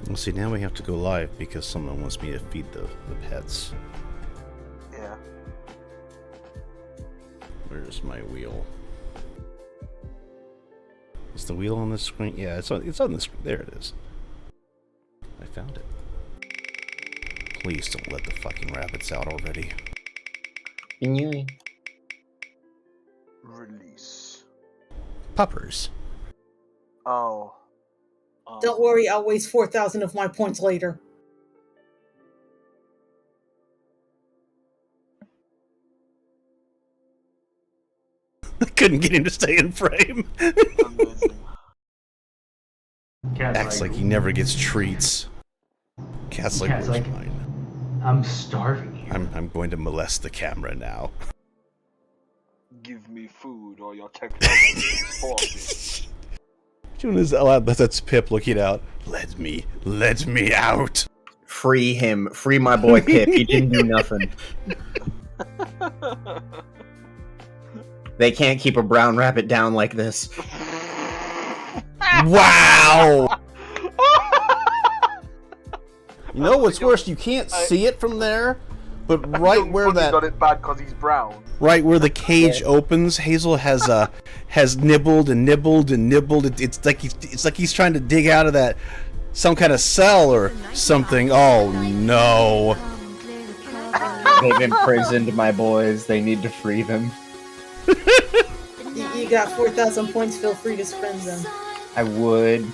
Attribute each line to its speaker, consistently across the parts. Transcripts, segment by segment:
Speaker 1: Well, see, now we have to go live because someone wants me to feed the pets.
Speaker 2: Yeah.
Speaker 1: Where's my wheel? Is the wheel on the screen? Yeah, it's on the screen. There it is. I found it. Please don't let the fucking rabbits out already.
Speaker 2: Release.
Speaker 1: Puppers.
Speaker 2: Oh.
Speaker 3: Don't worry, I'll waste 4,000 of my points later.
Speaker 1: I couldn't get him to stay in frame.
Speaker 2: Amazing.
Speaker 1: Acts like he never gets treats. Cat's like, where's mine?
Speaker 4: I'm starving here.
Speaker 1: I'm going to molest the camera now.
Speaker 2: Give me food or your technology is faulty.
Speaker 1: That's Pip looking out. Let me out.
Speaker 5: Free him. Free my boy Pip. He didn't do nothing. They can't keep a brown rabbit down like this.
Speaker 1: Wow! You know what's worse? You can't see it from there, but right where that
Speaker 2: got it bad because he's brown.
Speaker 1: Right where the cage opens, Hazel has nibbled and nibbled and nibbled. It's like he's trying to dig out of that some kind of cell or something. Oh no!
Speaker 5: They've imprisoned my boys. They need to free them.
Speaker 3: You got 4,000 points, feel free to spend them.
Speaker 5: I would.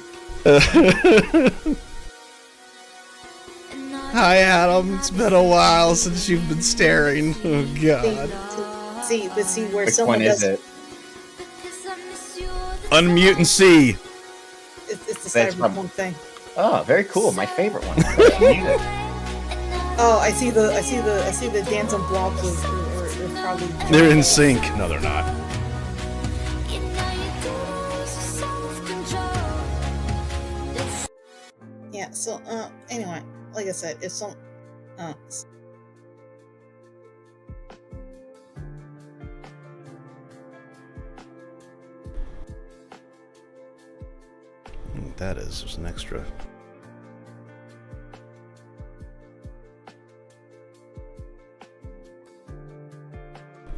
Speaker 1: Hi Adam, it's been a while since you've been staring. Oh god.
Speaker 3: Let's see where
Speaker 5: Which
Speaker 3: someone
Speaker 5: one is
Speaker 3: does
Speaker 5: it?
Speaker 1: Unmute and see.
Speaker 3: It's the
Speaker 5: That's
Speaker 3: cyberpunk thing.
Speaker 5: Oh, very cool. My favorite one.
Speaker 3: Oh, I see the dancing blobs are probably.
Speaker 1: They're in sync. No, they're not.
Speaker 3: Yeah. So anyway, like I said, if some
Speaker 1: That is, there's an extra.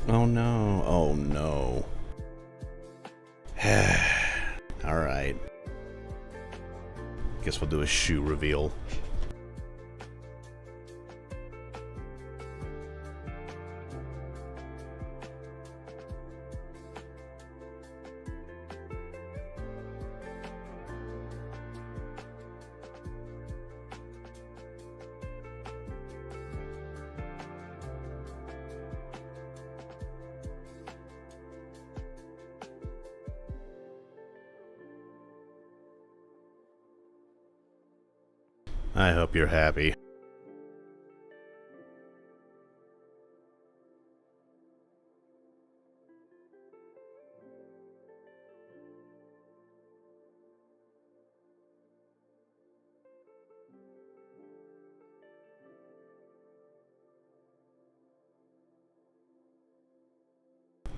Speaker 1: Oh no, oh no. Alright. Guess we'll do a shoe reveal. I hope you're happy.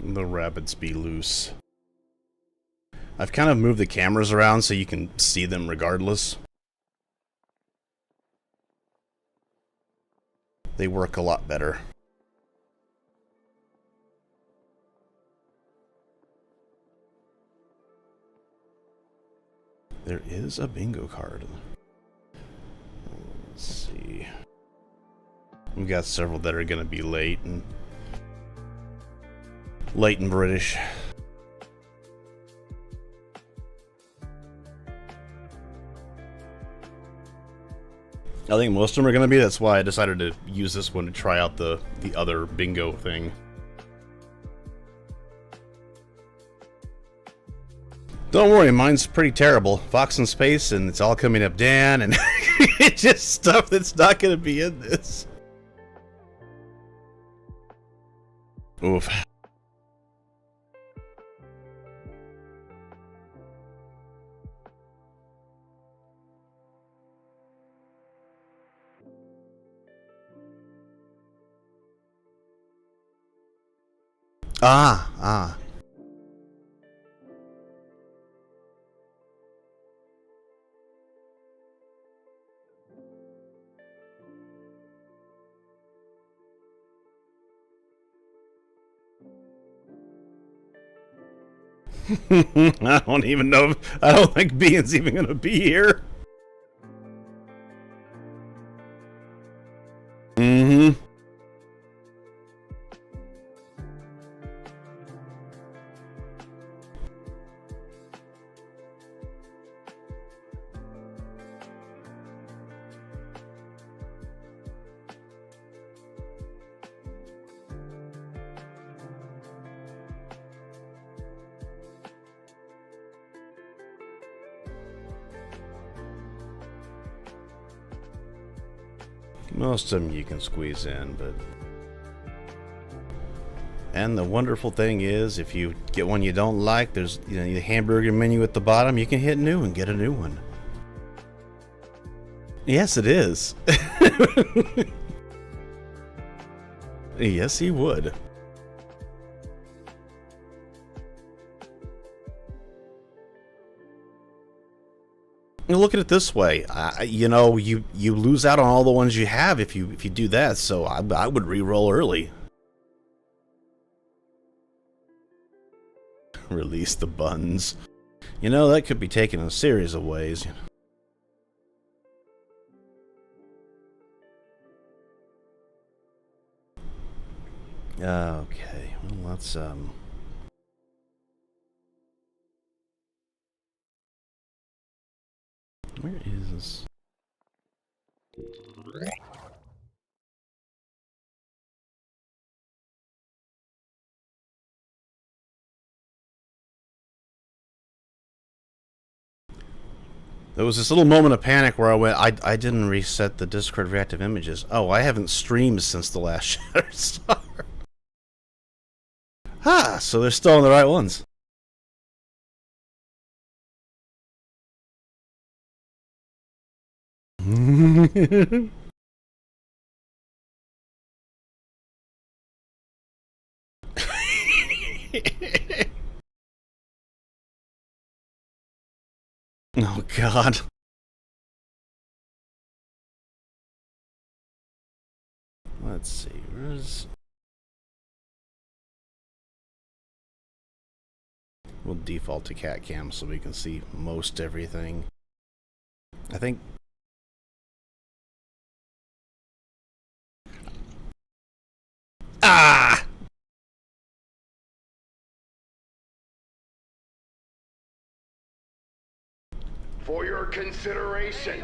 Speaker 1: The rabbits be loose. I've kind of moved the cameras around so you can see them regardless. They work a lot better. There is a bingo card. Let's see. We've got several that are going to be late and British. I think most of them are going to be. That's why I decided to use this one to try out the other bingo thing. Don't worry, mine's pretty terrible. Fox in space, and it's all coming up Dan, and it's just stuff that's not going to be in this. Oof. Ah. I don't even know. I don't think Bean's even gonna be here. Mm-hmm. Most of them you can squeeze in, but... And the wonderful thing is, if you get one you don't like, there's the hamburger menu at the bottom. You can hit new and get a new one. Yes, it is. Yes, he would. Look at it this way, you lose out on all the ones you have if you do that. So I would re-roll early. Release the buns. That could be taken in a series of ways. Okay, well, let's where is... There was this little moment of panic where I went, I didn't reset the Discord reactive images. Oh, I haven't streamed since the last Shatterstar. So they're still on the right ones. Oh, God. Let's see, where's... We'll default to cat cam so we can see most everything. I think... Ah!
Speaker 6: For your consideration,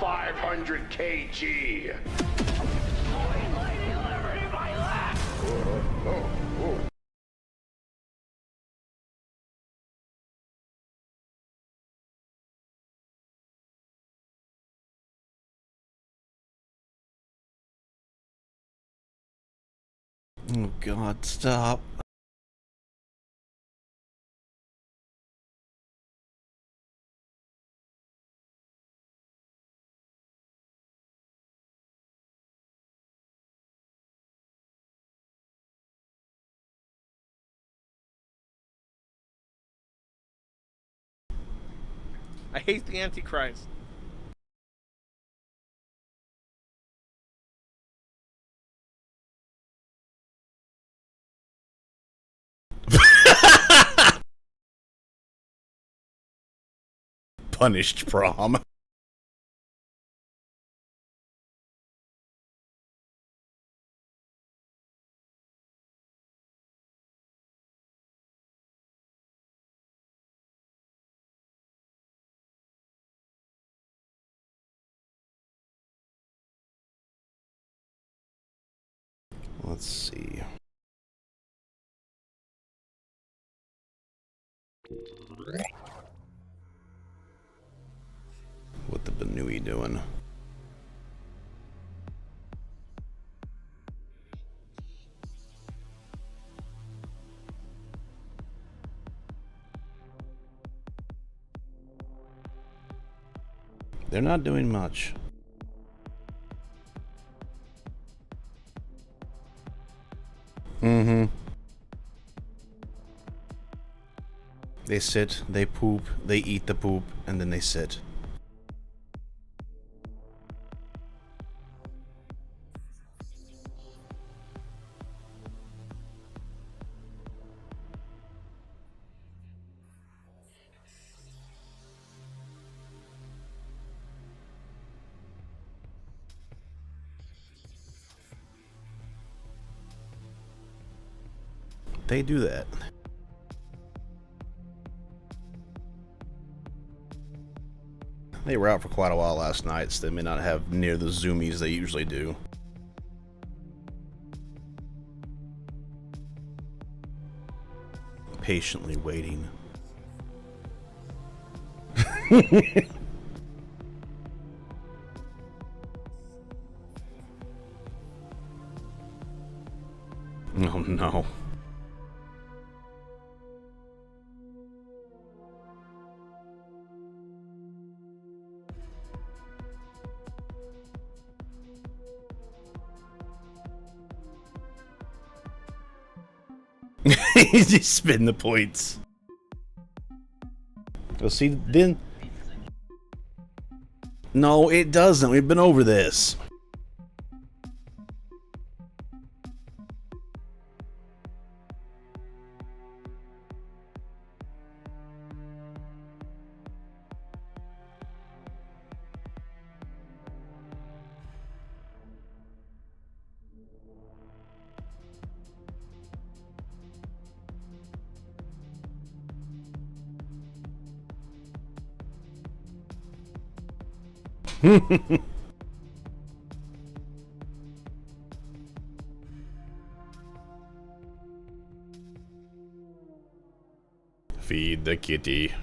Speaker 6: 500 kg.
Speaker 1: Oh, God, stop.
Speaker 7: I hate the Antichrist.
Speaker 1: Punished prom. Let's see. What the Benui doing? They're not doing much. Mm-hmm. They sit, they poop, they eat the poop, and then they sit. they do that. They were out for quite a while last night, so they may not have near the zoomies they usually do. Patiently waiting. Oh no. He's just spitting the points. Well, see, then... No, it doesn't. We've been over this. Feed the kitty.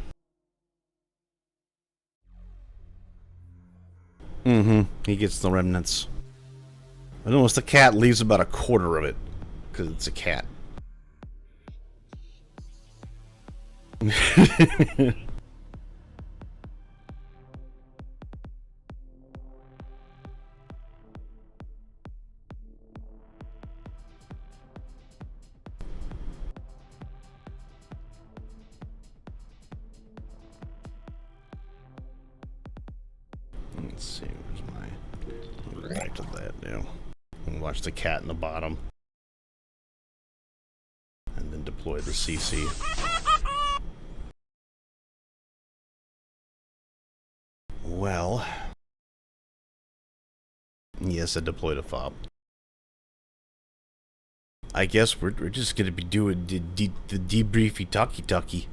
Speaker 1: He gets the remnants. I noticed the cat leaves about a quarter of it because it's a cat. Let's see, where's my... Go back to that now. And watch the cat in the bottom. And then deploy the CC. Well... Yes, I deployed a fob. I guess we're just gonna be doing the debriefy talkie.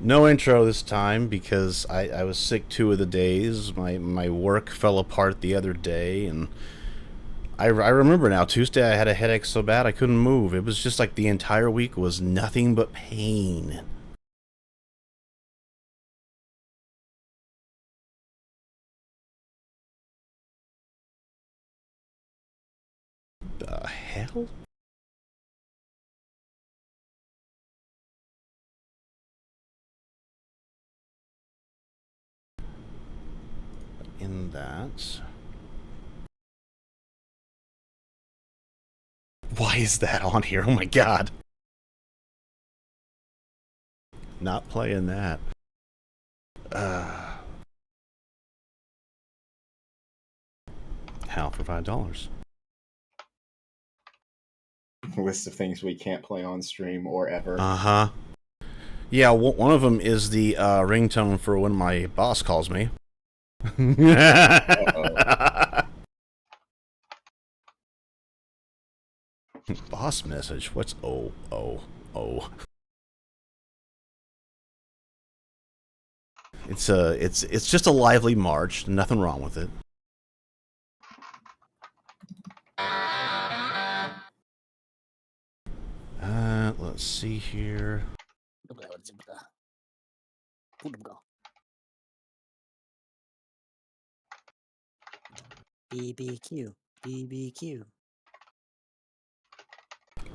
Speaker 1: No intro this time because I was sick 2 of the days. My work fell apart the other day, and I remember now. Tuesday I had a headache so bad I couldn't move. It was just like the entire week was nothing but pain. The hell? In that. Why is that on here? Oh my god. Not playing that. How for $5?
Speaker 5: List of things we can't play on stream or ever.
Speaker 1: Uh-huh. Yeah, one of them is the ringtone for when my boss calls me. Boss message? What's oh. It's just a lively march. Nothing wrong with it. Let's see here.
Speaker 8: BBQ.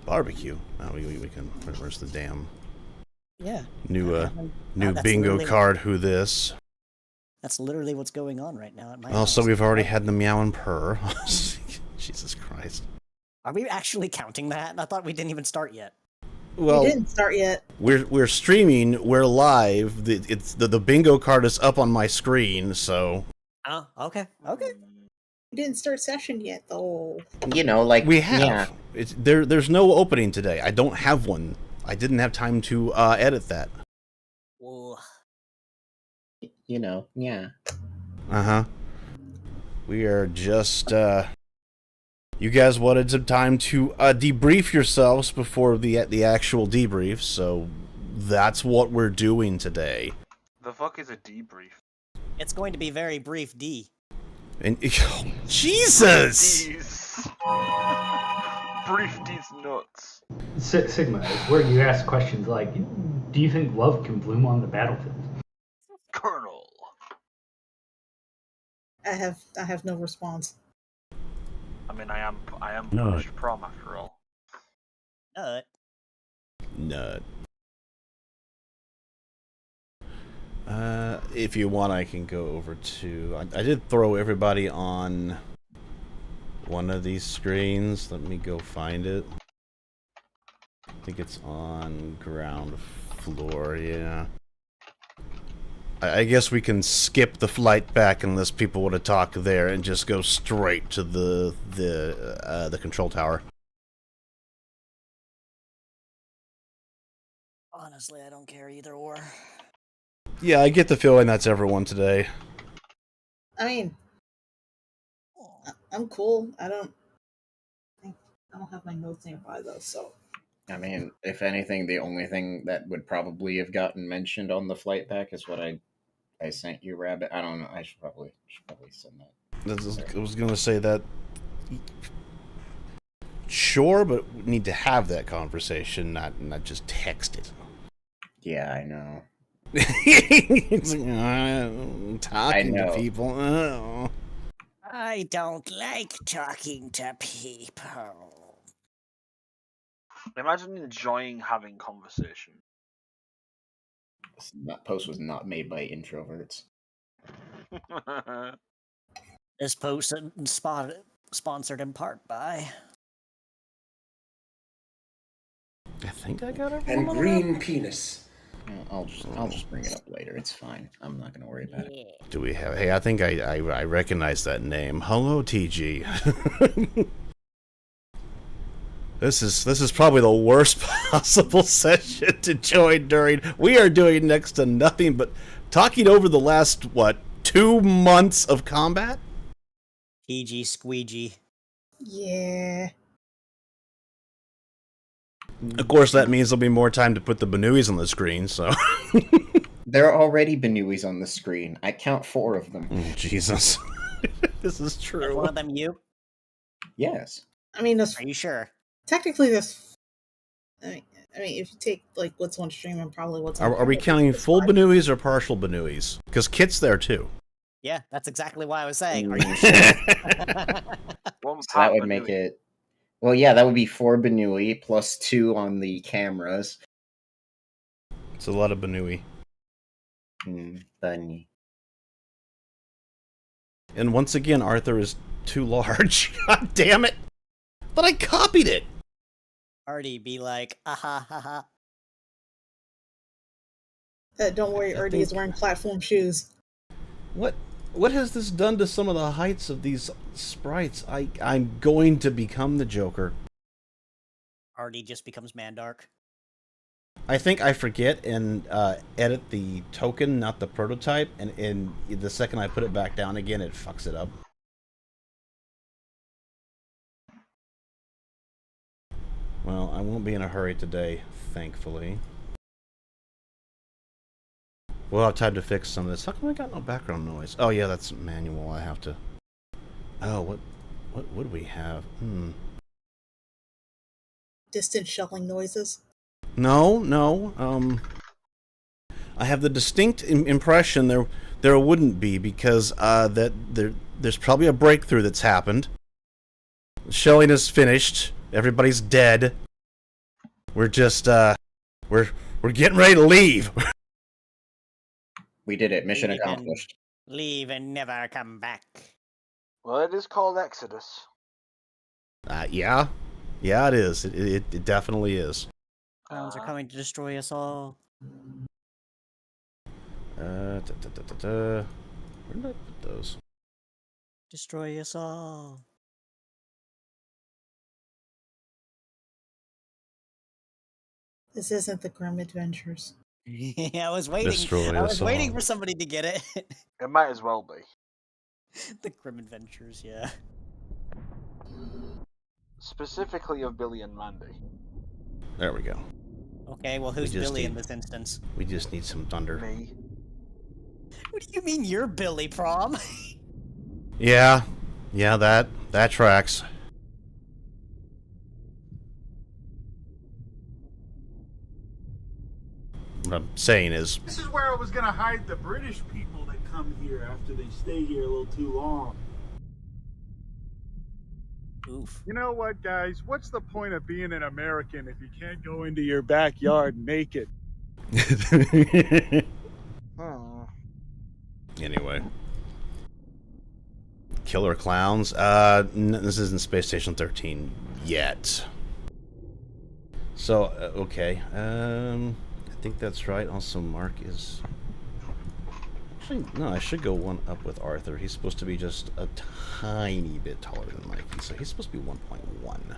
Speaker 1: Barbecue. Oh, we can. Where's the damn?
Speaker 8: Yeah.
Speaker 1: New
Speaker 8: that's
Speaker 1: bingo
Speaker 8: literally-
Speaker 1: card. Who this?
Speaker 8: That's literally what's going on right now at my
Speaker 1: Also,
Speaker 8: house.
Speaker 1: we've already had the meow and purr. Jesus Christ.
Speaker 8: Are we actually counting that? I thought we didn't even start yet.
Speaker 1: Well,
Speaker 3: We didn't start yet.
Speaker 1: we're streaming. We're live. The bingo card is up on my screen. So
Speaker 8: Oh, okay.
Speaker 3: We didn't start session yet, though.
Speaker 5: You know, like
Speaker 1: we have.
Speaker 5: Yeah.
Speaker 1: It's there's no opening today. I don't have one. I didn't have time to edit that.
Speaker 8: Well,
Speaker 5: You know, yeah.
Speaker 1: We are just You guys wanted some time to debrief yourselves before the actual debrief, so that's what we're doing today.
Speaker 2: The fuck is a debrief?
Speaker 8: It's going to be very brief, D.
Speaker 1: And Jesus!
Speaker 2: These. Brief these nuts.
Speaker 4: Sigma is where you ask questions like, do you think love can bloom on the battlefield?
Speaker 2: Colonel.
Speaker 3: I have no response.
Speaker 2: I mean, I am
Speaker 1: No.
Speaker 2: punished prom after all.
Speaker 1: Nut. If you want, I can go over to... I did throw everybody on one of these screens. Let me go find it. I think it's on ground floor, yeah. I guess we can skip the flight back unless people want to talk there and just go straight to the control tower.
Speaker 8: Honestly, I don't care either or.
Speaker 1: Yeah, I get the feeling that's everyone today.
Speaker 3: I mean, I'm cool. I don't have my notes nearby though, so.
Speaker 5: I mean, if anything, the only thing that would probably have gotten mentioned on the flight pack is what I sent you, Rabbit. I don't know. I should probably send that.
Speaker 1: I was going to say that. Sure, but we need to have that conversation, not just text it.
Speaker 5: Yeah, I know.
Speaker 1: It's like, talking to people. Oh.
Speaker 8: I don't like talking to people.
Speaker 2: Imagine enjoying having conversation.
Speaker 5: That post was not made by introverts.
Speaker 8: This post is sponsored in part by...
Speaker 1: I think I got it.
Speaker 6: And green penis.
Speaker 5: I'll just bring it up later. It's fine. I'm not gonna worry about it.
Speaker 1: Do we have? Hey, I think I recognize that name. Hello, TG. This is probably the worst possible session to join during. We are doing next to nothing but talking over the last 2 months of combat.
Speaker 8: TG squeegee.
Speaker 3: Yeah.
Speaker 1: Of course, that means there'll be more time to put the Banuis on the screen. So
Speaker 5: There are already Banuis on the screen. I count 4 of them.
Speaker 1: oh, Jesus, this is
Speaker 8: Is
Speaker 1: true.
Speaker 8: one of them you?
Speaker 5: Yes.
Speaker 3: I mean,
Speaker 8: Are you sure?
Speaker 3: technically there's. I mean, if you take like what's on stream and probably what's on.
Speaker 1: Are we counting full Banuis or partial Banuis? Because Kit's there too.
Speaker 8: Yeah, that's exactly what I was saying. Are
Speaker 5: Mm.
Speaker 8: you sure?
Speaker 5: So that would make it. Well, yeah, that would be 4 Banui plus 2 on the cameras.
Speaker 1: It's a lot of Banui.
Speaker 5: Bunny.
Speaker 1: And once again, Arthur is too large. God damn it! But I copied it!
Speaker 8: Artie be like, aha, ha.
Speaker 3: Don't worry, Erdy is wearing platform shoes.
Speaker 1: What has this done to some of the heights of these sprites? I'm going to become the Joker.
Speaker 8: Artie just becomes Mandark.
Speaker 1: I think I forget and edit the token, not the prototype, and the second I put it back down again, it fucks it up. Well, I won't be in a hurry today, thankfully. We'll have time to fix some of this. How come I got no background noise? Oh yeah, that's manual. I have to... Oh, what do we have?
Speaker 3: Distant shelling noises.
Speaker 1: No. I have the distinct impression there wouldn't be because there's probably a breakthrough that's happened. The shelling is finished. Everybody's dead. We're just we're getting ready to leave.
Speaker 5: We did it. Mission accomplished.
Speaker 8: Leave and never come back.
Speaker 2: Well, it is called Exodus.
Speaker 1: Yeah, it is. It definitely is.
Speaker 8: Clowns are coming to destroy us all.
Speaker 1: Where did I put those?
Speaker 8: Destroy us all.
Speaker 3: This isn't the Grim Adventures.
Speaker 8: Yeah, I was waiting.
Speaker 1: Destroy
Speaker 8: I was
Speaker 1: us
Speaker 8: waiting
Speaker 1: all.
Speaker 8: for somebody to get it.
Speaker 2: It might as well be.
Speaker 8: The Grim Adventures, yeah.
Speaker 2: Specifically of Billy and Mandy.
Speaker 1: There we go.
Speaker 8: Okay, well, who's
Speaker 1: just
Speaker 8: Billy in
Speaker 1: need-
Speaker 8: this instance?
Speaker 1: We just need some thunder.
Speaker 2: Me.
Speaker 8: What do you mean you're Billy, Prom?
Speaker 1: Yeah, that tracks. What I'm saying is,
Speaker 9: This is where I was gonna hide the British people that come here after they stay here a little too long.
Speaker 8: Oof.
Speaker 9: You know what, guys? What's the point of being an American if you can't go into your backyard naked?
Speaker 1: anyway. Killer clowns. This isn't Space Station 13 yet. So, okay. I think that's right. Also, Mark is... Actually, no, I should go one up with Arthur. He's supposed to be just a tiny bit taller than Mikey, so he's supposed to be 1.1.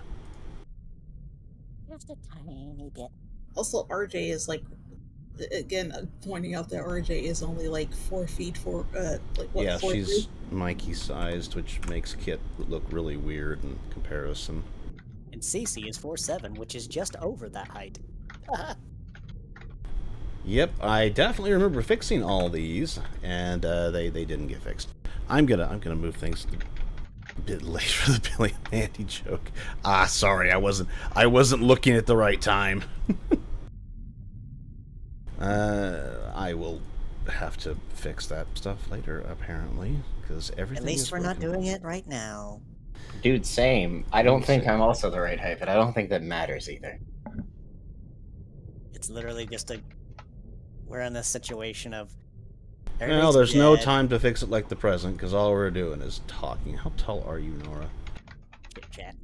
Speaker 8: Just a tiny bit.
Speaker 3: Also, RJ is like, again, pointing out that RJ is only like 4 feet for like what?
Speaker 1: Yeah,
Speaker 3: 4
Speaker 1: she's
Speaker 3: feet?
Speaker 1: Mikey-sized, which makes Kit look really weird in comparison.
Speaker 8: And Cece is 4'7", which is just over that height.
Speaker 1: Yep, I definitely remember fixing all these, and they didn't get fixed. I'm gonna move things a bit late for the Billy and Mandy joke. Ah, sorry, I wasn't looking at the right time. I will have to fix that stuff later, apparently, because everything.
Speaker 8: At least
Speaker 1: is
Speaker 8: we're not
Speaker 1: working.
Speaker 8: doing it right now.
Speaker 5: Dude, same. I don't think I'm also the right height, but I don't think that matters either.
Speaker 8: It's literally just a... We're in this situation of...
Speaker 1: Well,
Speaker 8: everybody's
Speaker 1: there's no
Speaker 8: dead.
Speaker 1: time to fix it like the present, because all we're doing is talking. How tall are you, Nora?
Speaker 8: Kit Kat.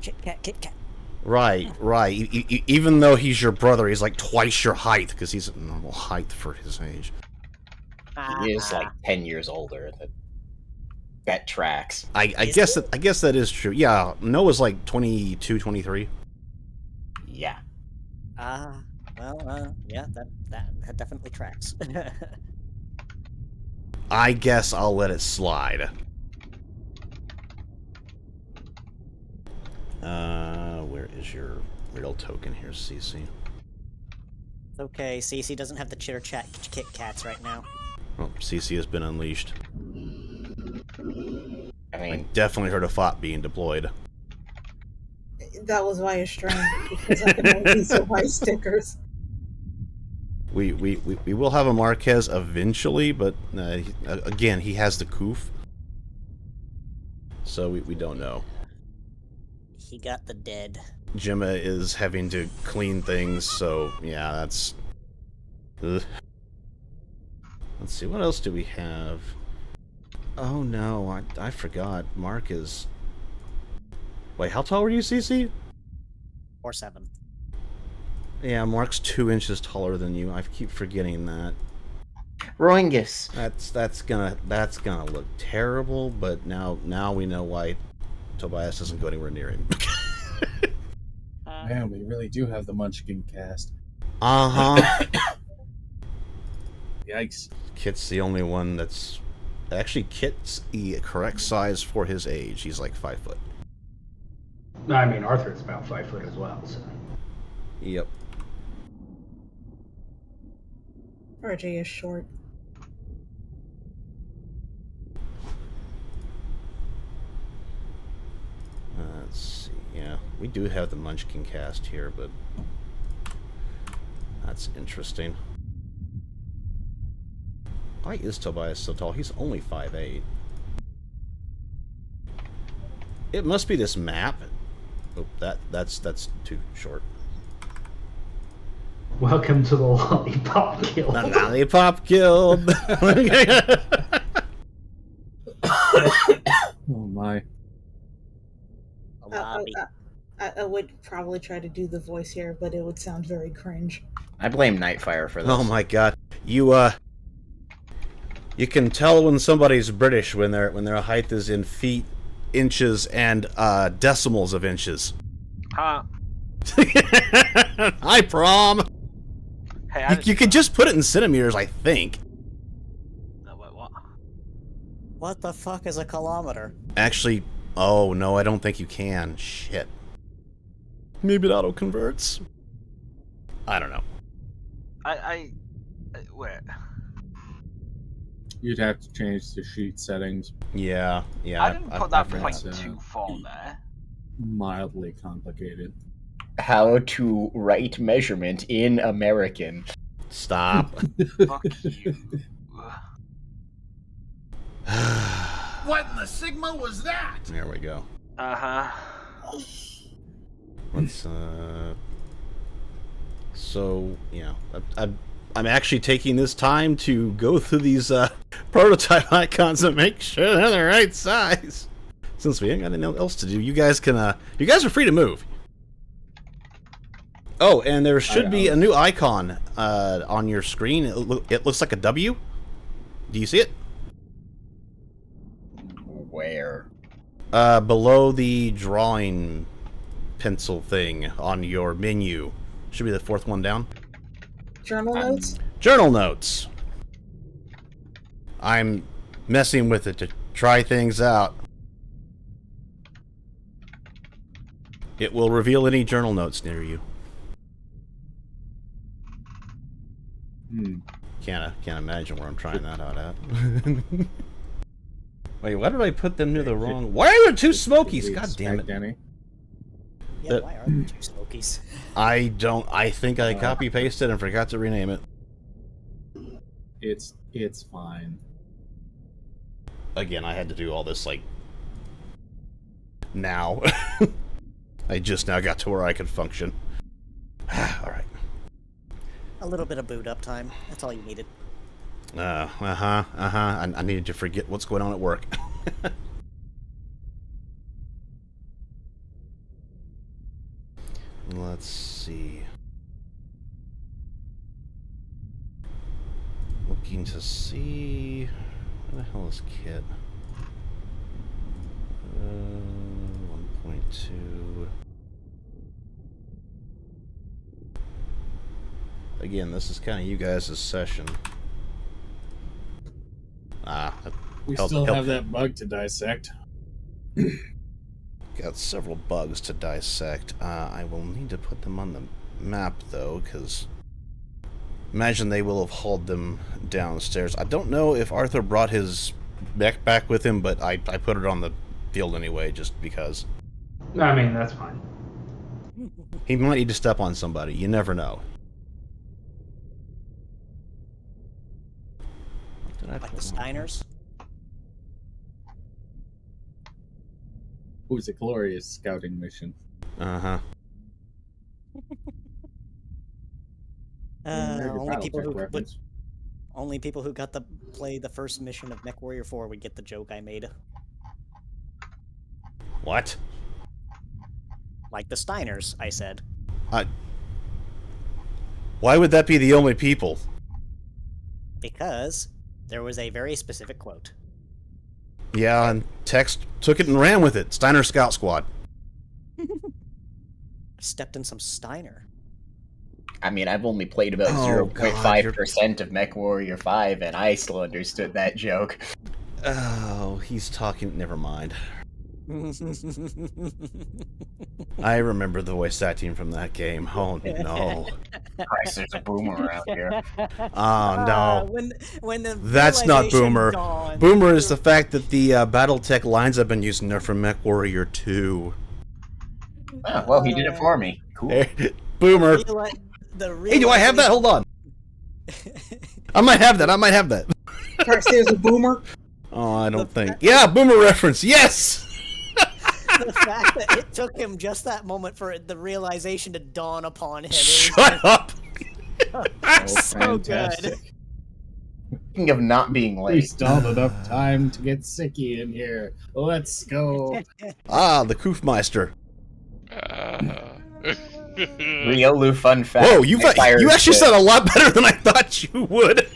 Speaker 8: Kit Kat, Kit Kat.
Speaker 1: Right. Even though he's your brother, he's like twice your height, because he's a normal height for his age.
Speaker 5: He is like 10 years older. That tracks.
Speaker 1: I guess that is true. Yeah, Noah's like 22, 23.
Speaker 5: Yeah.
Speaker 8: Yeah, that definitely tracks.
Speaker 1: I guess I'll let it slide. Where is your real token here, Cece?
Speaker 8: Okay, Cece doesn't have the chitter chat Kit Kats right now.
Speaker 1: Oh, Cece has been unleashed.
Speaker 5: I
Speaker 1: I
Speaker 5: mean,
Speaker 1: definitely heard a FOT being deployed.
Speaker 3: That was why I strained, because I can only so buy stickers.
Speaker 1: We will have a Marquez eventually, but again, he has the coof. So we don't know.
Speaker 8: He got the dead.
Speaker 1: Gemma is having to clean things, so yeah, that's... Ugh. Let's see, what else do we have? Oh no, I forgot. Mark is... Wait, how tall were you, Cece?
Speaker 8: 4'7".
Speaker 1: Yeah, Mark's 2 inches taller than you. I keep forgetting that.
Speaker 5: Roingus.
Speaker 1: That's gonna look terrible, but now we know why Tobias doesn't go anywhere near him.
Speaker 10: Man, we really do have the Munchkin cast.
Speaker 1: Uh-huh.
Speaker 10: Yikes.
Speaker 1: Kit's the only one that's... Actually, Kit's the correct size for his age. He's like 5 foot.
Speaker 4: No, I mean, Arthur's about 5 foot as well, so.
Speaker 1: Yep.
Speaker 3: RJ is short.
Speaker 1: Let's see. Yeah, we do have the Munchkin cast here, but that's interesting. Why is Tobias so tall? He's only 5'8". It must be this map. Oh, that's too short.
Speaker 4: Welcome to the Lollipop Guild.
Speaker 1: The Lollipop Guild.
Speaker 10: Oh my.
Speaker 8: A lobby.
Speaker 3: I would probably try to do the voice here, but it would sound very cringe.
Speaker 5: I blame Nightfire for this.
Speaker 1: Oh my god. You can tell when somebody's British when their height is in feet, inches, and decimals of inches.
Speaker 7: Huh.
Speaker 1: Hi, Prom.
Speaker 7: Hey,
Speaker 1: You could just put it in centimeters, I think.
Speaker 7: No, wait, what?
Speaker 8: What the fuck is a kilometer?
Speaker 1: Actually, Oh, no, I don't think you can. Shit. Maybe it auto-converts? I don't know.
Speaker 7: Wait.
Speaker 10: You'd have to change the sheet settings.
Speaker 1: Yeah.
Speaker 7: I didn't put that
Speaker 1: forgot.
Speaker 7: .24 there.
Speaker 10: Mildly complicated.
Speaker 5: How to write measurement in American.
Speaker 1: Stop.
Speaker 7: Fuck you.
Speaker 6: What in the Sigma was that?
Speaker 1: There we go.
Speaker 7: Uh-huh.
Speaker 1: Let's, So, yeah. I'm actually taking this time to go through these prototype icons and make sure they're the right size. Since we ain't got anything else to do, you guys can, you guys are free to move. Oh, and there should be a new icon on your screen. It looks like a W. Do you see it?
Speaker 5: Where?
Speaker 1: Below the drawing pencil thing on your menu. Should be the fourth one down.
Speaker 3: Journal notes?
Speaker 1: Journal notes. I'm messing with it to try things out. It will reveal any journal notes near you. Can't imagine where I'm trying that out at. Wait, why did I put them near the wrong? Why are there two Smokies? God damn it,
Speaker 10: Danny.
Speaker 8: Yeah, why are there two Smokies?
Speaker 1: I think I copy pasted and forgot to rename it.
Speaker 10: It's fine.
Speaker 1: Again, I had to do all this like now. I just now got to where I could function. All right.
Speaker 8: A little bit of boot up time. That's all you needed.
Speaker 1: I needed to forget what's going on at work. Let's see. Looking to see... Where the hell is Kit? 1.2... Again, this is kind of you guys' session.
Speaker 10: We still have that bug to dissect.
Speaker 1: Got several bugs to dissect. I will need to put them on the map, though, because imagine they will have hauled them downstairs. I don't know if Arthur brought his mech back with him, but I put it on the field anyway, just because.
Speaker 4: I mean, that's fine.
Speaker 1: He might need to step on somebody. You never know.
Speaker 8: Like the Steiners?
Speaker 10: It was a glorious scouting mission.
Speaker 1: Uh-huh.
Speaker 8: Only people who got to play the first mission of MechWarrior 4 would get the joke I made.
Speaker 1: What?
Speaker 8: Like the Steiners, I said.
Speaker 1: Why would that be the only people?
Speaker 8: Because there was a very specific quote.
Speaker 1: Yeah, and Tex took it and ran with it. Steiner Scout Squad.
Speaker 8: Stepped in some Steiner.
Speaker 5: I mean, I've only played about 0.5% of MechWarrior 5, and I still understood that joke.
Speaker 1: Oh, he's talking... Never mind. I remember the voice acting from that game. Oh, no.
Speaker 5: Christ, there's a boomer around here.
Speaker 1: Oh, no.
Speaker 8: When the
Speaker 1: That's not Boomer.
Speaker 8: Dawned,
Speaker 1: Boomer is the fact that the Battletech lines I've been using are from MechWarrior 2.
Speaker 5: Oh, well, he did it for me. Cool.
Speaker 1: Boomer. Hey, do I have that? Hold on. I might have that.
Speaker 3: There's a boomer.
Speaker 1: Oh, I don't think. Yeah, Boomer reference. Yes!
Speaker 8: The fact that it took him just that moment for the realization to dawn upon him.
Speaker 1: Shut up!
Speaker 8: So good.
Speaker 5: Speaking of not being late.
Speaker 10: We stalled enough time to get Sicky in here. Let's go.
Speaker 1: The Koofmeister.
Speaker 5: Riolu fun fact.
Speaker 1: Whoa, you actually sound a lot better than I thought you would.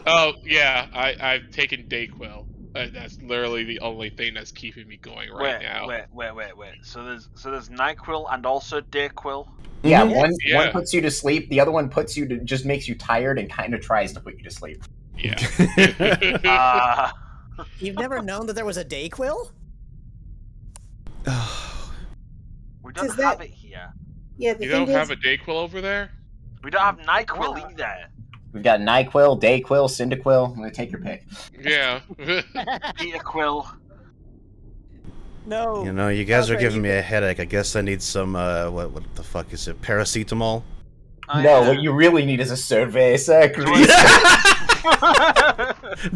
Speaker 11: Oh, yeah, I've taken Dayquil. That's literally the only thing that's keeping me going right now.
Speaker 7: Wait. So there's NyQuil and also Dayquil?
Speaker 5: Yeah, one puts you to sleep, the other one just makes you tired and kind of tries to put you to sleep.
Speaker 11: Yeah.
Speaker 8: You've never known that there was a Dayquil?
Speaker 7: We don't
Speaker 3: Does
Speaker 7: have
Speaker 3: that-
Speaker 7: it here.
Speaker 3: Yeah, the
Speaker 11: You
Speaker 3: thing
Speaker 11: don't have
Speaker 3: is,
Speaker 11: a Dayquil over there?
Speaker 7: We don't have NyQuil either.
Speaker 5: We've got NyQuil, Dayquil, Cyndaquil. I'm gonna take your pick.
Speaker 11: Yeah.
Speaker 7: Diegetically.
Speaker 8: No.
Speaker 1: You know, you guys
Speaker 8: Okay,
Speaker 1: are giving
Speaker 8: you
Speaker 1: me a headache. I guess I need some, what the fuck is it? Paracetamol?
Speaker 5: No, what you really need is a cerveza.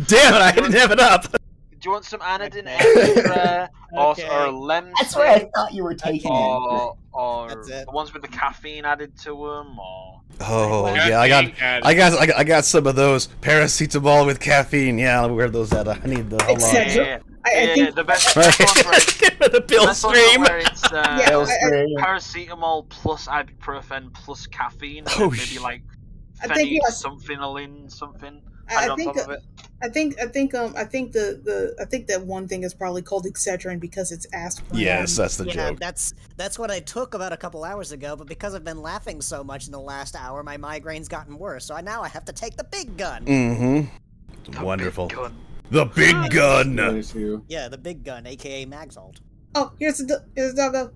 Speaker 1: Damn it, I didn't have it up!
Speaker 7: Do you want some Anodin extra,
Speaker 8: Okay.
Speaker 7: or Lemsip?
Speaker 5: That's where I thought you were taking it.
Speaker 7: Or
Speaker 8: That's it.
Speaker 7: the ones with the caffeine added to them, or
Speaker 1: Oh, yeah, I got some of those. Paracetamol with caffeine. Yeah, I'll wear those out. I need the whole lot.
Speaker 3: Etc. I think-
Speaker 7: the best ones where it's,
Speaker 1: The pill
Speaker 7: the best ones
Speaker 1: stream.
Speaker 7: where it's
Speaker 3: Yeah,
Speaker 7: paracetamol plus ibuprofen plus caffeine. And
Speaker 1: Oh,
Speaker 7: maybe like
Speaker 3: I think yes.
Speaker 7: something something.
Speaker 3: I
Speaker 7: added on
Speaker 3: think
Speaker 7: top of it.
Speaker 3: I think that one thing is probably called Excedrin because it's aspirin.
Speaker 1: Yes, that's the
Speaker 8: Yeah,
Speaker 1: joke.
Speaker 8: that's what I took about a couple hours ago, but because I've been laughing so much in the last hour, my migraine's gotten worse. So now I have to take the big gun.
Speaker 1: Mm-hmm. Wonderful.
Speaker 7: Big gun.
Speaker 1: The big gun.
Speaker 10: Issue.
Speaker 8: Yeah, the big gun, aka Magzolt.
Speaker 3: Oh, here's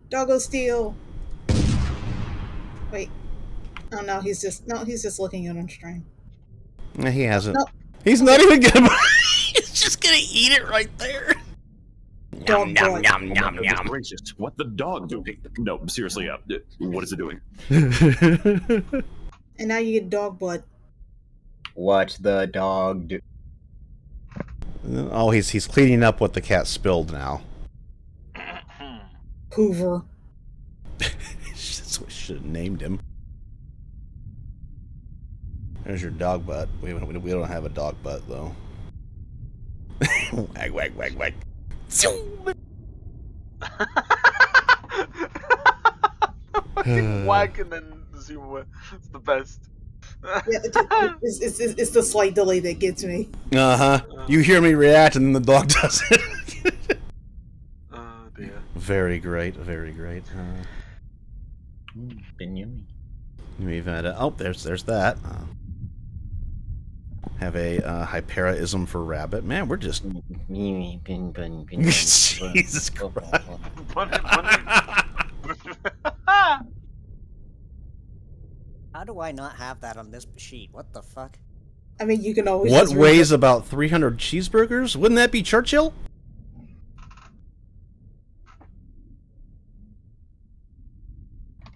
Speaker 3: Doggo Steel. Wait. Oh no, he's just looking at on stream.
Speaker 1: He hasn't.
Speaker 3: No.
Speaker 1: He's not even gonna. He's just gonna eat it right there.
Speaker 3: Dog
Speaker 1: Nom,
Speaker 3: boy.
Speaker 1: nom, nom,
Speaker 12: Goodness
Speaker 1: nom.
Speaker 12: gracious, what the dog doing? No, seriously, what is it doing?
Speaker 3: And now you get dog butt.
Speaker 5: What the dog do?
Speaker 1: Oh, he's cleaning up what the cat spilled now.
Speaker 3: Hoover.
Speaker 1: That's what we should have named him. There's your dog butt. We don't have a dog butt though. Wag wag wag wag.
Speaker 7: Whack and then zoom away. It's the best.
Speaker 3: Yeah, it's the slight delay that gets me.
Speaker 1: Uh-huh. You hear me react and then the dog does it.
Speaker 7: Oh dear.
Speaker 1: Very great, very great.
Speaker 5: Been yummy.
Speaker 1: We've had there's that. Have a hyperaism for rabbit. Man, we're just Jesus Christ.
Speaker 8: How do I not have that on this sheet? What the fuck?
Speaker 3: I mean, you can always.
Speaker 1: What
Speaker 3: just read
Speaker 1: weighs about 300 cheeseburgers? Wouldn't that be Churchill?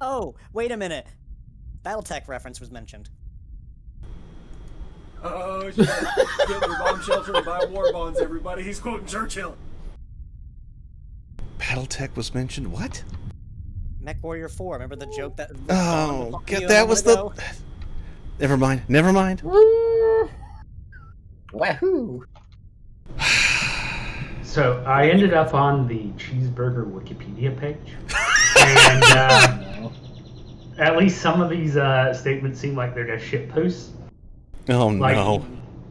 Speaker 8: Oh, wait a minute. Battletech reference was mentioned.
Speaker 13: Oh shit! Get in your bomb shelter and buy war bonds, everybody. He's quoting Churchill.
Speaker 1: Battletech was mentioned. What?
Speaker 8: Mech Warrior 4. Remember the joke that?
Speaker 1: Oh, that was the. Never mind. Never mind.
Speaker 5: Wahoo!
Speaker 4: So I ended up on the cheeseburger Wikipedia page, and at least some of these statements seem like they're just shit posts.
Speaker 1: Oh no!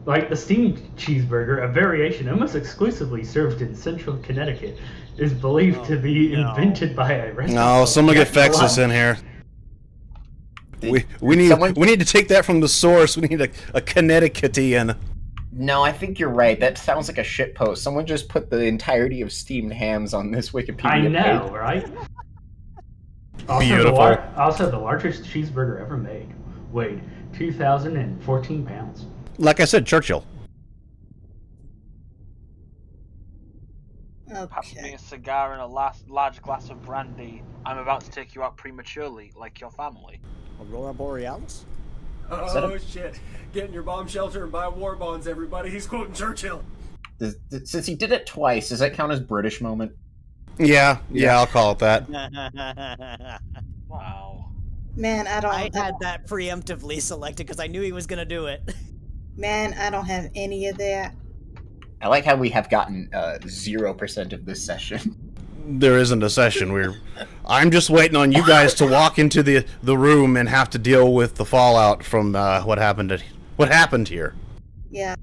Speaker 4: Like the steamed cheeseburger, a variation almost exclusively served in Central Connecticut, is believed to be invented by a restaurant.
Speaker 1: No, someone get Fexus in here. We need to take that from the source. We need a Connecticutian.
Speaker 5: No, I think you're right. That sounds like a shit post. Someone just put the entirety of steamed hams on this Wikipedia
Speaker 4: I know,
Speaker 5: page.
Speaker 4: right? Also,
Speaker 1: Beautiful.
Speaker 4: Also, the largest cheeseburger ever made weighed 2,014 pounds.
Speaker 1: Like I said, Churchill.
Speaker 7: Pass me a cigar and a large glass of brandy. I'm about to take you out prematurely, like your family.
Speaker 8: Aurora Borealis?
Speaker 13: Oh shit! Get in your bomb shelter and buy war bonds, everybody. He's quoting Churchill.
Speaker 5: Since he did it twice, does that count as British moment?
Speaker 1: Yeah, I'll call it that.
Speaker 7: Wow.
Speaker 3: Man,
Speaker 8: I had that preemptively selected because I knew he was gonna do it.
Speaker 3: Man, I don't have any of that.
Speaker 5: I like how we have gotten 0% of this session.
Speaker 1: There isn't a session. I'm just waiting on you guys to walk into the room and have to deal with the fallout from what happened here.
Speaker 3: Yeah,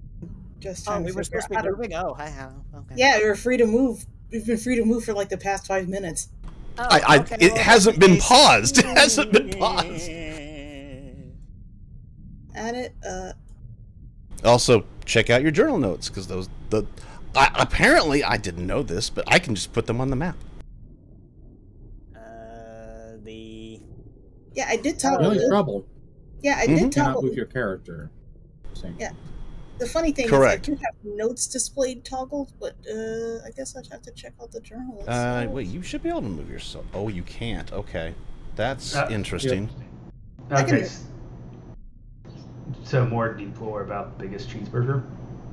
Speaker 3: just trying
Speaker 8: we were supposed to be moving. Oh, okay.
Speaker 3: Yeah, we were free to move. We've been free to move for like the past 5 minutes.
Speaker 1: It hasn't been paused. It hasn't been paused.
Speaker 3: At it.
Speaker 1: Also, check out your journal notes because apparently I didn't know this, but I can just put them on the map.
Speaker 8: the...
Speaker 3: Yeah, I did
Speaker 10: The
Speaker 3: toggle
Speaker 10: only
Speaker 3: it.
Speaker 10: trouble,
Speaker 3: Yeah, I
Speaker 10: you
Speaker 3: did
Speaker 10: cannot
Speaker 3: toggle
Speaker 10: move
Speaker 3: it.
Speaker 10: your character. Same.
Speaker 3: Yeah. The funny thing
Speaker 1: Correct.
Speaker 3: is I do have notes displayed toggled, but I guess I'd have to check out the journal itself.
Speaker 1: Wait, you should be able to move yourself. Oh, you can't. Okay. That's interesting.
Speaker 4: Okay. So more deep lore about Biggest Cheeseburger.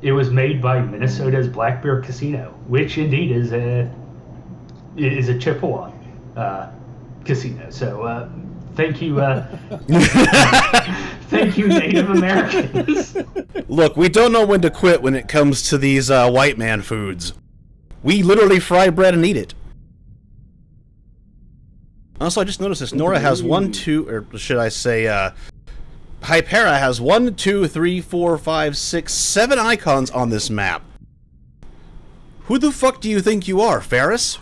Speaker 4: It was made by Minnesota's Black Bear Casino, which indeed is a Chippewa casino. So thank you, thank you, Native Americans.
Speaker 1: Look, we don't know when to quit when it comes to these white man foods. We literally fry bread and eat it. Also, I just noticed this. Nora has 1, 2, or should I say, Hypera has 1, 2, 3, 4, 5, 6, 7 icons on this map. Who the fuck do you think you are, Ferris?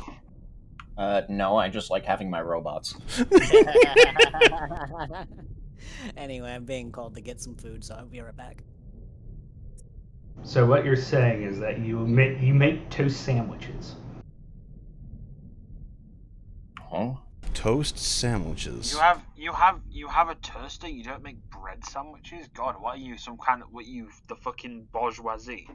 Speaker 5: No, I just like having my robots.
Speaker 8: Anyway, I'm being called to get some food, so I'll be right back.
Speaker 4: So what you're saying is that you make toast sandwiches.
Speaker 5: Huh?
Speaker 1: Toast sandwiches.
Speaker 7: You have a toaster. You don't make bread sandwiches. God, what are you? The fucking bourgeoisie?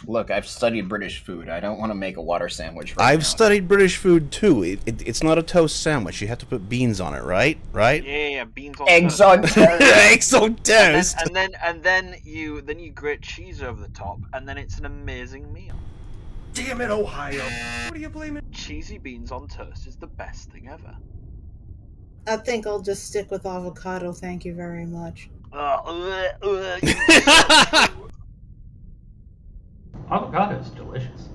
Speaker 5: Look, I've studied British food. I don't want to make a water sandwich right
Speaker 1: I've
Speaker 5: now.
Speaker 1: studied British food too. It's not a toast sandwich. You have to put beans on it, right? Right?
Speaker 7: Yeah, beans on
Speaker 5: Eggs
Speaker 7: toast.
Speaker 5: on toast.
Speaker 1: Eggs on toast.
Speaker 7: And then you grate cheese over the top, and then it's an amazing meal.
Speaker 6: Damn it, Ohio! What are you blaming?
Speaker 7: Cheesy beans on toast is the best thing ever.
Speaker 3: I think I'll just stick with avocado, thank you very much.
Speaker 4: Avocado's delicious.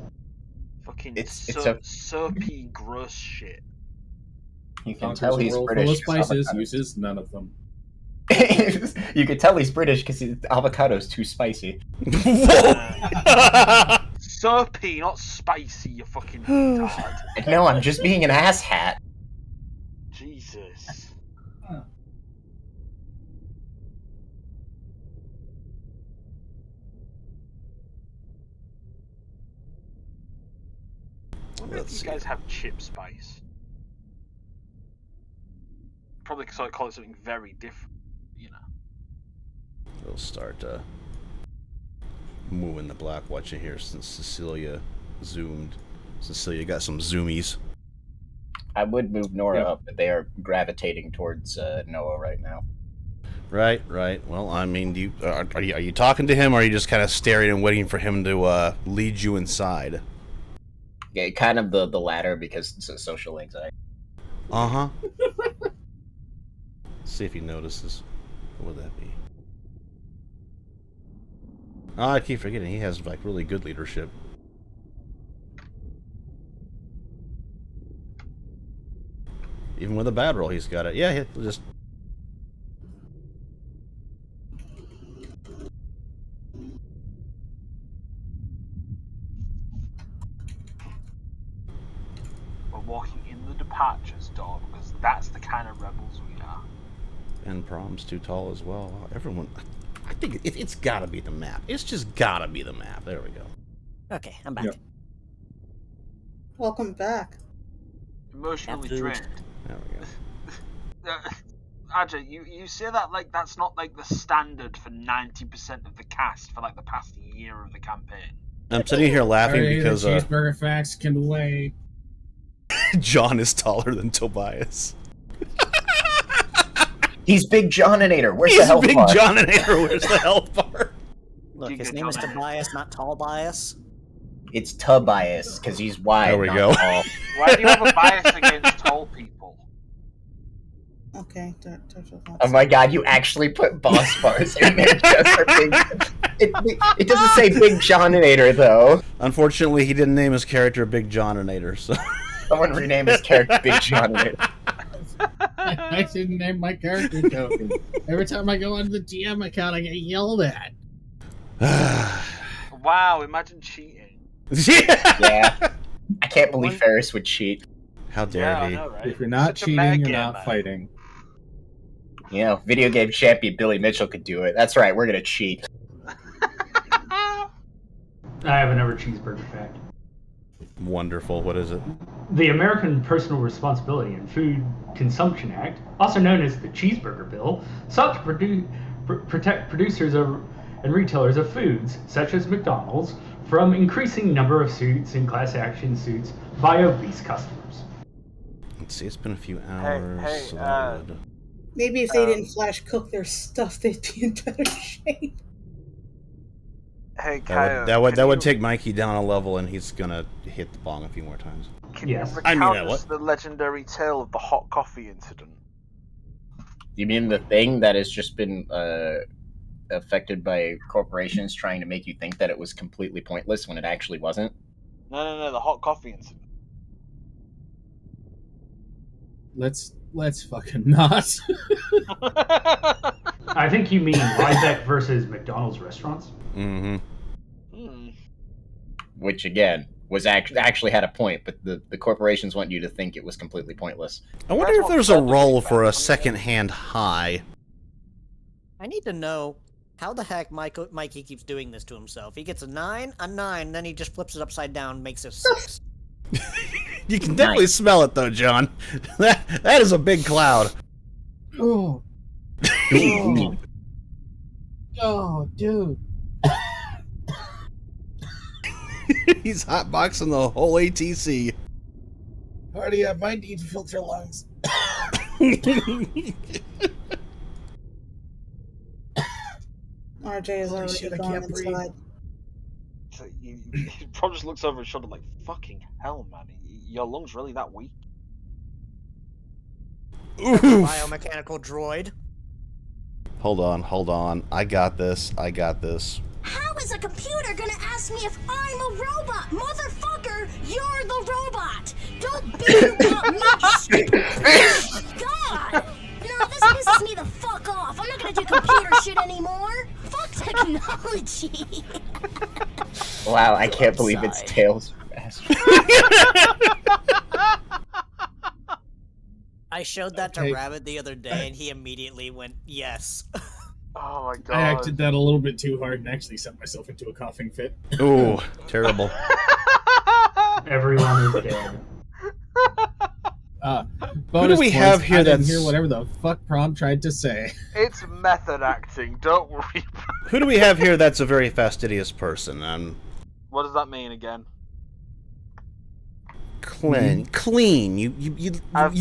Speaker 7: Fucking
Speaker 5: It's
Speaker 7: soapy, gross shit.
Speaker 5: You can
Speaker 10: Conquers
Speaker 5: tell
Speaker 10: a
Speaker 5: he's
Speaker 10: world
Speaker 5: British.
Speaker 10: full of
Speaker 5: 'cause
Speaker 10: spices,
Speaker 5: avocado-
Speaker 10: uses none of them.
Speaker 5: You can tell he's British because avocado's too spicy.
Speaker 7: Soapy, not spicy, you fucking retard.
Speaker 5: No, I'm just being an asshat.
Speaker 7: Jesus. I wonder if you guys have chip spice. Probably call it something very different, you know.
Speaker 1: We'll start moving the black watcher here since Cecilia zoomed. Cecilia got some zoomies.
Speaker 5: I would move Nora up, but they are gravitating towards Noah right now.
Speaker 1: Right. Well, I mean, are you talking to him, or are you just kind of staring and waiting for him to lead you inside?
Speaker 5: Yeah, kind of the latter because it's social anxiety.
Speaker 1: Uh-huh. See if he notices. What would that be? Oh, I keep forgetting he has like really good leadership. Even with a bad roll, he's got it. Yeah, he'll just.
Speaker 7: We're walking in the departures door because that's the kind of rebels we are.
Speaker 1: And prom's too tall as well. Everyone, I think it's gotta be the map. It's just gotta be the map. There we go.
Speaker 8: Okay, I'm back.
Speaker 10: Yep.
Speaker 3: Welcome back.
Speaker 7: Emotionally
Speaker 8: Food.
Speaker 7: drained.
Speaker 1: There we go.
Speaker 7: Ajay, you say that like that's not like the standard for 90% of the cast for like the past year of the campaign.
Speaker 1: I'm sitting here laughing
Speaker 10: Sorry,
Speaker 1: because
Speaker 10: the cheeseburger facts can wait.
Speaker 1: John is taller than Tobias.
Speaker 5: He's Big Johninator. Where's
Speaker 1: He's
Speaker 5: the health
Speaker 1: Big
Speaker 5: bar?
Speaker 1: Johninator. Where's the health bar?
Speaker 8: Look, his name is Tobias, not Tall Bias.
Speaker 5: It's Tobias because he's wide.
Speaker 1: There we
Speaker 5: not
Speaker 1: go.
Speaker 5: tall.
Speaker 7: Why do you have a bias against tall people?
Speaker 3: Okay.
Speaker 5: Oh my god, you actually put boss bars in there just for Big... It doesn't say Big Johninator, though.
Speaker 1: Unfortunately, he didn't name his character Big Johninator, so...
Speaker 5: Someone rename his character Big Johninator.
Speaker 10: I didn't name my character token. Every time I go onto the DM account, I get yelled at.
Speaker 7: Wow, imagine cheating.
Speaker 5: Yeah. I can't believe Ferris would cheat.
Speaker 1: How dare
Speaker 7: Yeah, I
Speaker 1: he?
Speaker 7: know, right?
Speaker 10: If you're not
Speaker 7: Such a mad
Speaker 10: cheating, you're
Speaker 7: game,
Speaker 10: not
Speaker 7: man.
Speaker 10: fighting.
Speaker 5: You know, video game champion Billy Mitchell could do it. That's right, we're gonna cheat.
Speaker 4: I have another cheeseburger fact.
Speaker 1: Wonderful. What is it?
Speaker 4: The American Personal Responsibility and Food Consumption Act, also known as the Cheeseburger Bill, sought to protect producers and retailers of foods, such as McDonald's, from increasing number of suits and class action suits by obese customers.
Speaker 1: Let's see, it's been a few hours.
Speaker 3: Maybe if they didn't flash cook their stuff, they'd be in better shape.
Speaker 7: Hey, Kyle.
Speaker 1: That would take Mikey down a level, and he's gonna hit the bong a few more times.
Speaker 7: Can you recount us the legendary tale of the hot coffee incident?
Speaker 5: You mean the thing that has just been affected by corporations trying to make you think that it was completely pointless when it actually wasn't?
Speaker 7: No, the hot coffee incident.
Speaker 10: Let's fucking not.
Speaker 4: I think you mean Ryback versus McDonald's restaurants.
Speaker 1: Mm-hmm.
Speaker 5: Which again was actually had a point, but the corporations want you to think it was completely pointless.
Speaker 1: I wonder if there's a role for a second-hand high.
Speaker 8: I need to know how the heck Mikey keeps doing this to himself. He gets a 9, then he just flips it upside down and makes it 6.
Speaker 1: You can definitely smell it, though, John. That is a big cloud.
Speaker 10: Oh. Oh, dude.
Speaker 1: He's hotboxing the whole ATC.
Speaker 10: Already have my deep filter lungs.
Speaker 3: RJ is already gone inside.
Speaker 7: He probably just looks over his shoulder like, fucking hell, man. Your lungs really that weak?
Speaker 8: Biomechanical droid.
Speaker 1: Hold on. I got this.
Speaker 14: How is a computer gonna ask me if I'm a robot? Motherfucker, you're the robot! Don't bitch about me, stupid! God! No, this pisses me the fuck off. I'm not gonna do computer shit anymore. Fuck technology.
Speaker 5: Wow, I can't believe it's Tails.
Speaker 8: I showed that to Rabbit the other day, and he immediately went, yes.
Speaker 7: Oh my god.
Speaker 10: I acted that a little bit too hard and actually sent myself into a coughing fit.
Speaker 1: Ooh, terrible.
Speaker 4: Everyone is dead.
Speaker 1: Who do we have here
Speaker 10: I didn't
Speaker 1: that's...
Speaker 10: hear whatever the fuck Prom tried to say.
Speaker 7: It's method acting, don't worry.
Speaker 1: Who do we have here that's a very fastidious person?
Speaker 7: What does that mean again?
Speaker 1: Clean. You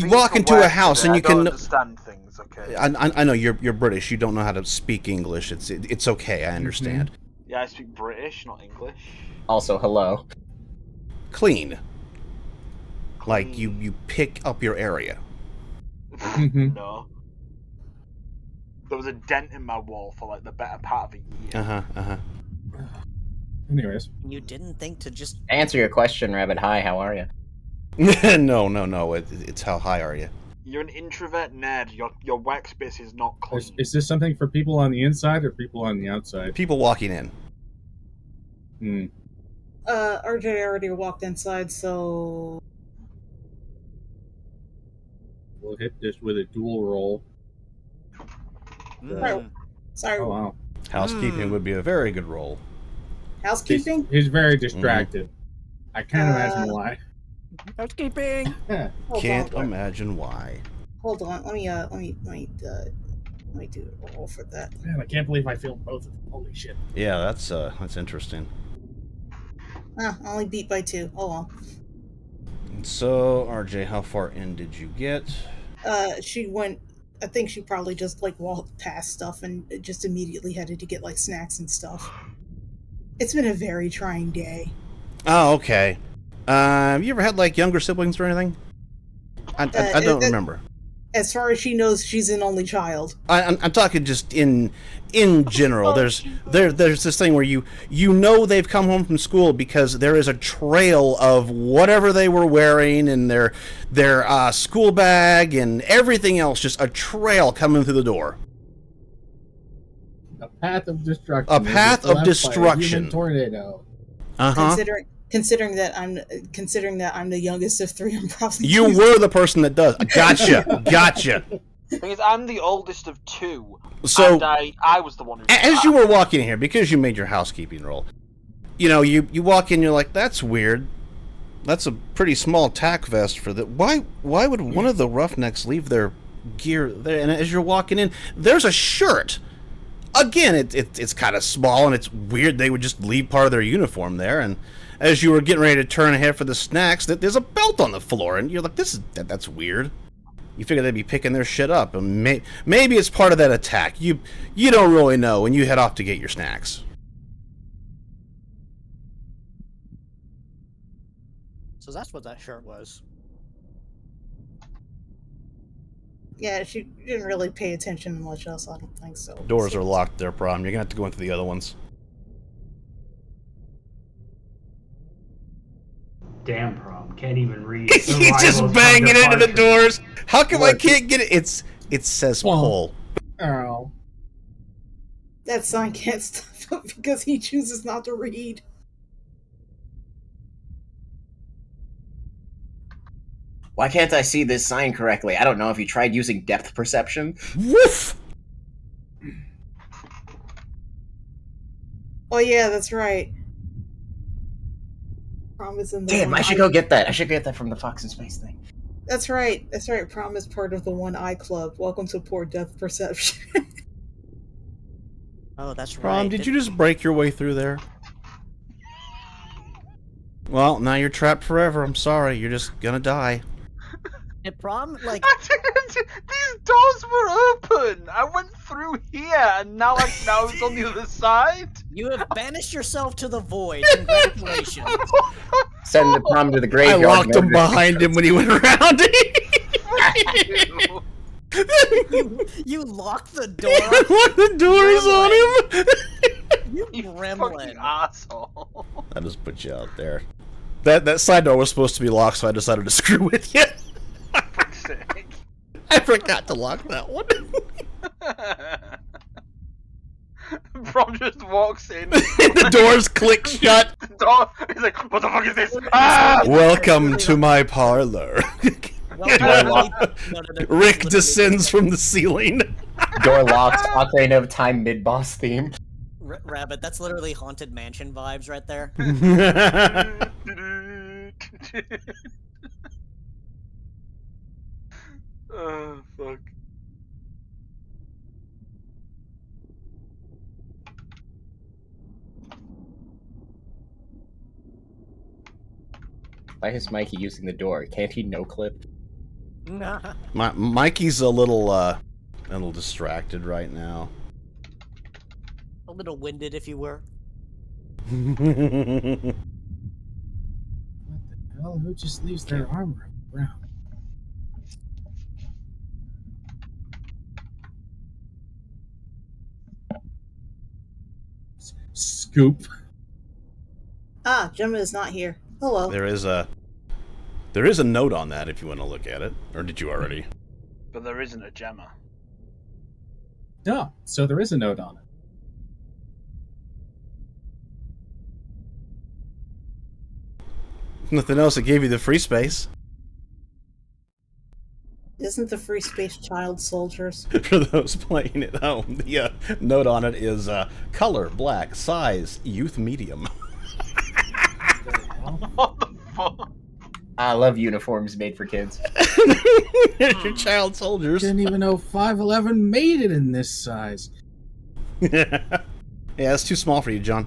Speaker 1: walk into a house and you can
Speaker 7: understand things. Okay.
Speaker 1: I know you're British. You don't know how to speak English. It's okay. I understand.
Speaker 7: Yeah, I speak British, not English.
Speaker 5: Also, hello.
Speaker 1: Clean. Like you pick up your area.
Speaker 7: No. There was a dent in my wall for like the better part of a year.
Speaker 10: Anyways.
Speaker 8: You didn't think to just
Speaker 5: answer your question, Rabbit. Hi, how are you?
Speaker 1: No. It's how high are you?
Speaker 7: You're an introvert nerd. Your workspace is not clean.
Speaker 10: Is this something for people on the inside or people on the outside?
Speaker 1: People walking in.
Speaker 3: RJ already walked inside, so
Speaker 10: We'll hit this with a dual roll.
Speaker 3: Sorry.
Speaker 10: Oh, wow.
Speaker 1: Housekeeping would be a very good roll.
Speaker 3: Housekeeping?
Speaker 10: He's very distracted. I can't imagine why.
Speaker 8: Housekeeping.
Speaker 1: Can't imagine why.
Speaker 3: Hold on. Let me do a roll for that.
Speaker 10: Man, I can't believe I failed both of them. Holy shit.
Speaker 1: Yeah, that's interesting.
Speaker 3: I only beat by 2. Hold on.
Speaker 1: So, RJ, how far in did you get?
Speaker 3: She went. I think she probably just like walked past stuff and just immediately headed to get like snacks and stuff. It's been a very trying day.
Speaker 1: Oh, okay. You ever had like younger siblings or anything? I don't remember.
Speaker 3: As far as she knows, she's an only child.
Speaker 1: I'm talking just in general. There's this thing where you know they've come home from school because there is a trail of whatever they were wearing and their school bag and everything else, just a trail coming through the door.
Speaker 10: A path of destruction.
Speaker 1: A path of destruction.
Speaker 10: Tornado.
Speaker 3: Considering that I'm the youngest of 3, I'm probably.
Speaker 1: You were the person that does. Gotcha.
Speaker 7: Because I'm the oldest of 2.
Speaker 1: So
Speaker 7: and I was the one who.
Speaker 1: As you were walking in here, because you made your housekeeping roll, you know, you walk in, you're like, that's weird. That's a pretty small tack vest for that. Why would one of the Roughnecks leave their gear there? And as you're walking in, there's a shirt. Again, it's kind of small, and it's weird they would just leave part of their uniform there. And as you were getting ready to turn ahead for the snacks, there's a belt on the floor, and you're like, that's weird. You figure they'd be picking their shit up, and maybe it's part of that attack. You don't really know when you head off to get your snacks.
Speaker 8: So that's what that shirt was.
Speaker 3: Yeah, she didn't really pay attention to much else, I don't think so.
Speaker 1: Doors are locked there, Prom. You're gonna have to go into the other ones.
Speaker 4: Damn, Prom. Can't even read.
Speaker 1: He's just banging into the doors. How come I can't get it? It says pull.
Speaker 10: Oh.
Speaker 3: That sign can't stop up because he chooses not to read.
Speaker 5: Why can't I see this sign correctly? I don't know if you tried using depth perception.
Speaker 1: Woof!
Speaker 3: Oh yeah, that's right. Prom is in the
Speaker 5: Damn,
Speaker 3: one
Speaker 5: I should go get that. I should get that from the Fox in Space thing.
Speaker 3: That's right. That's right. Prom is part of the One Eye Club. Welcome to Poor Depth Perception.
Speaker 8: Oh, that's right.
Speaker 1: Prom, did you just break your way through there? Well, now you're trapped forever. I'm sorry. You're just gonna die.
Speaker 8: Did Prom, like...
Speaker 7: These doors were open! I went through here, and now it's on the other side?
Speaker 8: You have banished yourself to the void. Congratulations.
Speaker 5: Send the Prom to the graveyard.
Speaker 1: I locked him behind him when he went around.
Speaker 8: You locked the door.
Speaker 1: Locked the doors on him.
Speaker 8: You gremlin.
Speaker 7: Asshole.
Speaker 1: I just put you out there. That side door was supposed to be locked, so I decided to screw with you. I forgot to lock that one.
Speaker 7: Prom just walks in.
Speaker 1: The doors click shut.
Speaker 7: He's like, what the fuck is this? Ah!
Speaker 1: Welcome to my parlor. Rick descends from the ceiling.
Speaker 5: Door locked. Ocarina of Time mid-boss theme.
Speaker 8: Rabbit, that's literally Haunted Mansion vibes right there.
Speaker 7: Oh, fuck.
Speaker 5: Why is Mikey using the door? Can't he no-clip?
Speaker 8: Nah.
Speaker 1: Mikey's a little distracted right now.
Speaker 8: A little winded, if you were.
Speaker 10: What the hell? Who just leaves their armor around? Scoop.
Speaker 3: Ah, Gemma is not here. Hello.
Speaker 1: There is a note on that if you want to look at it, or did you already?
Speaker 7: But there isn't a Gemma.
Speaker 10: No, so there is a note on it.
Speaker 1: Nothing else. It gave you the free space.
Speaker 3: Isn't the free space child soldiers?
Speaker 1: For those playing at home, the note on it is color black, size youth medium.
Speaker 7: What the fuck?
Speaker 5: I love uniforms made for kids.
Speaker 1: There's your child soldiers.
Speaker 10: Didn't even know 5'11" made it in this size.
Speaker 1: Yeah, it's too small for you, John.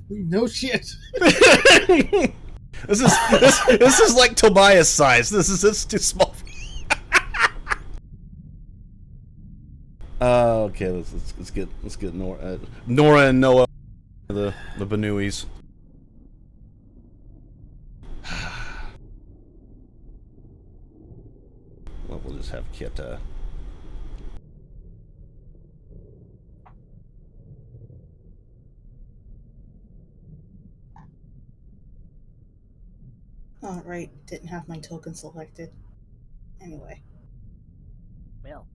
Speaker 10: No shit.
Speaker 1: This is like Tobias size. This is too small. Okay, let's get Nora and Noah, the Banuis. Well, we'll just have Kit.
Speaker 3: Oh, right. Didn't have my token selected. Anyway.
Speaker 8: Well.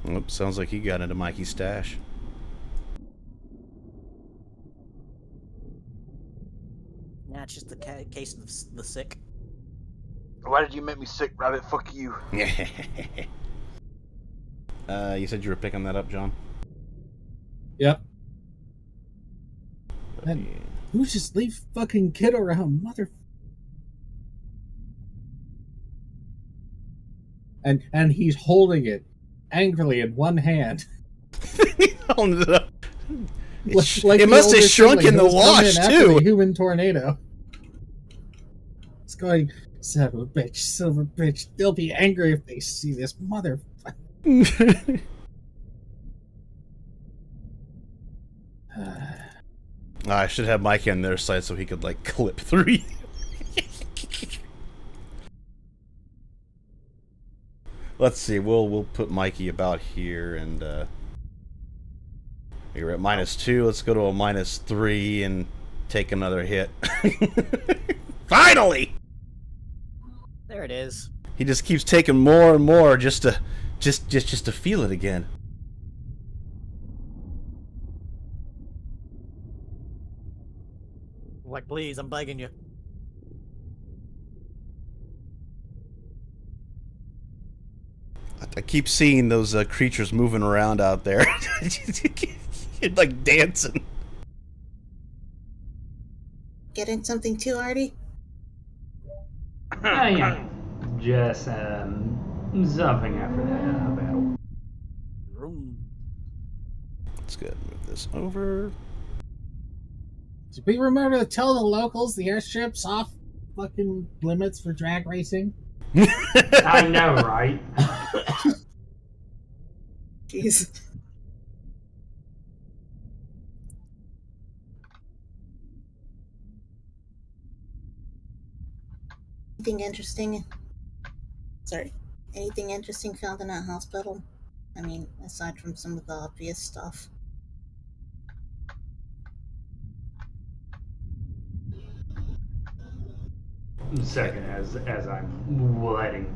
Speaker 1: Oops, sounds like he got into Mikey's stash.
Speaker 8: Nah, it's just the case of the sick.
Speaker 7: Why did you make me sick, Rabbit? Fuck you.
Speaker 1: You said you were picking that up, John?
Speaker 10: Yep. And who just leave fucking kid around, mother? And he's holding it angrily in one hand.
Speaker 1: It
Speaker 10: Like
Speaker 1: must have shrunk in the wash too.
Speaker 10: The human tornado. It's going, son of a bitch, silver bitch. They'll be angry if they see this motherfucker.
Speaker 1: I should have Mikey on their side so he could like clip through you. Let's see. We'll put Mikey about here, and you're at -2. Let's go to a -3 and take another hit. Finally.
Speaker 8: There it is.
Speaker 1: He just keeps taking more and more just to feel it again.
Speaker 8: Like, please, I'm begging you.
Speaker 1: I keep seeing those creatures moving around out there. Like dancing.
Speaker 3: Getting something too, Artie?
Speaker 4: Yeah. Just something after that battle.
Speaker 1: Let's go ahead and move this over.
Speaker 10: Did we remember to tell the locals the airstrip's off fucking limits for drag racing?
Speaker 4: I know, right?
Speaker 3: Jeez. Anything interesting? Sorry. Anything interesting found in that hospital? I mean, aside from some of the obvious stuff.
Speaker 4: Second, as I'm letting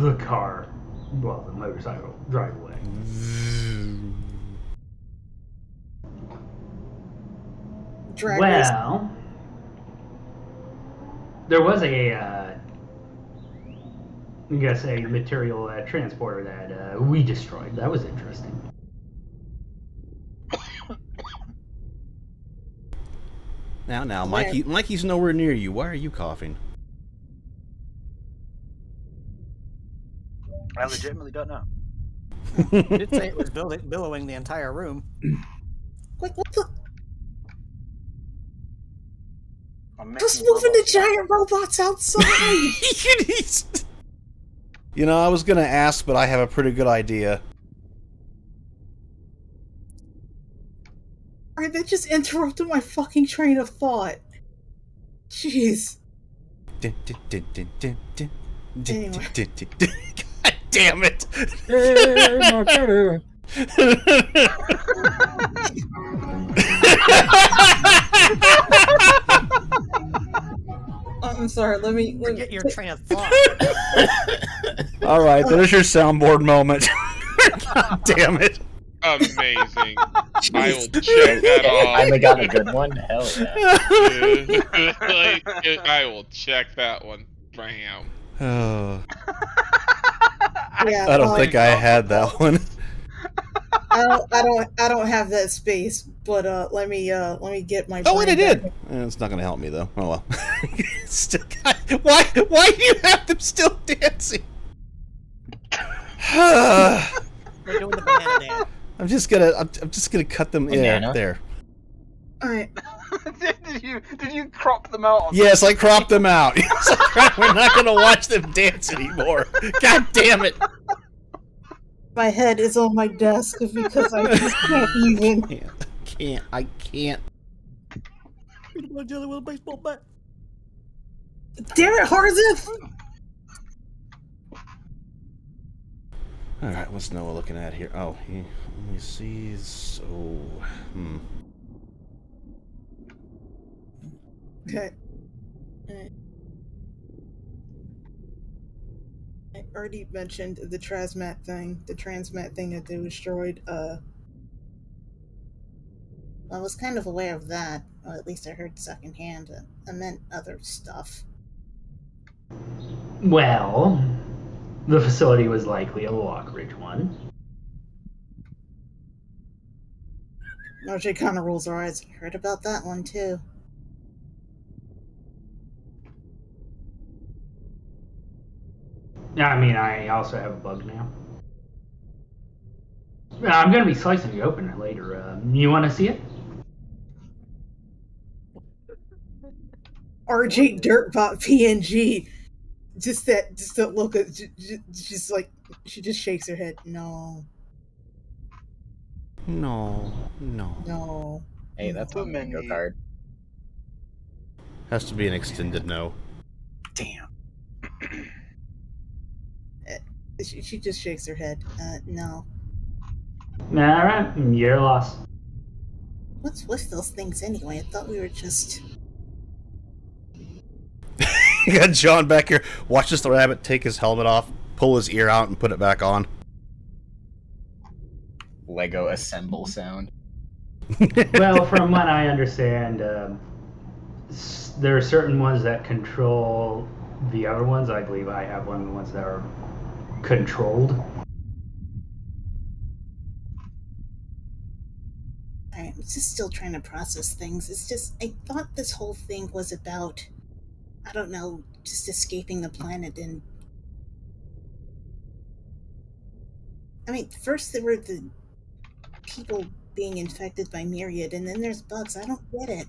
Speaker 4: the car, well, the motorcycle, drive away. Well, there was I guess a material transporter that we destroyed. That was interesting.
Speaker 1: Now, Mikey's nowhere near you. Why are you coughing?
Speaker 15: I legitimately don't know.
Speaker 8: You did say it was billowing the entire room.
Speaker 3: Like, what the? Just moving the giant robots outside!
Speaker 1: You know, I was gonna ask, but I have a pretty good idea.
Speaker 3: Alright, that just interrupted my fucking train of thought. Jeez. Anyway.
Speaker 1: God damn it!
Speaker 3: I'm sorry, let me
Speaker 8: get your train of thought.
Speaker 1: Alright, there's your soundboard moment. God damn it.
Speaker 11: Amazing. I will check that off.
Speaker 5: Finally got a good one. Hell yeah.
Speaker 11: I will check that one. Bam.
Speaker 1: Oh.
Speaker 3: Yeah,
Speaker 1: I don't think I had that one.
Speaker 3: I don't have that space, but let me get my.
Speaker 1: Oh wait, I
Speaker 3: brain
Speaker 1: did.
Speaker 3: back.
Speaker 1: It's not gonna help me though. Oh well. Still, why do you have them still dancing?
Speaker 8: They're doing the banana dance.
Speaker 1: I'm just gonna cut them there.
Speaker 3: All right.
Speaker 15: Did you crop them out?
Speaker 1: Yes, I cropped them out. We're not gonna watch them dance anymore. God damn it!
Speaker 3: My head is on my desk because I just can't even.
Speaker 1: I can't.
Speaker 8: Jelly with a baseball bat.
Speaker 3: Damn it, Harzith!
Speaker 1: All right, what's Noah looking at here? Oh, let me see. So,
Speaker 3: Okay. I already mentioned the transmat thing that they destroyed. I was kind of aware of that, or at least I heard secondhand. I meant other stuff.
Speaker 4: Well, the facility was likely a Lockridge one.
Speaker 3: RJ kind of rolls her eyes. Heard about that one too.
Speaker 4: Yeah, I mean, I also have a bug now. I'm going to be slicing it open later. You want to see it?
Speaker 3: RJ Dirtbot PNG. Just that look at, just like, she just shakes her head. No.
Speaker 1: No.
Speaker 3: No.
Speaker 5: Hey, that's
Speaker 3: no.
Speaker 5: on the bingo card.
Speaker 1: Has to be an extended no.
Speaker 5: Damn.
Speaker 3: She just shakes her head. No.
Speaker 4: Alright, you're lost.
Speaker 3: What's with those things anyway? I thought we were just...
Speaker 1: You got John back here. Watch this rabbit take his helmet off, pull his ear out, and put it back on.
Speaker 5: Lego assemble sound.
Speaker 4: Well, from what I understand, there are certain ones that control the other ones. I believe I have one of the ones that are controlled.
Speaker 3: I'm just still trying to process things. It's just, I thought this whole thing was about, I don't know, just escaping the planet. And I mean, first there were the people being infected by Myriad, and then there's bugs. I don't get it.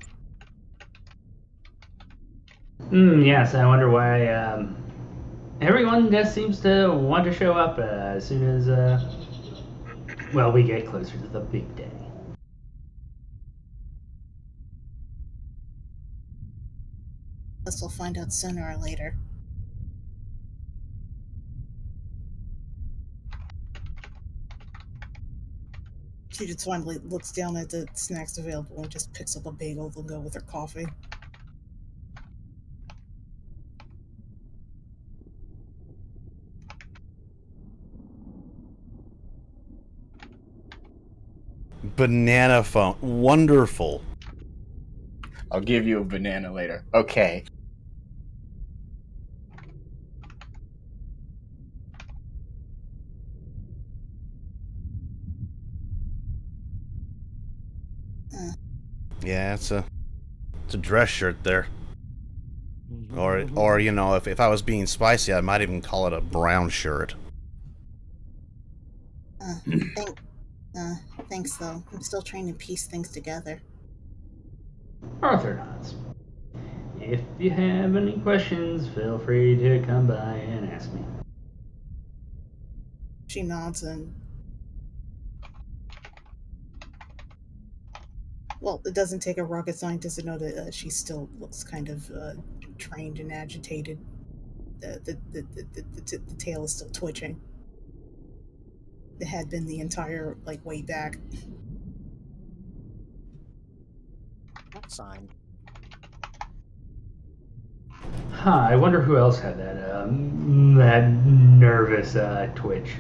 Speaker 4: Yes, I wonder why everyone just seems to want to show up as soon as, well, we get closer to the big day.
Speaker 3: Guess we'll find out sooner or later. She just finally looks down at the snacks available and just picks up a bagel to go with her coffee.
Speaker 1: Banana phone. Wonderful.
Speaker 5: I'll give you a banana later. Okay.
Speaker 1: Yeah, it's a dress shirt there. Or you know, if I was being spicy, I might even call it a brown shirt.
Speaker 3: Thanks though. I'm still trying to piece things together.
Speaker 4: Arthur nods. If you have any questions, feel free to come by and ask me.
Speaker 3: She nods and... Well, it doesn't take a rocket scientist to know that she still looks kind of trained and agitated. The tail is still twitching. It had been the entire, like, way back.
Speaker 8: What sign?
Speaker 4: Huh, I wonder who else had that, that nervous twitch.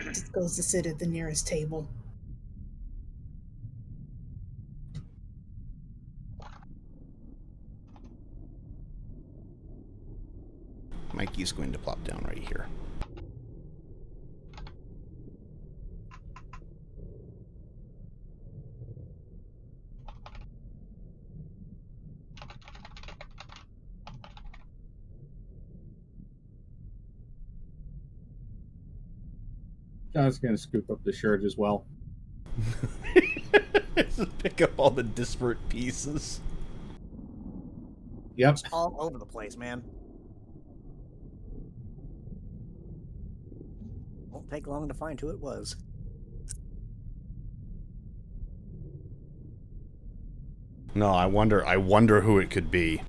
Speaker 3: Just goes to sit at the nearest table.
Speaker 1: Mikey's going to plop down right here.
Speaker 10: John's gonna scoop up the shirt as well.
Speaker 1: Pick up all the disparate pieces.
Speaker 10: Yep.
Speaker 8: It's all over the place, man. Won't take long to find who it was.
Speaker 1: No, I wonder who it could be.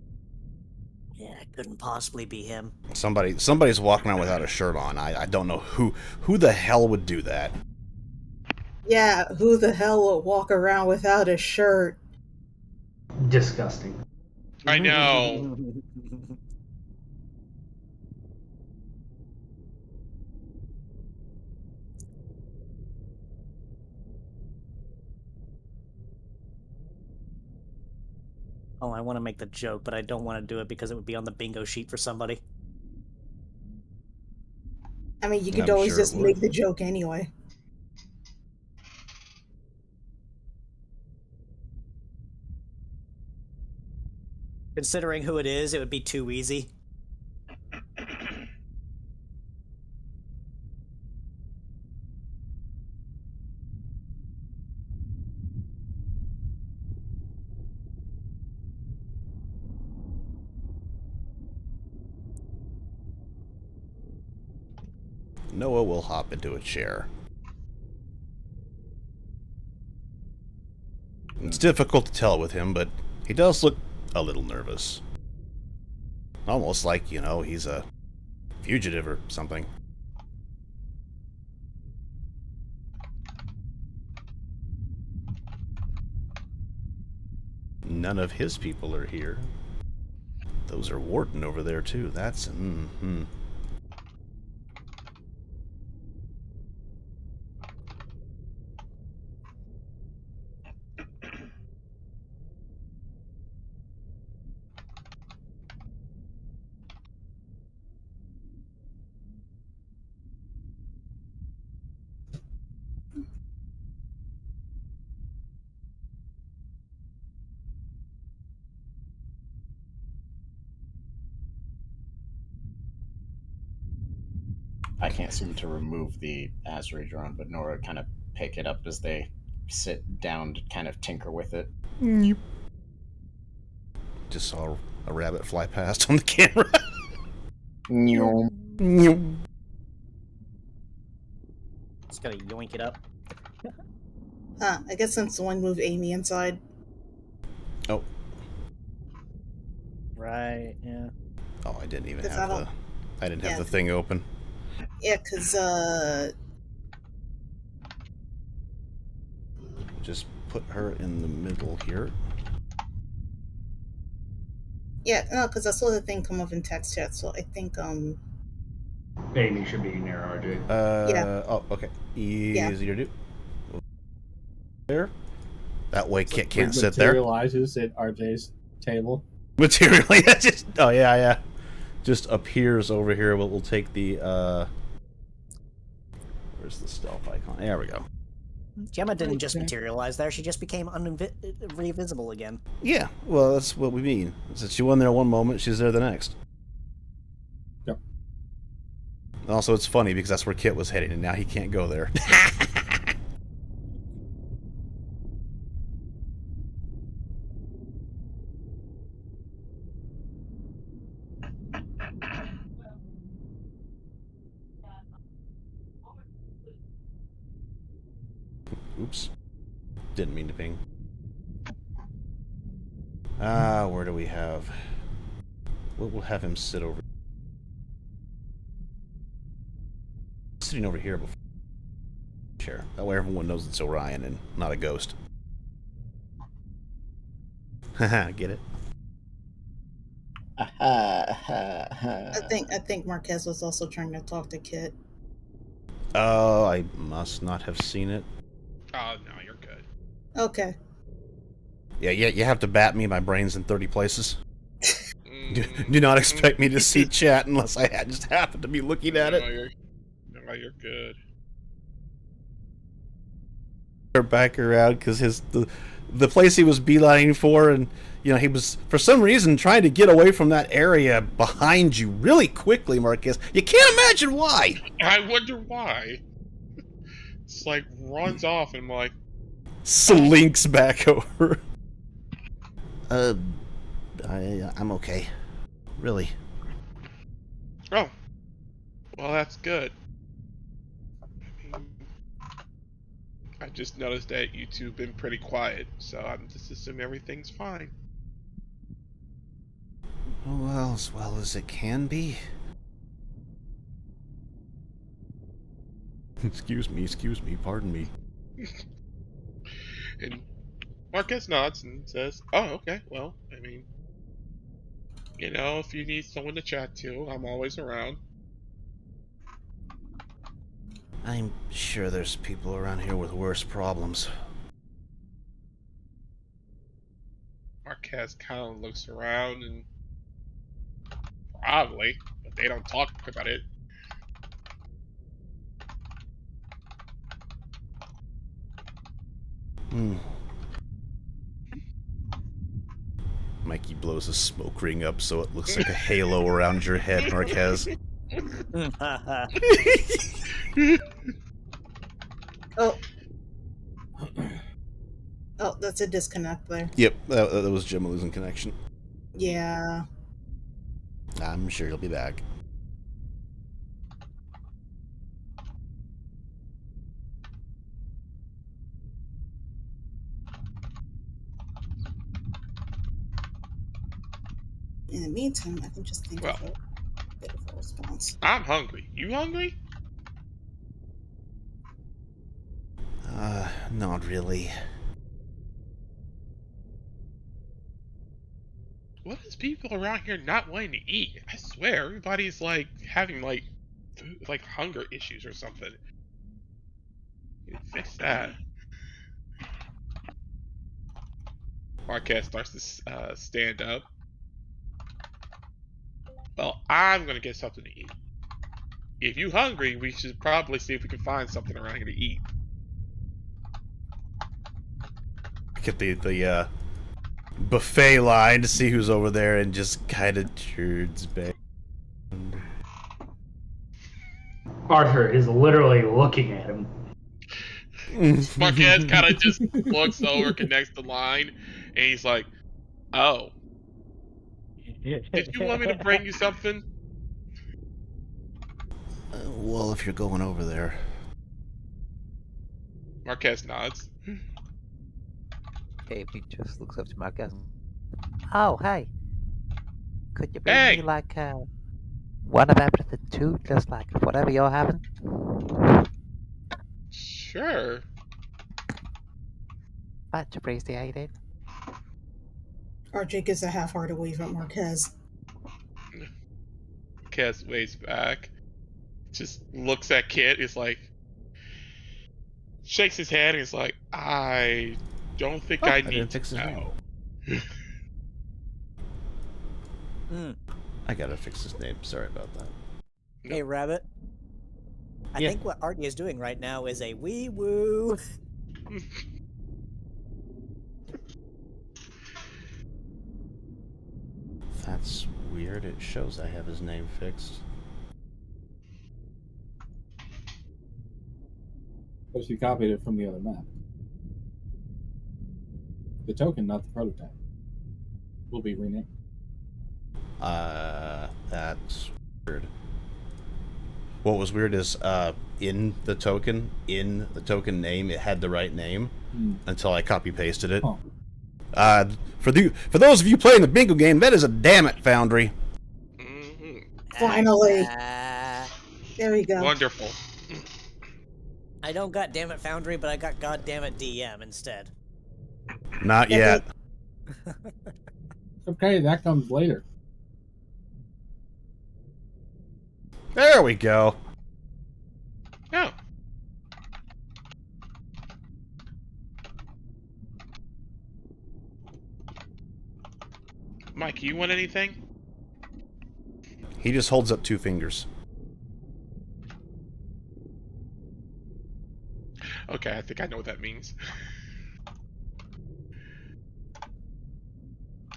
Speaker 8: Yeah, it couldn't possibly be him.
Speaker 1: Somebody's walking around without a shirt on. I don't know who the hell would do that.
Speaker 3: Yeah, who the hell would walk around without a shirt?
Speaker 4: Disgusting.
Speaker 11: I know.
Speaker 8: Oh, I want to make the joke, but I don't want to do it because it would be on the bingo sheet for somebody.
Speaker 3: I mean, you could
Speaker 1: I'm
Speaker 3: always
Speaker 1: sure it
Speaker 3: just
Speaker 1: would.
Speaker 3: make the joke anyway.
Speaker 8: Considering who it is, it would be too easy.
Speaker 1: Noah will hop into a chair. It's difficult to tell with him, but he does look a little nervous. Almost like, you know, he's a fugitive or something. None of his people are here. Those are Warden over there, too. That's...
Speaker 5: I can't seem to remove the Azri drone, but Nora kind of pick it up as they sit down to kind of tinker with it.
Speaker 1: Just saw a rabbit fly past on the camera.
Speaker 8: Just gotta yoink it up.
Speaker 3: I guess since someone moved Amy inside.
Speaker 1: Oh.
Speaker 8: Right, yeah.
Speaker 1: Oh, I didn't even
Speaker 3: 'Cause
Speaker 1: have the... I didn't have the thing open.
Speaker 3: Yeah, because,
Speaker 1: Just put her in the middle here.
Speaker 3: yeah, no, because I saw the thing come up in text chat, so I think,
Speaker 4: Amy should be near RJ.
Speaker 3: Yeah.
Speaker 1: Oh, okay.
Speaker 3: Yeah.
Speaker 1: Easy to do. There. That way Kit
Speaker 10: Like,
Speaker 1: can't sit there.
Speaker 10: Materializes at RJ's table.
Speaker 1: Materially, just... Oh, yeah. Just appears over here. We'll take the, Where's the stealth icon? There we go.
Speaker 8: Gemma didn't just materialize there, she just became invisible again.
Speaker 1: Yeah, well, that's what we mean. Since she won there one moment, she's there the next.
Speaker 10: Yep.
Speaker 1: Also, it's funny because that's where Kit was heading, and now he can't go there. Oops. Didn't mean to ping. Where do we have... We'll have him sit over... Sitting over here before... Chair. That way everyone knows it's Orion and not a ghost. Haha, get it?
Speaker 3: I think Marquez was also trying to talk to Kit.
Speaker 1: Oh, I must not have seen it.
Speaker 11: Oh, no, you're good.
Speaker 3: Okay.
Speaker 1: Yeah, you have to bat me. My brain's in 30 places. Do not expect me to see chat unless I just happen to be looking at it.
Speaker 11: No, you're good.
Speaker 1: Back around because the place he was beelining for, and you know he was for some reason trying to get away from that area behind you really quickly, Marcus. You can't imagine why.
Speaker 11: I wonder why. It's like runs off and I'm like
Speaker 1: slinks back over. I'm okay. Really.
Speaker 11: Oh. Well, that's good. I just noticed that you two have been pretty quiet, so I'm just assuming everything's fine.
Speaker 1: Well, as well as it can be. Excuse me, pardon me.
Speaker 11: And Marquez nods and says, "Oh, okay, well, I mean, you know, if you need someone to chat to, I'm always around."
Speaker 1: I'm sure there's people around here with worse problems.
Speaker 11: Marquez kind of looks around and probably, but they don't talk about it.
Speaker 1: Mikey blows a smoke ring up so it looks like a halo around your head, Marquez.
Speaker 3: Oh. Oh, that's a disconnect there.
Speaker 1: Yep, that was Jim losing connection.
Speaker 3: Yeah.
Speaker 1: I'm sure he'll be back.
Speaker 3: In the meantime, I can just think of a bit of a response.
Speaker 11: I'm hungry. You hungry?
Speaker 1: Not really.
Speaker 11: What is people around here not wanting to eat? I swear, everybody's like having like food, like hunger issues or something. You fix that. Marquez starts to stand up. Well, I'm gonna get something to eat. If you hungry, we should probably see if we can find something around here to eat.
Speaker 1: Get the buffet line to see who's over there and just kind of turns back.
Speaker 4: Arthur is literally looking at him.
Speaker 11: Marquez kind of just looks over, connects the line, and he's like, "Oh, did you want me to bring you something?"
Speaker 1: Well, if you're going over there.
Speaker 11: Marquez nods.
Speaker 16: He just looks up to Marquez. Oh, hey. Could you bring me like one of everything too? Just like whatever you're having?
Speaker 11: Sure.
Speaker 16: Much appreciated.
Speaker 3: RJ gives a half-hearted wave at Marquez.
Speaker 11: Marquez waves back. Just looks at Kit, is like, shakes his head, and is like, I don't think I need to know.
Speaker 1: I gotta fix his name. Sorry about that.
Speaker 8: Hey, Rabbit. I think what Artie is doing right now is a wee woo.
Speaker 1: That's weird. It shows I have his name fixed.
Speaker 10: But she copied it from the other map. The token, not the prototype, will be renamed.
Speaker 1: That's weird. What was weird is, in the token name, it had the right name until I copy-pasted it.
Speaker 10: Oh.
Speaker 1: For those of you playing the bingo game, that is a damn it, Foundry.
Speaker 3: Finally. There we go.
Speaker 11: Wonderful.
Speaker 8: I don't got damn it Foundry, but I got goddammit DM instead.
Speaker 1: Not yet.
Speaker 10: Okay, that comes later.
Speaker 1: There we go.
Speaker 11: Oh. Mike, you want anything?
Speaker 1: He just holds up 2 fingers.
Speaker 11: Okay, I think I know what that means.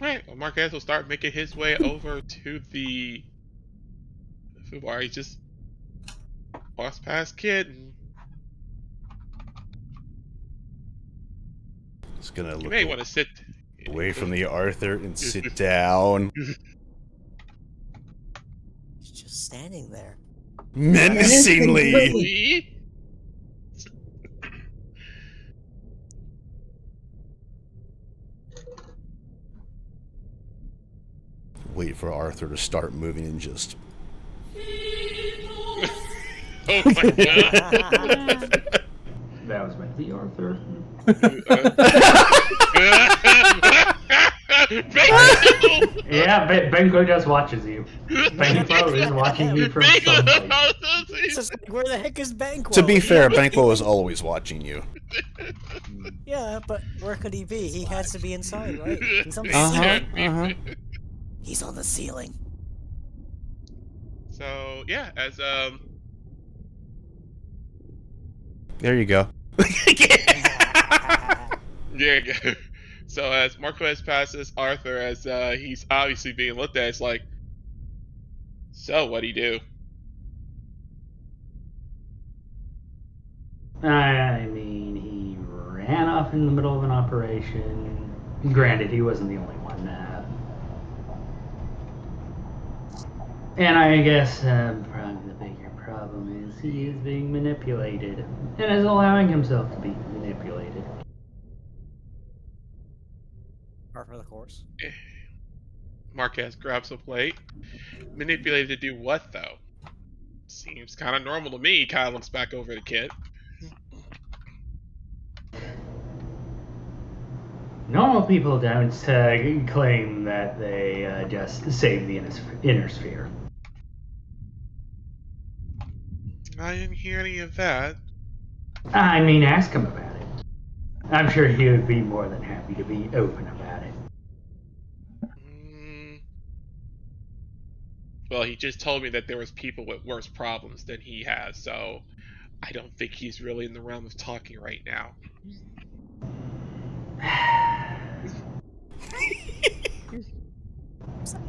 Speaker 11: Alright, well, Marquez will start making his way over to the food bar. He just walks past Kid and
Speaker 1: Just gonna look.
Speaker 11: you may want to sit
Speaker 1: away from the Arthur and sit down.
Speaker 8: He's just standing there.
Speaker 1: Menacingly. Wait for Arthur to start moving and just.
Speaker 11: Oh my god.
Speaker 4: That was meant to be Arthur. Yeah, Benko just watches you. Benko is watching you from somewhere.
Speaker 8: just like, where the heck is Banquo?
Speaker 1: To be fair, Banquo was always watching you.
Speaker 8: Yeah, but where could he be? He has to be inside, right? He's on the
Speaker 1: Uh-huh,
Speaker 8: ceiling. He's on the ceiling.
Speaker 11: So yeah, as
Speaker 1: There you go.
Speaker 11: yeah. So as Marquez passes Arthur, as he's obviously being looked at, it's like, so what'd he do?
Speaker 4: I mean, he ran off in the middle of an operation. Granted, he wasn't the only one. And I guess probably the bigger problem is he is being manipulated and is allowing himself to be manipulated.
Speaker 8: Par for the course.
Speaker 11: Marquez grabs a plate. Manipulated to do what, though? Seems kind of normal to me. Kind of looks back over the kid.
Speaker 4: Normal people don't claim that they just save the inner sphere.
Speaker 11: I didn't hear any of that.
Speaker 4: I mean, ask him about it. I'm sure he would be more than happy to be open about it.
Speaker 11: Well, he just told me that there was people with worse problems than he has, so I don't think he's really in the realm of talking right now.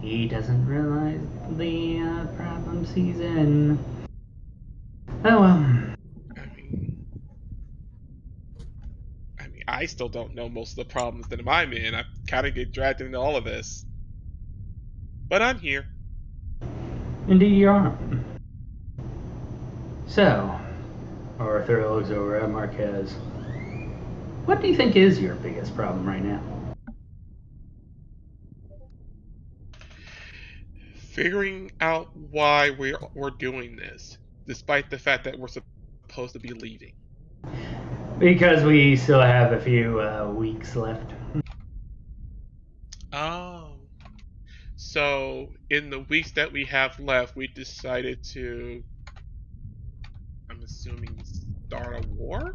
Speaker 4: He doesn't realize the problems he's in. Oh well.
Speaker 11: I mean, I still don't know most of the problems that I'm in. I kind of get dragged into all of this. But I'm here.
Speaker 4: Indeed you are. So, Arthur looks over at Marquez. What do you think is your biggest problem right now?
Speaker 11: Figuring out why we're doing this, despite the fact that we're supposed to be leaving.
Speaker 4: Because we still have a few weeks left.
Speaker 11: Oh. So, in the weeks that we have left, we decided to, I'm assuming, start a war?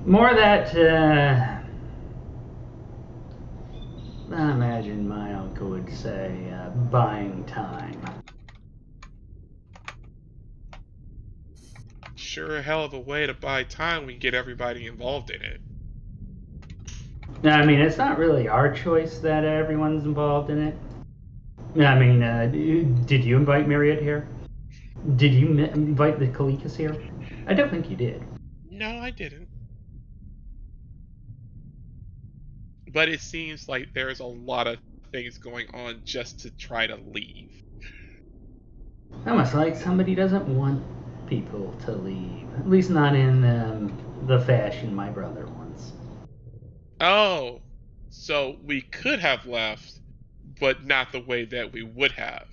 Speaker 4: More that, I imagine my uncle would say, buying time.
Speaker 11: Sure a hell of a way to buy time when you get everybody involved in it.
Speaker 4: I mean, it's not really our choice that everyone's involved in it. I mean, did you invite Marriott here? Did you invite the Kalikas here? I don't think you did.
Speaker 11: No, I didn't. But it seems like there's a lot of things going on just to try to leave.
Speaker 4: Almost like somebody doesn't want people to leave. At least not in the fashion my brother wants.
Speaker 11: Oh, so we could have left, but not the way that we would have.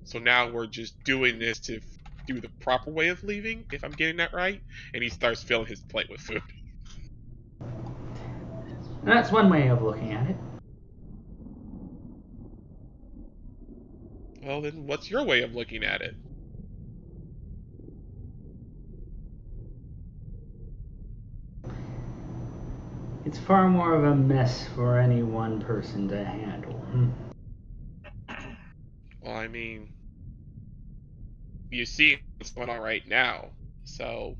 Speaker 11: So now we're just doing this to do the proper way of leaving, if I'm getting that right? And he starts filling his plate with food.
Speaker 4: That's one way of looking at it.
Speaker 11: Well, then what's your way of looking at it?
Speaker 4: It's far more of a mess for any one person to handle.
Speaker 11: Well, I mean, you see what's going on right now, so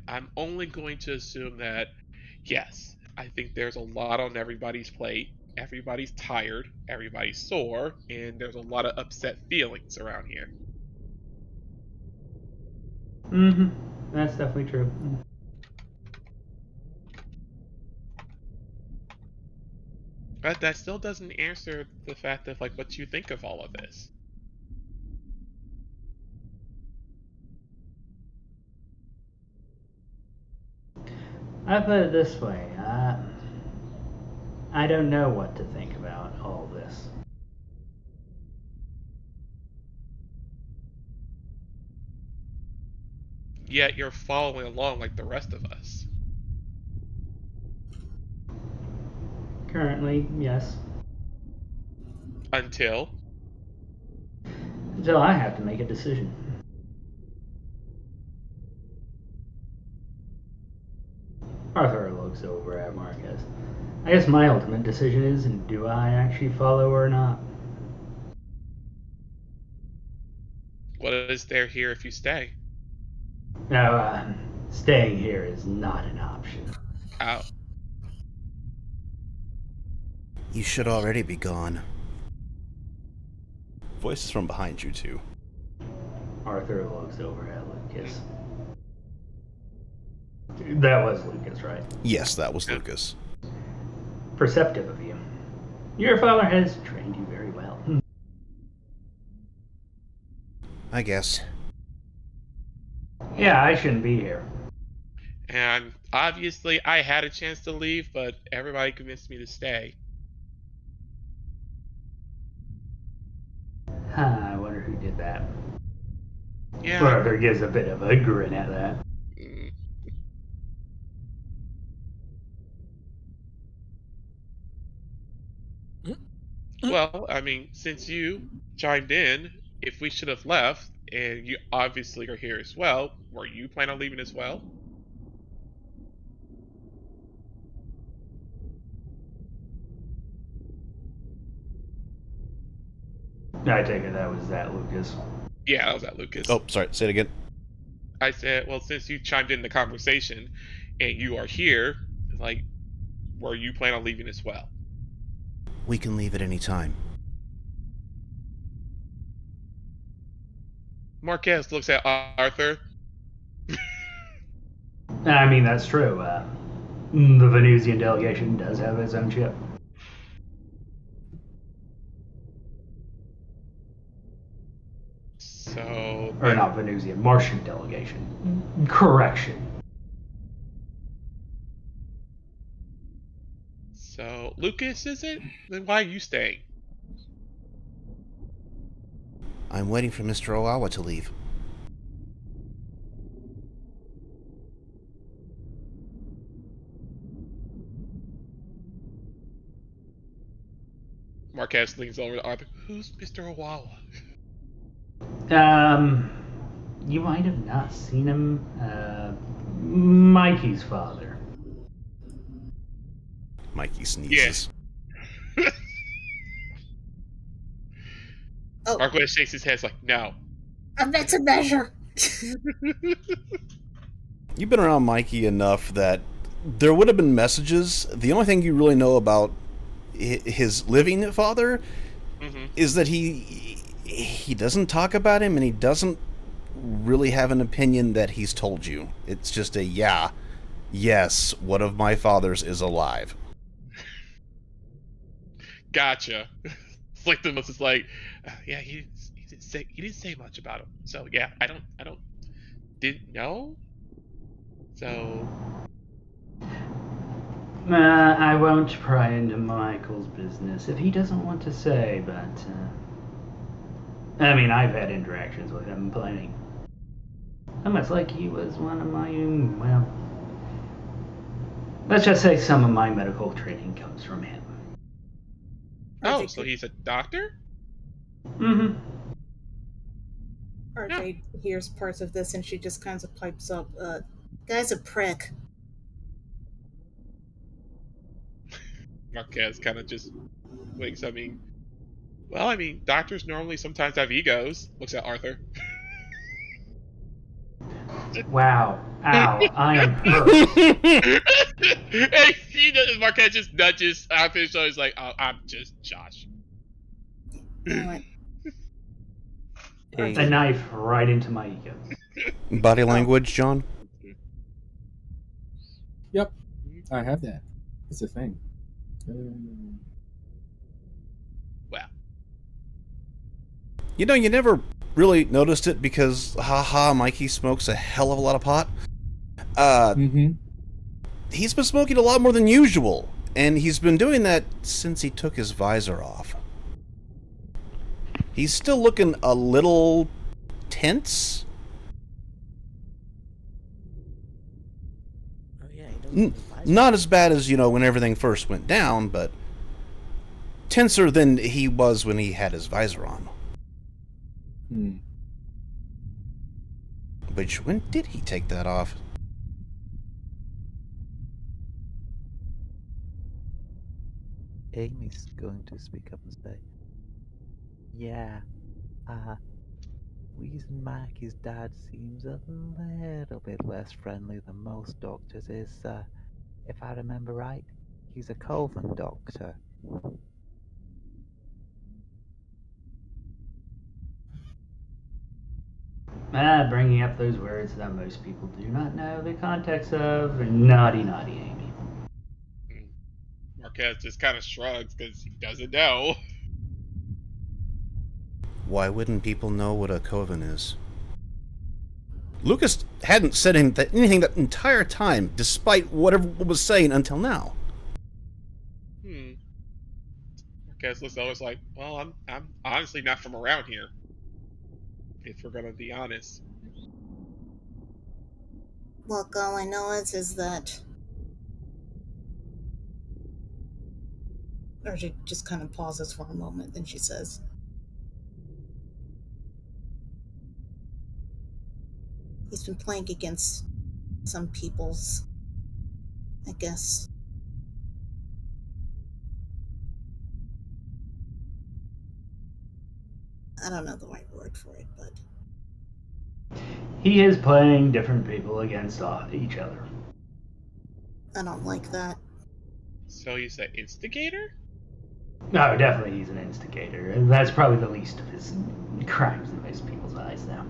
Speaker 11: I'm only going to assume that, yes, I think there's a lot on everybody's plate. Everybody's tired, everybody's sore, and there's a lot of upset feelings around here.
Speaker 4: Mm-hmm. That's definitely true.
Speaker 11: But that still doesn't answer the fact of, like, what you think of all of this.
Speaker 4: I put it this way, I don't know what to think about all this.
Speaker 11: Yet you're following along like the rest of us.
Speaker 4: Currently, yes.
Speaker 11: Until
Speaker 4: I have to make a decision. Arthur looks over at Marcus. I guess my ultimate decision is, do I actually follow or not?
Speaker 11: what is there here if you stay?
Speaker 4: Now, staying here is not an option.
Speaker 11: Oh.
Speaker 1: You should already be gone. Voices from behind you, too.
Speaker 4: Arthur looks over at Lucas. That was Lucas, right?
Speaker 1: Yes, that was Lucas.
Speaker 4: Perceptive of you. Your father has trained you very well.
Speaker 1: I guess.
Speaker 4: Yeah, I shouldn't be here.
Speaker 11: And obviously, I had a chance to leave, but everybody convinced me to stay.
Speaker 4: I wonder who did that.
Speaker 11: Yeah.
Speaker 4: Arthur gives a bit of a grin at that.
Speaker 11: Well, I mean, since you chimed in, if we should have left, and you obviously are here as well, were you planning on leaving as well?
Speaker 4: I take it that was that, Lucas.
Speaker 11: Yeah, that was that, Lucas.
Speaker 1: Oh, sorry. Say it again.
Speaker 11: I said, well, since you chimed in the conversation, and you are here, like, were you planning on leaving as well?
Speaker 1: We can leave at any time.
Speaker 11: Marquez looks at Arthur.
Speaker 4: I mean, that's true. The Venusian delegation does have its own ship.
Speaker 11: So...
Speaker 4: Or not Venusian, Martian delegation. Correction.
Speaker 11: So, Lucas, is it? Then why are you staying?
Speaker 1: I'm waiting for Mr. Owawa to leave.
Speaker 11: Marquez leans over to Arthur. Who's Mr. Owawa?
Speaker 4: You might have not seen him. Mikey's father.
Speaker 1: Mikey sneezes.
Speaker 11: Yeah.
Speaker 3: Oh.
Speaker 11: Marquez shakes his head. It's like, no.
Speaker 3: I meant to measure.
Speaker 1: You've been around Mikey enough that there would have been messages. The only thing you really know about his living father is that he doesn't talk about him, and he doesn't really have an opinion that he's told you. It's just a yes, one of my fathers is alive.
Speaker 11: Gotcha. Flick the most is like, yeah, he didn't say much about him. So yeah, I didn't know. So
Speaker 4: I won't pry into Michael's business if he doesn't want to say, but I mean, I've had interactions with him plenty. Almost like he was one of my, well, let's just say some of my medical training comes from him.
Speaker 11: Oh, so he's a doctor?
Speaker 4: Mm-hmm.
Speaker 3: RJ hears parts of this and she just kind of pipes up, guy's a prick.
Speaker 11: Marquez kind of just winks. I mean, doctors normally sometimes have egos. Looks at Arthur.
Speaker 4: Wow. Ow. I am hurt.
Speaker 11: Hey, Marquez just nudges Arthur, so he's like, oh, I'm just Josh.
Speaker 4: A knife right into my ego.
Speaker 1: Body language, John?
Speaker 10: Yep. I have that. It's a thing.
Speaker 11: Wow.
Speaker 1: You know, you never really noticed it because, Mikey smokes a hell of a lot of pot. He's been smoking a lot more than usual, and he's been doing that since he took his visor off. He's still looking a little tense.
Speaker 8: Oh, yeah, he doesn't
Speaker 1: Not as bad as, when everything first went down, but tenser than he was when he had his visor on. Which, when did he take that off?
Speaker 16: Amy's going to speak up and say, yeah, reason Mikey's dad seems a little bit less friendly than most doctors is, if I remember right, he's a Coven doctor.
Speaker 4: Bringing up those words that most people do not know the context of. Naughty, Amy.
Speaker 11: Marquez just kind of shrugs because he doesn't know.
Speaker 1: Why wouldn't people know what a coven is? Lucas hadn't said anything that entire time, despite whatever was saying until now.
Speaker 11: Marquez looks always like, well, I'm honestly not from around here. If we're gonna be honest.
Speaker 3: Look, all I know is that Archie just kind of pauses for a moment, then she says, he's been playing against some people's, I guess, I don't know the right word for it, but
Speaker 4: He is playing different people against each other.
Speaker 3: I don't like that.
Speaker 11: So he's an instigator?
Speaker 4: No, definitely he's an instigator. And that's probably the least of his crimes in most people's eyes now.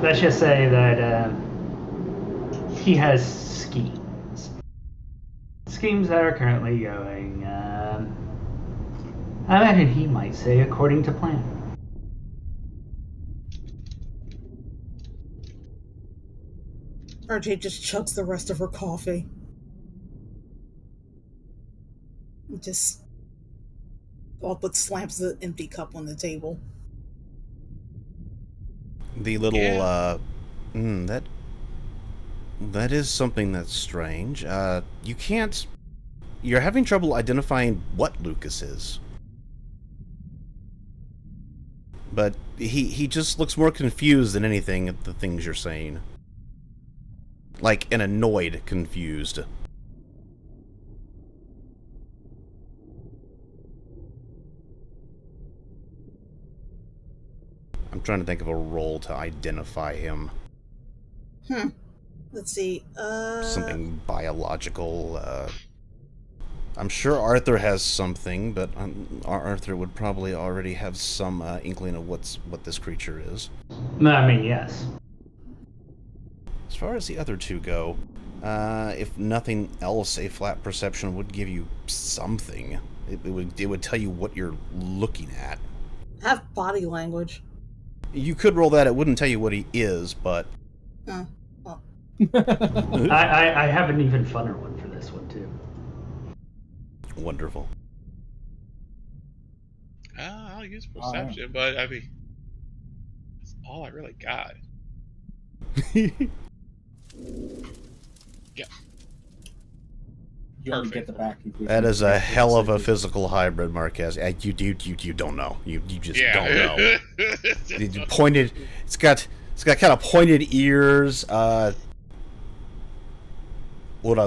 Speaker 4: Let's just say that he has schemes. Schemes that are currently going, I imagine he might say, according to plan.
Speaker 3: RJ just chugs the rest of her coffee. Just all but slams the empty cup on the table.
Speaker 1: The little, that is something that's strange. You're having trouble identifying what Lucas is. But he just looks more confused than anything at the things you're saying. Like an annoyed confused. I'm trying to think of a role to identify him.
Speaker 3: Let's see.
Speaker 1: Something biological. I'm sure Arthur has something, but Arthur would probably already have some inkling of what this creature is.
Speaker 4: I mean, yes.
Speaker 1: As far as the other two go, if nothing else, a flat perception would give you something. It would tell you what you're looking at.
Speaker 3: Have body language.
Speaker 1: You could roll that. It wouldn't tell you what he is, but...
Speaker 3: Well.
Speaker 4: I have an even funner one for this one, too.
Speaker 1: Wonderful.
Speaker 11: I'll use perception, but I mean, that's all I really got. Yeah.
Speaker 10: You only get the back.
Speaker 1: That is a hell of a physical hybrid, Marquez. You don't know. You just don't know. Pointed. It's got kind of pointed ears. How do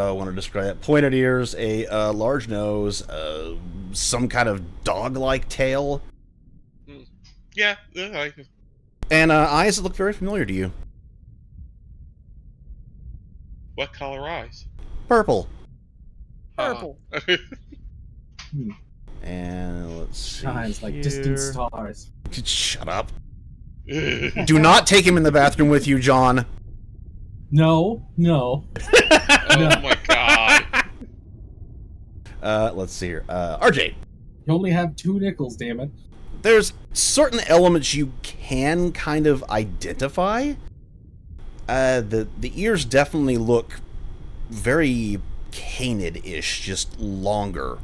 Speaker 1: I want to describe that? Pointed ears, a large nose, some kind of dog-like tail.
Speaker 11: Yeah.
Speaker 1: And eyes that look very familiar to you.
Speaker 11: What color eyes?
Speaker 1: Purple.
Speaker 8: Purple.
Speaker 1: And let's see.
Speaker 10: Shines like distant stars.
Speaker 1: Shut up. Do not take him in the bathroom with you, John.
Speaker 10: No.
Speaker 11: Oh my god.
Speaker 1: Let's see here. RJ.
Speaker 10: You only have 2 nickels, damn it.
Speaker 1: There's certain elements you can kind of identify. The ears definitely look very canid-ish, just longer.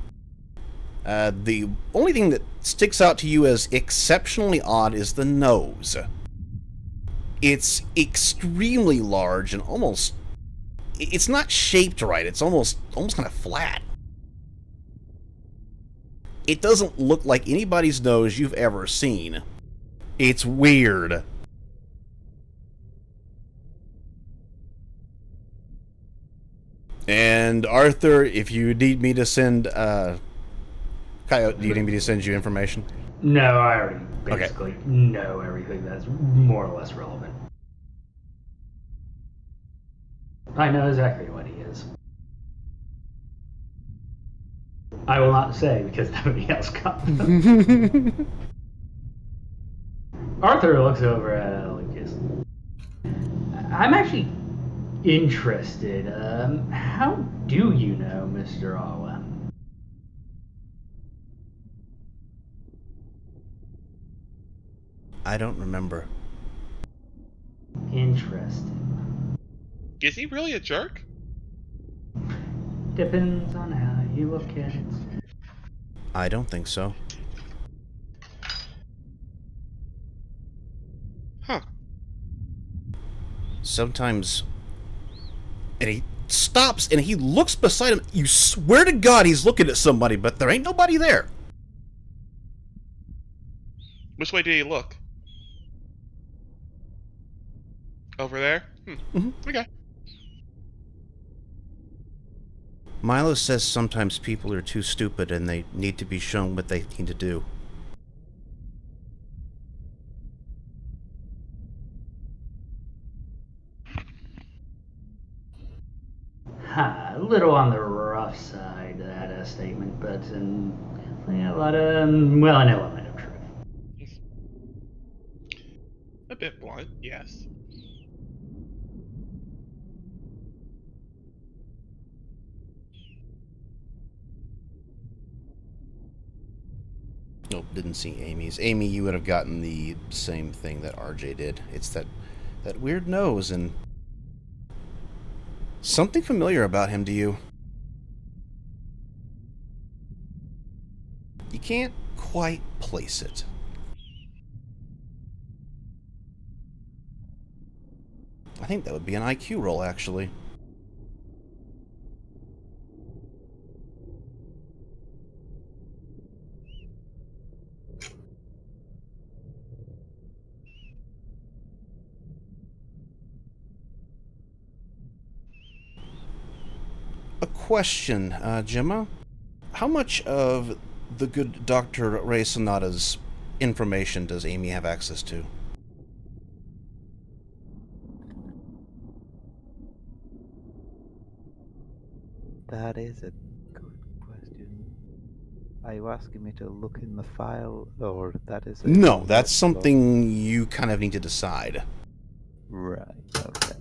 Speaker 1: The only thing that sticks out to you as exceptionally odd is the nose. It's extremely large and almost it's not shaped right. It's almost kind of flat. It doesn't look like anybody's nose you've ever seen. It's weird. And Arthur, if you need me to send, Coyote, do you need me to send you information?
Speaker 4: No, I already basically know everything that's more or less relevant. I know exactly what he is. I will not say because nobody else got them. Arthur looks over at Lucas. I'm actually interested. How do you know Mr. Awa?
Speaker 1: I don't remember.
Speaker 4: Interesting.
Speaker 11: Is he really a jerk?
Speaker 4: Depends on how you look at it.
Speaker 1: I don't think so.
Speaker 11: Huh.
Speaker 1: Sometimes... And he stops and he looks beside him. You swear to God he's looking at somebody, but there ain't nobody there.
Speaker 11: Which way did he look? Over there? Okay.
Speaker 1: Milo says sometimes people are too stupid and they need to be shown what they need to do.
Speaker 4: A little on the rough side, that statement, but definitely a lot of, well, an element of truth.
Speaker 11: A bit blunt, yes.
Speaker 1: Nope, didn't see Amy's. Amy, you would have gotten the same thing that RJ did. It's that weird nose and something familiar about him to you. You can't quite place it. I think that would be an IQ roll, actually. A question, Gemma. How much of the good Dr. Ray Sonata's information does Amy have access to?
Speaker 16: That is a good question. Are you asking me to look in the file, or that is a...
Speaker 1: No, that's something you kind of need to decide.
Speaker 16: Right, okay.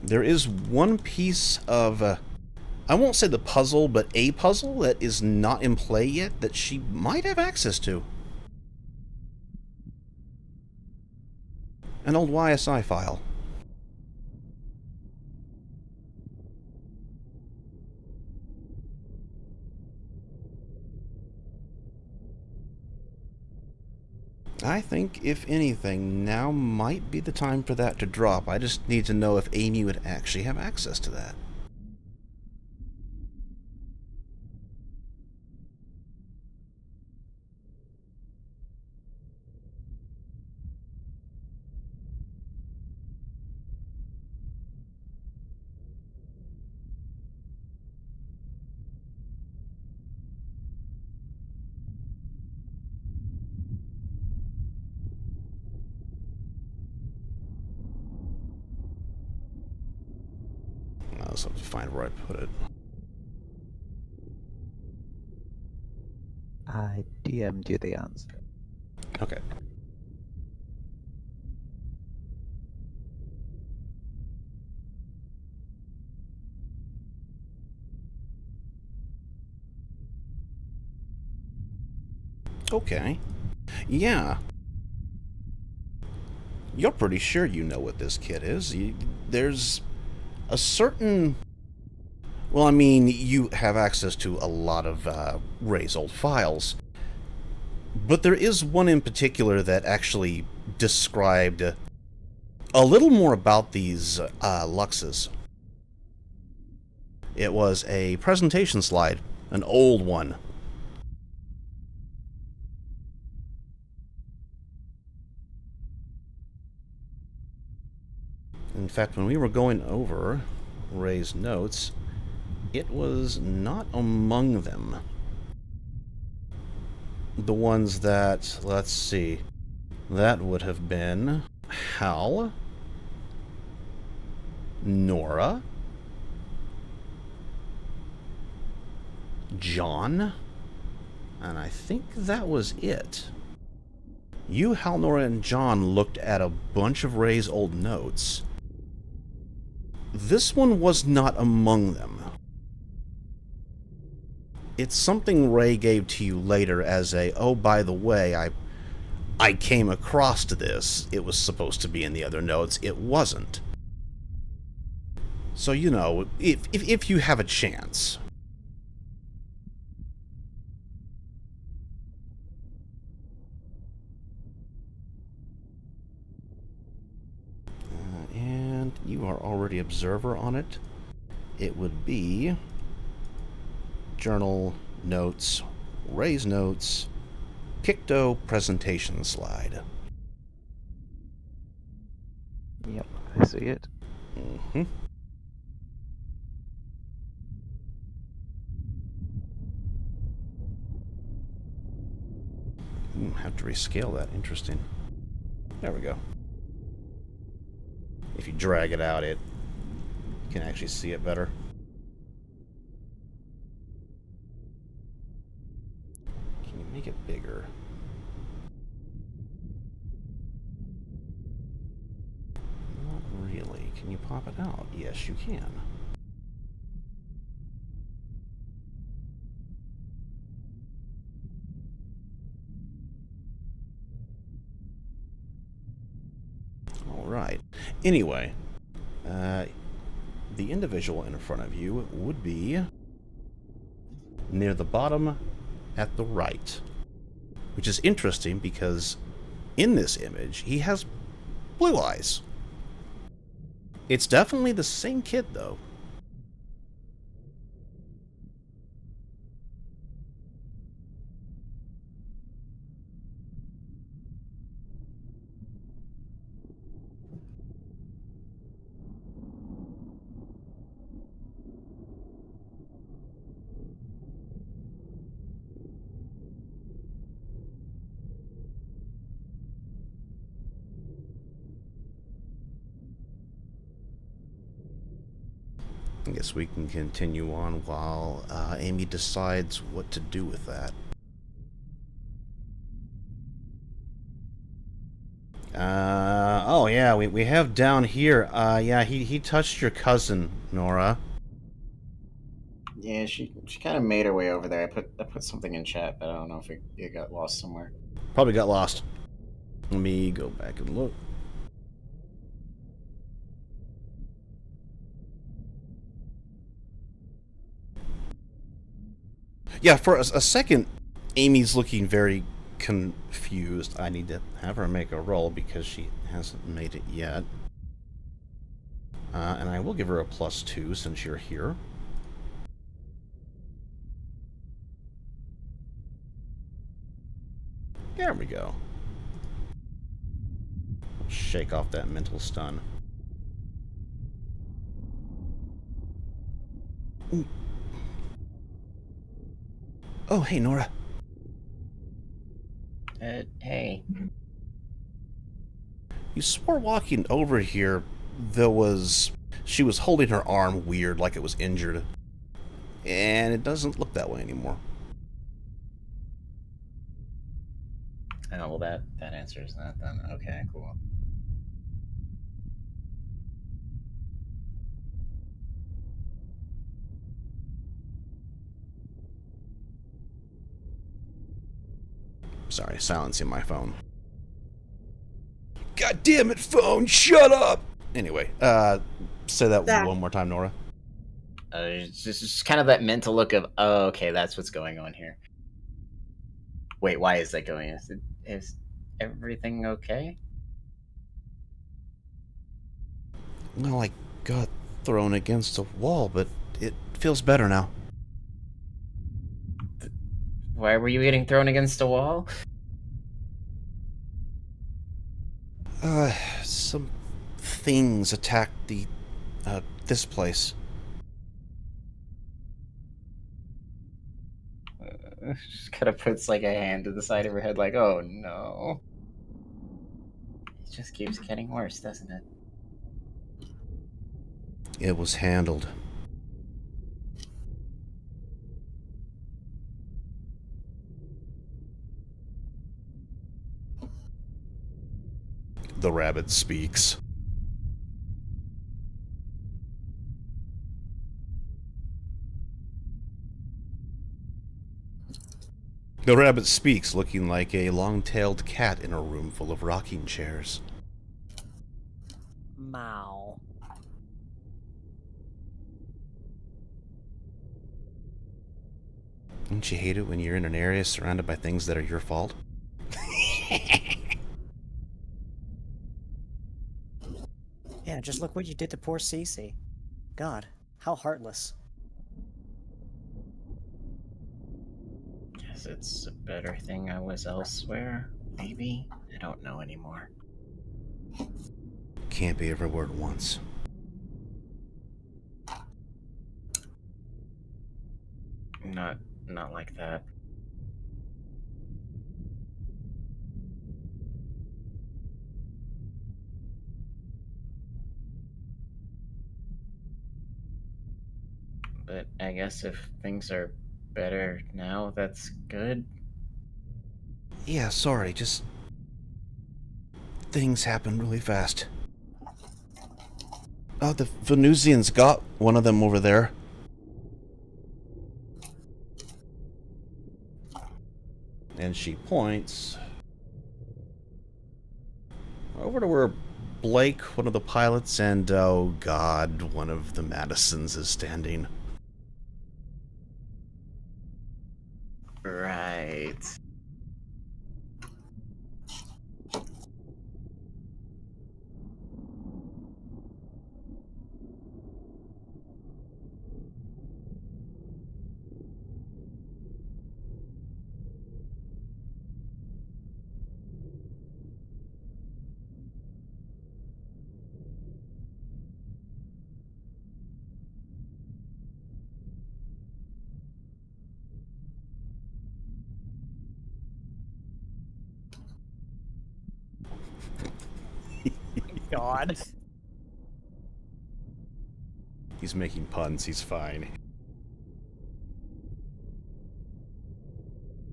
Speaker 1: There is one piece of, I won't say the puzzle, but a puzzle that is not in play yet that she might have access to. An old YSI file. I think, if anything, now might be the time for that to drop. I just need to know if Amy would actually have access to that. I just have to find where I put it.
Speaker 16: I DM'd you the answer.
Speaker 1: Okay. Okay. Yeah. You're pretty sure you know what this kid is. There's a certain... Well, I mean, you have access to a lot of Ray's old files. But there is one in particular that actually described A little more about these Luxes. It was a presentation slide, an old one. In fact, when we were going over Ray's notes, it was not among them. The ones that, let's see, that would have been Hal, Nora, John, and I think that was it. You, Hal, Nora, and John looked at a bunch of Ray's old notes. This one was not among them. It's something Ray gave to you later as a, oh, by the way, I came across to this. It was supposed to be in the other notes. It wasn't. So, you know, if you have a chance. And you are already observer on it. It would be journal, notes, Ray's notes, Picto presentation slide.
Speaker 16: Yep, I see it.
Speaker 1: Mm-hmm. Have to rescale that. Interesting. There we go. If you drag it out, you can actually see it better. Can you make it bigger? Not really. Can you pop it out? Yes, you can. Alright. Anyway, the individual in front of you would be near the bottom at the right. Which is interesting because in this image, he has blue eyes. It's definitely the same kid, though. I guess we can continue on while Amy decides what to do with that. Oh yeah, we have down here, yeah, he touched your cousin, Nora.
Speaker 5: Yeah, she kind of made her way over there. I put something in chat, but I don't know if it got lost somewhere.
Speaker 1: Probably got lost. Let me go back and look. Yeah, for a second, Amy's looking very confused. I need to have her make a roll because she hasn't made it yet. And I will give her a +2 since you're here. There we go. Shake off that mental stun. Ooh. Oh, hey, Nora.
Speaker 5: Hey.
Speaker 1: You swore walking over here, she was holding her arm weird, like it was injured. And it doesn't look that way anymore.
Speaker 5: Oh, well, that answers that then. Okay, cool.
Speaker 1: Sorry, silencing my phone. God damn it, phone, shut up! Anyway, say that one more time, Nora.
Speaker 5: It's just kind of that mental look of, oh, okay, that's what's going on here. Wait, why is that going? Is everything okay?
Speaker 1: Well, I got thrown against a wall, but it feels better now.
Speaker 5: Why were you getting thrown against a wall?
Speaker 1: Some things attacked this place.
Speaker 5: Just kind of puts like a hand to the side of her head, like, oh no. It just keeps getting worse, doesn't it?
Speaker 1: It was handled. The rabbit speaks. The rabbit speaks, looking like a long-tailed cat in a room full of rocking chairs.
Speaker 8: Mow.
Speaker 1: Don't you hate it when you're in an area surrounded by things that are your fault?
Speaker 8: Yeah, just look what you did to poor Cece. God, how heartless.
Speaker 5: Guess it's a better thing I was elsewhere, maybe? I don't know anymore.
Speaker 1: Can't be everywhere at once.
Speaker 5: Not like that. But I guess if things are better now, that's good.
Speaker 1: Yeah, sorry, just... things happen really fast. Oh, the Venusians got one of them over there. And she points over to where Blake, one of the pilots, and, oh god, one of the Madisons is standing.
Speaker 5: Right.
Speaker 8: God.
Speaker 1: He's making puns, he's fine.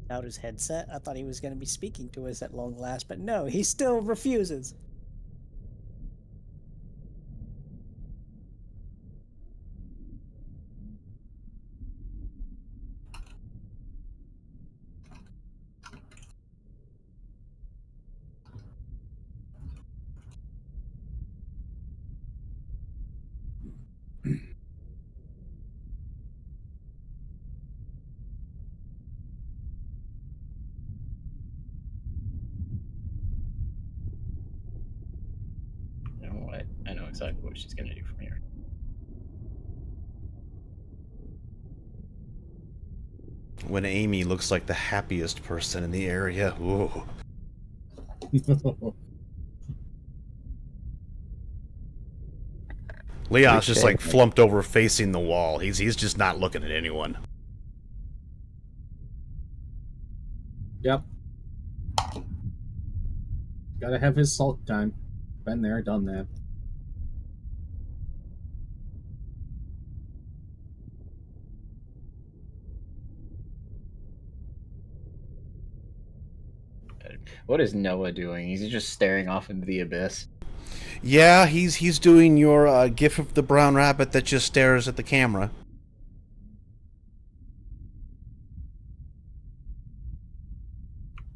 Speaker 8: Out his headset? I thought he was going to be speaking to us at long last, but no, he still refuses.
Speaker 5: You know what? I know exactly what she's gonna do from here.
Speaker 1: When Amy looks like the happiest person in the area, ooh. Leon's just like flumped over facing the wall. He's just not looking at anyone.
Speaker 10: Yep. Gotta have his sulk time. Been there, done that.
Speaker 5: What is Noah doing? He's just staring off into the abyss.
Speaker 1: Yeah, he's doing your gif of the brown rabbit that just stares at the camera.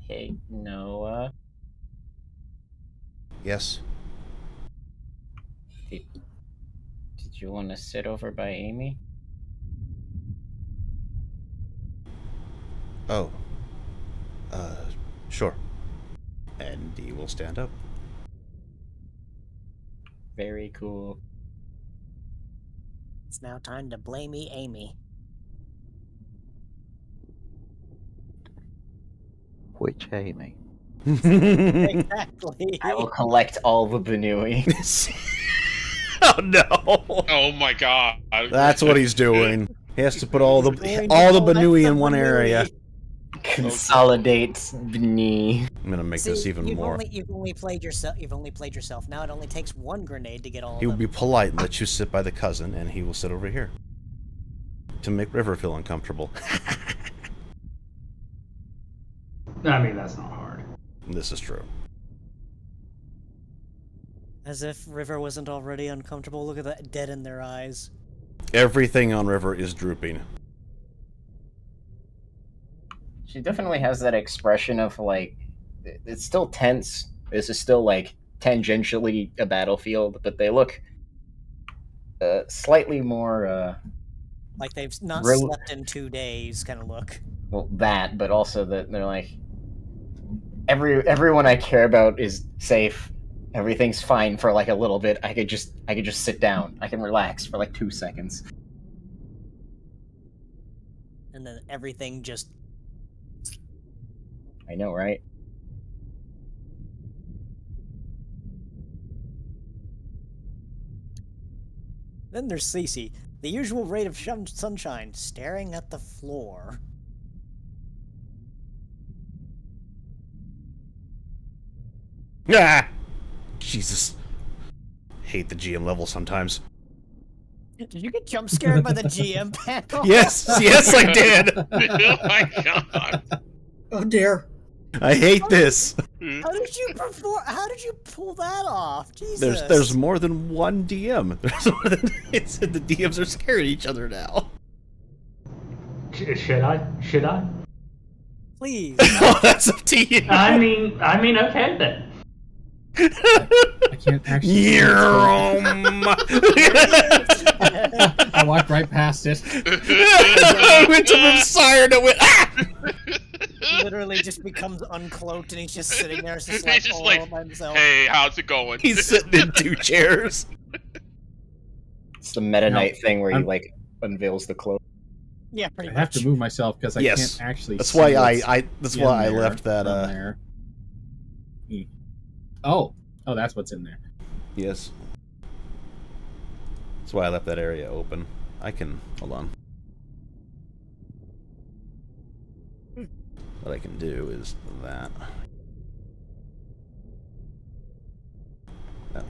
Speaker 5: Hey, Noah.
Speaker 1: Yes.
Speaker 5: Did you want to sit over by Amy?
Speaker 1: Oh. Sure. And he will stand up.
Speaker 5: Very cool.
Speaker 8: It's now time to blamey Amy.
Speaker 16: Which Amy?
Speaker 8: Exactly.
Speaker 5: I will collect all the Banui.
Speaker 1: Oh no!
Speaker 11: Oh my god.
Speaker 1: That's what he's doing. He has to put all the Banui in one area.
Speaker 5: Consolidate Bni.
Speaker 1: I'm gonna make this even more.
Speaker 8: You've only played yourself. Now it only takes one grenade to get all
Speaker 1: He
Speaker 8: of
Speaker 1: will
Speaker 8: them.
Speaker 1: be polite and let you sit by the cousin, and he will sit over here to make River feel uncomfortable.
Speaker 4: I mean, that's not hard.
Speaker 1: This is true.
Speaker 8: As if River wasn't already uncomfortable. Look at that dead in their eyes.
Speaker 1: Everything on River is drooping.
Speaker 5: She definitely has that expression of, like, it's still tense. This is still, like, tangentially a battlefield, but they look slightly more,
Speaker 8: like they've not slept in 2 days kind of look.
Speaker 5: Well, that, but also that they're like, everyone I care about is safe. Everything's fine for, like, a little bit. I could just sit down. I can relax for, like, 2 seconds.
Speaker 8: And then everything just...
Speaker 5: I know, right?
Speaker 8: Then there's Cece, the usual rate of sunshine, staring at the floor.
Speaker 1: Ah! Jesus. Hate the GM level sometimes.
Speaker 8: Did you get jump scared by the GM panel?
Speaker 1: Yes, I did.
Speaker 11: Oh my god.
Speaker 3: Oh dear.
Speaker 1: I hate this.
Speaker 8: How did you pull that off? Jesus.
Speaker 1: There's more than one DM. It's the DMs are scared of each other now.
Speaker 4: Should I?
Speaker 8: Please.
Speaker 1: Oh, that's up to you.
Speaker 4: I mean, okay then.
Speaker 10: I can't actually. I walked right past it.
Speaker 1: I went to move Siren and went, ah!
Speaker 8: Literally just becomes uncloaked and he's just sitting there just
Speaker 11: He's just
Speaker 8: all
Speaker 11: like,
Speaker 8: by himself.
Speaker 11: hey, how's it going?
Speaker 1: He's sitting in 2 chairs.
Speaker 5: It's the Meta Knight thing where he, like, unveils the cloak.
Speaker 8: Yeah, pretty
Speaker 10: I
Speaker 8: much.
Speaker 10: have to move myself because I
Speaker 1: Yes.
Speaker 10: can't actually.
Speaker 1: That's
Speaker 10: see
Speaker 1: why
Speaker 10: what's
Speaker 1: that's
Speaker 10: in
Speaker 1: why I
Speaker 10: there
Speaker 1: left that.
Speaker 10: from there. Oh, that's what's in there.
Speaker 1: Yes. That's why I left that area open. I can hold on. What I can do is that.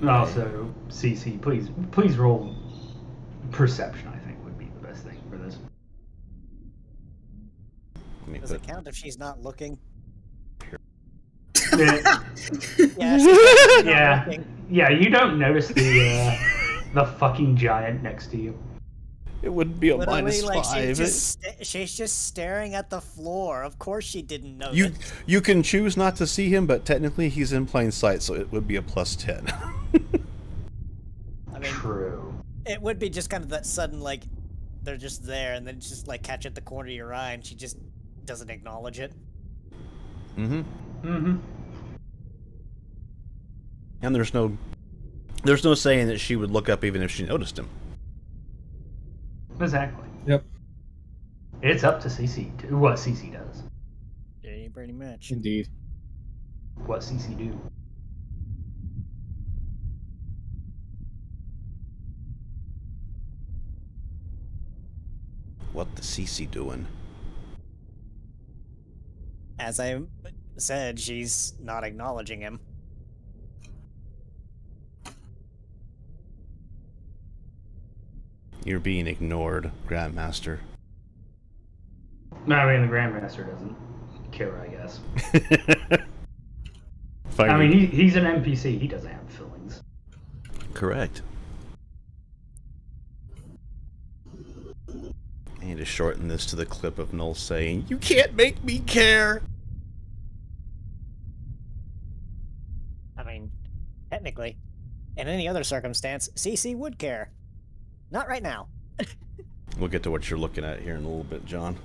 Speaker 4: Also, CC, please roll perception. I think would be the best thing for this.
Speaker 8: Does it count if she's not looking?
Speaker 4: Yeah, you don't notice the fucking giant next to you.
Speaker 1: It wouldn't be a
Speaker 8: Literally,
Speaker 1: -5.
Speaker 8: She's just staring at the floor. Of course she didn't know.
Speaker 1: You can choose not to see him, but technically he's in plain sight, so it would be a +10.
Speaker 8: I mean,
Speaker 4: true.
Speaker 8: It would be just kind of that sudden, like, they're just there, and then just like catch at the corner of your eye, and she just doesn't acknowledge it.
Speaker 1: Mm-hmm.
Speaker 4: Mm-hmm.
Speaker 1: And there's no saying that she would look up even if she noticed him.
Speaker 4: Exactly.
Speaker 10: Yep.
Speaker 4: It's up to CC to what CC does.
Speaker 8: Yeah, pretty much.
Speaker 10: Indeed.
Speaker 4: What CC do?
Speaker 1: What the CC doing?
Speaker 8: As I said, she's not acknowledging him.
Speaker 1: You're being ignored, Grandmaster.
Speaker 4: I mean, the Grandmaster doesn't care, I guess.
Speaker 1: Fine.
Speaker 4: I mean, he's an NPC. He doesn't have feelings.
Speaker 1: Correct. I need to shorten this to the clip of Null saying, "You can't make me care."
Speaker 8: I mean, technically, in any other circumstance, CC would care. Not right now.
Speaker 1: We'll get to what you're looking at here in a little bit, John.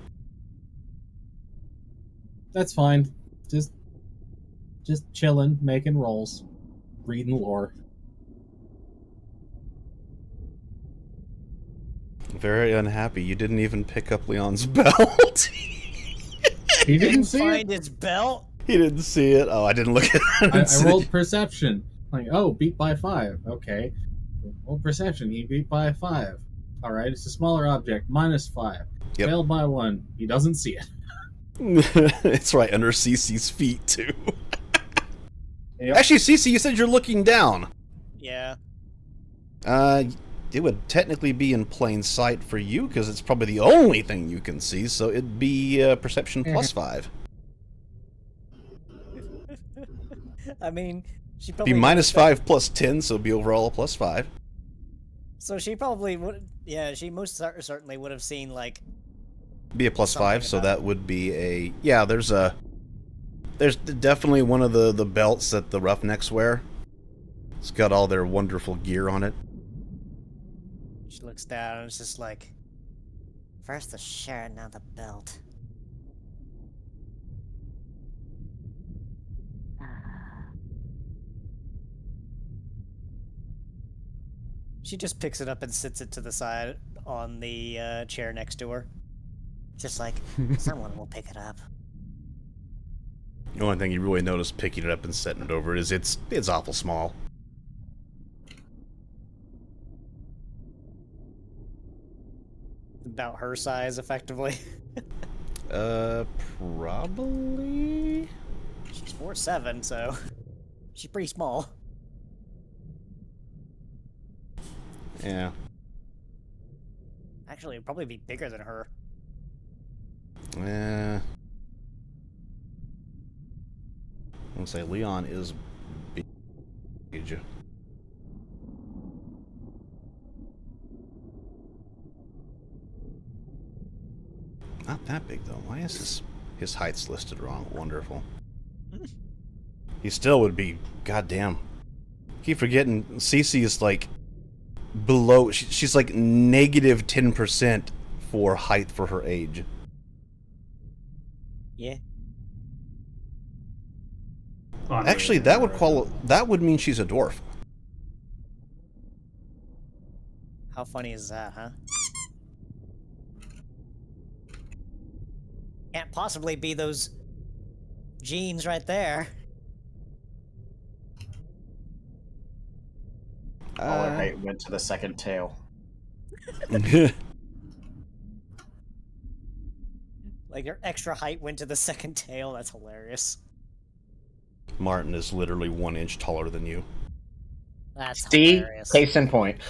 Speaker 10: That's fine. Just chilling, making rolls, reading lore.
Speaker 1: Very unhappy. You didn't even pick up Leon's belt.
Speaker 10: He didn't see
Speaker 8: find
Speaker 10: it.
Speaker 8: his belt.
Speaker 1: He didn't see it. Oh, I didn't look at it.
Speaker 10: I rolled perception. Like, oh, beat by 5. Okay. Well, perception. He beat by 5. All right. It's a smaller object. -5.
Speaker 1: Yep.
Speaker 10: Failed by 1. He doesn't see it.
Speaker 1: It's right under Cece's feet too.
Speaker 10: Yep.
Speaker 1: Actually, Cece, you said you're looking down.
Speaker 8: Yeah.
Speaker 1: It would technically be in plain sight for you because it's probably the only thing you can see. So it'd be perception plus 5.
Speaker 8: I mean, she
Speaker 1: Be
Speaker 8: probably
Speaker 1: -5 plus 10, so it'd be overall a plus 5.
Speaker 8: So she probably would. Yeah, she most certainly would have seen like.
Speaker 1: Be a plus
Speaker 8: Something
Speaker 1: 5, so
Speaker 8: about
Speaker 1: that would be a There's definitely one of the belts that the Roughnecks wear. It's got all their wonderful gear on it.
Speaker 8: She looks down and it's just like. First the shirt, now the belt. She just picks it up and sits it to the side on the chair next to her. Just like, someone will pick it up.
Speaker 1: The only thing you really notice picking it up and setting it over is it's awful small.
Speaker 8: About her size, effectively.
Speaker 1: Probably.
Speaker 8: She's 4'7", so she's pretty small.
Speaker 1: Yeah.
Speaker 8: Actually, it'd probably be bigger than her.
Speaker 1: Yeah. I'll say Leon is big. Not that big though. Why is his height's listed wrong? Wonderful. He still would be goddamn. Keep forgetting Cece is like below. She's like negative 10% for height for her age.
Speaker 8: Yeah.
Speaker 1: Actually, that would mean she's a dwarf.
Speaker 8: How funny is that, huh? Can't possibly be those genes right there.
Speaker 5: All her height went to the second tail.
Speaker 8: Like your extra height went to the second tail. That's hilarious.
Speaker 1: Martin is literally 1 inch taller than you.
Speaker 8: That's
Speaker 5: See?
Speaker 8: hilarious.
Speaker 5: Case in point.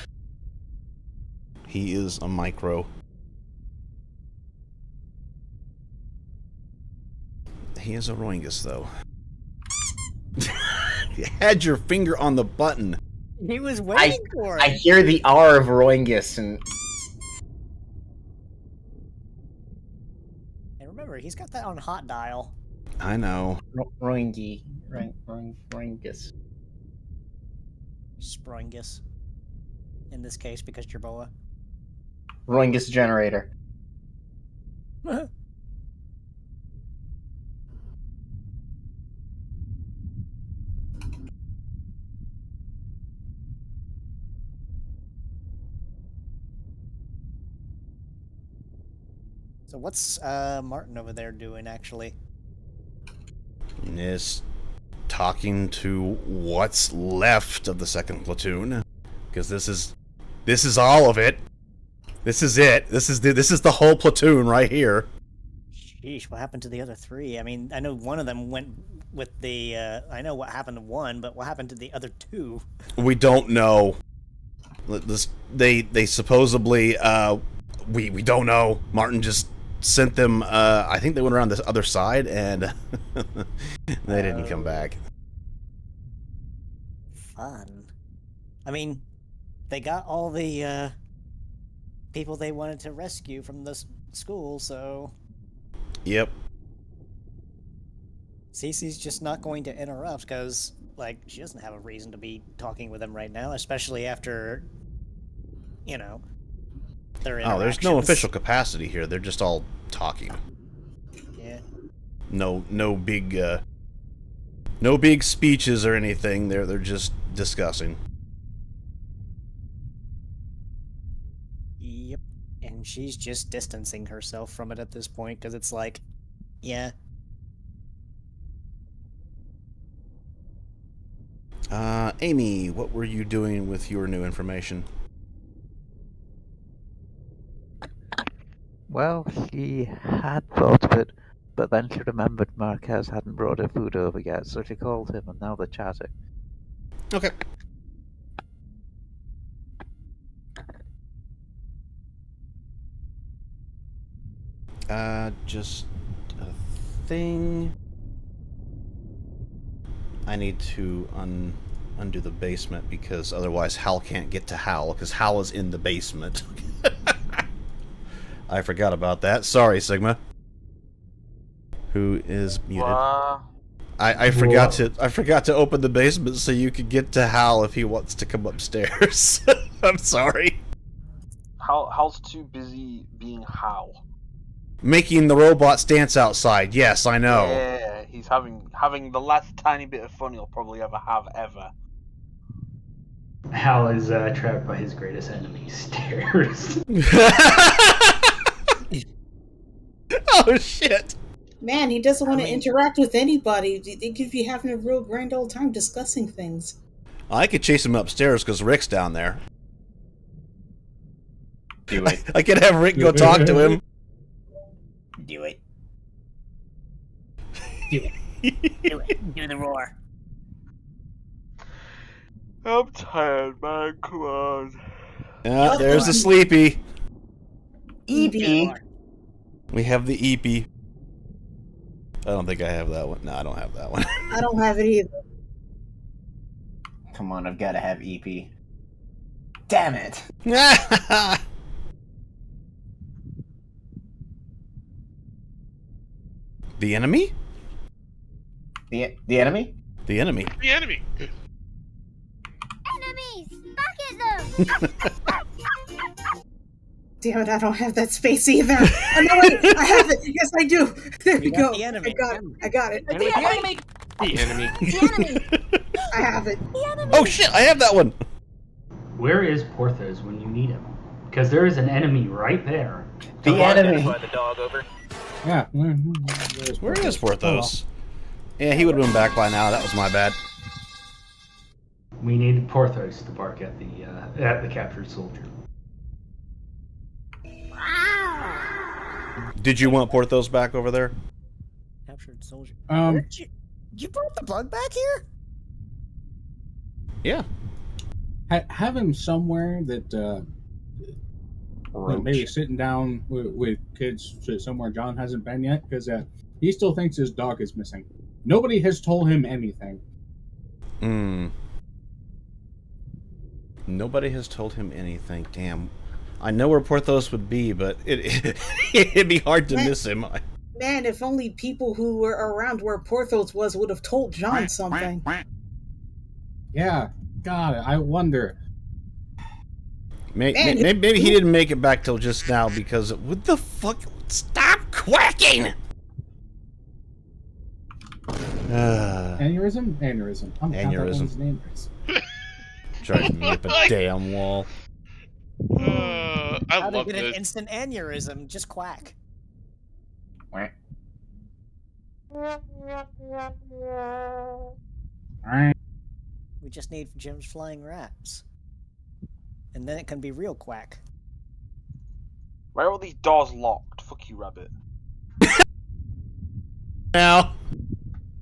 Speaker 1: He is a micro. He is a Roingus, though. You had your finger on the button.
Speaker 8: He was waiting for it.
Speaker 5: I hear the R of Roingus and...
Speaker 8: And remember, he's got that on hot dial.
Speaker 1: I know.
Speaker 5: Roingus.
Speaker 8: Sprungus. In this case, because Jerboa.
Speaker 5: Roingus generator.
Speaker 8: So what's Martin over there doing, actually?
Speaker 1: Is talking to what's left of the second platoon, because this is all of it. This is it. This is the whole platoon right here.
Speaker 8: Sheesh, what happened to the other 3? I mean, I know one of them went with the. I know what happened to one, but what happened to the other 2?
Speaker 1: We don't know. They supposedly we don't know. Martin just sent them. I think they went around this other side and they didn't come back.
Speaker 8: Fun. I mean, they got all the people they wanted to rescue from the school, so.
Speaker 1: Yep.
Speaker 8: Cece's just not going to interrupt because, like, she doesn't have a reason to be talking with them right now, especially after, you know, their interactions.
Speaker 1: Oh, there's no official capacity here. They're just all talking.
Speaker 8: Yeah.
Speaker 1: No big speeches or anything. They're just discussing.
Speaker 8: Yep. She's just distancing herself from it at this point because it's like, yeah.
Speaker 1: Amy, what were you doing with your new information?
Speaker 16: Well, she had thought of it, but then she remembered Marquez hadn't brought her food over yet, so she called him, and now they're chatting.
Speaker 1: Okay. Just a thing. I need to undo the basement because otherwise Hal can't get to Hal because Hal is in the basement. I forgot about that. Sorry, Sigma. Who is muted? I forgot to open the basement so you could get to Hal if he wants to come upstairs. I'm sorry.
Speaker 7: Hal's too busy being Hal.
Speaker 1: Making the robot stance outside. Yes, I know.
Speaker 7: Yeah, he's having the last tiny bit of fun he'll probably ever have ever.
Speaker 4: Hal is trapped by his greatest enemy, stairs.
Speaker 1: Oh shit!
Speaker 3: Man, he doesn't want to interact with anybody. They could be having a real grand old time discussing things.
Speaker 1: I could chase him upstairs because Rick's down there.
Speaker 5: Do it.
Speaker 1: I could have Rick go talk to him.
Speaker 8: Do it. Do it. Do it. Do the roar.
Speaker 7: I'm tired, man. Come on.
Speaker 1: Yeah, there's the sleepy.
Speaker 3: EP.
Speaker 1: We have the EP. I don't think I have that one. No, I don't have that one.
Speaker 3: I don't have it either.
Speaker 5: Come on, I've got to have EP. Damn it!
Speaker 1: The enemy?
Speaker 5: The enemy?
Speaker 1: The enemy.
Speaker 11: The enemy.
Speaker 14: Enemies! Back at them!
Speaker 3: Damn it, I don't have that space either. Oh, no, wait, I have it. Yes, I do. There we go.
Speaker 8: The enemy.
Speaker 3: I got it.
Speaker 11: The enemy. The enemy.
Speaker 14: The enemy!
Speaker 3: I have it.
Speaker 14: The enemy!
Speaker 1: Oh shit, I have that one.
Speaker 4: Where is Porthos when you need him? Because there is an enemy right there.
Speaker 5: The enemy.
Speaker 12: The dog over.
Speaker 10: Yeah.
Speaker 1: Where is Porthos? Yeah, he would have been back by now. That was my bad.
Speaker 4: We need Porthos to bark at the captured soldier.
Speaker 1: Did you want Porthos back over there?
Speaker 8: Captured soldier. You brought the bug back here?
Speaker 1: Yeah.
Speaker 10: Have him somewhere that maybe sitting down with kids somewhere John hasn't been yet, because he still thinks his dog is missing. Nobody has told him anything.
Speaker 1: Nobody has told him anything. Damn. I know where Porthos would be, but it'd be hard to miss him.
Speaker 3: Man, if only people who were around where Porthos was would have told John something.
Speaker 10: Yeah, God, I wonder.
Speaker 1: Maybe he didn't make it back till just now because what the fuck? Stop quacking!
Speaker 10: Aneurysm? Aneurysm. I'm
Speaker 1: Aneurysm. Drive me up a damn wall.
Speaker 11: I
Speaker 8: How to
Speaker 11: love
Speaker 8: get an
Speaker 11: this.
Speaker 8: instant aneurysm? Just quack. We just need Jim's flying rats. And then it can be real quack.
Speaker 7: Why are all these doors locked? Fuck you, rabbit.
Speaker 1: Now,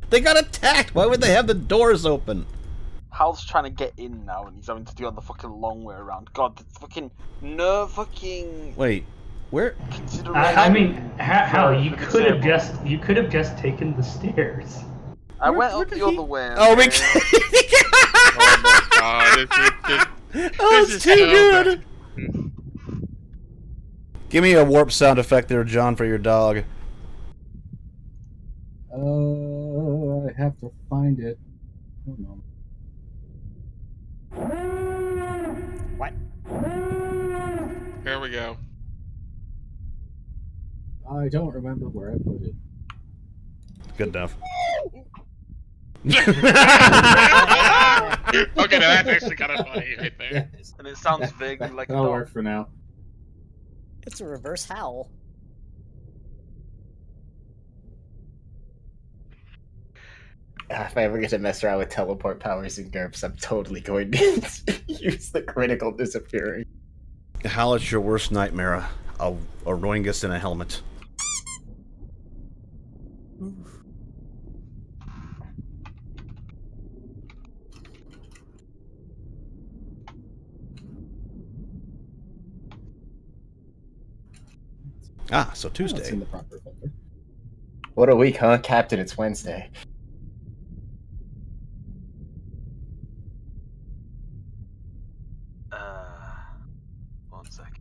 Speaker 1: they got attacked. Why would they have the doors open?
Speaker 7: Hal's trying to get in now, and he's having to do it the fucking long way around. God, the fucking no fucking.
Speaker 1: Wait, where?
Speaker 4: I mean, Hal, you could have just taken the stairs.
Speaker 7: I went up the other way.
Speaker 1: Oh, we.
Speaker 11: Oh my god!
Speaker 1: Oh, it's too good. Give me a warp sound effect there, John, for your dog.
Speaker 10: I have to find it. Hold on.
Speaker 8: What?
Speaker 11: There we go.
Speaker 10: I don't remember where I put it.
Speaker 1: Good enough.
Speaker 11: Okay, now that's actually kind of funny right there.
Speaker 10: Yes.
Speaker 7: And it sounds vaguely like a
Speaker 10: That'll
Speaker 7: dog.
Speaker 10: work for now.
Speaker 8: It's a reverse howl.
Speaker 5: If I ever get to mess around with teleport powers in GURPS, I'm totally going to use the critical disappearing.
Speaker 1: Howl at your worst nightmare. A Roingus in a helmet. Ah, so Tuesday.
Speaker 10: That's in the proper folder.
Speaker 5: What a week, huh, Captain? It's Wednesday.
Speaker 7: One second.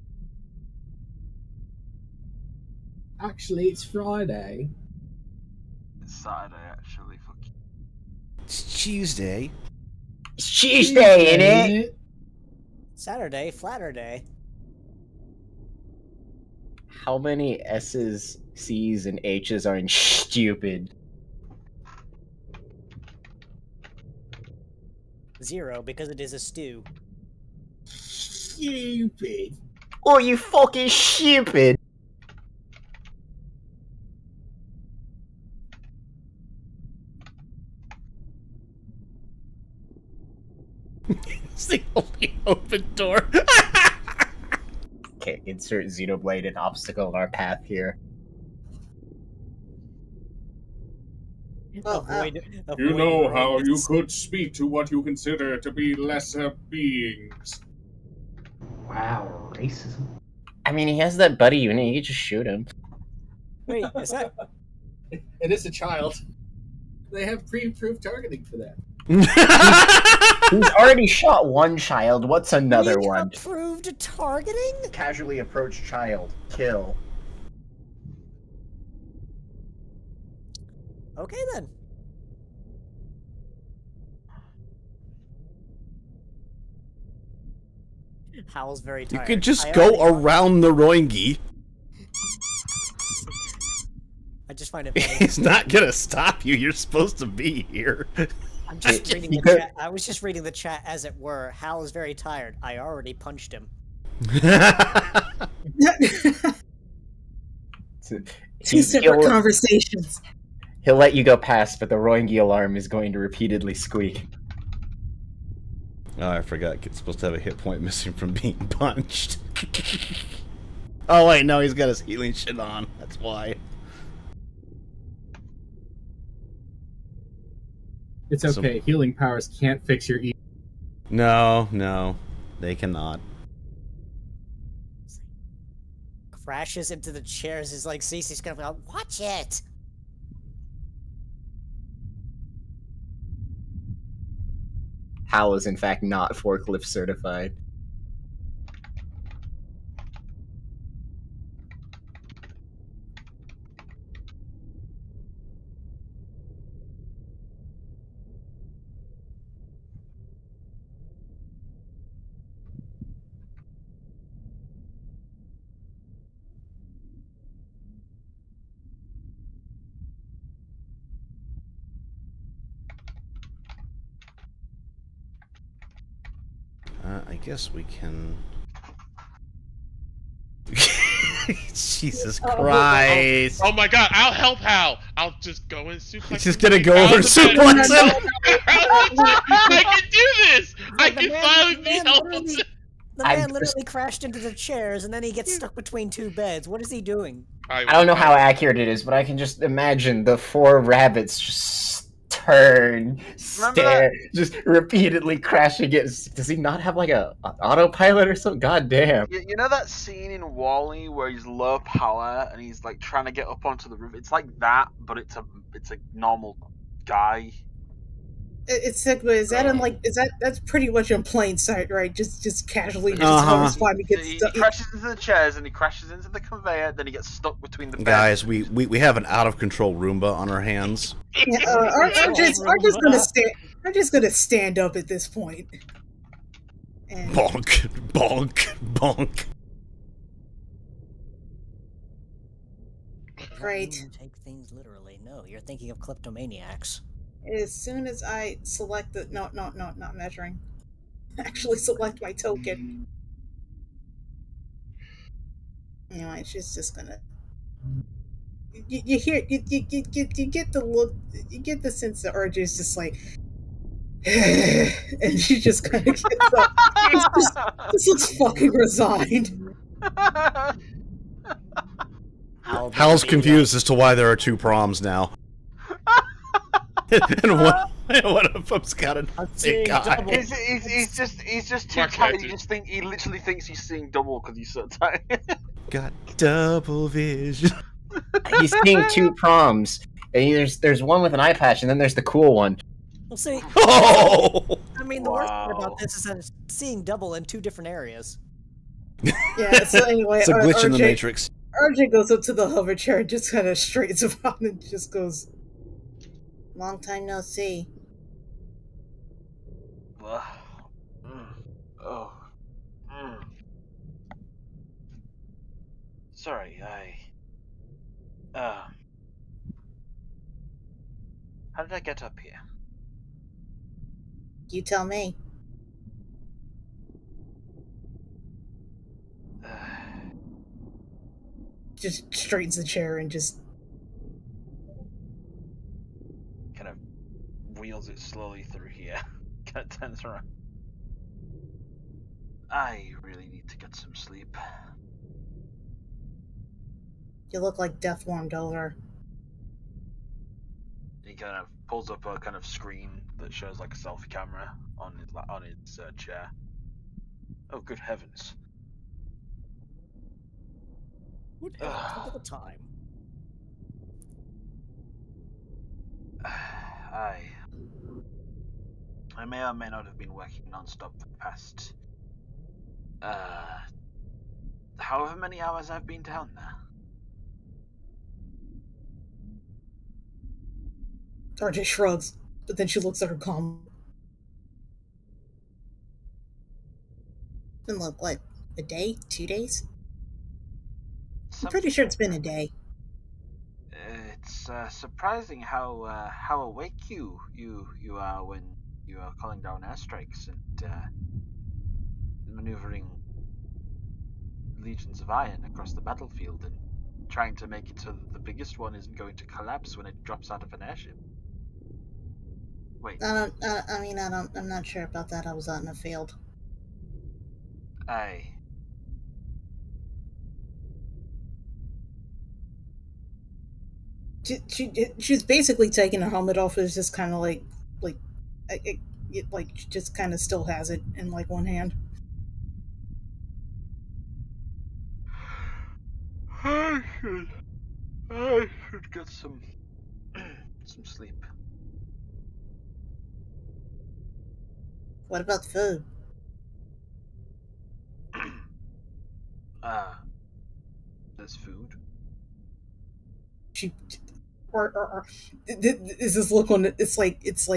Speaker 10: Actually, it's Friday.
Speaker 7: It's Saturday, actually. Fuck you.
Speaker 1: It's Tuesday.
Speaker 5: It's Tuesday, innit?
Speaker 8: Saturday, flatter day.
Speaker 5: How many S's, C's, and H's are in stupid?
Speaker 8: 0, because it is a stew.
Speaker 5: Stupid. Oh, you fucking stupid.
Speaker 1: It's the only open door.
Speaker 5: Okay, insert Xenoblade an obstacle in our path here.
Speaker 3: Well,
Speaker 10: You know how you could speak to what you consider to be lesser beings.
Speaker 4: Wow, racism.
Speaker 5: I mean, he has that buddy unit. You could just shoot him.
Speaker 8: Wait, is that?
Speaker 10: It is a child. They have pre-approved targeting for that.
Speaker 5: He's already shot one child. What's another one?
Speaker 8: Approved targeting?
Speaker 5: Casually approach child. Kill.
Speaker 8: Okay then. Howl's very
Speaker 1: You
Speaker 8: tired.
Speaker 1: could just go around the Roingy.
Speaker 8: I just find it funny.
Speaker 1: He's not gonna stop you. You're supposed to be here.
Speaker 8: I'm just reading the chat. I was just reading the chat as it were. Hal is very tired. I already punched him.
Speaker 3: Two separate conversations.
Speaker 5: He'll let you go past, but the Roingy alarm is going to repeatedly squeak.
Speaker 1: Oh, I forgot. It's supposed to have a hit point missing from being punched. Oh wait, no, he's got his healing shit on. That's why.
Speaker 10: It's okay. Healing powers can't fix your evil.
Speaker 1: No, they cannot.
Speaker 8: Crashes into the chairs. Is like Cece's gonna be like, watch it.
Speaker 5: Hal is in fact not forklift certified.
Speaker 1: I guess we can. Jesus Christ!
Speaker 11: Oh my God! I'll help Hal. I'll just go and suplex.
Speaker 1: He's just gonna go over and suplex him.
Speaker 11: I can do this. I can finally be helpful.
Speaker 8: The man literally crashed into the chairs, and then he gets stuck between two beds. What is he doing?
Speaker 5: I don't know how accurate it is, but I can just imagine the four rabbits just turn, stare, just repeatedly crashing it. Does he not have like a autopilot or something? God damn.
Speaker 7: You know that scene in Wall-E where he's low power and he's like trying to get up onto the roof? It's like that, but it's a normal guy.
Speaker 3: It's like, but is that in like that's pretty much in plain sight, right? Just casually just fine to get
Speaker 7: He
Speaker 3: stuck.
Speaker 7: crashes into the chairs and he crashes into the conveyor, then he gets stuck between the beds.
Speaker 1: Guys, we have an out of control Roomba on our hands.
Speaker 3: Yeah, I'm just gonna stand up at this point. And
Speaker 1: Bonk, bonk, bonk.
Speaker 3: Right.
Speaker 8: Take things literally. No, you're thinking of kleptomaniacs.
Speaker 3: As soon as I select the not measuring, actually select my token. Anyway, she's just gonna. You hear you get the look, you get the sense that RJ's just like, and she just kind of gets up. This looks fucking resigned.
Speaker 1: Hal's confused as to why there are two proms now. And one of them's got a big guy.
Speaker 7: He's just too tired. He literally thinks he's seeing double because he's so tired.
Speaker 1: Got double vision.
Speaker 5: He's seeing two proms. And there's one with an eye patch, and then there's the cool one.
Speaker 8: Well, see.
Speaker 1: Oh!
Speaker 8: I mean, the worst part about this is that it's seeing double in two different areas.
Speaker 3: Yeah. So anyway,
Speaker 1: It's a glitch in the Matrix.
Speaker 3: RJ goes up to the hover chair and just kind of straightens around and just goes, "Long time no see."
Speaker 7: Sorry, how did I get up here?
Speaker 3: You tell me. Just straightens the chair and just
Speaker 7: kind of wheels it slowly through here. Kind of turns around. I really need to get some sleep.
Speaker 3: You look like death warmed over.
Speaker 7: He kind of pulls up a kind of screen that shows like a selfie camera on his chair. Oh, good heavens!
Speaker 8: What happened to the time?
Speaker 7: I may or may not have been working non-stop for the past however many hours I've been down there.
Speaker 3: RJ shrugs, but then she looks at her calm. Been like, what, a day? 2 days? I'm pretty sure it's been a day.
Speaker 7: It's surprising how awake you are when you are calling down airstrikes and maneuvering legions of iron across the battlefield and trying to make it so that the biggest one isn't going to collapse when it drops out of an airship. Wait.
Speaker 3: I'm not sure about that. I was out in the field. She's basically taking her helmet off. It's just kind of like she just kind of still has it in like one hand.
Speaker 7: I should get some sleep.
Speaker 3: What about food?
Speaker 7: There's food.
Speaker 3: Is this look on? It's like it's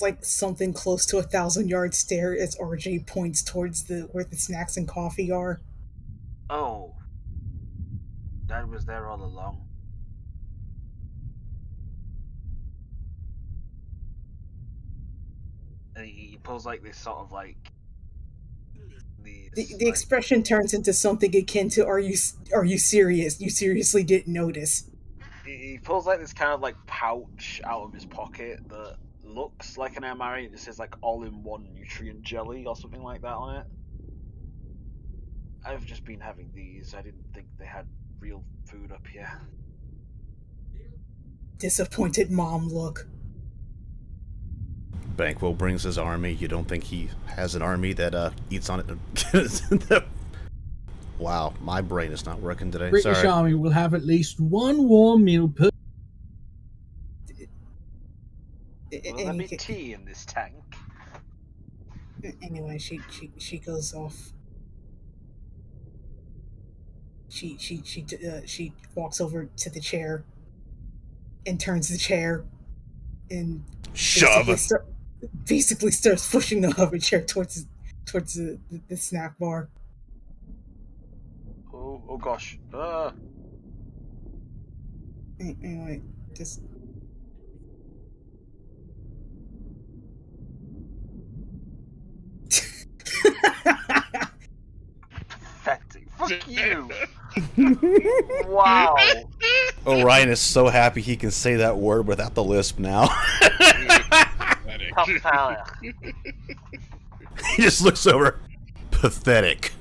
Speaker 3: like something close to 1,000-yard stare as RJ points towards where the snacks and coffee are.
Speaker 7: Oh, that was there all along. And he pulls like this sort of like
Speaker 3: the expression turns into something akin to "Are you serious? You seriously didn't notice?"
Speaker 7: He pulls like this kind of like pouch out of his pocket that looks like an MRE. It says like all-in-one nutrient jelly or something like that on it. I've just been having these. I didn't think they had real food up here.
Speaker 3: Disappointed mom look.
Speaker 1: Banquo brings his army. You don't think he has an army that eats on it? Wow, my brain is not working today.
Speaker 10: British
Speaker 1: Sorry.
Speaker 10: Army will have at least one warm meal per.
Speaker 7: Will there be tea in this tank?
Speaker 3: Anyway, she goes off. She walks over to the chair and turns the chair and basically starts pushing the hover chair towards the snack bar.
Speaker 7: Oh gosh.
Speaker 3: Anyway, just
Speaker 7: acting. Fuck you. Wow.
Speaker 1: Orion is so happy he can say that word without the lisp now.
Speaker 7: Pathetic.
Speaker 1: He just looks over. Pathetic.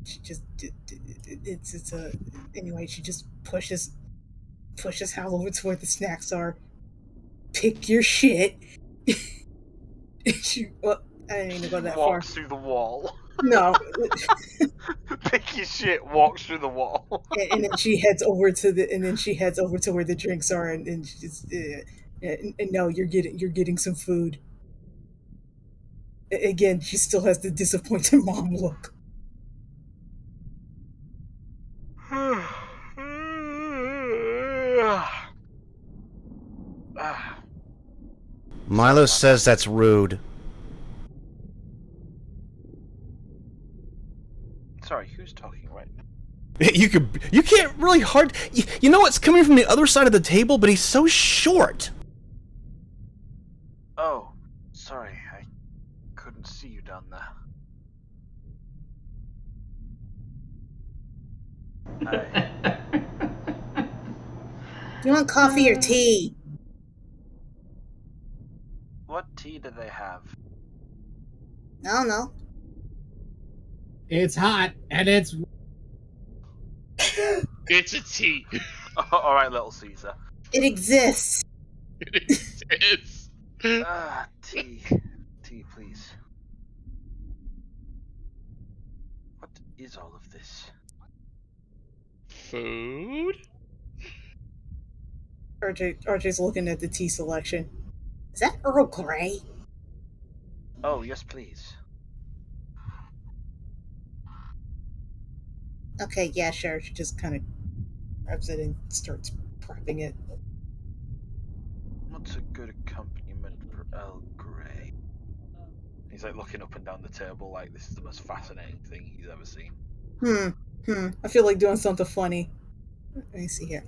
Speaker 3: She just it's a anyway. She just pushes Hal over to where the snacks are. Pick your shit. She, well, I didn't even go that far.
Speaker 7: Walks through the wall.
Speaker 3: No.
Speaker 7: Pick your shit. Walks through the wall.
Speaker 3: And then she heads over to where the drinks are, and she just and no, you're getting some food. Again, she still has the disappointed mom look.
Speaker 1: Milo says that's rude.
Speaker 7: Sorry, who's talking right now?
Speaker 1: You can't really hard. You know what's coming from the other side of the table, but he's so short.
Speaker 7: Oh, sorry, I couldn't see you down there.
Speaker 3: Do you want coffee or tea?
Speaker 7: What tea do they have?
Speaker 3: I don't know.
Speaker 10: It's hot, and it's...
Speaker 11: It's a tea.
Speaker 7: All right, little Caesar.
Speaker 3: It exists.
Speaker 11: It exists.
Speaker 7: Tea. Tea, please. What is all of this?
Speaker 11: Food?
Speaker 3: RJ's looking at the tea selection. Is that Earl Grey?
Speaker 7: Oh, yes, please.
Speaker 3: Okay, yeah, sure. She just kind of grabs it and starts prepping it.
Speaker 7: What's a good accompaniment for Earl Grey? He's like looking up and down the table like this is the most fascinating thing he's ever seen.
Speaker 3: I feel like doing something funny. Let me see here.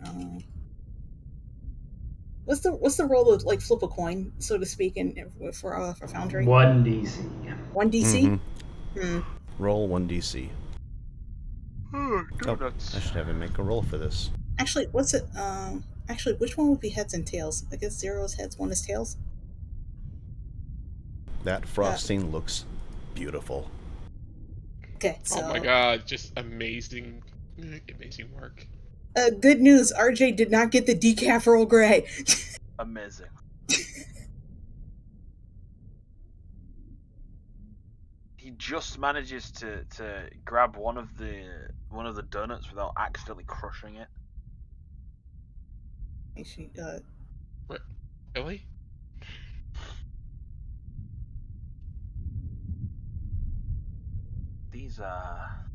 Speaker 3: What's the role of like flip a coin, so to speak, for Foundry?
Speaker 4: 1DC.
Speaker 3: 1DC.
Speaker 1: Roll 1DC.
Speaker 7: Oh,
Speaker 1: I should have him make a roll for this.
Speaker 3: Actually, what's it? Actually, which one would be heads and tails? I guess 0 is heads, 1 is tails.
Speaker 1: That frosting looks beautiful.
Speaker 3: Okay, so.
Speaker 11: Oh my god, just amazing work.
Speaker 3: Good news, RJ did not get the decaf Earl Grey.
Speaker 7: Amazing. He just manages to grab one of the donuts without accidentally crushing it.
Speaker 11: What? Really?
Speaker 7: These are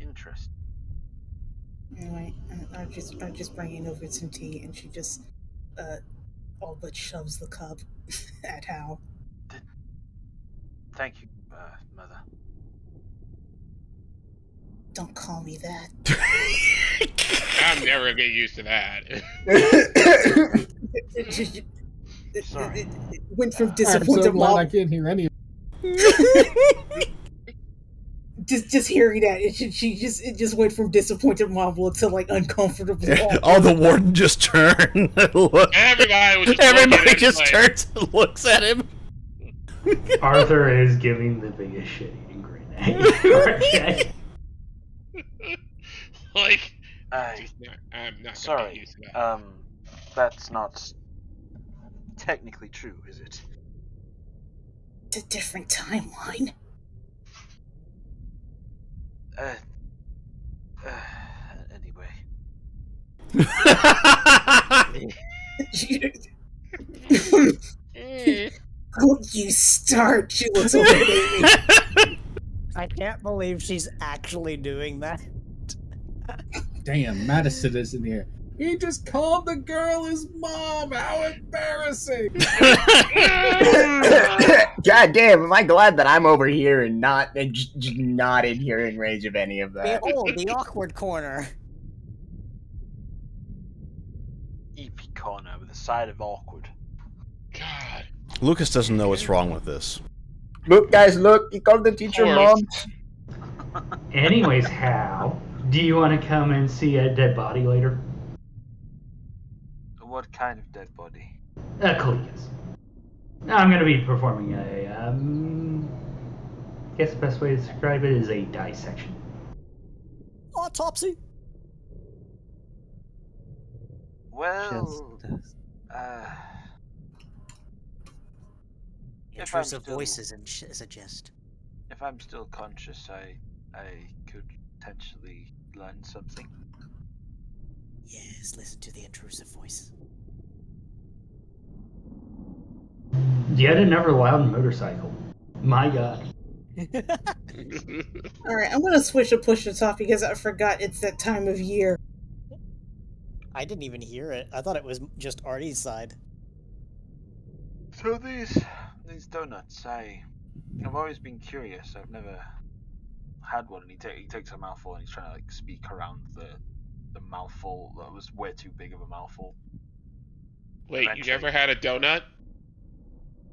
Speaker 7: interesting.
Speaker 3: Anyway, I'm just bringing over some tea, and she just all but shoves the cup at Hal.
Speaker 7: Thank you, Mother.
Speaker 3: Don't call me that.
Speaker 11: I'm never gonna get used to that.
Speaker 3: It went from disappointed
Speaker 10: I'm so glad
Speaker 3: mom.
Speaker 10: I can't hear any of
Speaker 3: Just hearing that, it just went from disappointed mom look to like uncomfortable.
Speaker 1: Oh, the warden just turned. Everybody just turns and looks at him.
Speaker 4: Arthur is giving the biggest shit-eating grenade.
Speaker 11: Like,
Speaker 7: I'm not sorry. Gonna get used to that. That's not technically true, is it?
Speaker 3: It's a different timeline.
Speaker 7: Anyway.
Speaker 3: Don't you start. She looks over at Amy.
Speaker 8: I can't believe she's actually doing that.
Speaker 10: Damn, Madison is in here. He just called the girl his mom. How embarrassing!
Speaker 5: God damn, am I glad that I'm over here and not in hearing range of any of that.
Speaker 8: Behold, the awkward corner.
Speaker 7: EP corner with a side of awkward.
Speaker 11: God.
Speaker 1: Lucas doesn't know what's wrong with this.
Speaker 5: Look, guys, look! He called the teacher mom.
Speaker 4: Anyways, Hal, do you want to come and see a dead body later?
Speaker 7: What kind of dead body?
Speaker 4: Collegians. I'm going to be performing a, I guess the best way to describe it is a dissection.
Speaker 8: Autopsy.
Speaker 7: Well,
Speaker 8: Intrusive voices and suggest.
Speaker 7: If I'm still conscious, I could potentially learn something.
Speaker 8: Yes, listen to the intrusive voice.
Speaker 4: Yet another loud motorcycle. My God.
Speaker 3: All right, I'm gonna switch to push to talk because I forgot it's that time of year.
Speaker 8: I didn't even hear it. I thought it was just Artie's side.
Speaker 7: So these donuts, I've always been curious. I've never had one, and he takes a mouthful and he's trying to like speak around the mouthful that was way too big of a mouthful.
Speaker 11: Wait, you never had a donut?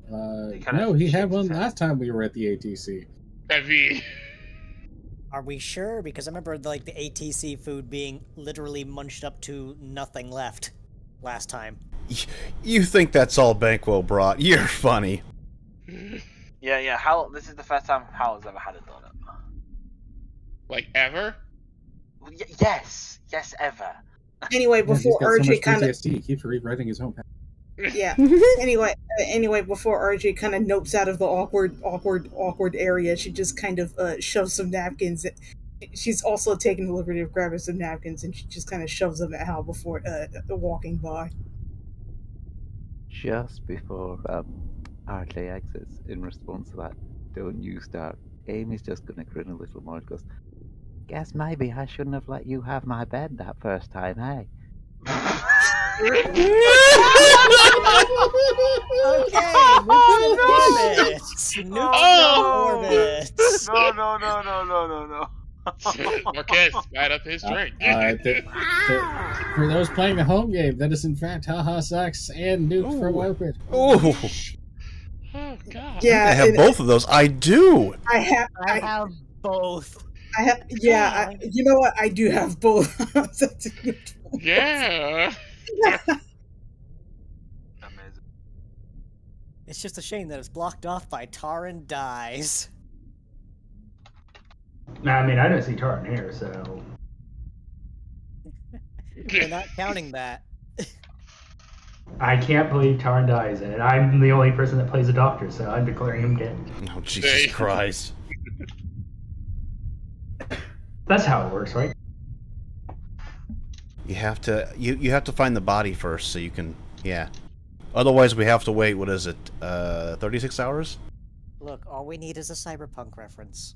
Speaker 10: No, he had one last time we were at the ATC.
Speaker 11: I mean,
Speaker 8: are we sure? Because I remember like the ATC food being literally munched up to nothing left last time.
Speaker 1: You think that's all Banquo brought? You're funny.
Speaker 7: Yeah. Hal, this is the first time Hal has ever had a donut.
Speaker 11: Like ever?
Speaker 7: Well, yes, ever.
Speaker 3: Anyway, before RJ kind of
Speaker 10: he keeps rewriting his own.
Speaker 3: Yeah. Anyway, before RJ kind of nopes out of the awkward area, she just kind of shoves some napkins. She's also taking the liberty of grabbing some napkins, and she just kind of shoves them at Hal before walking by.
Speaker 16: Just before RJ exits, in response to that, don't you start. Amy's just gonna grin a little more and goes, guess maybe I shouldn't have let you have my bed that first time, hey?
Speaker 8: Okay, orbits. Orbits.
Speaker 7: No.
Speaker 11: Marquez spat up his drink.
Speaker 10: For those playing the home game, that is in fact haha sex and nuke from Orbit.
Speaker 1: Oh.
Speaker 11: Oh God.
Speaker 3: Yeah,
Speaker 1: I have both of those. I do.
Speaker 8: I have both.
Speaker 3: You know what? I do have both. That's a good point.
Speaker 11: Yeah.
Speaker 7: Amazing.
Speaker 8: It's just a shame that it's blocked off by Taran Dies.
Speaker 4: I mean, I don't see Taran here, so...
Speaker 8: We're not counting that.
Speaker 4: I can't believe Taran Dies, and I'm the only person that plays a doctor, so I'm declaring him dead.
Speaker 1: Oh, Jesus Christ.
Speaker 4: That's how it works, right?
Speaker 1: You have to find the body first so you can, yeah. Otherwise we have to wait, what is it, 36 hours?
Speaker 8: Look, all we need is a cyberpunk reference.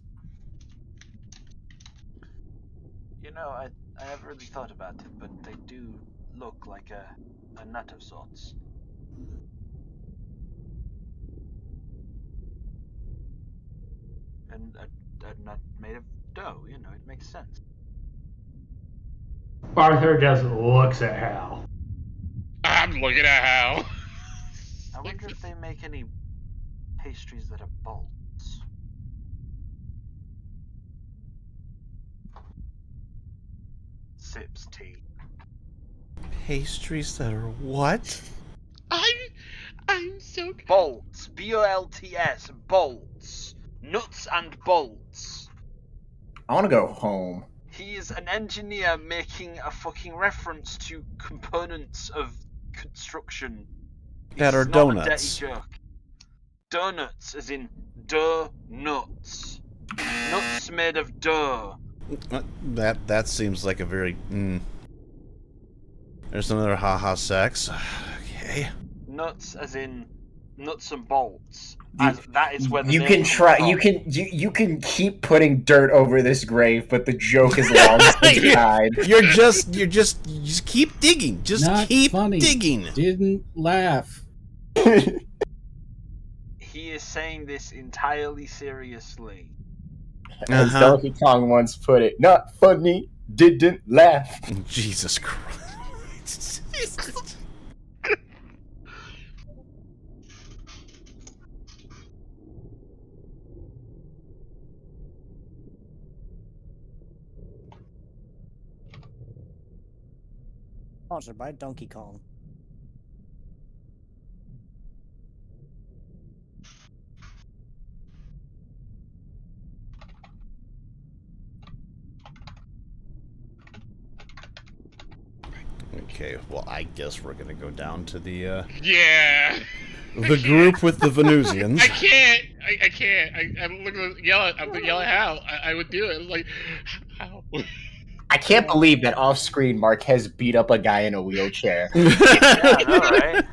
Speaker 7: You know, I haven't really thought about it, but they do look like a nut of sorts. And a nut made of dough, you know, it makes sense.
Speaker 4: Arthur just looks at Hal.
Speaker 11: I'm looking at Hal.
Speaker 7: I wonder if they make any pastries that are bolts. Sips tea.
Speaker 1: Pastries that are what?
Speaker 11: I'm so
Speaker 7: bolts. B-O-L-T-S. Bolts. Nuts and bolts.
Speaker 5: I want to go home.
Speaker 7: He is an engineer making a fucking reference to components of construction.
Speaker 1: That are donuts.
Speaker 7: Not a dirty joke. Donuts, as in dough nuts. Nuts made of dough.
Speaker 1: That seems like a very. There's another haha sex. Okay.
Speaker 7: Nuts, as in nuts and bolts. As that is where the
Speaker 5: You
Speaker 7: name
Speaker 5: can
Speaker 7: comes
Speaker 5: try.
Speaker 7: from.
Speaker 5: You can keep putting dirt over this grave, but the joke is long since died.
Speaker 1: You just keep digging. Just
Speaker 10: Not
Speaker 1: keep
Speaker 10: funny.
Speaker 1: digging.
Speaker 10: Didn't laugh.
Speaker 7: He is saying this entirely seriously.
Speaker 5: As Donkey Kong once put it, not funny, didn't laugh.
Speaker 1: Jesus Christ.
Speaker 8: Sponsored by Donkey Kong.
Speaker 1: Okay, well, I guess we're gonna go down to the
Speaker 11: Yeah.
Speaker 1: the group with the Venusians.
Speaker 11: I can't. I can't. I'm looking to yell. I'm gonna yell at how I would do it. It's like how.
Speaker 5: I can't believe that off-screen Marquez beat up a guy in a wheelchair.
Speaker 15: Yeah, I know, right?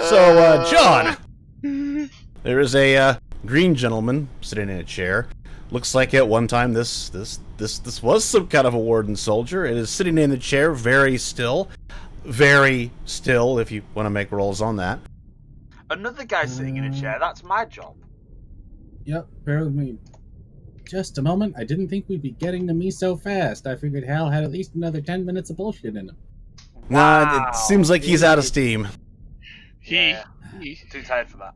Speaker 1: So, John, there is a green gentleman sitting in a chair. Looks like at one time this was some kind of a warden soldier. It is sitting in the chair, very still, if you want to make rolls on that.
Speaker 15: Another guy sitting in a chair. That's my job.
Speaker 10: Yep, bear with me just a moment. I didn't think we'd be getting to me so fast. I figured Hal had at least another 10 minutes of bullshit in him.
Speaker 1: Nah, it seems like he's out of steam.
Speaker 15: Yeah, too tired for that.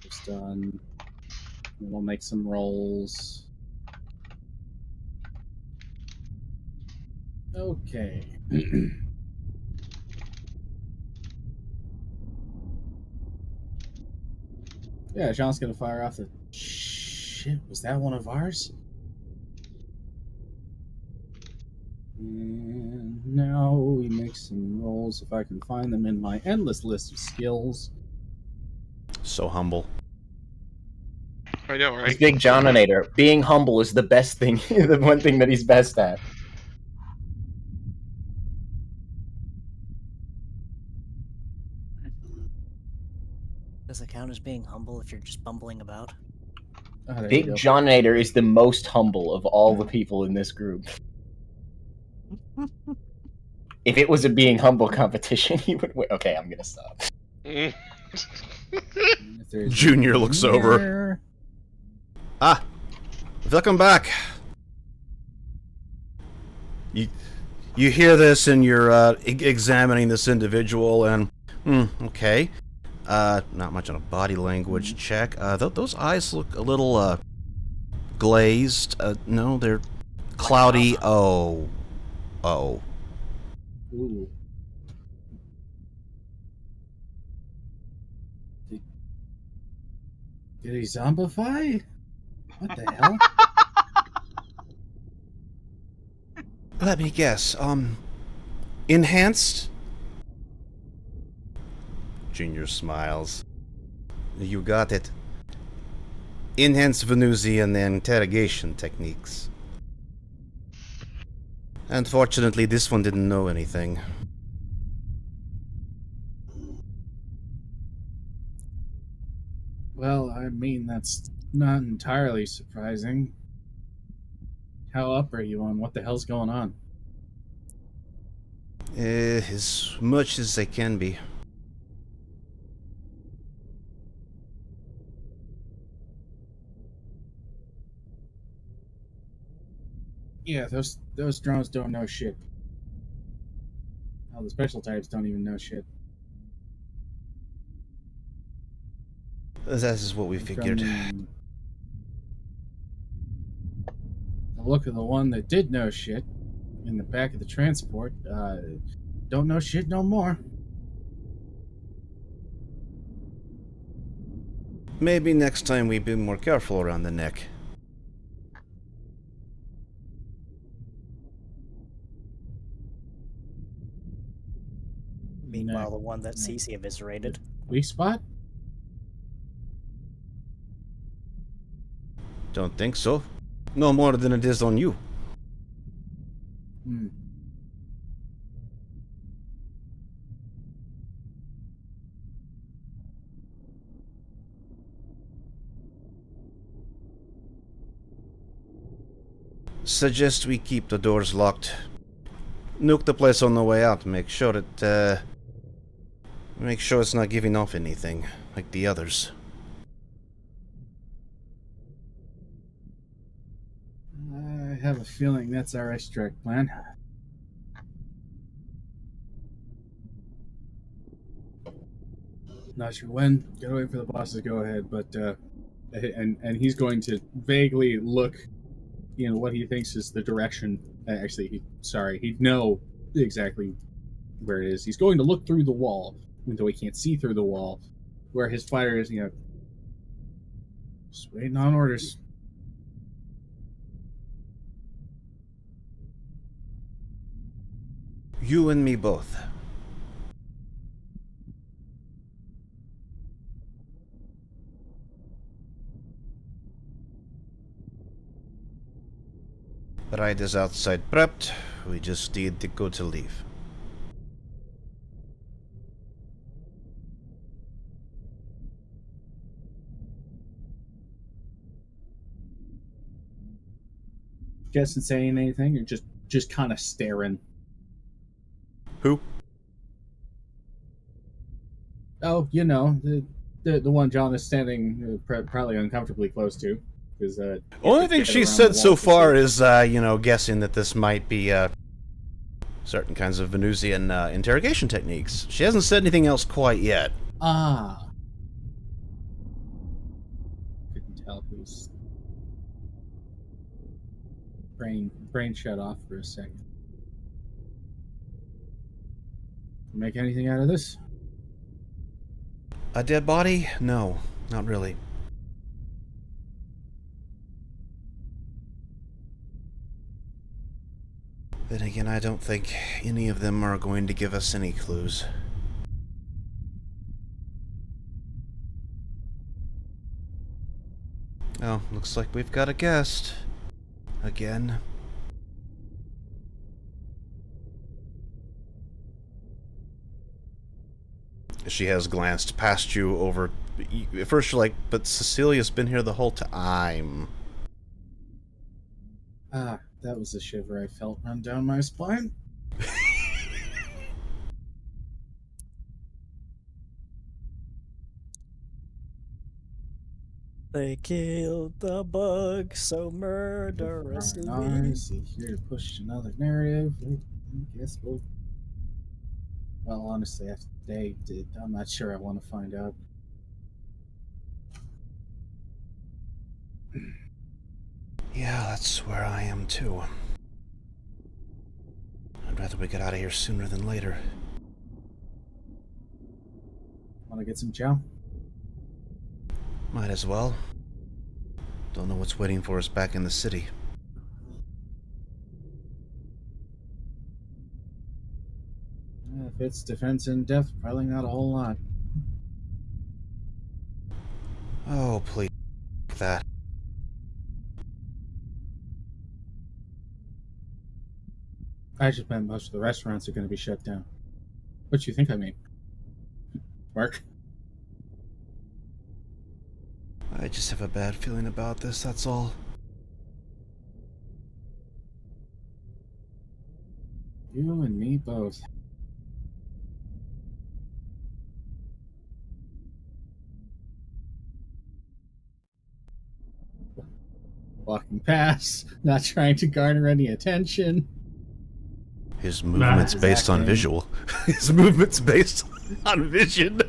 Speaker 10: Just done. We'll make some rolls. Okay. Yeah, Sean's gonna fire off the... Shit, was that one of ours? And now we make some rolls if I can find them in my endless list of skills.
Speaker 1: So humble.
Speaker 11: I know, right?
Speaker 5: He's Big Johninator. Being humble is the best thing, the one thing that he's best at.
Speaker 8: Does it count as being humble if you're just bumbling about?
Speaker 5: Big Johninator is the most humble of all the people in this group. If it was a being humble competition, he would win. Okay, I'm gonna stop.
Speaker 1: Junior looks over. Ah, welcome back. You hear this and you're examining this individual and okay. Not much on a body language check. Those eyes look a little glazed. No, they're cloudy. Oh.
Speaker 10: Ooh. Did he zombify? What the hell?
Speaker 1: Let me guess. Enhanced? Junior smiles. You got it. Enhanced Venusian interrogation techniques. Unfortunately, this one didn't know anything.
Speaker 10: Well, I mean, that's not entirely surprising. How up are you on what the hell's going on?
Speaker 1: As much as I can be.
Speaker 10: Yeah, those drones don't know shit. Well, the special types don't even know shit.
Speaker 1: That is what we figured.
Speaker 10: From the look of the one that did know shit in the back of the transport, don't know shit no more.
Speaker 1: Maybe next time we be more careful around the neck.
Speaker 8: Meanwhile, the one that Cece eviscerated.
Speaker 10: Weak spot?
Speaker 1: Don't think so. No more than it is on you. Suggest we keep the doors locked. Nuke the place on the way out. Make sure it's not giving off anything like the others.
Speaker 10: I have a feeling that's our strike plan. Not sure when. Gotta wait for the boss to go ahead, but and he's going to vaguely look, what he thinks is the direction. He'd know exactly where it is. He's going to look through the wall, even though he can't see through the wall, where his fighter is. Just waiting on orders.
Speaker 1: You and me both. Ride is outside prepped. We just need to go to leave.
Speaker 10: Justin saying anything, or just kind of staring?
Speaker 1: Who?
Speaker 10: Oh, the one John is standing probably uncomfortably close to.
Speaker 1: Only thing she said so far is, guessing that this might be certain kinds of Venusian interrogation techniques. She hasn't said anything else quite yet.
Speaker 10: Ah. Couldn't tell whose brain shut off for a second. Make anything out of this?
Speaker 1: A dead body? No, not really. Then again, I don't think any of them are going to give us any clues. Oh, looks like we've got a guest. Again. She has glanced past you over... At first you're like, but Cecilia's been here the whole time.
Speaker 10: Ah, that was a shiver I felt run down my spine.
Speaker 8: They killed the bug so murderously.
Speaker 10: Nice. Here to push another narrative. I guess we'll... Well, honestly, after Dave did, I'm not sure I want to find out.
Speaker 1: Yeah, that's where I am too. I'd rather we get out of here sooner than later.
Speaker 10: Want to get some chow?
Speaker 1: Might as well. Don't know what's waiting for us back in the city.
Speaker 10: If it's defense in depth, probably not a whole lot.
Speaker 1: Oh, please. That.
Speaker 10: I just meant most of the restaurants are going to be shut down. What do you think I mean? Mark?
Speaker 1: I just have a bad feeling about this, that's all.
Speaker 10: You and me both. Walking past, not trying to garner any attention.
Speaker 1: His movement's based on visual. His movement's based on vision.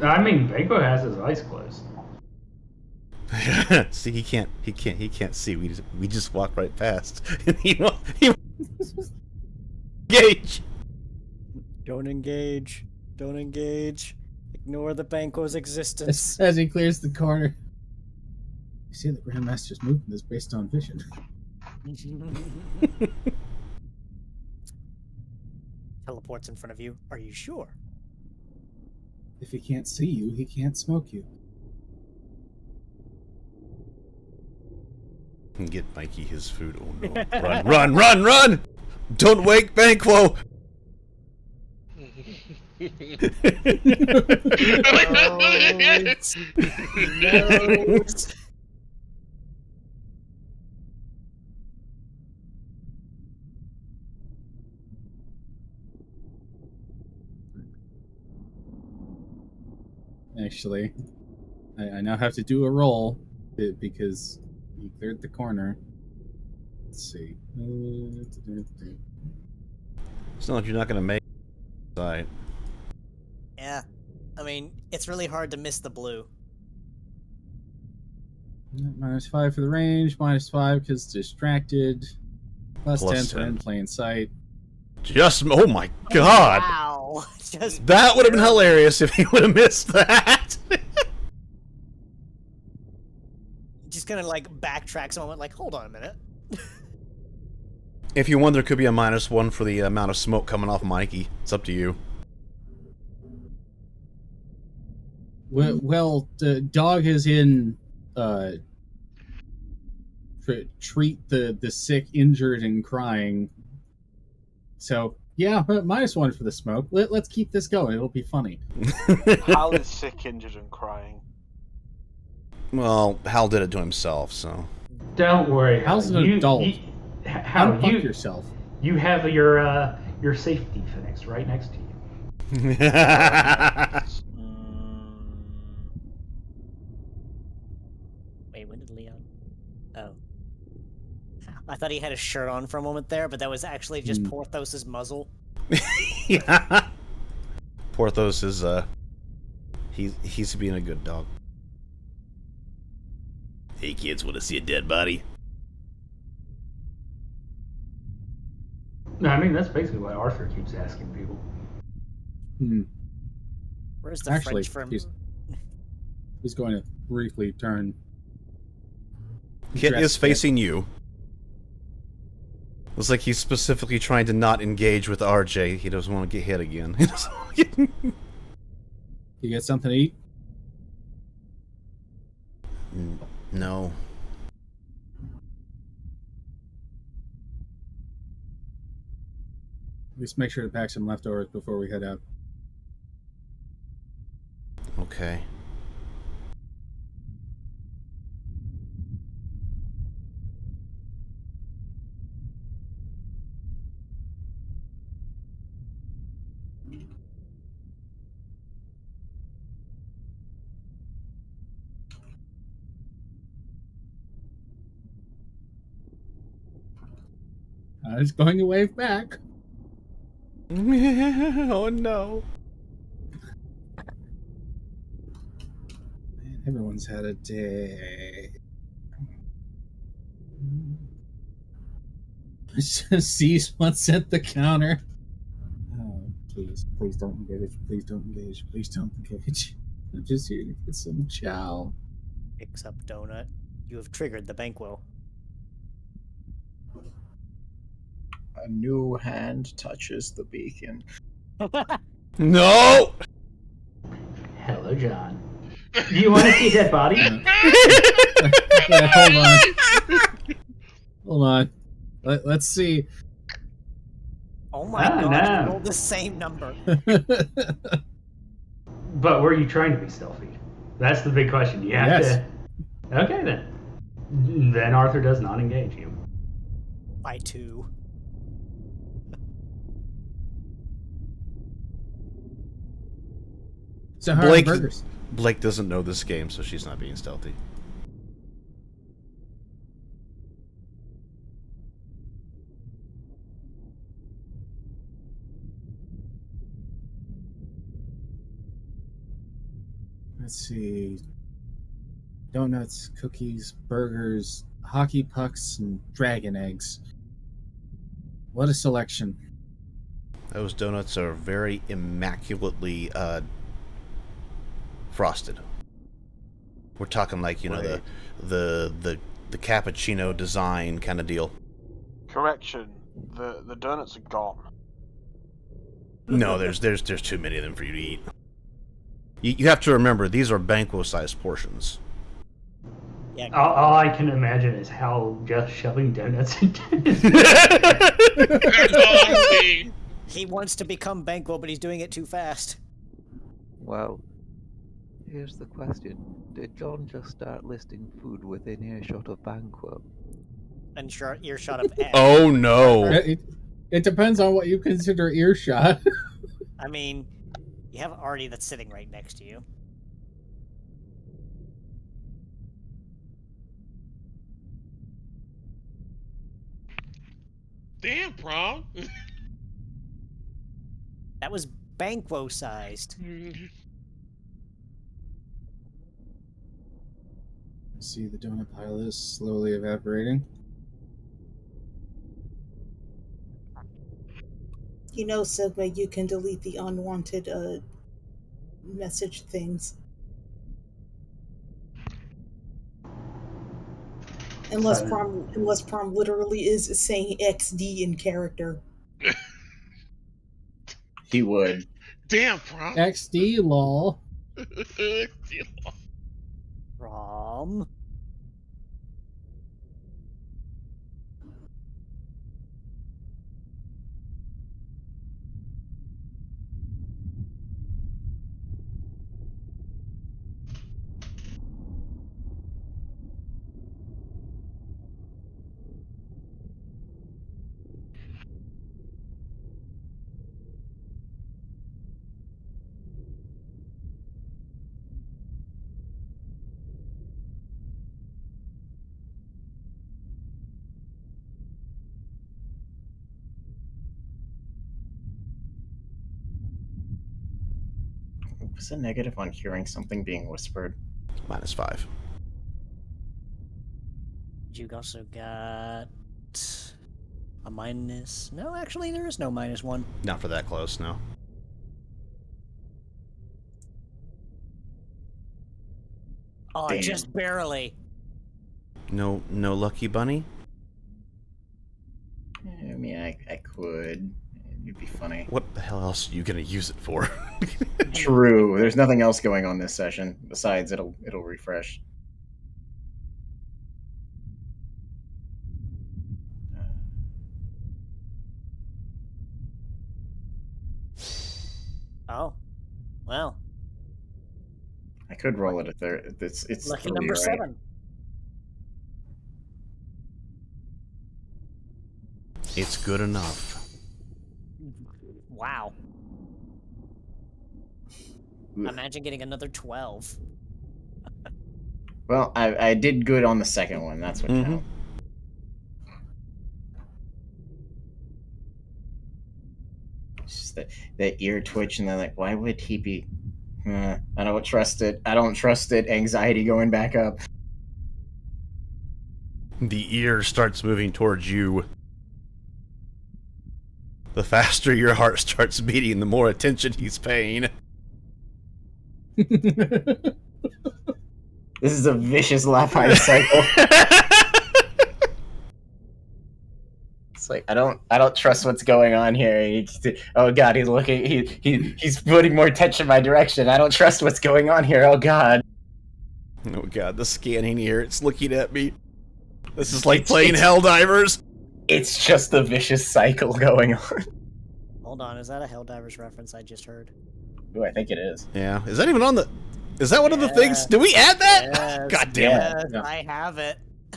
Speaker 4: I mean, Banco has his eyes closed.
Speaker 1: See, he can't see. We just walk right past. he engage.
Speaker 8: Don't engage. Don't engage. Ignore the Banco's existence.
Speaker 10: As he clears the corner. You see, the Grandmaster's movement is based on vision.
Speaker 8: Teleports in front of you. Are you sure?
Speaker 10: If he can't see you, he can't smoke you.
Speaker 1: Get Mikey his food. Oh no. Run, run, run, run! Don't wake Banquo!
Speaker 8: No.
Speaker 10: Actually, I now have to do a roll because he cleared the corner. Let's see.
Speaker 1: It's not like you're not gonna make it.
Speaker 8: Yeah. I mean, it's really hard to miss the blue.
Speaker 10: -5 for the range, -5 because distracted, +10
Speaker 1: Plus
Speaker 10: for
Speaker 1: 10.
Speaker 10: in plain sight.
Speaker 1: Just, oh my god!
Speaker 8: Wow. Just
Speaker 1: That would have been hilarious if he would have missed that.
Speaker 8: just gonna like backtrack a moment, like, hold on a minute.
Speaker 1: If you wonder, there could be a -1 for the amount of smoke coming off Mikey. It's up to you.
Speaker 10: Well, the dog is in treat the sick, injured, and crying. So yeah, -1 for the smoke. Let's keep this going. It'll be funny.
Speaker 2: Hal is sick, injured, and crying.
Speaker 1: Well, Hal did it to himself, so.
Speaker 4: Don't worry.
Speaker 10: Hal's an adult.
Speaker 4: How
Speaker 10: Unfuck
Speaker 4: you
Speaker 10: yourself.
Speaker 4: You have your safety Phoenix right next to you.
Speaker 8: Wait, when did Leon? Oh. I thought he had a shirt on for a moment there, but that was actually just Porthos's muzzle.
Speaker 1: Yeah. Porthos is, he's being a good dog. Hey kids, want to see a dead body?
Speaker 4: No, I mean, that's basically what Arthur keeps asking people.
Speaker 8: Where's the
Speaker 10: Actually,
Speaker 8: French from?
Speaker 10: he's going to briefly turn.
Speaker 1: Kit is facing you. Looks like he's specifically trying to not engage with RJ. He doesn't want to get hit again.
Speaker 10: You get something to eat?
Speaker 1: No.
Speaker 10: Let's make sure to pack some leftovers before we head out.
Speaker 1: Okay.
Speaker 10: I was going to wave back.
Speaker 1: Oh no.
Speaker 10: Man, everyone's had a day. Sees what's at the counter. Oh, please don't engage. Please don't engage. Please don't engage. I'm just here to get some chow.
Speaker 8: Picks up donut. You have triggered the banquo.
Speaker 5: A new hand touches the beacon.
Speaker 1: No!
Speaker 4: Hello, John. Do you want to see a dead body?
Speaker 10: Yeah, hold on. Hold on. Let's see.
Speaker 8: Oh my god,
Speaker 4: no.
Speaker 8: you rolled the same number.
Speaker 4: But were you trying to be stealthy? That's the big question. You have to. Okay, then. Then Arthur does not engage you.
Speaker 8: By 2.
Speaker 10: So how are the
Speaker 1: Blake,
Speaker 10: burgers?
Speaker 1: Blake doesn't know this game, so she's not being stealthy.
Speaker 10: Let's see. Donuts, cookies, burgers, hockey pucks, and dragon eggs. What a selection.
Speaker 1: Those donuts are very immaculately frosted. We're talking like, you know, the cappuccino design kind of deal.
Speaker 2: Correction, the donuts are gone.
Speaker 1: No, there's too many of them for you to eat. You have to remember, these are banquo-sized portions.
Speaker 8: Yeah.
Speaker 4: All I can imagine is Hal just shoving donuts into his
Speaker 8: He wants to become Banquo, but he's doing it too fast.
Speaker 16: Well, here's the question. Did John just start listing food within earshot of Banquo?
Speaker 8: And earshot of egg.
Speaker 1: Oh no.
Speaker 10: It depends on what you consider earshot.
Speaker 8: I mean, you have Artie that's sitting right next to you.
Speaker 11: Damn, prom.
Speaker 8: That was Banquo sized.
Speaker 10: See the donut pile is slowly evaporating.
Speaker 3: You know, Sigma, you can delete the unwanted message things. Unless Prom literally is saying XD in character.
Speaker 5: He would.
Speaker 11: Damn, Prom.
Speaker 10: XD lol.
Speaker 8: Prom.
Speaker 5: What's the negative on hearing something being whispered?
Speaker 1: -5.
Speaker 8: You also got a minus. No, actually, there is no -1.
Speaker 1: Not for that close, no.
Speaker 8: Oh,
Speaker 5: Damn.
Speaker 8: just barely.
Speaker 1: No lucky bunny?
Speaker 5: I mean, I could. It'd be funny.
Speaker 1: What the hell else are you gonna use it for?
Speaker 5: True. There's nothing else going on this session besides it'll refresh.
Speaker 8: Oh, well.
Speaker 5: I could roll it a third. It's
Speaker 8: Lucky
Speaker 5: 3,
Speaker 8: number
Speaker 5: right?
Speaker 8: 7.
Speaker 1: It's good enough.
Speaker 8: Wow. Imagine getting another 12.
Speaker 5: Well, I did good on the second one. That's what counts. Just the ear twitch, and then like, why would he be? I don't trust it. I don't trust it. Anxiety going back up.
Speaker 1: The ear starts moving towards you. The faster your heart starts beating, the more attention he's paying.
Speaker 5: This is a vicious Lapine cycle. It's like I don't trust what's going on here. Oh god, he's looking. He's putting more attention my direction. I don't trust what's going on here. Oh god.
Speaker 1: Oh god, the scanning ear. It's looking at me. This is like playing Helldivers.
Speaker 5: It's just a vicious cycle going on.
Speaker 8: Hold on, is that a Helldivers reference I just heard?
Speaker 5: Ooh, I think it is.
Speaker 1: Yeah, is that even on the? Is that one of the things? Did we add that?
Speaker 8: Yes,
Speaker 1: God damn it!
Speaker 8: yes, I have it.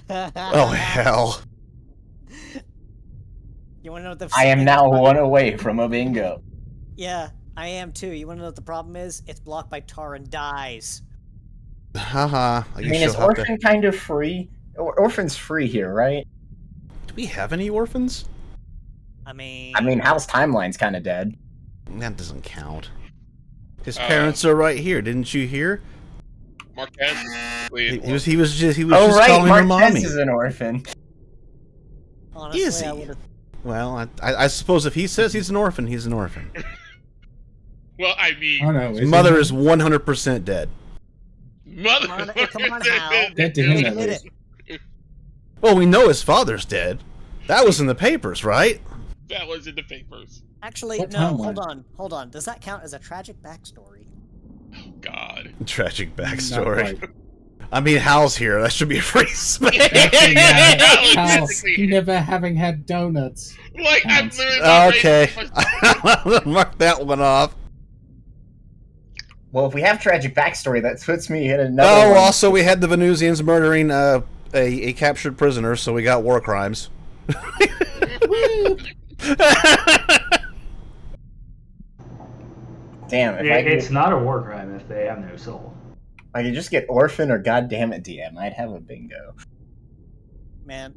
Speaker 1: Oh hell!
Speaker 8: You want to know what the?
Speaker 5: I am now one away from a bingo.
Speaker 8: Yeah, I am too. You want to know what the problem is? It's blocked by tar and dies.
Speaker 1: Haha.
Speaker 5: I mean, is Orphan kind of free? Orphan's free here, right?
Speaker 1: Do we have any orphans?
Speaker 8: I mean,
Speaker 5: Hal's timeline's kind of dead.
Speaker 1: That doesn't count. His parents are right here. Didn't you hear?
Speaker 11: Marquez.
Speaker 1: He was just
Speaker 5: Oh right,
Speaker 1: calling her
Speaker 5: Marquez
Speaker 1: mommy.
Speaker 5: is an orphan.
Speaker 8: Honestly,
Speaker 1: Is
Speaker 8: I
Speaker 1: he?
Speaker 8: would've-
Speaker 1: Well, I suppose if he says he's an orphan, he's an orphan.
Speaker 11: Well, I mean,
Speaker 10: Oh no,
Speaker 1: His mother is 100% dead.
Speaker 11: mother.
Speaker 8: Come on, Hal.
Speaker 10: Dead to him, at
Speaker 8: Admit
Speaker 10: least.
Speaker 8: it.
Speaker 1: Well, we know his father's dead. That was in the papers, right?
Speaker 11: That was in the papers.
Speaker 8: Actually,
Speaker 10: What
Speaker 8: no.
Speaker 10: timeline?
Speaker 8: Hold on. Does that count as a tragic backstory?
Speaker 11: Oh God.
Speaker 1: Tragic
Speaker 10: Not
Speaker 1: backstory.
Speaker 10: quite.
Speaker 1: I mean, Hal's here. That should be a free space.
Speaker 10: Hal, never having had donuts.
Speaker 11: Like I'm
Speaker 10: Counts.
Speaker 11: literally about ready
Speaker 1: Okay.
Speaker 11: to-
Speaker 1: Mark that one off.
Speaker 5: Well, if we have tragic backstory, that puts me in another.
Speaker 1: Oh,
Speaker 5: one.
Speaker 1: also we had the Venusians murdering a captured prisoner, so we got war crimes.
Speaker 5: Damn, if
Speaker 4: It's not a war crime if they have no soul.
Speaker 5: I could just get Orphan or Goddamn It DM, I'd have a bingo.
Speaker 8: Man,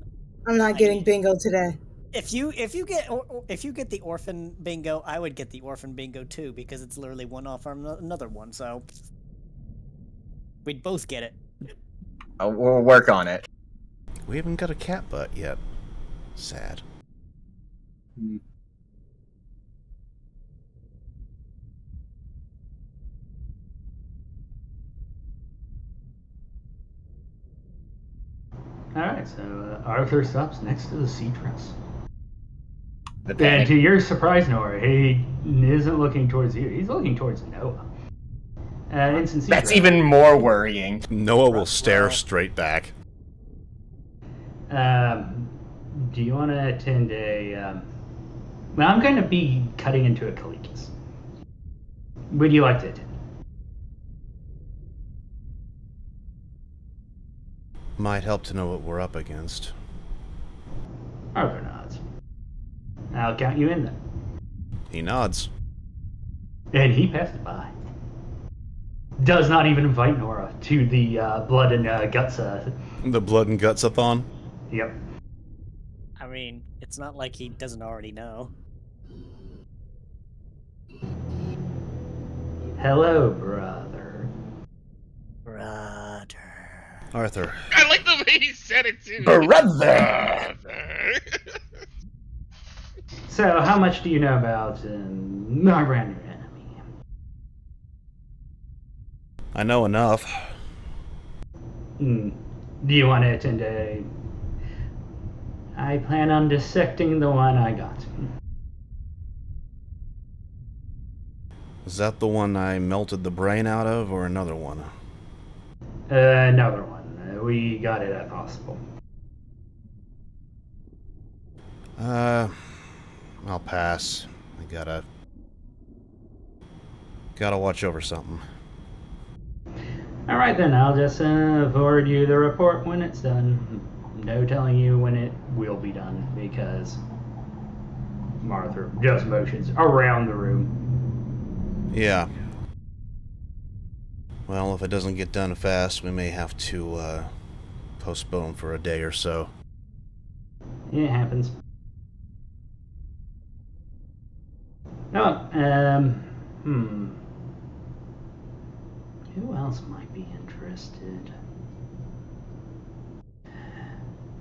Speaker 3: I'm not getting bingo today.
Speaker 8: if you get the orphan bingo, I would get the orphan bingo too because it's literally one off from another one. So we'd both get it.
Speaker 5: We'll work on it.
Speaker 1: We haven't got a cat butt yet. Sad.
Speaker 4: Alright, so Arthur stops next to the sea dress.
Speaker 5: The
Speaker 4: And
Speaker 5: panic.
Speaker 4: to your surprise, Nora, he isn't looking towards you. He's looking towards Noah. Instant sea
Speaker 5: That's
Speaker 4: dress.
Speaker 5: even more worrying.
Speaker 1: Noah will stare straight back.
Speaker 4: Do you want to attend a... well, I'm going to be cutting into a collegius. Would you like to attend?
Speaker 1: Might help to know what we're up against.
Speaker 4: Arthur nods. I'll count you in then.
Speaker 1: He nods.
Speaker 4: And he passed it by. Does not even invite Nora to the blood and guts.
Speaker 1: The blood and guts-a-thon?
Speaker 4: Yep.
Speaker 8: I mean, it's not like he doesn't already know.
Speaker 4: Hello, brother.
Speaker 1: Arthur.
Speaker 11: I like the way he said it too.
Speaker 5: Brother.
Speaker 4: So, how much do you know about our brand new enemy?
Speaker 1: I know enough.
Speaker 4: Do you want to attend a... I plan on dissecting the one I got.
Speaker 1: Is that the one I melted the brain out of, or another one?
Speaker 4: Another one. We got it at the hospital.
Speaker 1: I'll pass. I gotta watch over something.
Speaker 4: Alright then, I'll just forward you the report when it's done. No telling you when it will be done, because Martha just motions around the room.
Speaker 1: Yeah. Well, if it doesn't get done fast, we may have to postpone for a day or so.
Speaker 4: It happens. Oh, who else might be interested?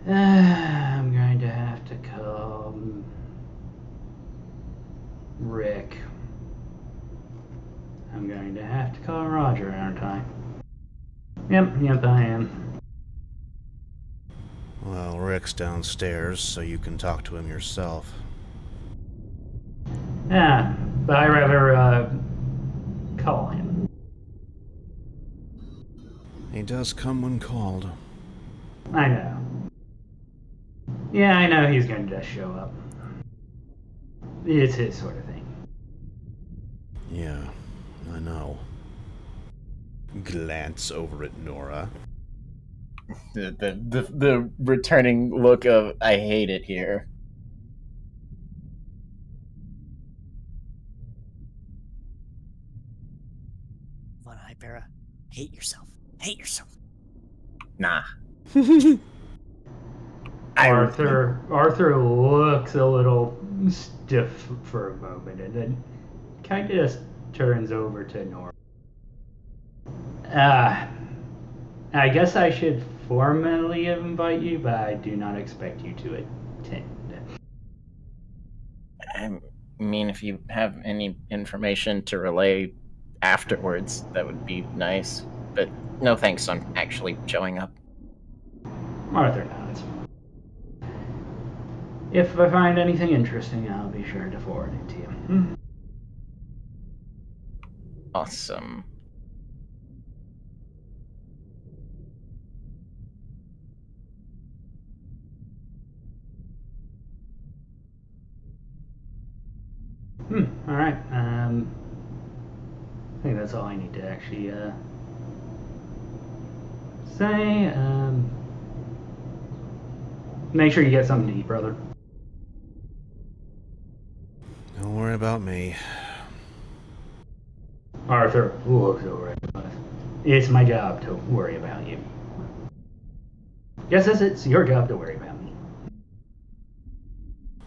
Speaker 4: I'm going to have to call Rick. I'm going to have to call Roger, aren't I? Yep, I am.
Speaker 1: Well, Rick's downstairs, so you can talk to him yourself.
Speaker 4: Yeah, but I rather call him.
Speaker 1: He does come when called.
Speaker 4: I know. Yeah, I know he's going to just show up. It's his sort of thing.
Speaker 1: Yeah, I know. Glance over at Nora.
Speaker 5: The returning look of I hate it here.
Speaker 8: Von Hypera, hate yourself. Hate yourself.
Speaker 5: Nah.
Speaker 4: Arthur looks a little stiff for a moment and then kind of just turns over to Nora. I guess I should formally invite you, but I do not expect you to attend.
Speaker 5: I mean, if you have any information to relay afterwards, that would be nice. But no thanks on actually showing up.
Speaker 4: Arthur nods. If I find anything interesting, I'll be sure to forward it to you.
Speaker 5: Awesome.
Speaker 4: Alright. I think that's all I need to actually say. Make sure you get something to eat, brother.
Speaker 1: Don't worry about me.
Speaker 4: Arthur looks over at us. It's my job to worry about you. Yes, it's your job to worry about me.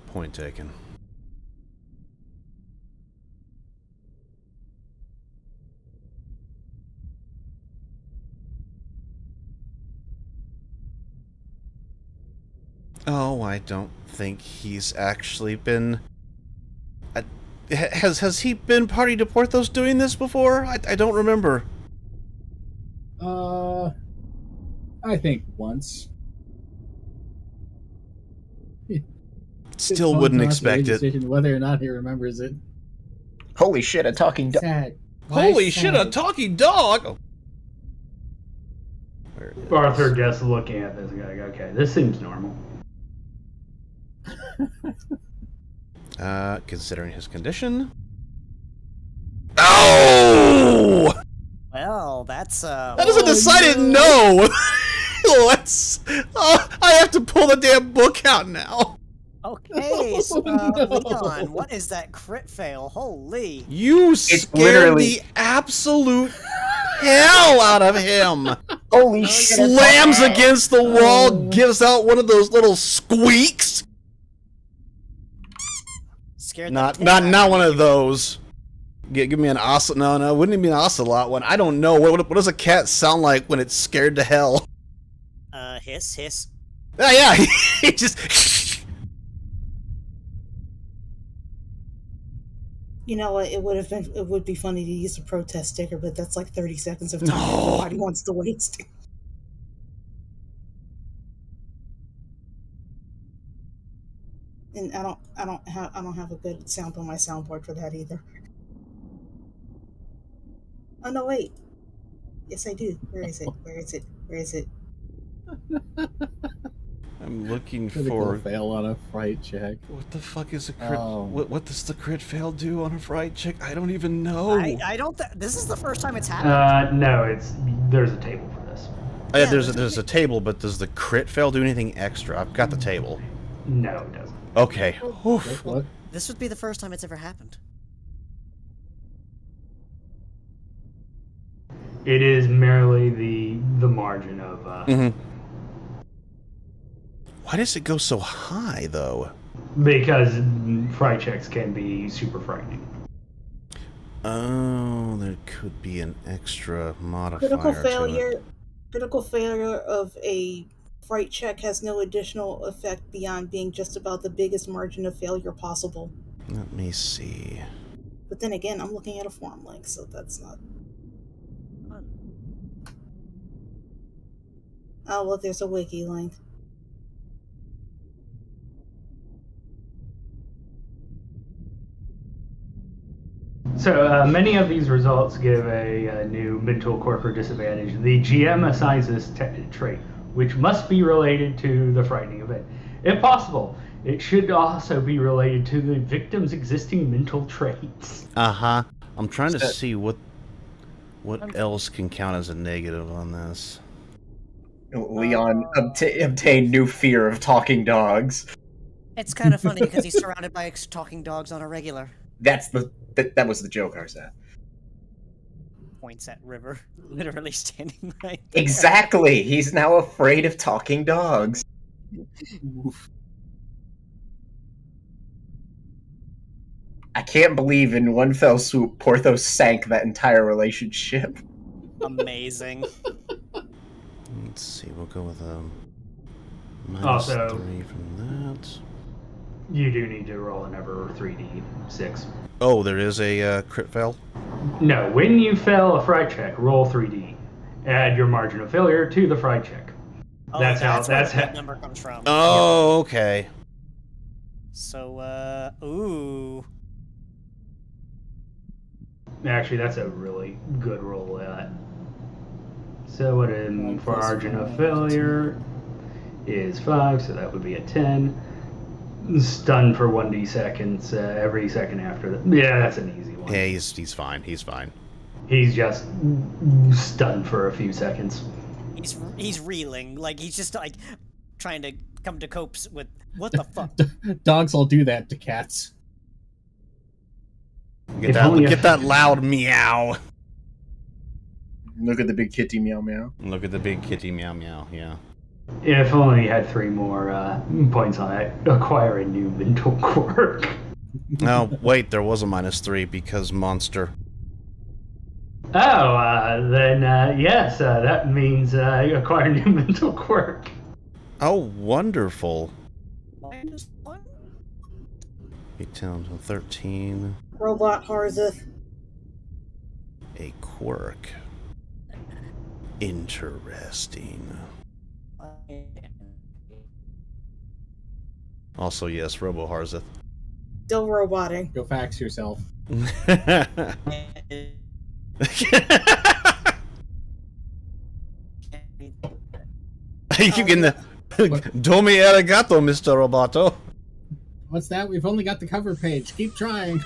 Speaker 1: Point taken. Oh, I don't think he's actually been... Has he been party to Porthos doing this before? I don't remember.
Speaker 10: I think once.
Speaker 1: Still wouldn't expect it.
Speaker 10: Decision whether or not he remembers it.
Speaker 5: Holy shit, a talking dog.
Speaker 1: Holy shit, a talking dog! Oh.
Speaker 4: Arthur just looking at this guy. Okay, this seems normal.
Speaker 1: Considering his condition. Oh!
Speaker 8: Well, that's
Speaker 1: That is a decided no. Let's. I have to pull the damn book out now.
Speaker 8: Okay, so Leon, what is that crit fail? Holy!
Speaker 1: You scared the absolute hell out of him.
Speaker 5: Holy
Speaker 1: shit! Slams against the wall, gives out one of those little squeaks.
Speaker 8: Scared
Speaker 1: not one of those. Give me an ocelot. No, wouldn't it be an ocelot one? I don't know. What does a cat sound like when it's scared to hell?
Speaker 8: Hiss, hiss.
Speaker 1: Oh yeah, he just.
Speaker 3: You know what? It would be funny to use a protest sticker, but that's like 30 seconds of time nobody wants to waste. And I don't have a good sound on my soundboard for that either. Oh no, wait. Yes, I do. Where is it? Where is it? Where is it?
Speaker 1: I'm looking
Speaker 10: Critical
Speaker 1: for
Speaker 10: fail on a fright check.
Speaker 1: What the fuck is a crit? What does the crit fail do on a fright check? I don't even know.
Speaker 8: I don't. This is the first time it's happened.
Speaker 4: No, there's a table for this.
Speaker 1: Oh, yeah, there's a table, but does the crit fail do anything extra? I've got the table.
Speaker 4: No, it doesn't.
Speaker 1: Okay. Oof.
Speaker 10: What?
Speaker 8: This would be the first time it's ever happened.
Speaker 4: It is merely the margin of.
Speaker 1: Why does it go so high, though?
Speaker 4: Because fright checks can be super frightening.
Speaker 1: Oh, there could be an extra modifier.
Speaker 3: Critical failure of a fright check has no additional effect beyond being just about the biggest margin of failure possible.
Speaker 1: Let me see.
Speaker 3: But then again, I'm looking at a form link, so that's not. Oh, well, there's a wiki link.
Speaker 4: So many of these results give a new mental quirk disadvantage. The GM assigns this trait, which must be related to the frightening event. If possible, it should also be related to the victim's existing mental traits.
Speaker 1: Uh-huh. I'm trying to see what else can count as a negative on this.
Speaker 5: Leon obtained new fear of talking dogs.
Speaker 8: It's kind of funny because he's surrounded by talking dogs on a regular.
Speaker 5: That was the joke I was at.
Speaker 8: Points at River, literally standing right there.
Speaker 5: Exactly. He's now afraid of talking dogs. I can't believe in one fell swoop Porthos sank that entire relationship.
Speaker 8: Amazing.
Speaker 1: Let's see, we'll go with
Speaker 4: Also,
Speaker 1: -3 from that.
Speaker 4: You do need to roll another 3d6.
Speaker 1: Oh, there is a crit fail?
Speaker 4: No, when you fail a fright check, roll 3d. Add your margin of failure to the fright check.
Speaker 8: Oh,
Speaker 4: that's
Speaker 8: where
Speaker 4: how
Speaker 8: that number comes from.
Speaker 1: Oh, okay.
Speaker 8: So, ooh.
Speaker 4: Actually, that's a really good roll. So what for margin of failure is 5, so that would be a 10. Stun for 1d seconds every second after that. Yeah, that's an easy one.
Speaker 1: Yeah, he's fine. He's fine.
Speaker 4: He's just stunned for a few seconds.
Speaker 8: He's reeling, like he's just like trying to come to copes with what the fuck.
Speaker 10: Dogs will do that to cats.
Speaker 1: Get that loud meow.
Speaker 5: Look at the big kitty meow meow.
Speaker 1: Look at the big kitty meow meow. Yeah.
Speaker 4: If only he had 3 more points on it, acquire a new mental quirk.
Speaker 1: No, wait, there was a -3 because monster.
Speaker 4: Oh, then yes, that means acquire a new mental quirk.
Speaker 1: Oh, wonderful. 8 down to 13.
Speaker 3: Robot Harzeth.
Speaker 1: A quirk. Interesting. Also, yes, Robo Harzeth.
Speaker 3: Still roboting.
Speaker 10: Go fax yourself.
Speaker 1: You can Domi arigato, Mr. Roboto.
Speaker 10: What's that? We've only got the cover page. Keep trying.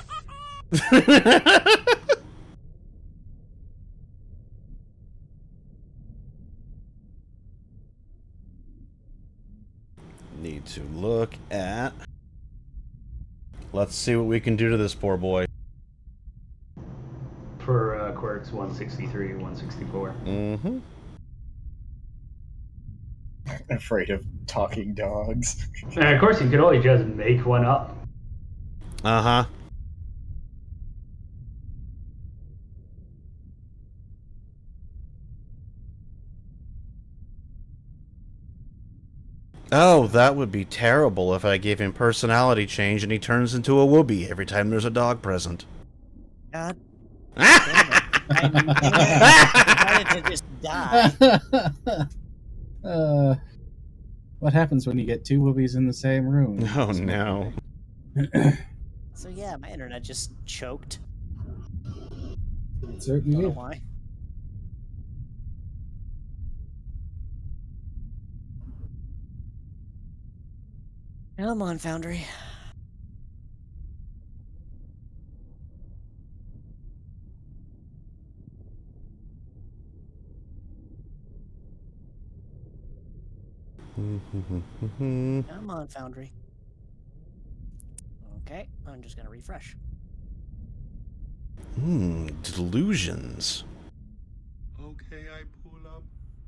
Speaker 1: Need to look at... Let's see what we can do to this poor boy.
Speaker 4: For quirks, 163, 164.
Speaker 1: Mm-hmm.
Speaker 5: I'm afraid of talking dogs.
Speaker 4: And of course, you could always just make one up.
Speaker 1: Uh-huh. Oh, that would be terrible if I gave him personality change and he turns into a whoopee every time there's a dog present.
Speaker 8: God. I wanted to just die.
Speaker 10: What happens when you get two whoopies in the same room?
Speaker 1: Oh, no.
Speaker 8: So yeah, my internet just choked.
Speaker 10: It certainly
Speaker 8: Don't know
Speaker 10: did.
Speaker 8: why. Come on, Foundry. Come on, Foundry. Okay, I'm just gonna refresh.
Speaker 1: Delusions.
Speaker 9: Okay, I pull up,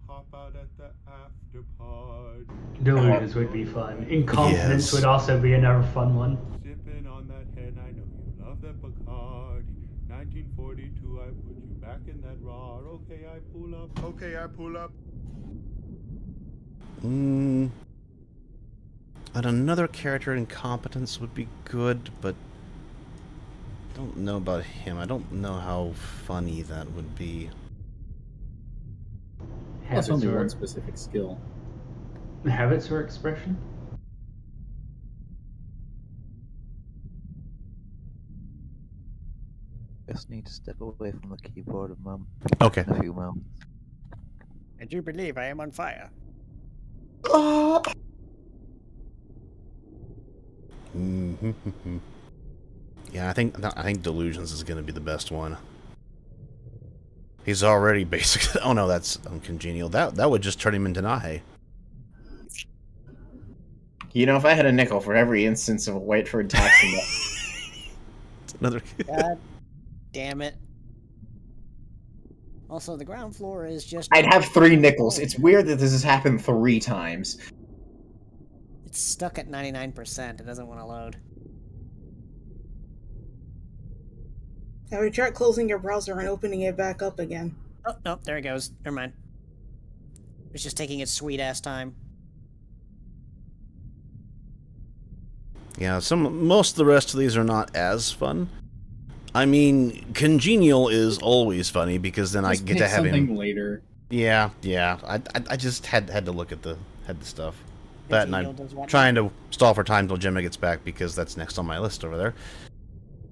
Speaker 9: hop out at the after party.
Speaker 4: Delusions would be fun. Incompetence
Speaker 1: Yes.
Speaker 4: would also be another fun one.
Speaker 9: Sipping on that hen, I know you love that Bacardi. 1942, I put you back in that rod. Okay, I pull up. Okay, I pull up.
Speaker 1: And another character incompetence would be good, but I don't know about him. I don't know how funny that would be.
Speaker 10: That's only
Speaker 4: Habits or-
Speaker 10: one specific skill.
Speaker 4: Habits or expression?
Speaker 16: Just need to step away from the keyboard a moment.
Speaker 1: Okay.
Speaker 16: In a few moments.
Speaker 8: I do believe I am on fire.
Speaker 1: Yeah, I think Delusions is going to be the best one. He's already basically... Oh no, that's uncongenial. That would just turn him into Nahe.
Speaker 5: You know, if I had a nickel for every instance of a Whiteford taxing,
Speaker 1: Another...
Speaker 8: God damn it. Also, the ground floor is just...
Speaker 5: I'd have 3 nickels. It's weird that this has happened 3 times.
Speaker 8: It's stuck at 99%. It doesn't want to load.
Speaker 3: Have you tried closing your browser and opening it back up again?
Speaker 8: Oh, no, there it goes. Never mind. It's just taking its sweet-ass time.
Speaker 1: Yeah, most of the rest of these are not as fun. I mean, Congenial is always funny because then
Speaker 10: Just
Speaker 1: I get
Speaker 10: pick
Speaker 1: to have
Speaker 10: something
Speaker 1: him
Speaker 10: later.
Speaker 1: Yeah. I just had to look at the stuff. That and
Speaker 8: Congenial
Speaker 1: I'm
Speaker 8: does what?
Speaker 1: trying to stall for time till Gemma gets back because that's next on my list over there.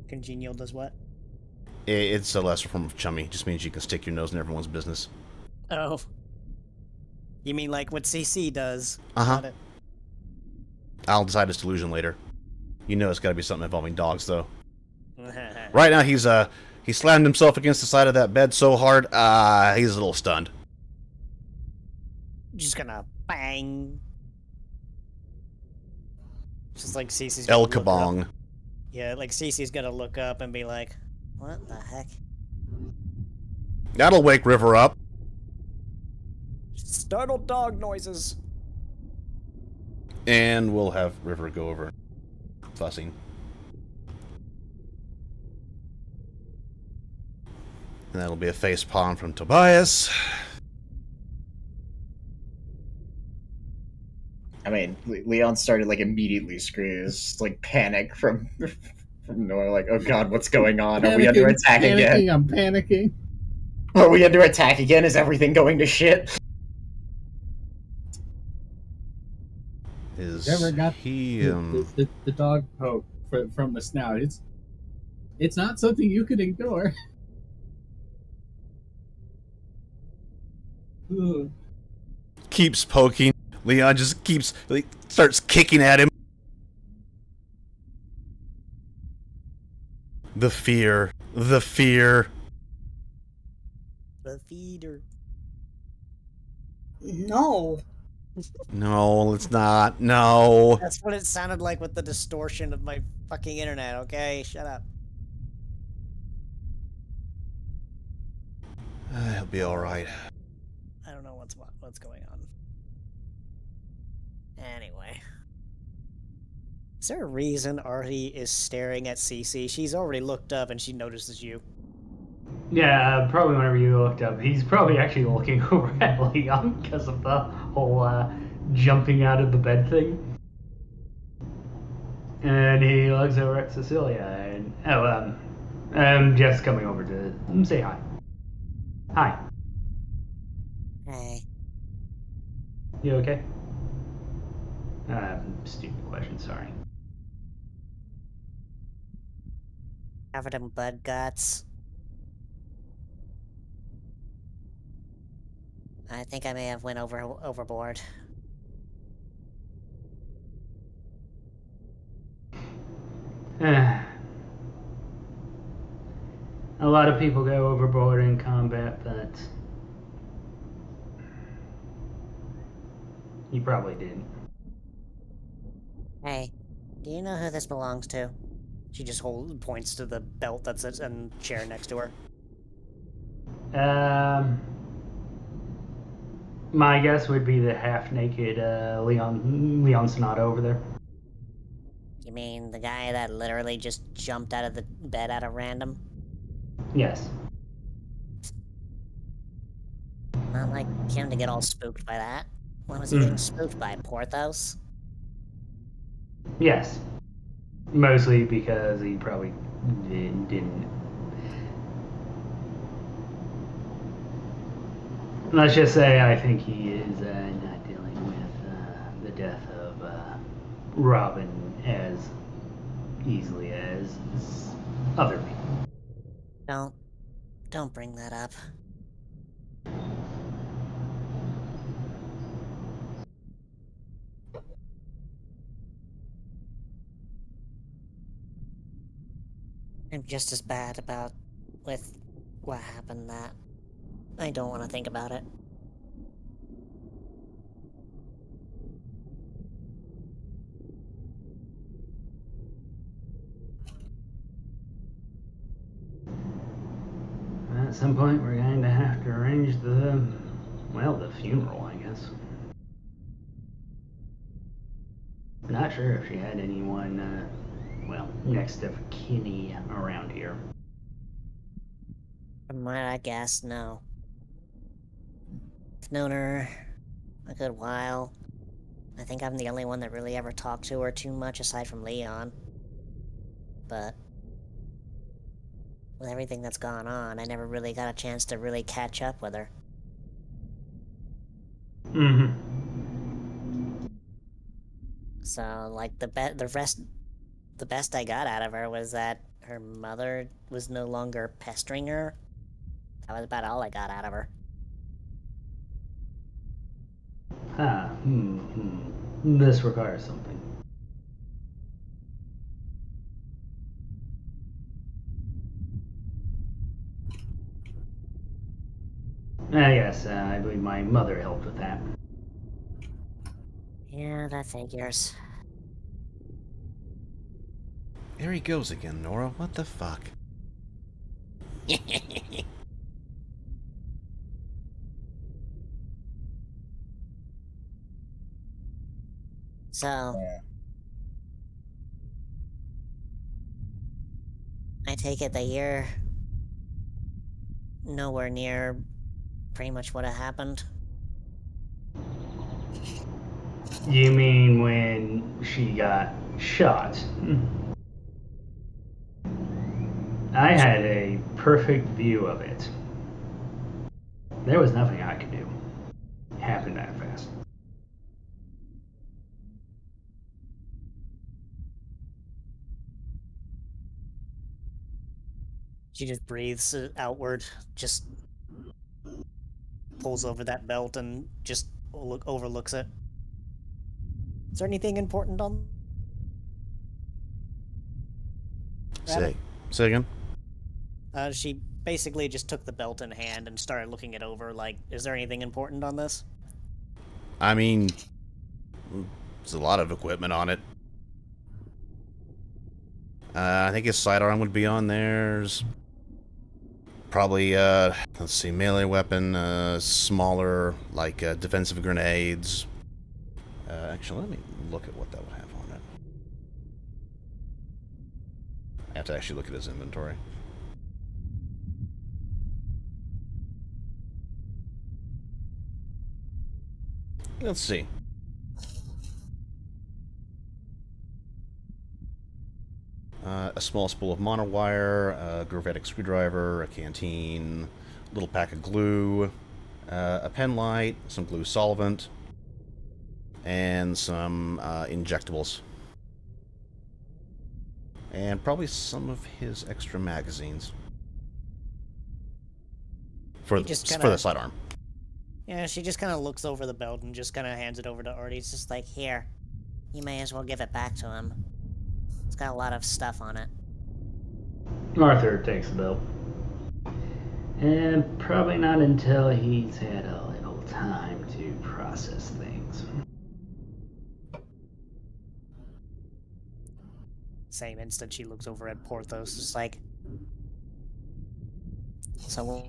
Speaker 8: Congenial does what?
Speaker 1: It's a lesser form of chummy. Just means you can stick your nose in everyone's business.
Speaker 8: Oh. You mean like what CC does?
Speaker 1: Uh-huh.
Speaker 8: Got it.
Speaker 1: I'll decide his delusion later. You know it's got to be something involving dogs, though. Right now, he slammed himself against the side of that bed so hard, he's a little stunned.
Speaker 8: Just gonna bang. Just like CC's
Speaker 1: El
Speaker 8: gonna look up.
Speaker 1: Kabong.
Speaker 8: Yeah, like CC's gonna look up and be like, what the heck?
Speaker 1: That'll wake River up.
Speaker 8: Startled dog noises.
Speaker 1: And we'll have River go over fussing. And that'll be a face palm from Tobias.
Speaker 5: I mean, Leon started like immediately screaming, like panic from Nora, like, oh god, what's going on? Are we under attack again?
Speaker 10: I'm panicking.
Speaker 5: Are we under attack again? Is everything going to shit?
Speaker 10: Never got the dog poke from the snout. It's not something you can ignore.
Speaker 1: Keeps poking. Leon just starts kicking at him. The fear. The fear.
Speaker 8: The feeder.
Speaker 3: No.
Speaker 1: No, it's not. No.
Speaker 8: That's what it sounded like with the distortion of my fucking internet, okay? Shut up.
Speaker 1: He'll be alright.
Speaker 8: I don't know what's going on. Anyway. Is there a reason Artie is staring at Cece? She's already looked up and she notices you.
Speaker 4: Yeah, probably whenever you looked up, he's probably actually looking over at Leon because of the whole jumping out of the bed thing. And he looks over at Cecilia and, I'm just coming over to say hi. Hi.
Speaker 8: Hey.
Speaker 4: You okay? Stupid question, sorry.
Speaker 8: Covered in blood guts. I think I may have went overboard.
Speaker 4: A lot of people go overboard in combat, but you probably didn't.
Speaker 8: Hey, do you know who this belongs to? She just points to the belt that's in the chair next to her.
Speaker 4: My guess would be the half-naked Leon Sonata over there.
Speaker 8: You mean the guy that literally just jumped out of the bed at a random?
Speaker 4: Yes.
Speaker 8: Not like him to get all spooked by that. What was he getting spooked by? Porthos?
Speaker 4: Yes. Mostly because he probably didn't. Let's just say I think he is not dealing with the death of Robin as easily as other people.
Speaker 8: Don't bring that up. I'm just as bad with what happened that I don't want to think about it.
Speaker 4: At some point, we're going to have to arrange the funeral, I guess. Not sure if she had anyone, next of kin around here.
Speaker 8: From what I guess, no. I've known her a good while. I think I'm the only one that really ever talked to her too much aside from Leon. But with everything that's gone on, I never really got a chance to really catch up with her.
Speaker 4: Mm-hmm.
Speaker 8: So, like, the best I got out of her was that her mother was no longer pestering her. That was about all I got out of her.
Speaker 4: This requires something. Yes, I believe my mother helped with that.
Speaker 8: Yeah, that figures.
Speaker 1: There he goes again, Nora. What the fuck?
Speaker 8: So, I take it that you're nowhere near pretty much what had happened.
Speaker 4: You mean when she got shot? I had a perfect view of it. There was nothing I could do. It happened that fast.
Speaker 8: She just breathes outward, just pulls over that belt and just overlooks it. Is there anything important on?
Speaker 1: Say again.
Speaker 8: She basically just took the belt in hand and started looking it over. Like, is there anything important on this?
Speaker 1: I mean, there's a lot of equipment on it. I think his sidearm would be on there. There's probably, let's see, melee weapon, smaller, like defensive grenades. Actually, let me look at what that would have on it. I have to actually look at his inventory. Let's see. A small spool of monowire, a gravitic screwdriver, a canteen, a little pack of glue, a pen light, some glue solvent, and some injectables. And probably some of his extra magazines. For the sidearm.
Speaker 8: Yeah, she just kind of looks over the belt and just kind of hands it over to Artie. It's just like, here, you may as well give it back to him. It's got a lot of stuff on it.
Speaker 4: Arthur takes the belt. And probably not until he's had a little time to process things.
Speaker 8: Same instant she looks over at Porthos, just like... So...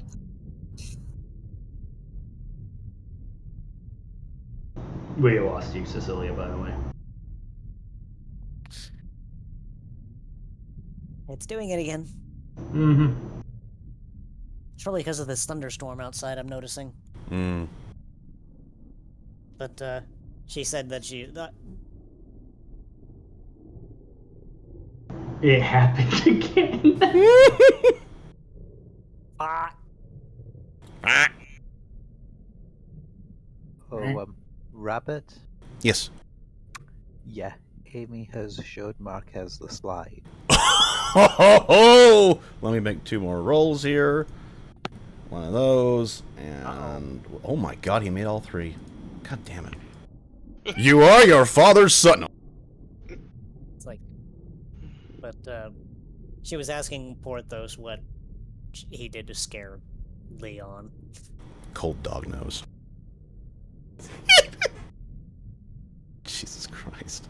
Speaker 4: We lost you, Cecilia, by the way.
Speaker 8: It's doing it again.
Speaker 4: Mm-hmm.
Speaker 8: It's probably because of this thunderstorm outside, I'm noticing. But, she said that she...
Speaker 4: It happened again.
Speaker 16: Rabbit?
Speaker 1: Yes.
Speaker 16: Yeah, Amy has showed Marquez the slide.
Speaker 1: Oh! Let me make 2 more rolls here. One of those, and... Oh my god, he made all 3. God damn it. You are your father's son!
Speaker 8: It's like... But, she was asking Porthos what he did to scare Leon.
Speaker 1: Cold dog nose. Jesus Christ.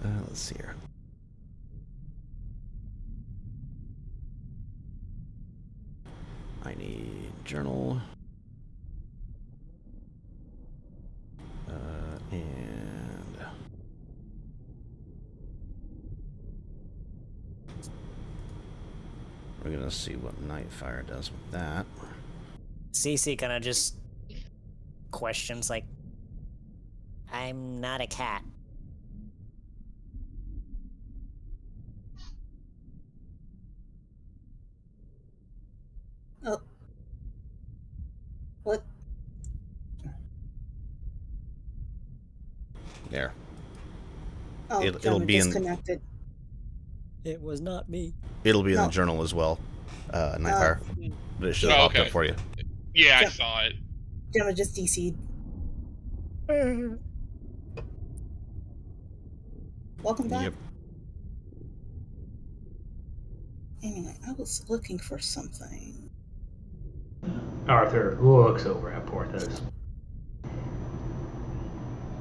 Speaker 1: Let's see here. I need journal. And... we're gonna see what Nightfire does with that.
Speaker 8: Cece kind of just questions, like, I'm not a cat.
Speaker 3: Oh. What?
Speaker 1: There.
Speaker 3: Oh,
Speaker 1: it'll be
Speaker 3: disconnected.
Speaker 8: It was not me.
Speaker 1: It'll be in the journal as well, Nightfire. But it should have popped up for you.
Speaker 11: Yeah, I saw it.
Speaker 3: Gemma just DC'd. Welcome back.
Speaker 1: Yep.
Speaker 3: Anyway, I was looking for something.
Speaker 4: Arthur looks over at Porthos.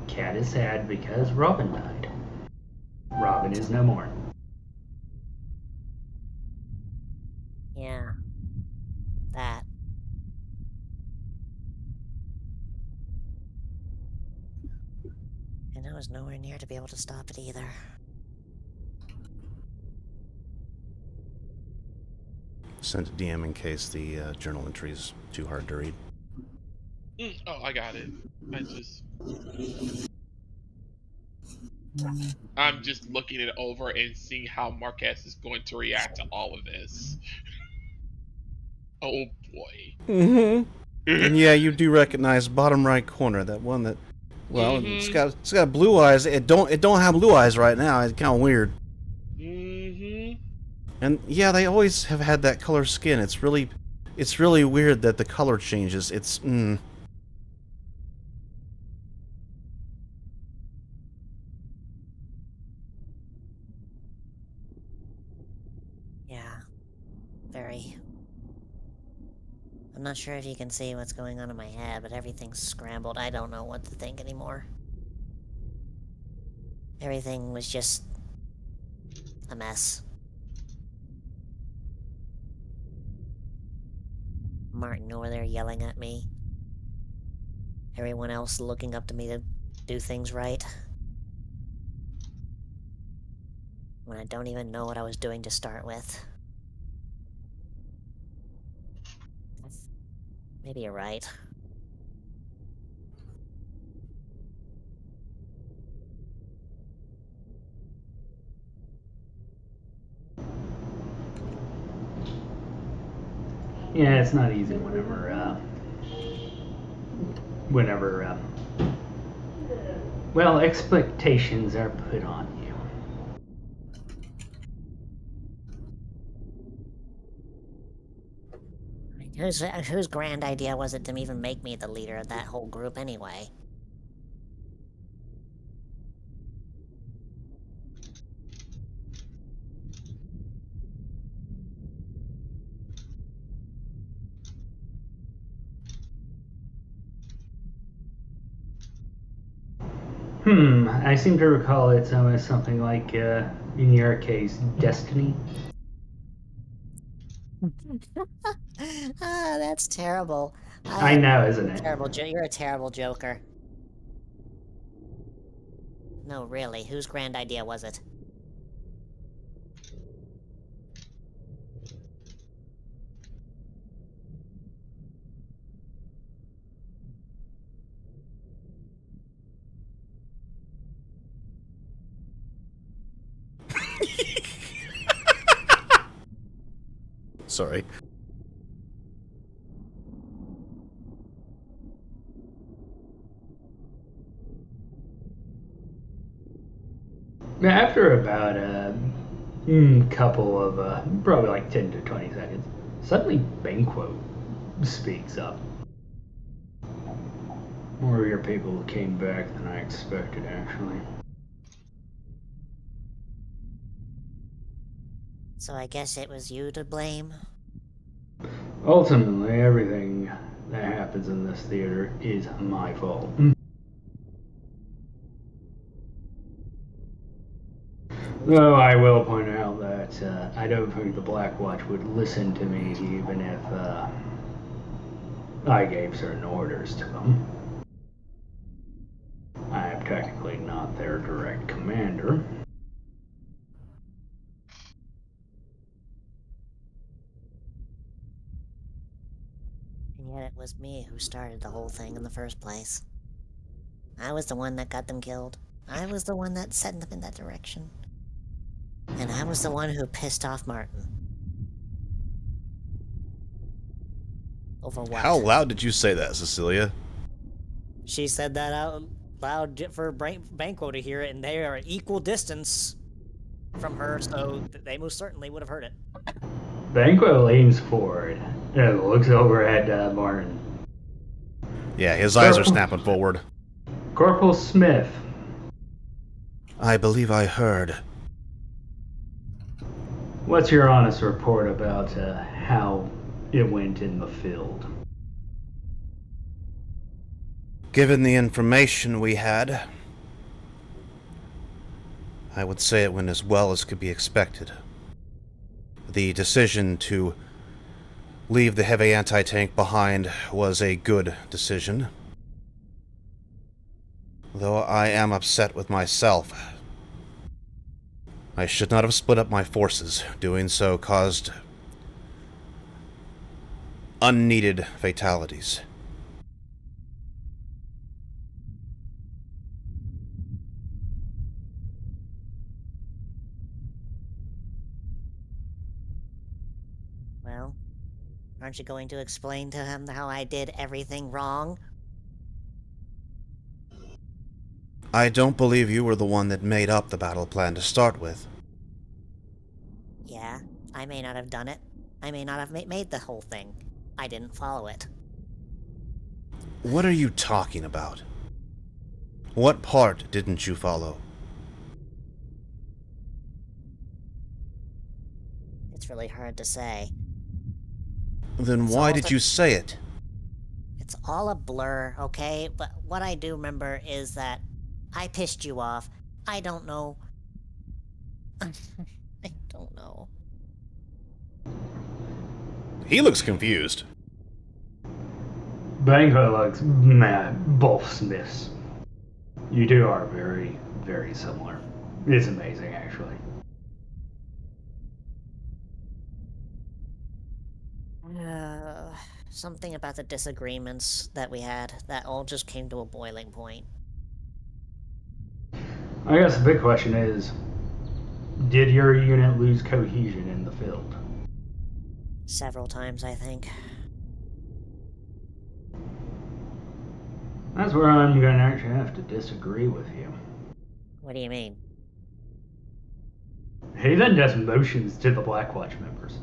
Speaker 4: Cat is sad because Robin died. Robin is no more.
Speaker 8: Yeah. That. And I was nowhere near to be able to stop it either.
Speaker 1: Send a DM in case the journal entry is too hard to read.
Speaker 11: Oh, I got it. I just I'm just looking it over and seeing how Marquez is going to react to all of this. Oh boy.
Speaker 1: Mm-hmm. And yeah, you do recognize bottom right corner, that one that, well, it's got blue eyes. It don't have blue eyes right now. It's kind of weird.
Speaker 11: Mm-hmm.
Speaker 1: And yeah, they always have had that color skin. It's really weird that the color changes. It's
Speaker 8: Yeah, very. I'm not sure if you can see what's going on in my head, but everything's scrambled. I don't know what to think anymore. Everything was just a mess. Martin over there yelling at me. Everyone else looking up to me to do things right. When I don't even know what I was doing to start with. Maybe you're right.
Speaker 4: Yeah, it's not easy whenever well, expectations are put on you.
Speaker 8: Whose grand idea was it to even make me the leader of that whole group anyway?
Speaker 4: I seem to recall it's almost something like, in your case, destiny.
Speaker 8: That's terrible.
Speaker 4: I know, isn't it?
Speaker 8: You're a terrible joker. No, really, whose grand idea was it?
Speaker 1: sorry.
Speaker 4: After about a couple of probably like 10 to 20 seconds, suddenly Banquo speaks up. More of your people came back than I expected, actually.
Speaker 8: So I guess it was you to blame?
Speaker 4: Ultimately, everything that happens in this theater is my fault. Though I will point out that I don't think the Black Watch would listen to me even if I gave certain orders to them. I am technically not their direct commander.
Speaker 8: And yet it was me who started the whole thing in the first place. I was the one that got them killed. I was the one that sent them in that direction. And I was the one who pissed off Martin. Over what?
Speaker 1: How loud did you say that, Cecilia?
Speaker 8: She said that out loud for Banquo to hear it, and they are at equal distance from her, so they most certainly would have heard it.
Speaker 4: Banquo leans forward and looks over at Martin.
Speaker 1: Yeah, his eyes are snapping forward.
Speaker 4: Corporal Smith.
Speaker 1: I believe I heard.
Speaker 4: What's your honest report about how it went in the field?
Speaker 1: Given the information we had, I would say it went as well as could be expected. The decision to leave the heavy anti-tank behind was a good decision. Though I am upset with myself. I should not have split up my forces. Doing so caused unneeded fatalities.
Speaker 8: Well, aren't you going to explain to him how I did everything wrong?
Speaker 1: I don't believe you were the one that made up the battle plan to start with.
Speaker 8: Yeah, I may not have done it. I may not have made the whole thing. I didn't follow it.
Speaker 1: What are you talking about? What part didn't you follow?
Speaker 8: It's really hard to say.
Speaker 1: Then
Speaker 8: It's
Speaker 1: why
Speaker 8: all
Speaker 1: did
Speaker 8: the-
Speaker 1: you say it?
Speaker 8: It's all a blur, okay? But what I do remember is that I pissed you off. I don't know. I don't know.
Speaker 1: He looks confused.
Speaker 4: Bango looks mad. Both Smiths. You two are very, very similar. It's amazing, actually.
Speaker 8: Something about the disagreements that we had, that all just came to a boiling point.
Speaker 4: I guess the big question is, did your unit lose cohesion in the field?
Speaker 8: Several times, I think.
Speaker 4: That's where I'm going to actually have to disagree with you.
Speaker 8: What do you mean?
Speaker 4: He then does motions to the Black Watch members.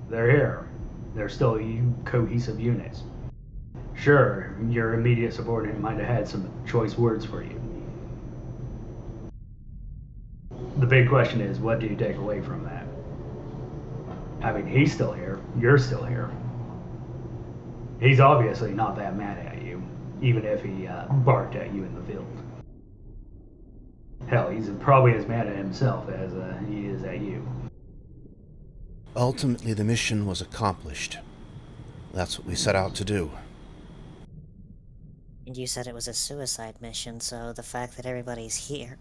Speaker 4: They're here. They're still cohesive units. Sure, your immediate subordinate might have had some choice words for you. The big question is, what do you take away from that? I mean, he's still here. You're still here. He's obviously not that mad at you, even if he barked at you in the field. Hell, he's probably as mad at himself as he is at you.
Speaker 1: Ultimately, the mission was accomplished. That's what we set out to do.
Speaker 8: And you said it was a suicide mission, so the fact that everybody's here...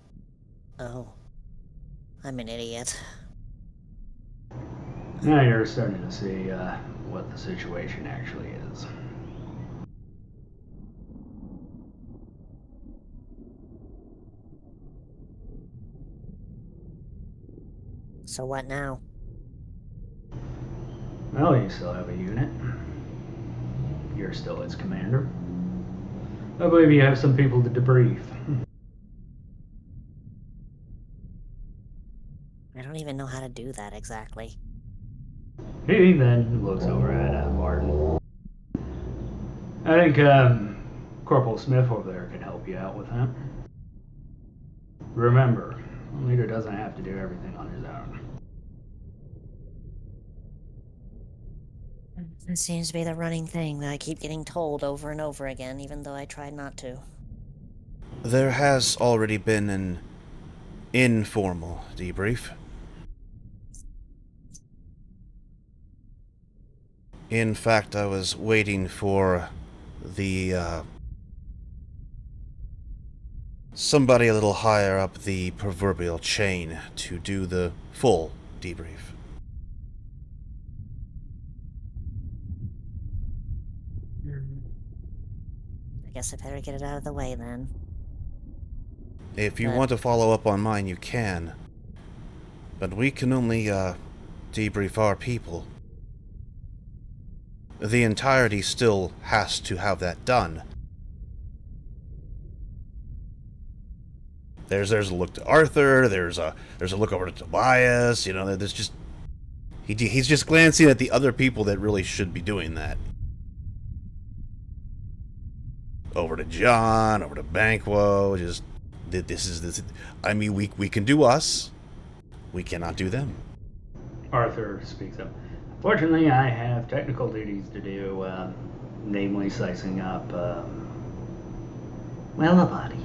Speaker 8: Oh. I'm an idiot.
Speaker 4: Now you're starting to see what the situation actually is.
Speaker 8: So what now?
Speaker 4: Well, you still have a unit. You're still its commander. I believe you have some people to debrief.
Speaker 8: I don't even know how to do that exactly.
Speaker 4: He then looks over at Martin. I think Corporal Smith over there can help you out with that. Remember, a leader doesn't have to do everything on his own.
Speaker 8: It seems to be the running thing that I keep getting told over and over again, even though I try not to.
Speaker 1: There has already been an informal debrief. In fact, I was waiting for the, somebody a little higher up the proverbial chain to do the full debrief.
Speaker 8: I guess I better get it out of the way then.
Speaker 1: If you want to follow up on mine, you can. But we can only, debrief our people. The entirety still has to have that done. There's a look to Arthur, there's a look over to Tobias, you know, there's just... He's just glancing at the other people that really should be doing that. Over to John, over to Banquo, just... This. I mean, we can do us. We cannot do them.
Speaker 4: Arthur speaks up. Fortunately, I have technical duties to do, namely slicing up, well, a body.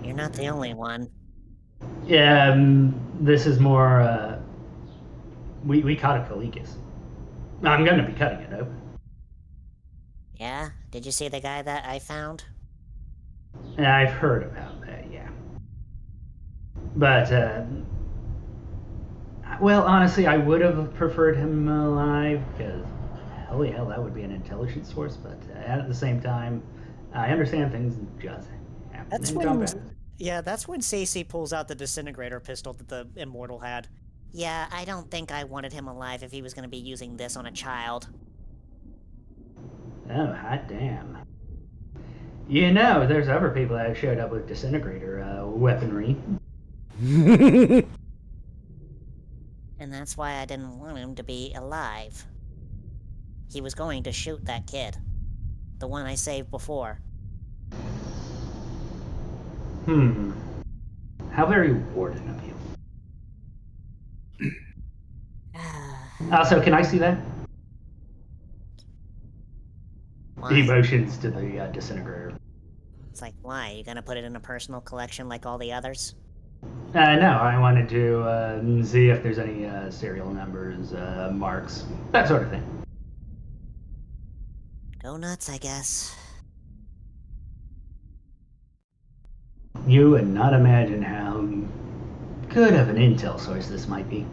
Speaker 8: You're not the only one.
Speaker 4: Yeah, this is more, we caught a Calicus. I'm gonna be cutting it open.
Speaker 8: Yeah? Did you see the guy that I found?
Speaker 4: I've heard about that, yeah. But, well, honestly, I would have preferred him alive, because, holy hell, that would be an intelligence source, but at the same time, I understand things just happen.
Speaker 8: That's when... Yeah, that's when Stacey pulls out the disintegrator pistol that the Immortal had. Yeah, I don't think I wanted him alive if he was going to be using this on a child.
Speaker 4: Oh, hot damn. You know, there's other people that have showed up with disintegrator weaponry.
Speaker 8: And that's why I didn't want him to be alive. He was going to shoot that kid. The one I saved before.
Speaker 4: How very Warden of you. Also, can I see that?
Speaker 8: Why?
Speaker 4: Emotions to the disintegrator.
Speaker 8: It's like, why? You gonna put it in a personal collection like all the others?
Speaker 4: No, I wanted to see if there's any serial numbers, marks, that sort of thing.
Speaker 8: Go nuts, I guess.
Speaker 4: You would not imagine how good of an intel source this might be.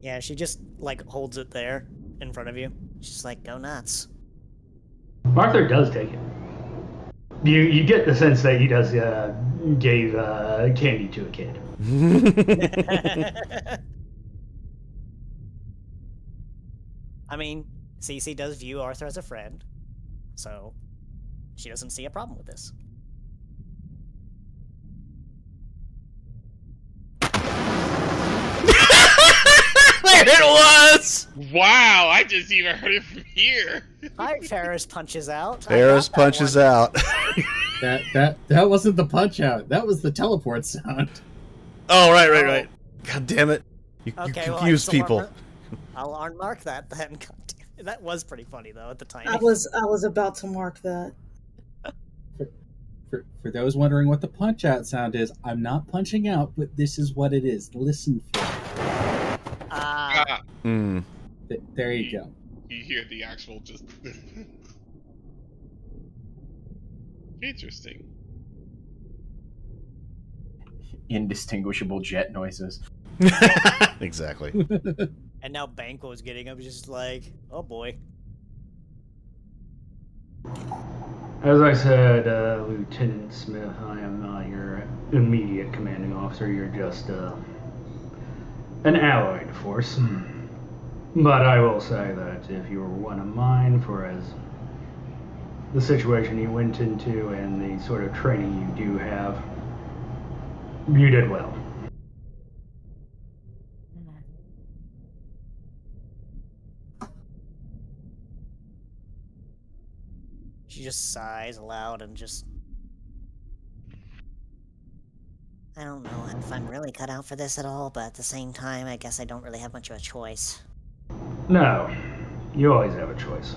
Speaker 8: Yeah, she just, like, holds it there in front of you. She's like, go nuts.
Speaker 4: Arthur does take it. You get the sense that he does gave candy to a kid.
Speaker 8: I mean, Cece does view Arthur as a friend, so she doesn't see a problem with this.
Speaker 1: There it was!
Speaker 11: Wow, I just even heard it from here.
Speaker 8: Hi, Ferris punches out.
Speaker 1: Ferris punches out.
Speaker 10: That wasn't the punch out. That was the teleport sound.
Speaker 1: Oh, right. God damn it. You confused people.
Speaker 8: I'll unmark that then. God damn it. That was pretty funny though at the time.
Speaker 3: I was about to mark that.
Speaker 10: For those wondering what the punch out sound is, I'm not punching out, but this is what it is. Listen for it. There you go.
Speaker 11: You hear the actual just... Interesting.
Speaker 5: Indistinguishable jet noises.
Speaker 1: Exactly.
Speaker 8: And now Banquo's getting up, just like, oh boy.
Speaker 4: As I said, Lieutenant Smith, I am not your immediate commanding officer. You're just an allied force. But I will say that if you were one of mine, for as the situation you went into and the sort of training you do have, you did well.
Speaker 8: She just sighs aloud and just... I don't know if I'm really cut out for this at all, but at the same time, I guess I don't really have much of a choice.
Speaker 4: No, you always have a choice.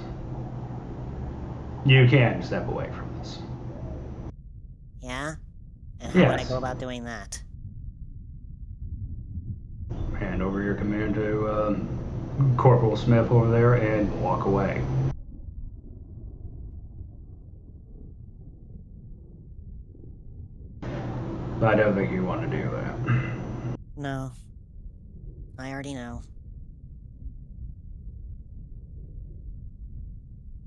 Speaker 4: You can step away from this.
Speaker 8: Yeah? And how would I go about doing that?
Speaker 4: Hand over your command to Corporal Smith over there and walk away. I don't think you want to do that.
Speaker 8: No. I already know.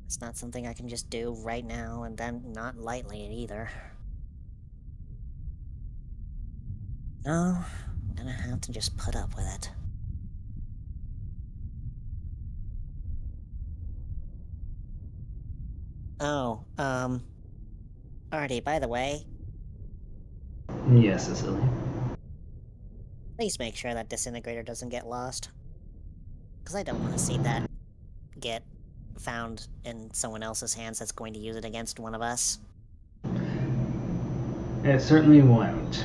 Speaker 8: It's not something I can just do right now, and then not lightly either. No, I'm gonna have to just put up with it. Oh, Artie, by the way...
Speaker 4: Yes, Cecily.
Speaker 8: Please make sure that disintegrator doesn't get lost. Because I don't want to see that get found in someone else's hands that's going to use it against one of us.
Speaker 4: It certainly won't.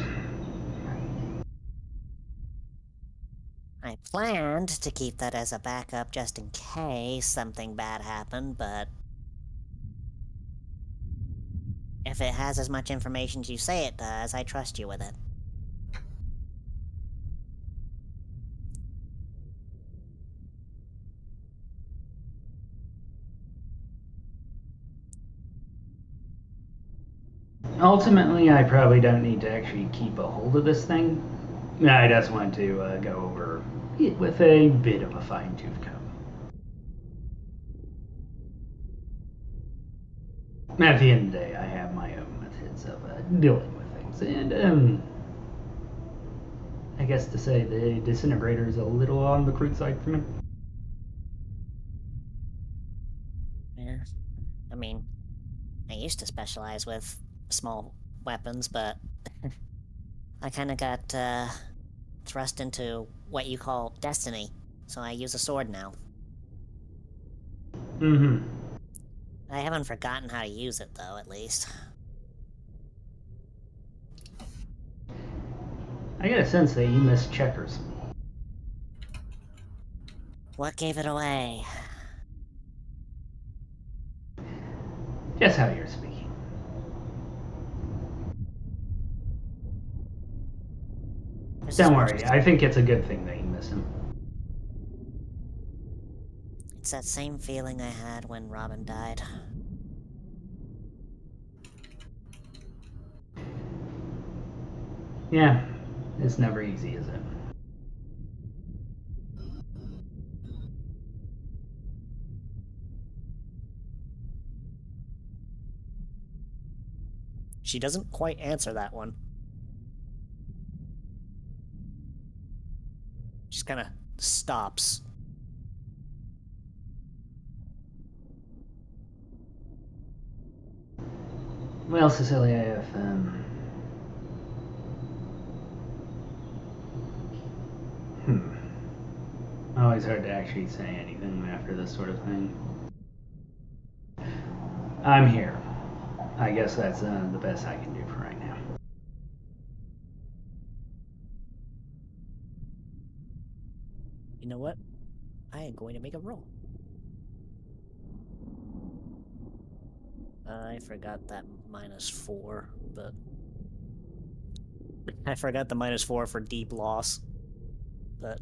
Speaker 8: I planned to keep that as a backup just in case something bad happened, but... if it has as much information as you say it does, I trust you with it.
Speaker 4: Ultimately, I probably don't need to actually keep a hold of this thing. I just want to go over it with a bit of a fine-tooth comb. At the end of the day, I have my own methods of dealing with things, and I guess to say the disintegrator is a little on the crude side for me.
Speaker 8: Yeah. I mean, I used to specialize with small weapons, but I kind of got thrust into what you call destiny, so I use a sword now.
Speaker 4: Mm-hmm.
Speaker 8: I haven't forgotten how to use it, though, at least.
Speaker 4: I get a sense that you miss checkers.
Speaker 8: What gave it away?
Speaker 4: Just how you're speaking. Don't worry, I think it's a good thing that you miss him.
Speaker 8: It's that same feeling I had when Robin died.
Speaker 4: Yeah, it's never easy, is it?
Speaker 8: She doesn't quite answer that one. Just kind of stops.
Speaker 4: Well, Cecilia, if always hard to actually say anything after this sort of thing. I'm here. I guess that's the best I can do for right now.
Speaker 8: You know what? I am going to make a roll. I forgot that -4, but... I forgot the -4 for deep loss. But...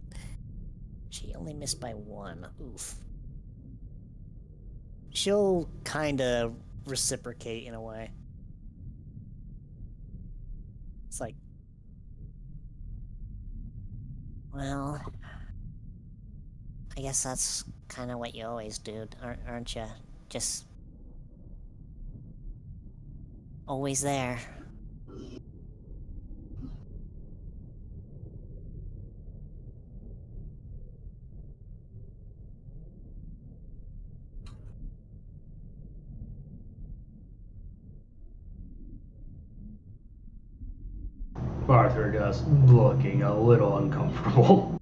Speaker 8: she only missed by 1. Oof. She'll kinda reciprocate in a way. It's like... well... I guess that's kinda what you always do, aren't you? Just... always there.
Speaker 4: Arthur just looking a little uncomfortable.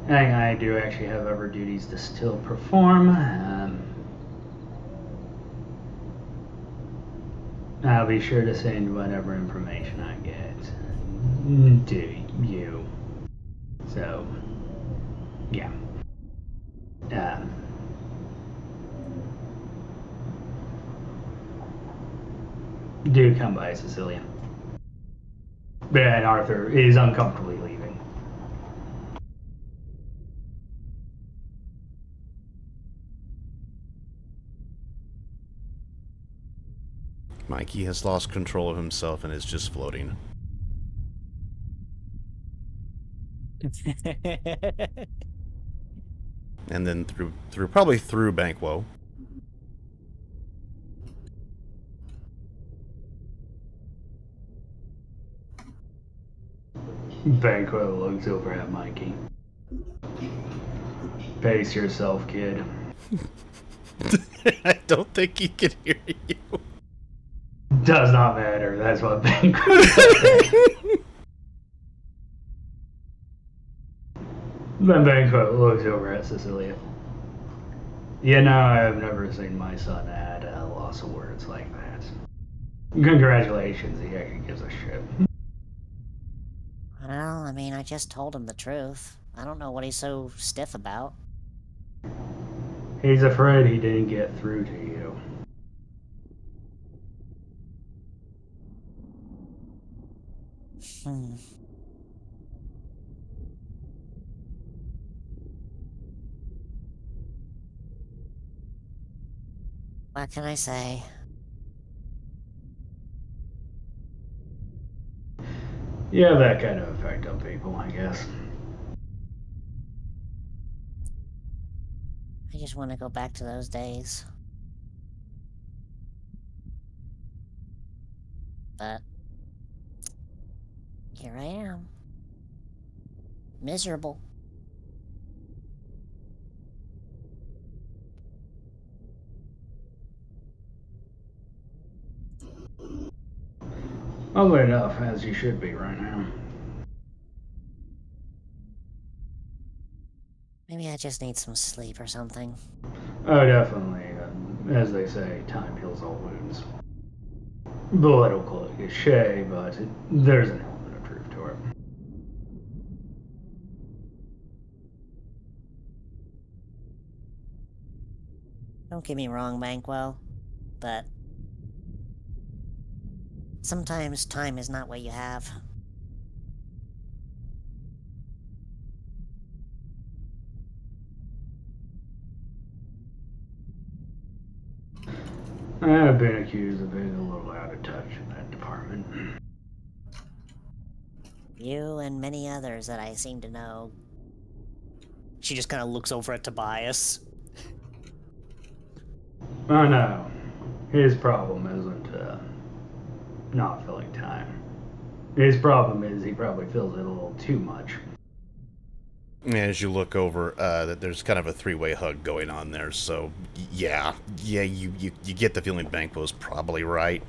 Speaker 4: I do actually have other duties to still perform. I'll be sure to send whatever information I get to you. So, yeah. Do come by, Cecilia. And Arthur is uncomfortably leaving.
Speaker 1: Mikey has lost control of himself and is just floating. And then probably through Banquo.
Speaker 4: Banquo looks over at Mikey. Pace yourself, kid.
Speaker 1: I don't think he can hear you.
Speaker 4: Does not matter. That's what Banquo said. Then Banquo looks over at Cecilia. You know, I've never seen my son add a loss of words like that. Congratulations, he actually gives a shit.
Speaker 8: Well, I mean, I just told him the truth. I don't know what he's so stiff about.
Speaker 4: He's afraid he didn't get through to you.
Speaker 8: What can I say?
Speaker 4: You have that kind of effect on people, I guess.
Speaker 8: I just want to go back to those days. but here I am. Miserable.
Speaker 4: Oddly enough, as you should be right now.
Speaker 8: Maybe I just need some sleep or something.
Speaker 4: Oh, definitely. As they say, time heals all wounds. A little cliche, but there's an element of truth to it.
Speaker 8: Don't get me wrong, Banquo, but sometimes time is not what you have.
Speaker 4: I've been accused of being a little out of touch in that department.
Speaker 8: You and many others that I seem to know. She just kind of looks over at Tobias.
Speaker 4: Oh no. His problem isn't not filling time. His problem is he probably fills it a little too much.
Speaker 1: As you look over, that there's kind of a three-way hug going on there. So, yeah, you get the feeling Banquo's probably right.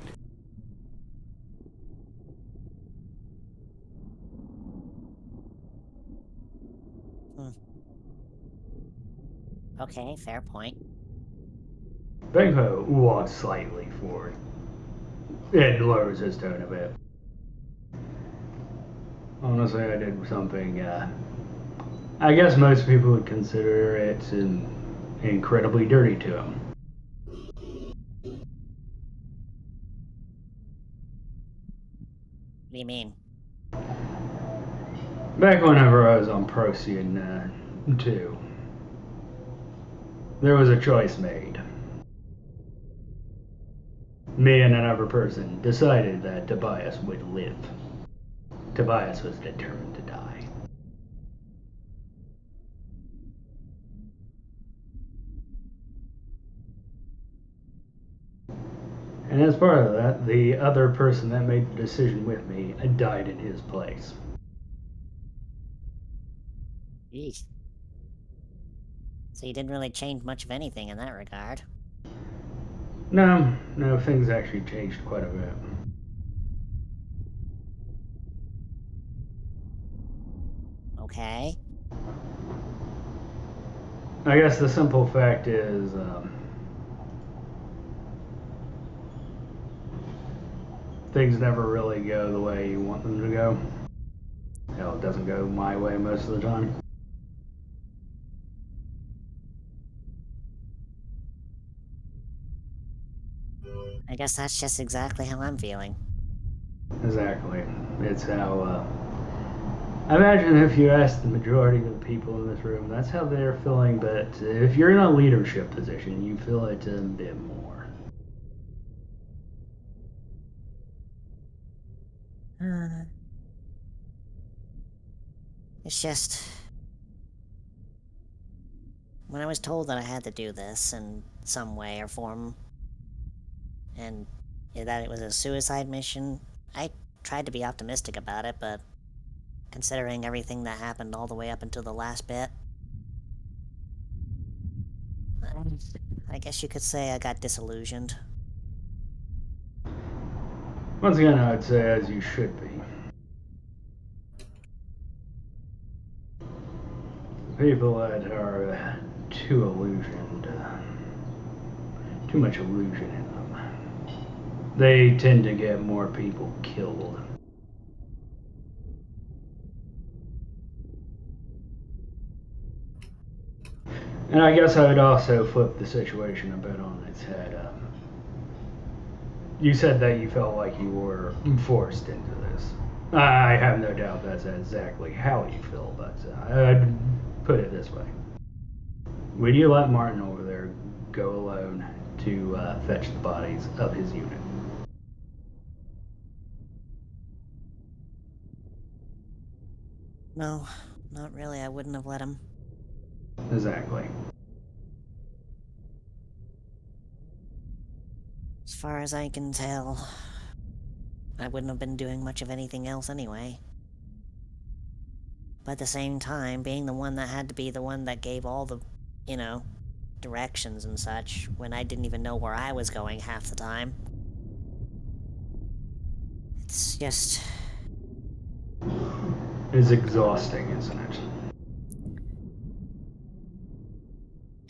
Speaker 8: Okay, fair point.
Speaker 4: Banquo walks slightly forward and lowers his tone a bit. Honestly, I did something, I guess most people would consider it incredibly dirty to him.
Speaker 8: What do you mean?
Speaker 4: Back whenever I was on Procyon 2, there was a choice made. Me and another person decided that Tobias would live. Tobias was determined to die. And as part of that, the other person that made the decision with me died in his place.
Speaker 8: Jeez. So you didn't really change much of anything in that regard.
Speaker 4: No, things actually changed quite a bit.
Speaker 8: Okay.
Speaker 4: I guess the simple fact is, things never really go the way you want them to go. Hell, it doesn't go my way most of the time.
Speaker 8: I guess that's just exactly how I'm feeling.
Speaker 4: Exactly. It's how, I imagine if you ask the majority of the people in this room, that's how they're feeling, but if you're in a leadership position, you feel it a bit more.
Speaker 8: It's just... when I was told that I had to do this in some way or form, and that it was a suicide mission, I tried to be optimistic about it, but considering everything that happened all the way up until the last bit, I guess you could say I got disillusioned.
Speaker 4: Once again, I'd say as you should be. People that are too illusioned, too much illusion in them, they tend to get more people killed. And I guess I would also flip the situation a bit on its head. You said that you felt like you were forced into this. I have no doubt that's exactly how you feel, but I'd put it this way. Would you let Martin over there go alone to fetch the bodies of his unit?
Speaker 8: No, not really. I wouldn't have let him.
Speaker 4: Exactly.
Speaker 8: As far as I can tell, I wouldn't have been doing much of anything else anyway. But at the same time, being the one that had to be the one that gave all the, you know, directions and such, when I didn't even know where I was going half the time. It's just...
Speaker 4: It's exhausting, isn't it?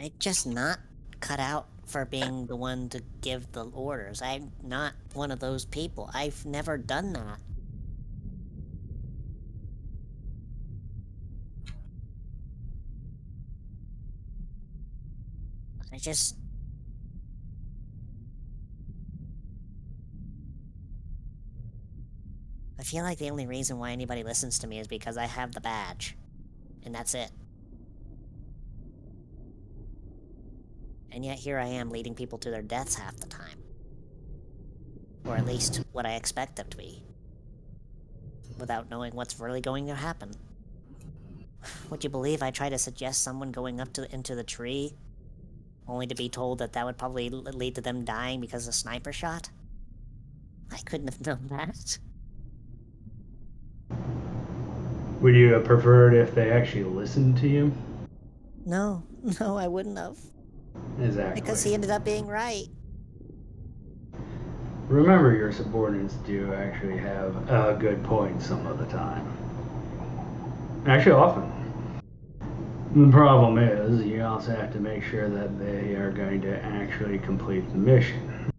Speaker 8: I'm just not cut out for being the one to give the orders. I'm not one of those people. I've never done that. I just... I feel like the only reason why anybody listens to me is because I have the badge. And that's it. And yet here I am leading people to their deaths half the time. Or at least what I expect them to be. Without knowing what's really going to happen. Would you believe I tried to suggest someone going up into the tree, only to be told that that would probably lead to them dying because of a sniper shot? I couldn't have known that.
Speaker 4: Would you have preferred if they actually listened to you?
Speaker 8: No, I wouldn't have.
Speaker 4: Exactly.
Speaker 8: Because he ended up being right.
Speaker 4: Remember, your subordinates do actually have a good point some of the time. Actually, often. The problem is, you also have to make sure that they are going to actually complete the mission.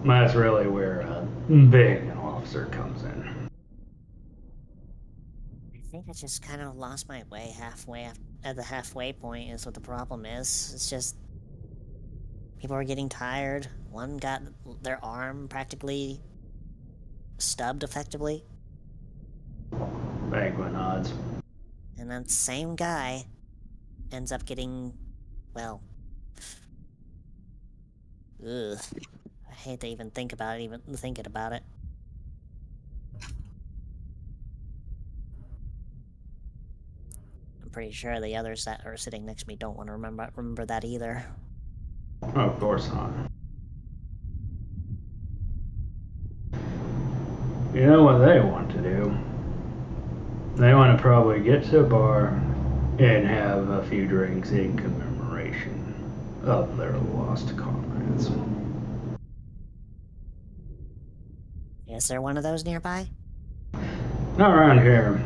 Speaker 4: That's really where being an officer comes in.
Speaker 8: I think I just kind of lost my way halfway at the halfway point is what the problem is. It's just... people are getting tired. One got their arm practically stubbed effectively.
Speaker 4: Banquet odds.
Speaker 8: And that same guy ends up getting, well... ugh. I hate to even think about it, even thinking about it. I'm pretty sure the others that are sitting next to me don't want to remember that either.
Speaker 4: Oh, of course not. You know what they want to do? They want to probably get to a bar and have a few drinks in commemoration of their lost comrades.
Speaker 8: Is there one of those nearby?
Speaker 4: Not around here.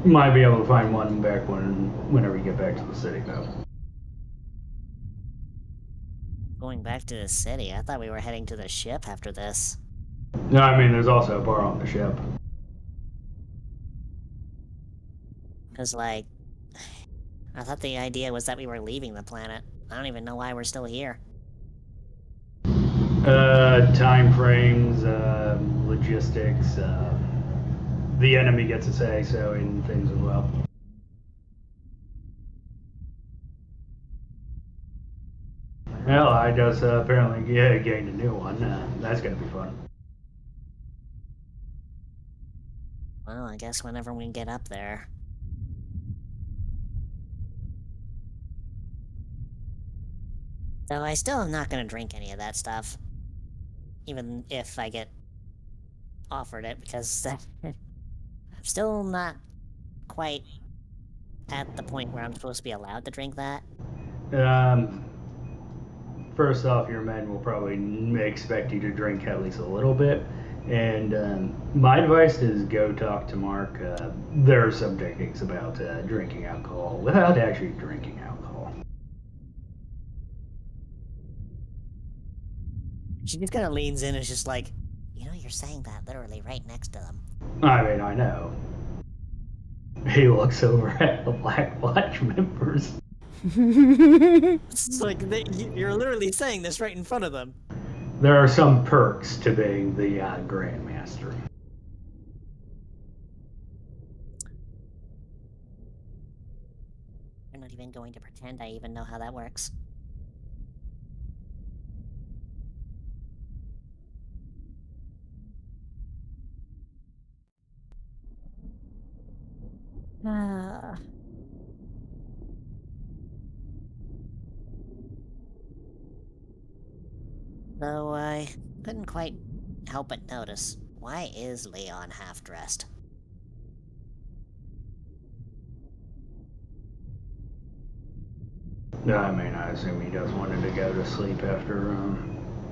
Speaker 4: Might be able to find one back whenever you get back to the city, though.
Speaker 8: Going back to the city? I thought we were heading to the ship after this.
Speaker 4: No, I mean, there's also a bar on the ship.
Speaker 8: Because, like... I thought the idea was that we were leaving the planet. I don't even know why we're still here.
Speaker 4: Time frames, logistics, the enemy gets a say so in things as well. Well, I just apparently gained a new one. That's gonna be fun.
Speaker 8: Well, I guess whenever we get up there. Though I still am not gonna drink any of that stuff. Even if I get offered it, because I'm still not quite at the point where I'm supposed to be allowed to drink that.
Speaker 4: First off, your men will probably expect you to drink at least a little bit. And my advice is go talk to Mark. There are some techniques about drinking alcohol without actually drinking alcohol.
Speaker 8: She just kind of leans in and is just like, you know, you're saying that literally right next to them.
Speaker 4: I mean, I know. He looks over at the Black Watch members.
Speaker 8: It's like, you're literally saying this right in front of them.
Speaker 4: There are some perks to being the Grandmaster.
Speaker 8: I'm not even going to pretend I even know how that works. Though I couldn't quite help but notice, why is Leon half-dressed?
Speaker 4: I mean, I assume he just wanted to go to sleep after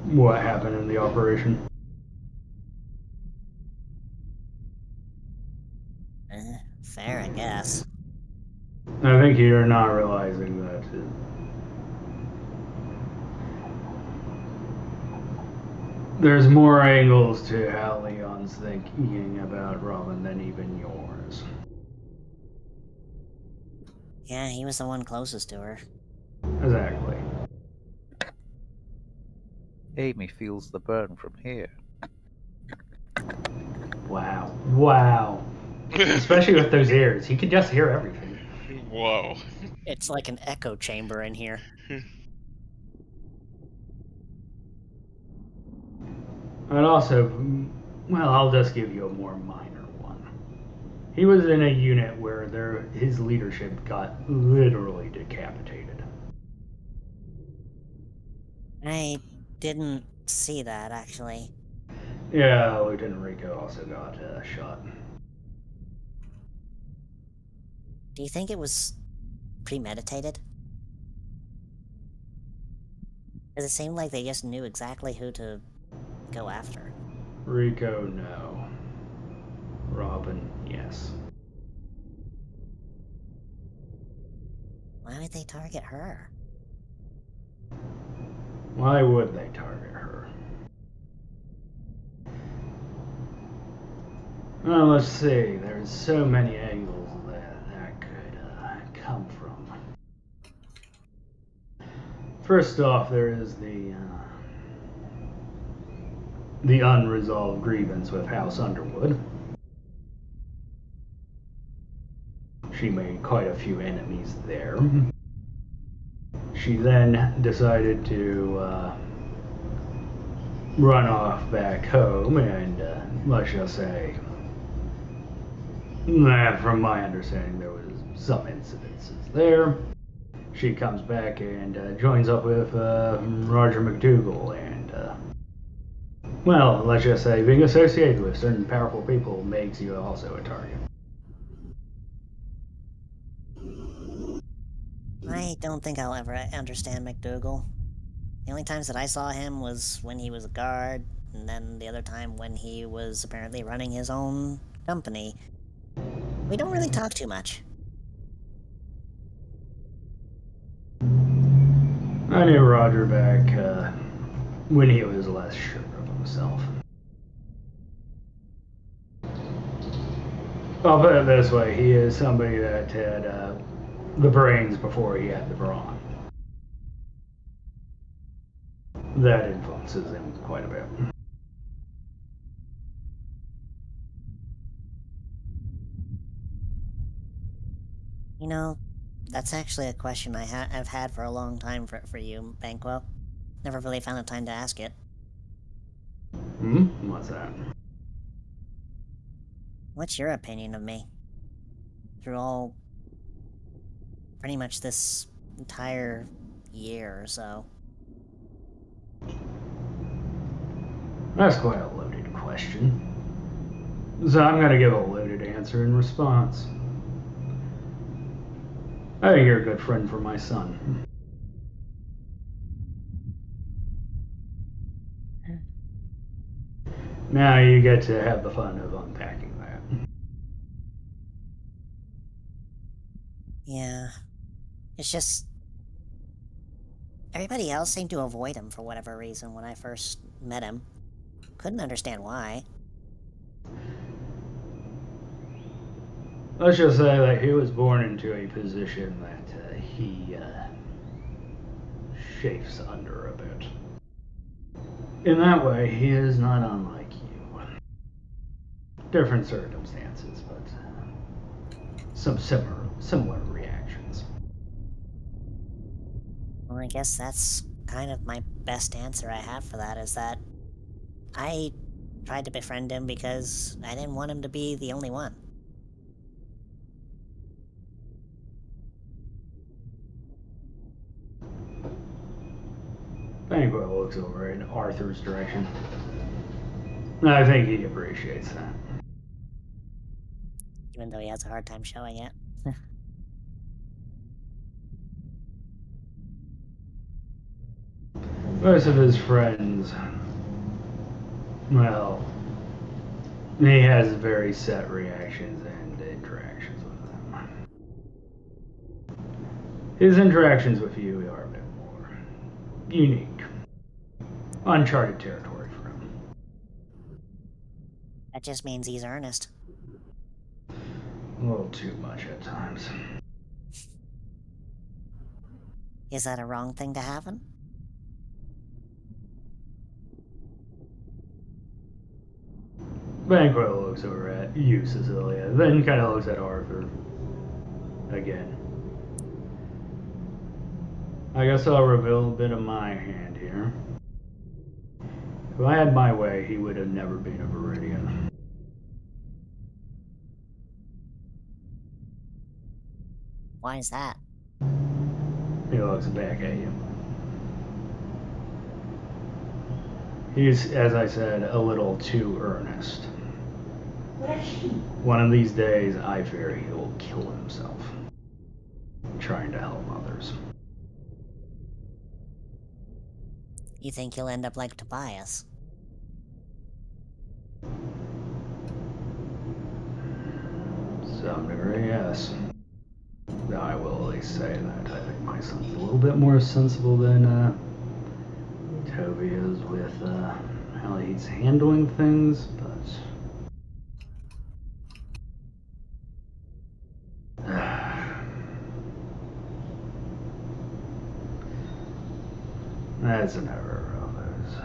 Speaker 4: what happened in the operation.
Speaker 8: Fair, I guess.
Speaker 4: I think you're not realizing that there's more angles to how Leon's thinking about Robin than even yours.
Speaker 8: Yeah, he was the one closest to her.
Speaker 4: Exactly.
Speaker 16: Amy feels the burn from here.
Speaker 4: Wow. Wow. Especially with those ears. He could just hear everything.
Speaker 11: Whoa.
Speaker 8: It's like an echo chamber in here.
Speaker 4: And also, well, I'll just give you a more minor one. He was in a unit where his leadership got literally decapitated.
Speaker 8: I didn't see that, actually.
Speaker 4: Yeah, Lieutenant Rico also got shot.
Speaker 8: Do you think it was premeditated? Does it seem like they just knew exactly who to go after?
Speaker 4: Rico, no. Robin, yes.
Speaker 8: Why would they target her?
Speaker 4: Why would they target her? Well, let's see. There's so many angles that could come from. First off, there is the unresolved grievance with House Underwood. She made quite a few enemies there. She then decided to run off back home, and let's just say, from my understanding, there was some incidences there. She comes back and joins up with Roger McDougal, and well, let's just say being associated with certain powerful people makes you also a target.
Speaker 8: I don't think I'll ever understand McDougal. The only times that I saw him was when he was a guard, and then the other time when he was apparently running his own company. We don't really talk too much.
Speaker 4: I knew Roger back when he was less sure of himself. I'll put it this way, he is somebody that had the brains before he had the brawn. That influences him quite a bit.
Speaker 8: You know, that's actually a question I've had for a long time for you, Banquo. Never really found the time to ask it.
Speaker 4: What's that?
Speaker 8: What's your opinion of me? Through all... pretty much this entire year or so.
Speaker 4: That's quite a loaded question. So I'm going to give a loaded answer in response. I think you're a good friend for my son. Now you get to have the fun of unpacking that.
Speaker 8: Yeah. It's just... everybody else seemed to avoid him for whatever reason when I first met him. Couldn't understand why.
Speaker 4: Let's just say that he was born into a position that he chafes under a bit. In that way, he is not unlike you. Different circumstances, but some similar reactions.
Speaker 8: Well, I guess that's kind of my best answer I have for that, is that I tried to befriend him because I didn't want him to be the only one.
Speaker 4: Banquo looks over in Arthur's direction. I think he appreciates that.
Speaker 8: Even though he has a hard time showing it.
Speaker 4: Most of his friends, well, he has very set reactions and interactions with them. His interactions with you are a bit more unique. Uncharted territory for him.
Speaker 8: That just means he's earnest.
Speaker 4: A little too much at times.
Speaker 8: Is that a wrong thing to happen?
Speaker 4: Banquo looks over at you, Cecilia, then kind of looks at Arthur again. I guess I'll reveal a bit of my hand here. If I had my way, he would have never been a Viridian.
Speaker 8: Why is that?
Speaker 4: He looks back at you. He's, as I said, a little too earnest. One of these days, I fear he will kill himself, trying to help others.
Speaker 8: You think he'll end up like Tobias?
Speaker 4: Some degree, yes. I will at least say that. I think my son's a little bit more sensible than Toby is with how he's handling things, but that's an error of those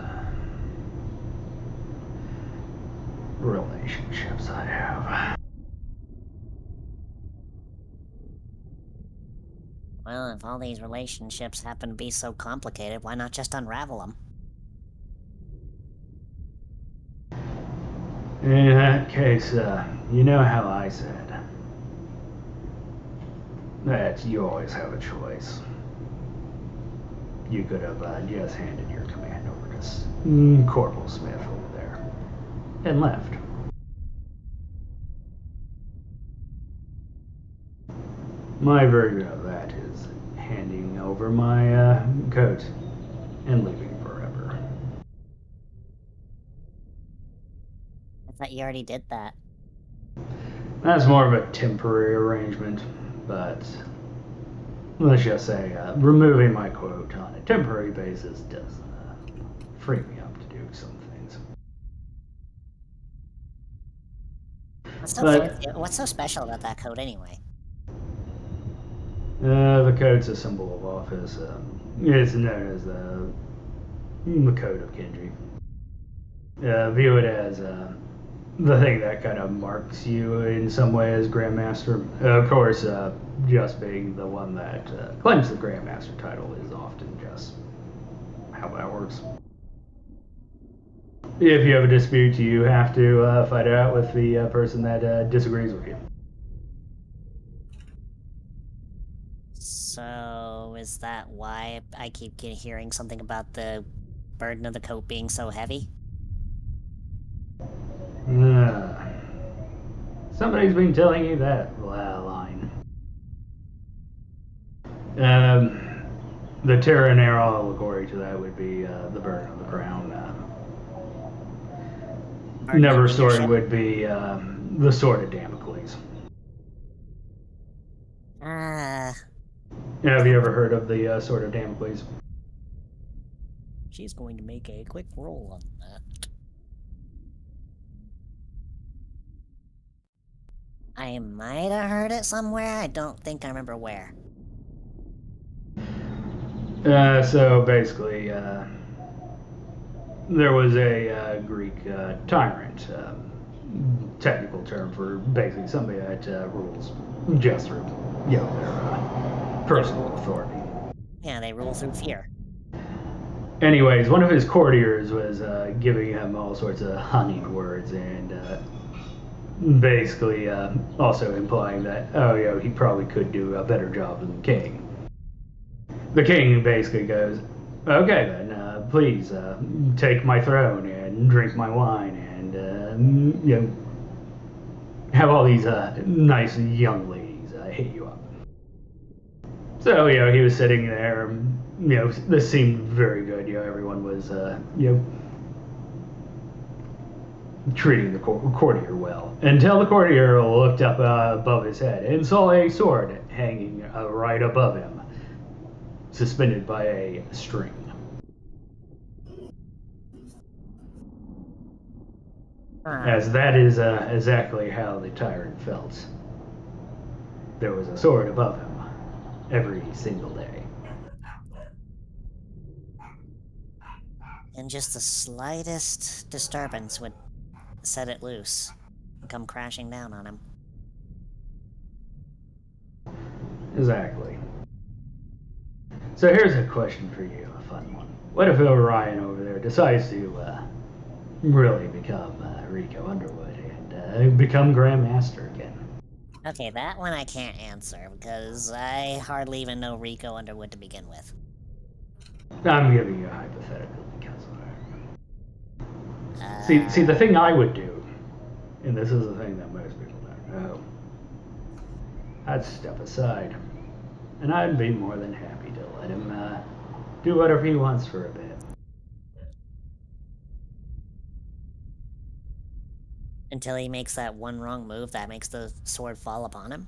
Speaker 4: relationships I have.
Speaker 8: Well, if all these relationships happen to be so complicated, why not just unravel them?
Speaker 4: In that case, you know how I said that you always have a choice. You could have just handed your command over to Corporal Smith over there and left. My version of that is handing over my coat and leaving forever.
Speaker 8: I thought you already did that.
Speaker 4: That's more of a temporary arrangement, but let's just say removing my quote on a temporary basis does free me up to do some things.
Speaker 8: What's so special about that coat anyway?
Speaker 4: The coat's a symbol of office. It's known as the Code of Kenji. View it as the thing that kind of marks you in some way as Grandmaster. Of course, just being the one that claims the Grandmaster title is often just how that works. If you have a dispute, you have to fight it out with the person that disagrees with you.
Speaker 8: So, is that why I keep hearing something about the burden of the coat being so heavy?
Speaker 4: Somebody's been telling you that line. The Terranera allegory to that would be the burden of the crown. Never story would be the Sword of Damocles. Have you ever heard of the Sword of Damocles?
Speaker 8: She's going to make a quick roll on that. I might have heard it somewhere. I don't think I remember where.
Speaker 4: So basically, there was a Greek tyrant, technical term for basically somebody that rules just through, their personal authority.
Speaker 8: Yeah, they rule through fear.
Speaker 4: Anyways, one of his courtiers was giving him all sorts of honeyed words and basically also implying that, he probably could do a better job than the king. The king basically goes, okay then, please take my throne and drink my wine and have all these nice young ladies hit you up. So he was sitting there. This seemed very good. Everyone was treating the courtier well, until the courtier looked up above his head and saw a sword hanging right above him, suspended by a string. As that is exactly how the tyrant felt. There was a sword above him every single day.
Speaker 8: And just the slightest disturbance would set it loose and come crashing down on him.
Speaker 4: Exactly. So here's a question for you, a fun one. What if Orion over there decides to really become Rico Underwood and become Grandmaster again?
Speaker 8: Okay, that one I can't answer because I hardly even know Rico Underwood to begin with.
Speaker 4: I'm giving you a hypothetical because of that. See, the thing I would do, and this is the thing that most people don't know, I'd step aside, and I'd be more than happy to let him do whatever he wants for a bit.
Speaker 8: Until he makes that one wrong move that makes the sword fall upon him?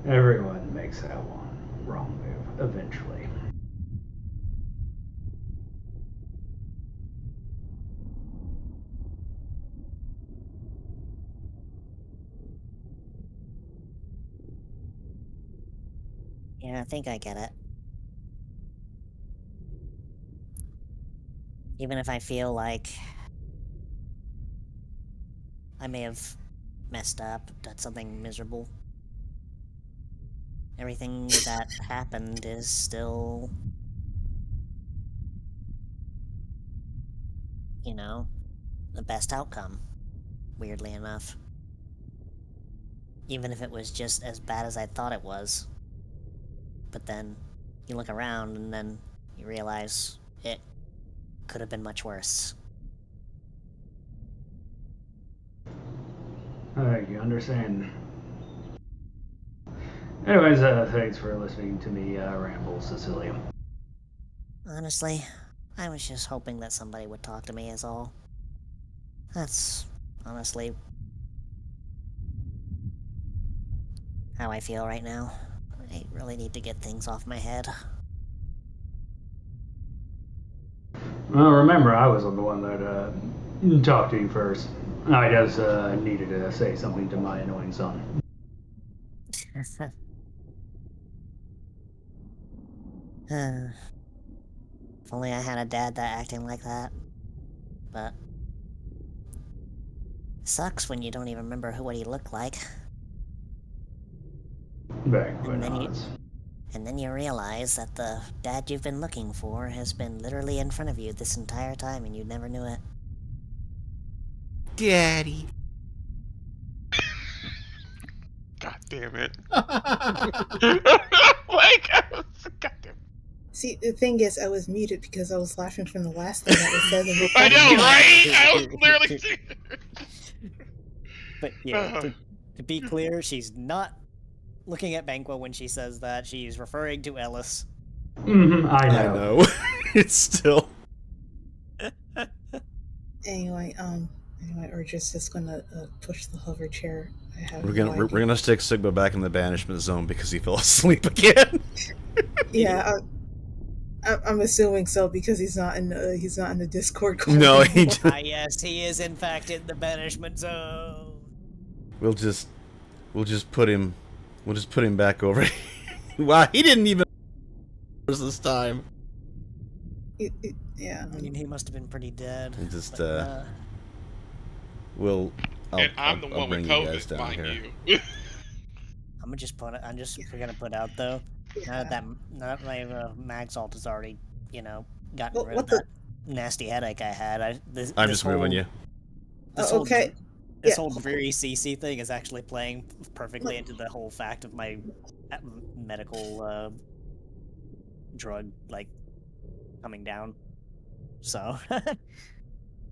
Speaker 4: Everyone makes that one wrong move, eventually.
Speaker 8: Yeah, I think I get it. Even if I feel like I may have messed up, done something miserable, everything that happened is still, the best outcome, weirdly enough. Even if it was just as bad as I thought it was. But then you look around and then you realize it could have been much worse.
Speaker 4: You understand. Anyways, thanks for listening to me ramble, Cecilia.
Speaker 8: Honestly, I was just hoping that somebody would talk to me is all. That's honestly how I feel right now. I really need to get things off my head.
Speaker 4: Well, remember, I was the one that talked to you first. I just needed to say something to my annoying son.
Speaker 8: If only I had a dad that acting like that. But it sucks when you don't even remember what he looked like. And then you realize that the dad you've been looking for has been literally in front of you this entire time and you never knew it.
Speaker 1: Daddy.
Speaker 11: God damn it.
Speaker 3: Goddamn. See, the thing is, I was muted because I was laughing from the last thing that was said.
Speaker 11: I know, right? I was clearly
Speaker 17: But yeah, to be clear, she's not looking at Banquo when she says that. She's referring to Ellis.
Speaker 4: I know.
Speaker 1: It's still.
Speaker 3: Anyway, we're just gonna push the hover chair.
Speaker 1: We're gonna stick Sigma back in the banishment zone because he fell asleep again.
Speaker 3: Yeah, I'm assuming so because he's not in the Discord call.
Speaker 1: No,
Speaker 17: Yes, he is in fact in the banishment zone.
Speaker 1: We'll just put him back over. Wow, he didn't even this time.
Speaker 3: Yeah,
Speaker 17: I mean, he must have been pretty dead.
Speaker 1: We'll just
Speaker 11: I'm the one with COVID, mind you.
Speaker 17: I'm just gonna put out though. Now that my Magzalt has already, gotten rid of that nasty headache I had.
Speaker 1: I'm just moving you.
Speaker 3: Okay.
Speaker 17: This whole dreary CC thing is actually playing perfectly into the whole fact of my medical drug coming down. So,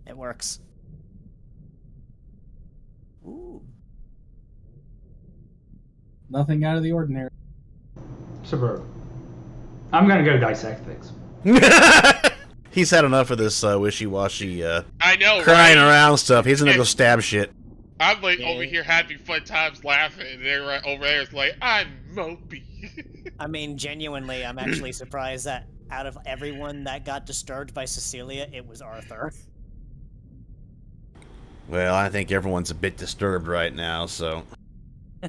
Speaker 17: it works. Ooh.
Speaker 10: Nothing out of the ordinary.
Speaker 4: Superb. I'm gonna go dissect things.
Speaker 1: He's had enough of this wishy-washy
Speaker 11: I know,
Speaker 1: crying
Speaker 11: right?
Speaker 1: around stuff. He's gonna go stab shit.
Speaker 11: I'm like over here having fun times laughing, and they're right over there. It's like I'm mopey.
Speaker 17: I mean, genuinely, I'm actually surprised that out of everyone that got disturbed by Cecilia, it was Arthur.
Speaker 1: Well, I think everyone's a bit disturbed right now, so.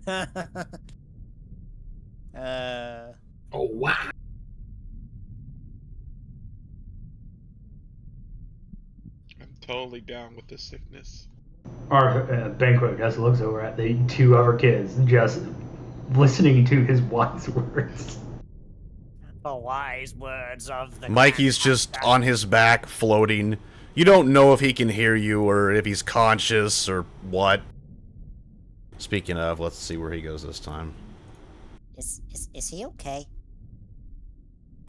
Speaker 10: Oh wow.
Speaker 11: I'm totally down with the sickness.
Speaker 4: Our Banquo just looks over at the two other kids, just listening to his wise words.
Speaker 17: The wise words of the
Speaker 1: Mikey's just on his back, floating. You don't know if he can hear you or if he's conscious or what. Speaking of, let's see where he goes this time.
Speaker 8: Is he okay?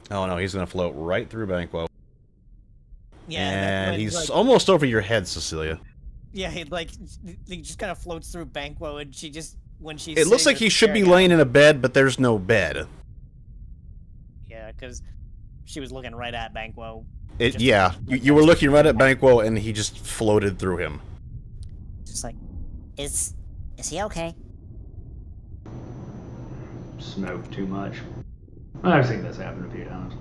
Speaker 1: Oh no, he's gonna float right through Banquo.
Speaker 17: Yeah,
Speaker 1: and he's
Speaker 17: like,
Speaker 1: almost over your head, Cecilia.
Speaker 17: Yeah, he just kind of floats through Banquo, and she just when she's.
Speaker 1: It looks like he should be laying in a bed, but there's no bed.
Speaker 17: Yeah, because she was looking right at Banquo.
Speaker 1: Yeah, you were looking right at Banquo, and he just floated through him.
Speaker 8: Just like, is he okay?
Speaker 4: Smoked too much. I've seen this happen a few times.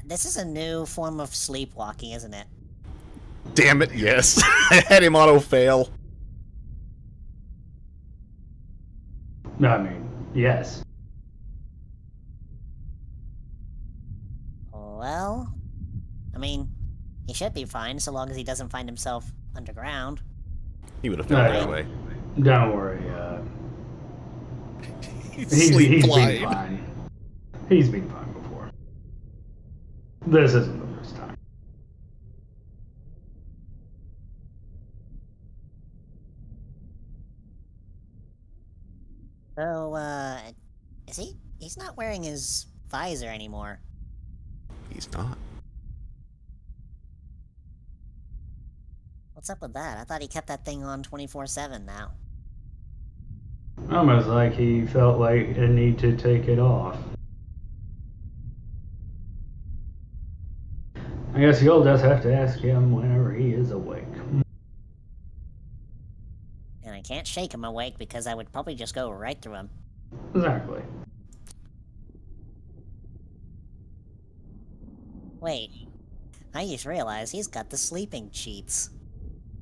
Speaker 8: This is a new form of sleepwalking, isn't it?
Speaker 1: Damn it, yes. I had him auto-fail.
Speaker 4: No, I mean, yes.
Speaker 8: Well, I mean, he should be fine so long as he doesn't find himself underground.
Speaker 1: He would have failed anyway.
Speaker 4: Don't worry, he's been fine. He's been fine before. This isn't the first time.
Speaker 8: So, is he? He's not wearing his visor anymore.
Speaker 1: He's not.
Speaker 8: What's up with that? I thought he kept that thing on 24/7 now.
Speaker 4: Almost like he felt like a need to take it off. I guess you'll just have to ask him whenever he is awake.
Speaker 8: And I can't shake him awake because I would probably just go right through him.
Speaker 4: Exactly.
Speaker 8: Wait, I just realized he's got the sleeping cheats.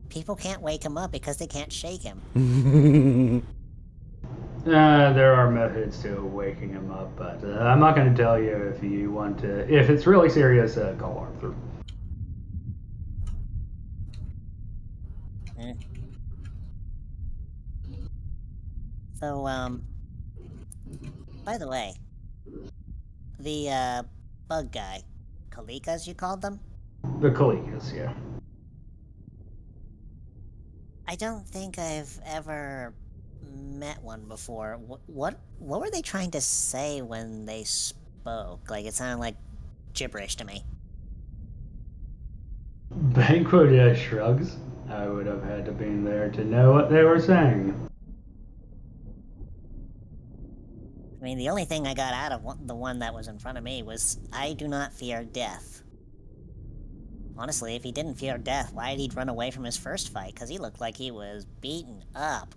Speaker 8: People can't wake him up because they can't shake him.
Speaker 4: There are methods to waking him up, but I'm not going to tell you if you want to. If it's really serious, call Arthur.
Speaker 8: So, by the way, the, bug guy, Kalikas you called them?
Speaker 4: The Kalikas, yeah.
Speaker 8: I don't think I've ever met one before. What were they trying to say when they spoke? Like, it sounded like gibberish to me.
Speaker 4: Banquo just shrugs. I would have had to be there to know what they were saying.
Speaker 8: I mean, the only thing I got out of the one that was in front of me was, I do not fear death. Honestly, if he didn't fear death, why did he run away from his first fight? Because he looked like he was beaten up.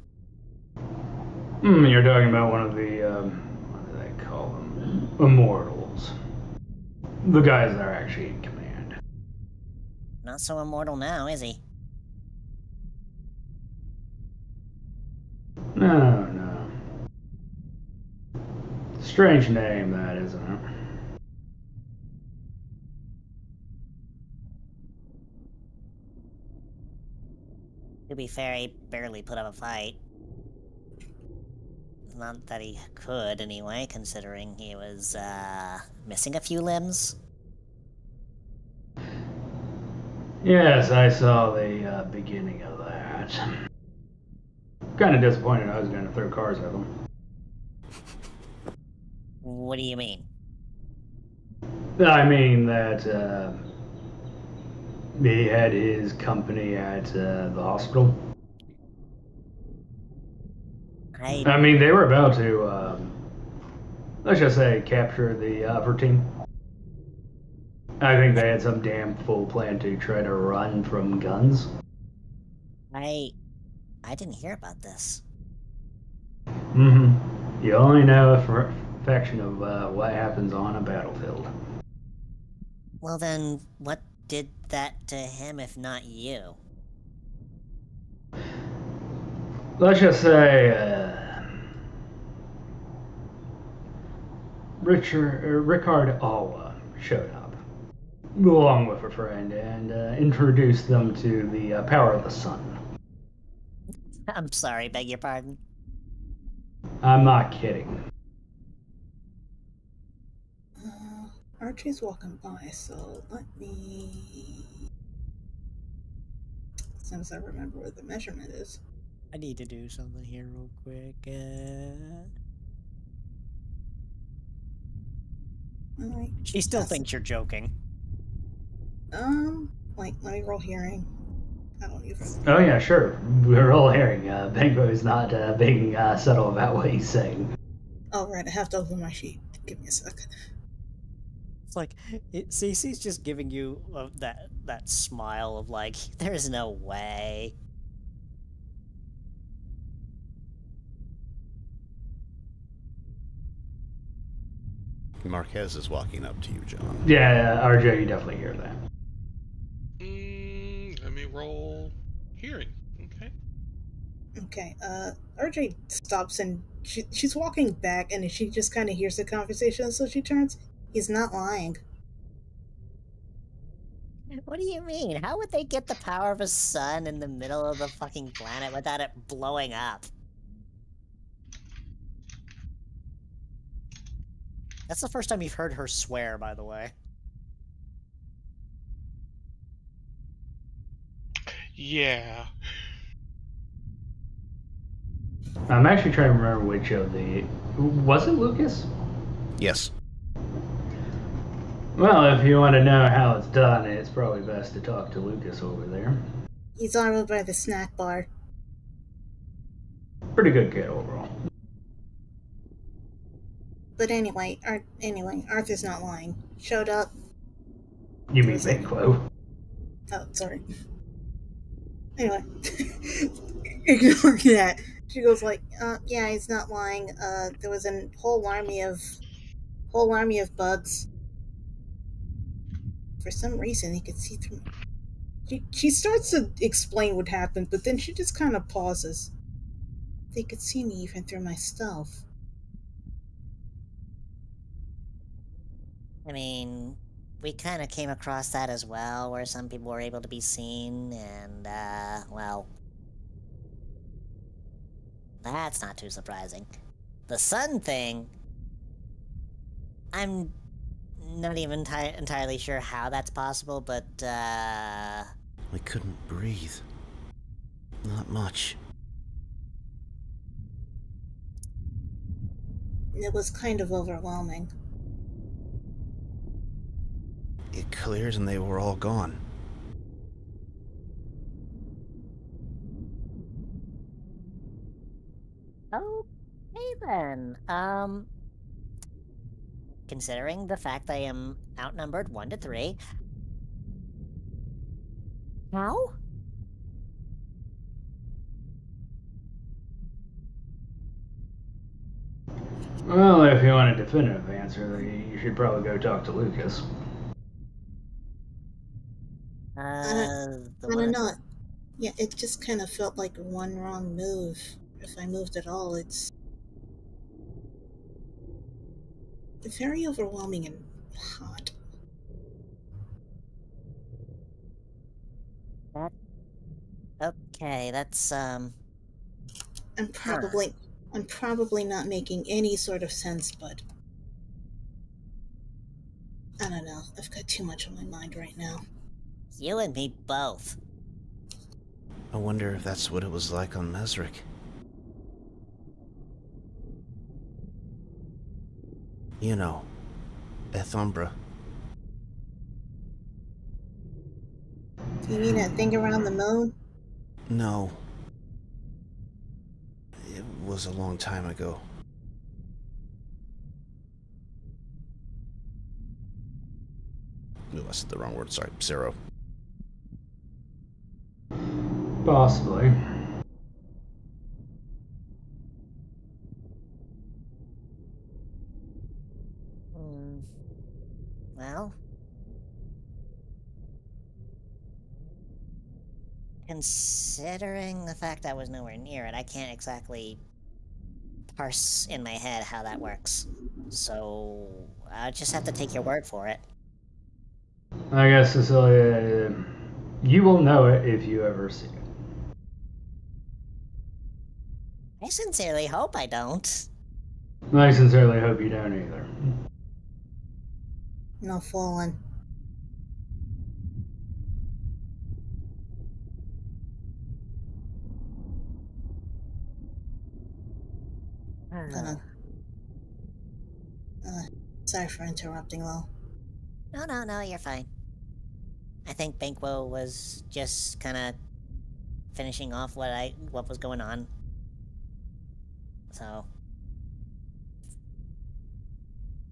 Speaker 4: You're talking about one of the, what do they call them? Immortals. The guys that are actually in command.
Speaker 8: Not so immortal now, is he?
Speaker 4: No. Strange name, that, isn't it?
Speaker 8: To be fair, he barely put up a fight. Not that he could, anyway, considering he was, missing a few limbs.
Speaker 4: Yes, I saw the beginning of that. Kind of disappointed I was going to throw cars at them.
Speaker 8: What do you mean?
Speaker 4: I mean that he had his company at the hospital. I mean, they were about to, let's just say, capture the upper team. I think they had some damn full plan to try to run from guns.
Speaker 8: I didn't hear about this.
Speaker 4: Mm-hmm. You only know a fraction of what happens on a battlefield.
Speaker 8: Well then, what did that to him if not you?
Speaker 4: Let's just say Rickard Alwa showed up, along with a friend, and introduced them to the power of the sun.
Speaker 8: I'm sorry, beg your pardon.
Speaker 4: I'm not kidding.
Speaker 3: Archie's walking by, so let me... As soon as I remember where the measurement is.
Speaker 17: I need to do something here real quick.
Speaker 3: Alright.
Speaker 17: She still thinks you're joking.
Speaker 3: Let me roll hearing. I don't even...
Speaker 4: Oh yeah, sure. We're all hearing. Bango's not being subtle about what he's saying.
Speaker 3: Oh, right, I have to open my sheet. Give me a second.
Speaker 17: It's like, Cece's just giving you that smile of like, there's no way.
Speaker 1: Marquez is walking up to you, John.
Speaker 4: Yeah, RJ, you definitely hear that.
Speaker 11: Let me roll hearing. Okay.
Speaker 3: Okay, RJ stops and she's walking back and she just kind of hears the conversation, so she turns. He's not lying.
Speaker 8: What do you mean? How would they get the power of a sun in the middle of the fucking planet without it blowing up?
Speaker 17: That's the first time you've heard her swear, by the way.
Speaker 11: Yeah.
Speaker 4: I'm actually trying to remember which of the... Was it Lucas?
Speaker 1: Yes.
Speaker 4: Well, if you want to know how it's done, it's probably best to talk to Lucas over there.
Speaker 3: He's over by the snack bar.
Speaker 4: Pretty good kid overall.
Speaker 3: But anyway, Arthur's not lying. Showed up.
Speaker 4: You mean Banquo?
Speaker 3: Oh, sorry. Anyway, ignoring that, she goes like, yeah, he's not lying. There was a whole army of bugs. For some reason, he could see through. She starts to explain what happened, but then she just kind of pauses. They could see me even through my stealth.
Speaker 8: I mean, we kind of came across that as well, where some people were able to be seen, and, well... That's not too surprising. The sun thing... I'm not even entirely sure how that's possible, but,
Speaker 1: I couldn't breathe. Not much.
Speaker 3: It was kind of overwhelming.
Speaker 1: It cleared and they were all gone.
Speaker 8: Okay then, considering the fact I am outnumbered 1 to 3... How?
Speaker 4: Well, if you want a definitive answer, you should probably go talk to Lucas.
Speaker 3: I don't know. Yeah, it just kind of felt like one wrong move. If I moved at all, it's very overwhelming and hot.
Speaker 8: Okay, that's,
Speaker 3: I'm probably not making any sort of sense, but I don't know. I've got too much on my mind right now.
Speaker 8: You and me both.
Speaker 1: I wonder if that's what it was like on Mesric. You know, Ethumbra.
Speaker 3: You mean that thing around the moon?
Speaker 1: No. It was a long time ago. Ooh, I said the wrong word. Sorry. 0.
Speaker 4: Possibly.
Speaker 8: Well, considering the fact I was nowhere near it, I can't exactly parse in my head how that works. So I just have to take your word for it.
Speaker 4: I guess, Cecilia, you will know it if you ever see it.
Speaker 8: I sincerely hope I don't.
Speaker 4: I sincerely hope you don't either.
Speaker 3: No fooling. Sorry for interrupting, Lil.
Speaker 8: No, you're fine. I think Banquo was just kind of finishing off what was going on. So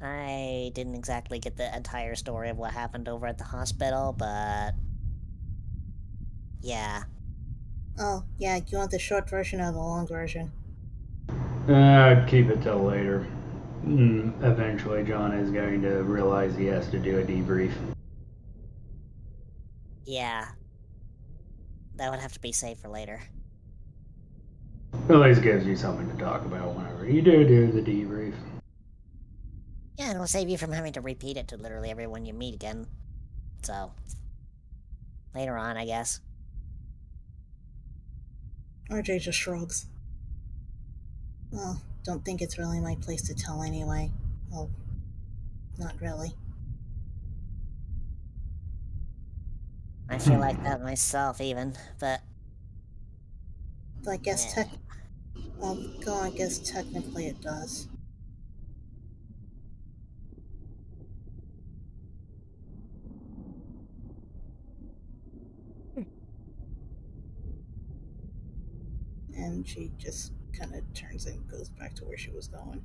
Speaker 8: I didn't exactly get the entire story of what happened over at the hospital, but yeah.
Speaker 3: Oh, yeah, you want the short version or the long version?
Speaker 4: I'd keep it till later. Eventually, John is going to realize he has to do a debrief.
Speaker 8: Yeah. That would have to be saved for later.
Speaker 4: At least gives you something to talk about whenever you do the debrief.
Speaker 8: Yeah, it'll save you from having to repeat it to literally everyone you meet again. So, later on, I guess.
Speaker 3: RJ just shrugs. Well, don't think it's really my place to tell anyway. Well, not really.
Speaker 8: I feel like that myself, even, but...
Speaker 3: I guess I guess technically it does. And she just kind of turns and goes back to where she was going.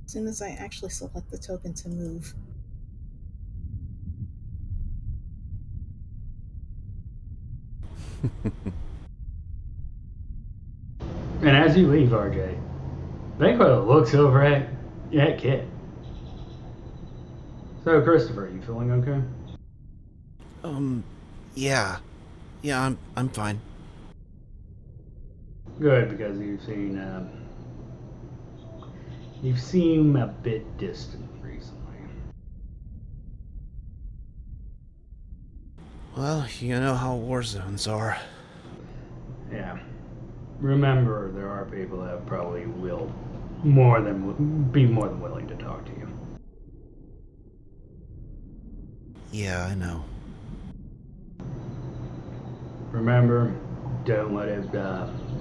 Speaker 3: As soon as I actually select the token to move.
Speaker 4: And as you leave, RJ, Banquo looks over at Kit. So, Christopher, you feeling okay?
Speaker 1: Yeah. Yeah, I'm fine.
Speaker 4: Good, because you've seen a bit distant recently.
Speaker 1: Well, you know how war zones are.
Speaker 4: Yeah. Remember, there are people that probably will be more than willing to talk to you.
Speaker 1: Yeah, I know.
Speaker 4: Remember, don't let it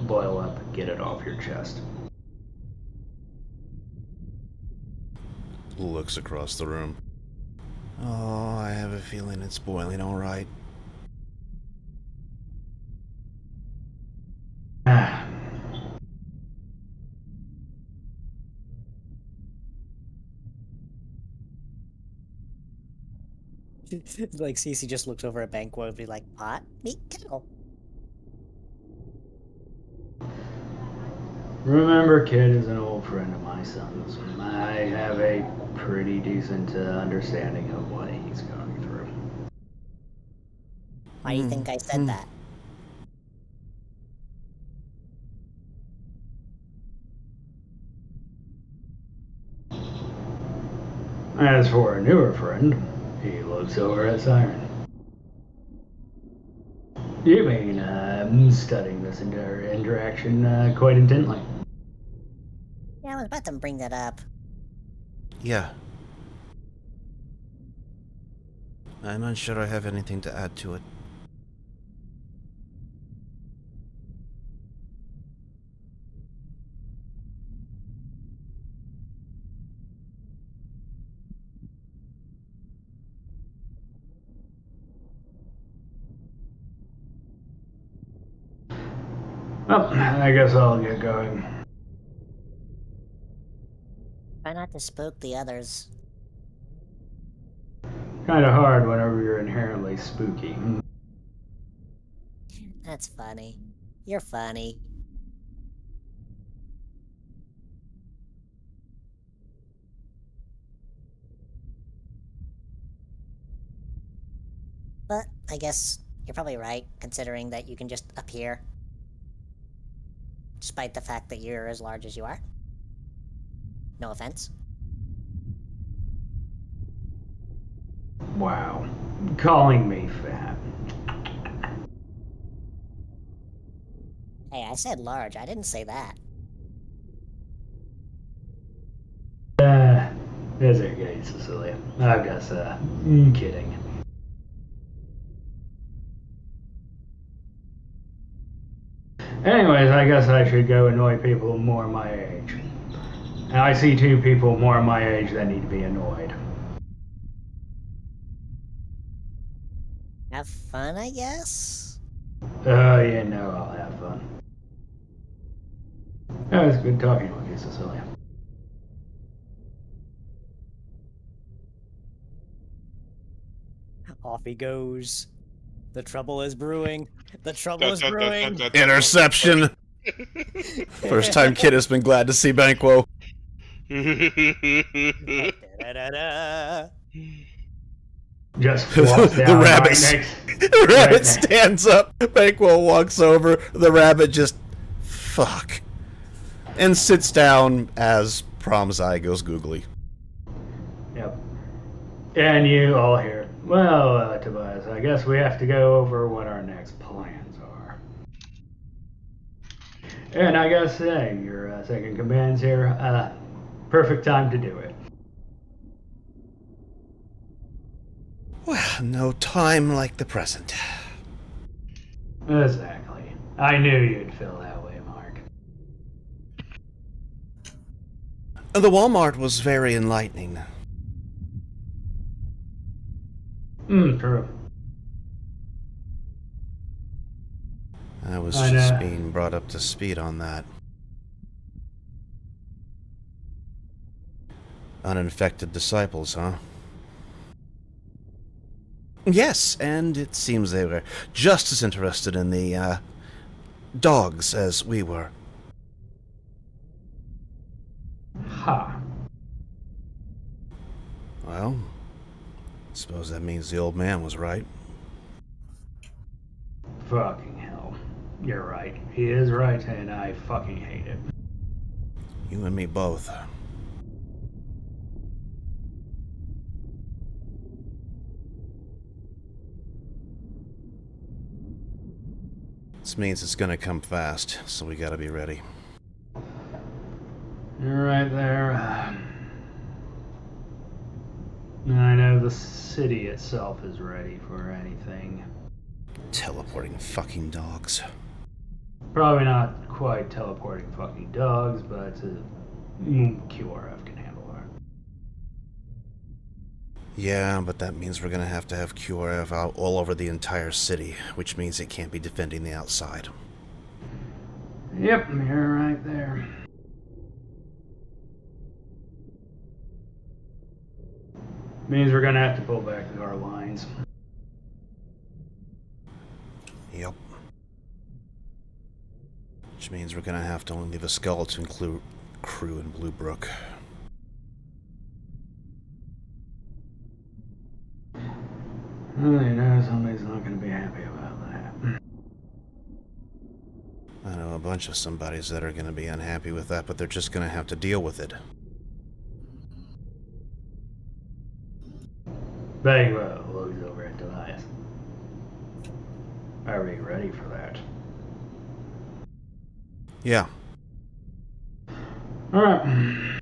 Speaker 4: boil up. Get it off your chest.
Speaker 1: Looks across the room. Oh, I have a feeling it's boiling all right.
Speaker 17: Like Cece just looks over at Banquo and be like, pot, meat, kettle.
Speaker 4: Remember, Kid is an old friend of my son's. I have a pretty decent understanding of what he's going through.
Speaker 8: Why do you think I said that?
Speaker 4: As for a newer friend, he looks over at Siren. You mean studying this entire interaction quite intently?
Speaker 8: Yeah, I was about to bring that up.
Speaker 1: Yeah. I'm unsure I have anything to add to it.
Speaker 4: Well, I guess I'll get going.
Speaker 8: Try not to spook the others.
Speaker 4: Kind of hard whenever you're inherently spooky.
Speaker 8: That's funny. You're funny. But I guess you're probably right, considering that you can just appear. Despite the fact that you're as large as you are. No offense.
Speaker 4: Wow. Calling me fat.
Speaker 8: Hey, I said large. I didn't say that.
Speaker 4: It's okay, Cecilia. I guess, I'm kidding. Anyways, I guess I should go annoy people more my age. And I see two people more my age that need to be annoyed.
Speaker 8: Have fun, I guess?
Speaker 4: Yeah, no, I'll have fun. It was good talking with you, Cecilia.
Speaker 17: Off he goes. The trouble is brewing. The trouble is brewing.
Speaker 1: Interception. First time Kid has been glad to see Banquo.
Speaker 4: Just walks down
Speaker 1: the rabbit, the rabbit
Speaker 4: right
Speaker 1: stands up. Banquo walks over. The rabbit just fuck and sits down as Prom's eye goes googly.
Speaker 4: Yep. And you all hear, well, Tobias, I guess we have to go over what our next plans are. And I guess, your second command's here. Perfect time to do it.
Speaker 1: Well, no time like the present.
Speaker 4: Exactly. I knew you'd feel that way, Mark.
Speaker 1: The Walmart was very enlightening.
Speaker 4: True.
Speaker 1: I was just being brought up to speed on that. Uninfected disciples, huh? Yes, and it seems they were just as interested in the, dogs as we were.
Speaker 4: Ha.
Speaker 1: Well, suppose that means the old man was right.
Speaker 4: Fucking hell. You're right. He is right, and I fucking hate it.
Speaker 1: You and me both. This means it's gonna come fast, so we gotta be ready.
Speaker 4: You're right there. I know the city itself is ready for anything.
Speaker 1: Teleporting fucking dogs.
Speaker 4: Probably not quite teleporting fucking dogs, but QRF can handle that.
Speaker 1: Yeah, but that means we're gonna have to have QRF out all over the entire city, which means it can't be defending the outside.
Speaker 4: Yep, you're right there. Means we're gonna have to pull back our lines.
Speaker 1: Yep. Which means we're gonna have to only leave a skeleton crew in Blue Brook.
Speaker 4: Well, you know, somebody's not gonna be happy about that.
Speaker 1: I know a bunch of somebodies that are gonna be unhappy with that, but they're just gonna have to deal with it.
Speaker 4: Very well, looks over at Tobias. Are we ready for that?
Speaker 1: Yeah.
Speaker 4: Alright.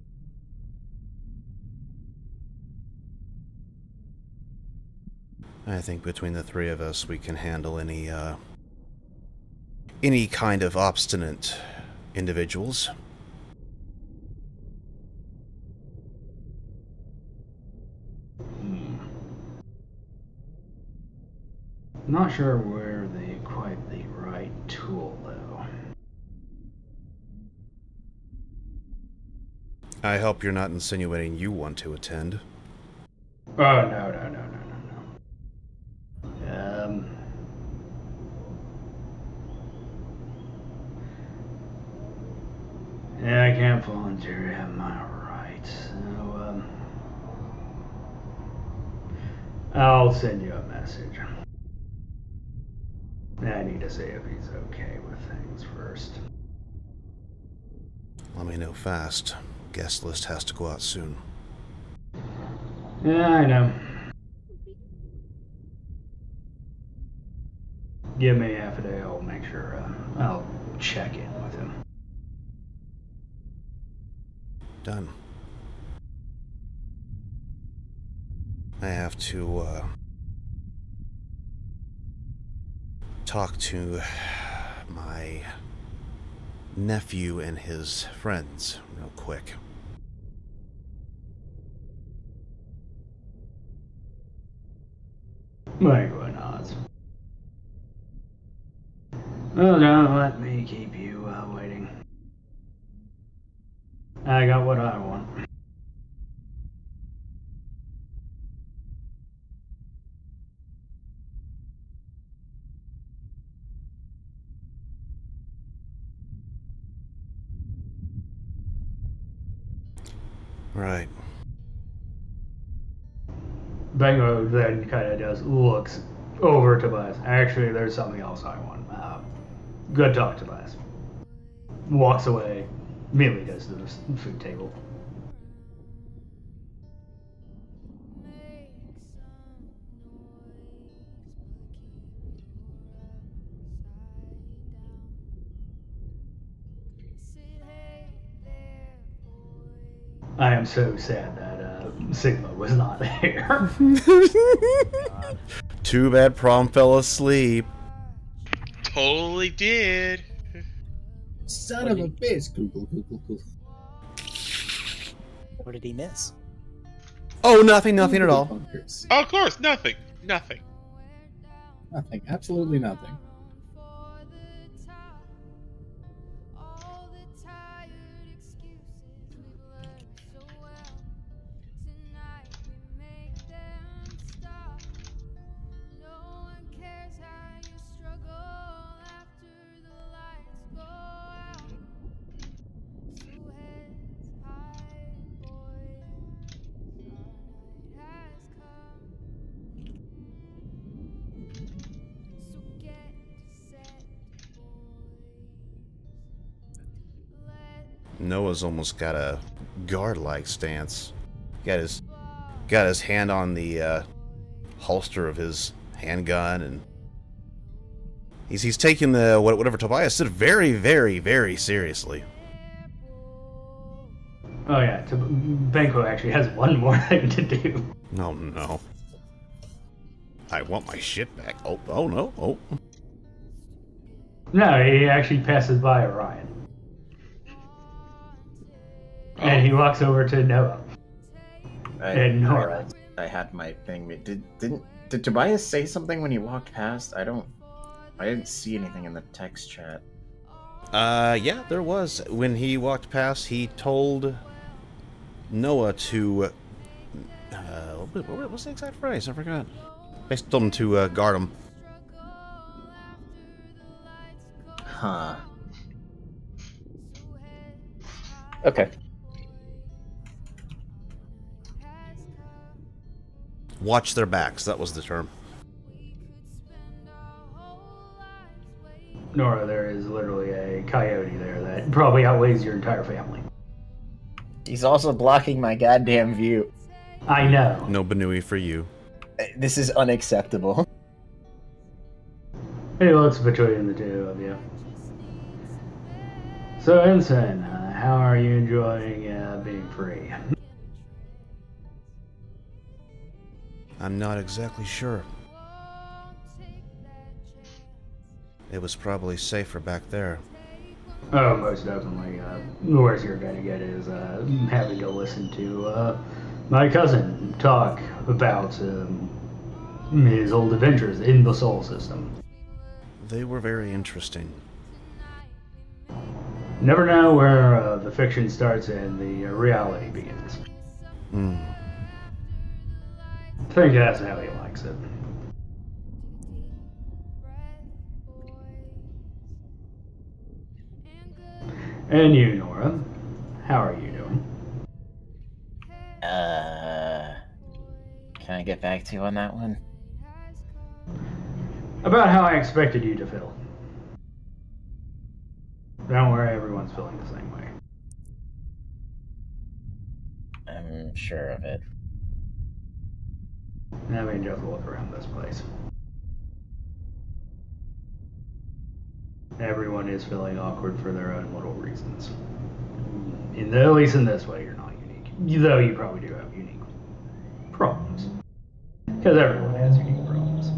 Speaker 1: I think between the three of us, we can handle any kind of obstinate individuals.
Speaker 4: Not sure we're quite the right tool, though.
Speaker 1: I hope you're not insinuating you want to attend.
Speaker 4: Oh, no. Yeah, I can't volunteer, am I right? So, I'll send you a message. I need to see if he's okay with things first.
Speaker 1: Let me know fast. Guest list has to go out soon.
Speaker 4: Yeah, I know. Give me half a day, I'll make sure I'll check in with him.
Speaker 1: Done. I have to talk to my nephew and his friends real quick.
Speaker 4: Why not? Oh, don't let me keep you waiting. I got what I want.
Speaker 1: Right.
Speaker 4: Bango then kind of just looks over to Tobias. Actually, there's something else I want. Good talk, Tobias. Walks away. Immediately goes to the food table. I am so sad that Sigma was not there.
Speaker 1: Too bad Prom fell asleep.
Speaker 11: Totally did.
Speaker 10: Son of a bitch. Google.
Speaker 17: What did he miss?
Speaker 1: Oh, nothing at all.
Speaker 11: Oh, of course, nothing.
Speaker 10: Nothing. Absolutely nothing.
Speaker 1: Noah's almost got a guard-like stance. Got his hand on the holster of his handgun, and he's taking the whatever Tobias said very, very, very seriously.
Speaker 4: Oh yeah, Banco actually has one more thing to do.
Speaker 1: Oh no. I want my shit back. Oh no. Oh.
Speaker 4: No, he actually passes by Orion. And he walks over to Noah. And Nora.
Speaker 5: I had my thing. Did Tobias say something when he walked past? I didn't see anything in the text chat.
Speaker 1: Yeah, there was. When he walked past, he told Noah to what's the exact phrase? I forgot. Basically told him to guard him.
Speaker 5: Huh. Okay.
Speaker 1: Watch their backs, that was the term.
Speaker 4: Nora, there is literally a coyote there that probably outweighs your entire family.
Speaker 5: He's also blocking my goddamn view.
Speaker 4: I know.
Speaker 1: No Banui for you.
Speaker 5: This is unacceptable.
Speaker 4: He looks between the two of you. So, Ensign, how are you enjoying being free?
Speaker 1: I'm not exactly sure. It was probably safer back there.
Speaker 4: Oh, most definitely. The worst you're going to get is having to listen to my cousin talk about his old adventures in the Sol system.
Speaker 1: They were very interesting.
Speaker 4: Never know where the fiction starts and the reality begins. I think that's how he likes it. And you, Nora, how are you doing?
Speaker 5: Can I get back to you on that one?
Speaker 4: About how I expected you to feel. Don't worry, everyone's feeling the same way.
Speaker 5: I'm sure of it.
Speaker 4: I mean, just look around this place. Everyone is feeling awkward for their own little reasons. At least in this way, you're not unique. Though you probably do have unique problems. Because everyone has unique problems.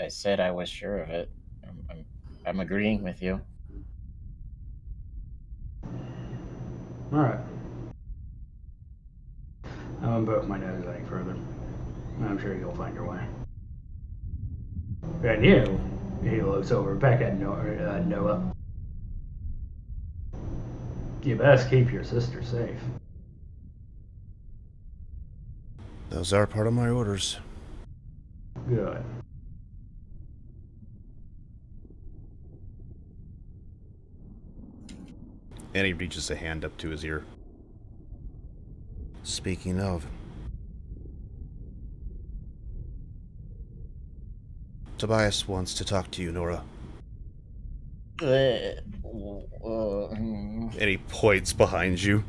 Speaker 5: I said I was sure of it. I'm agreeing with you.
Speaker 4: Alright. I won't poke my nose any further. I'm sure you'll find your way. And you, he looks over back at Noah. You best keep your sister safe.
Speaker 1: Those are part of my orders.
Speaker 4: Good.
Speaker 1: And he reaches a hand up to his ear. Speaking of, Tobias wants to talk to you, Nora. And he points behind you.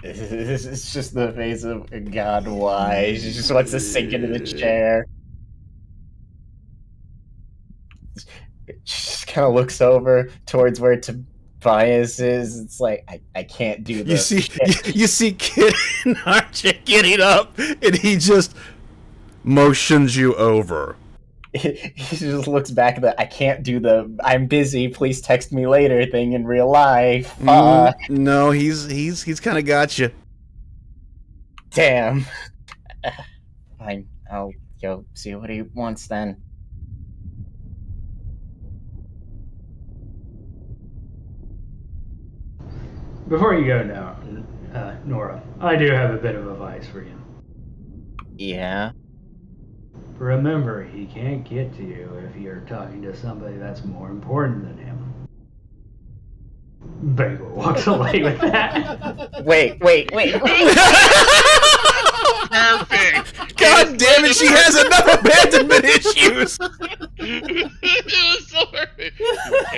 Speaker 5: It's just the face of God, why? She just wants to sink into the chair. She just kind of looks over towards where Tobias is. It's like, I can't do this.
Speaker 1: You see Kid and Archie getting up, and he just motions you over.
Speaker 5: He just looks back at the I can't do the I'm busy, please text me later thing in real life.
Speaker 1: No, he's kind of got you.
Speaker 5: Damn. Fine, I'll go see what he wants then.
Speaker 4: Before you go now, Nora, I do have a bit of advice for you.
Speaker 5: Yeah?
Speaker 4: Remember, he can't get to you if you're talking to somebody that's more important than him. Bagel walks away with that.
Speaker 5: Wait.
Speaker 11: Perfect.
Speaker 1: God damn it, she has enough abandonment issues.
Speaker 11: It was so perfect.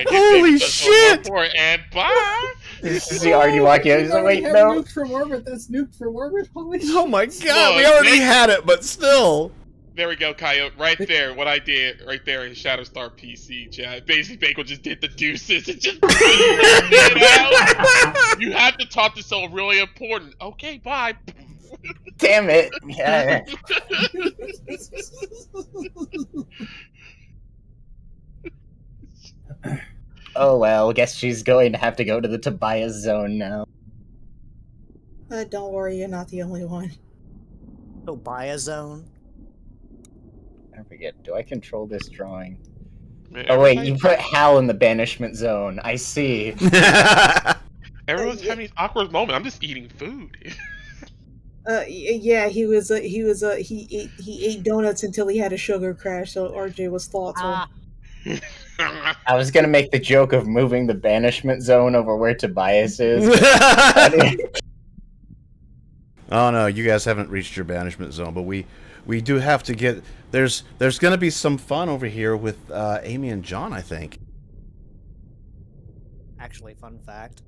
Speaker 1: Holy shit!
Speaker 11: And bye.
Speaker 5: Is he already walking out? He's like, wait, no.
Speaker 10: Nuked from orbit. That's nuked from orbit. Holy shit.
Speaker 1: Oh my god, we already had it, but still.
Speaker 11: There we go, Coyote. Right there, what I did right there in Shatterstar PC chat. Basically, Bagel just did the deuces and just you have to talk to someone really important. Okay, bye.
Speaker 5: Damn it. Yeah. Oh well, guess she's going to have to go to the Tobias zone now.
Speaker 3: Don't worry, you're not the only one.
Speaker 17: Tobias zone?
Speaker 5: I forget, do I control this drawing?
Speaker 11: Man,
Speaker 5: oh wait, you put Hal in the banishment zone. I see.
Speaker 11: Everyone's having these awkward moments. I'm just eating food.
Speaker 3: Yeah, he ate donuts until he had a sugar crash, so RJ was thoughtful.
Speaker 5: I was gonna make the joke of moving the banishment zone over where Tobias is.
Speaker 1: Oh no, you guys haven't reached your banishment zone, but we do have to get. There's gonna be some fun over here with Amy and John, I think.
Speaker 17: Actually, fun fact.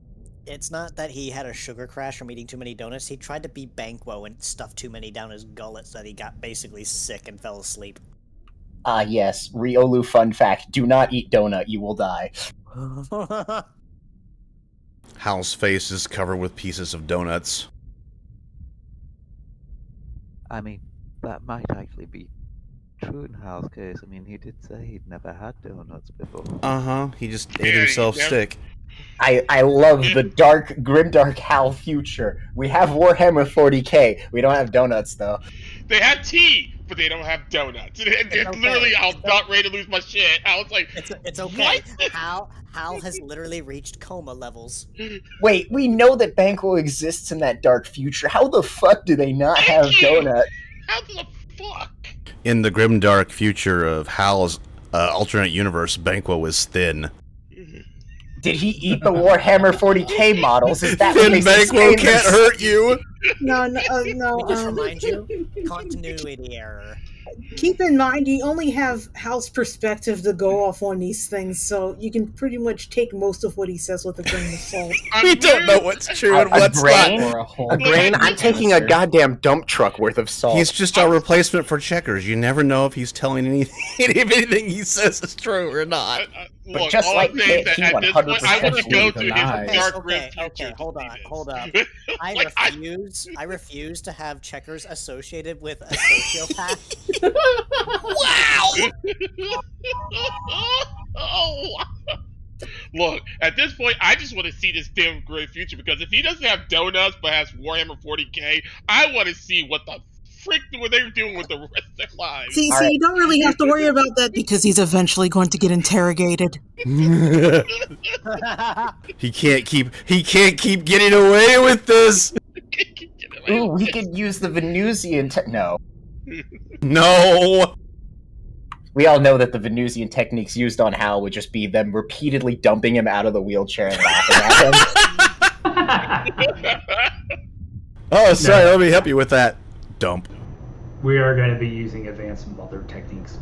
Speaker 17: It's not that he had a sugar crash from eating too many donuts. He tried to be Banquo and stuffed too many down his gullet so that he got basically sick and fell asleep.
Speaker 5: Yes, Riolu fun fact. Do not eat donut, you will die.
Speaker 1: Hal's face is covered with pieces of donuts.
Speaker 16: I mean, that might actually be true in Hal's case. I mean, he did say he'd never had donuts before.
Speaker 1: Uh-huh, he just ate himself sick.
Speaker 5: I love the grimdark Hal future. We have Warhammer 40k. We don't have donuts, though.
Speaker 11: They had tea. but they don't have donuts. And
Speaker 17: It's okay.
Speaker 11: literally, I was about ready to lose my shit. I was like,
Speaker 17: It's okay. Hal has literally reached coma levels.
Speaker 5: Wait, we know that Banquo exists in that dark future. How the fuck do they not have donuts?
Speaker 11: How the fuck?
Speaker 1: In the grim dark future of Hal's alternate universe, Banquo is thin.
Speaker 5: Did he eat the Warhammer 40k models? Is that
Speaker 1: Thin Banquo can't hurt you.
Speaker 3: No.
Speaker 17: We just remind you, continuity error.
Speaker 3: Keep in mind, you only have Hal's perspective to go off on these things, so you can pretty much take most of what he says with a grain of salt.
Speaker 1: We don't know what's true and what's not.
Speaker 5: A grain? I'm taking a goddamn dump truck worth of salt.
Speaker 1: He's just our replacement for Checkers. You never know if he's telling anything he says is true or not.
Speaker 5: But
Speaker 11: Look,
Speaker 5: just
Speaker 11: all
Speaker 5: like
Speaker 11: I'm saying is
Speaker 5: he
Speaker 11: that at this
Speaker 5: 100%
Speaker 11: point, I want to go to
Speaker 10: denies.
Speaker 11: his dark grim
Speaker 17: Okay,
Speaker 11: future.
Speaker 17: hold up. I refuse to have Checkers associated with a sociopath.
Speaker 11: Wow! Oh. Look, at this point, I just want to see this damn great future, because if he doesn't have donuts but has Warhammer 40k, I want to see what the frick were they doing with the rest of their lives.
Speaker 3: See, you don't really have to worry about that because he's eventually going to get interrogated.
Speaker 1: He can't keep getting away with this.
Speaker 5: Ooh, we could use the Venusian No.
Speaker 1: No.
Speaker 5: We all know that the Venusian techniques used on Hal would just be them repeatedly dumping him out of the wheelchair and laughing at him.
Speaker 1: Oh, sorry. Let me help you with that. Dump.
Speaker 4: We are going to be using advanced mother techniques.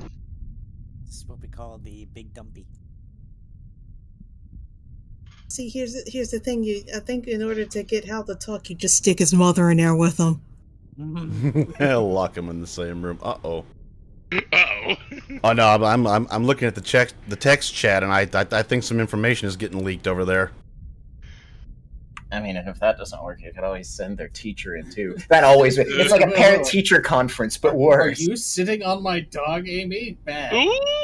Speaker 17: This is what we call the big dumpy.
Speaker 3: See, here's the thing. I think in order to get Hal to talk, you just stick his mother in there with him.
Speaker 1: Lock him in the same room. Uh-oh. Oh no, I'm looking at the text chat, and I think some information is getting leaked over there.
Speaker 5: I mean, and if that doesn't work, you could always send their teacher in too. That always, it's like a parent-teacher conference, but worse.
Speaker 10: Are you sitting on my dog, Amy? Bad.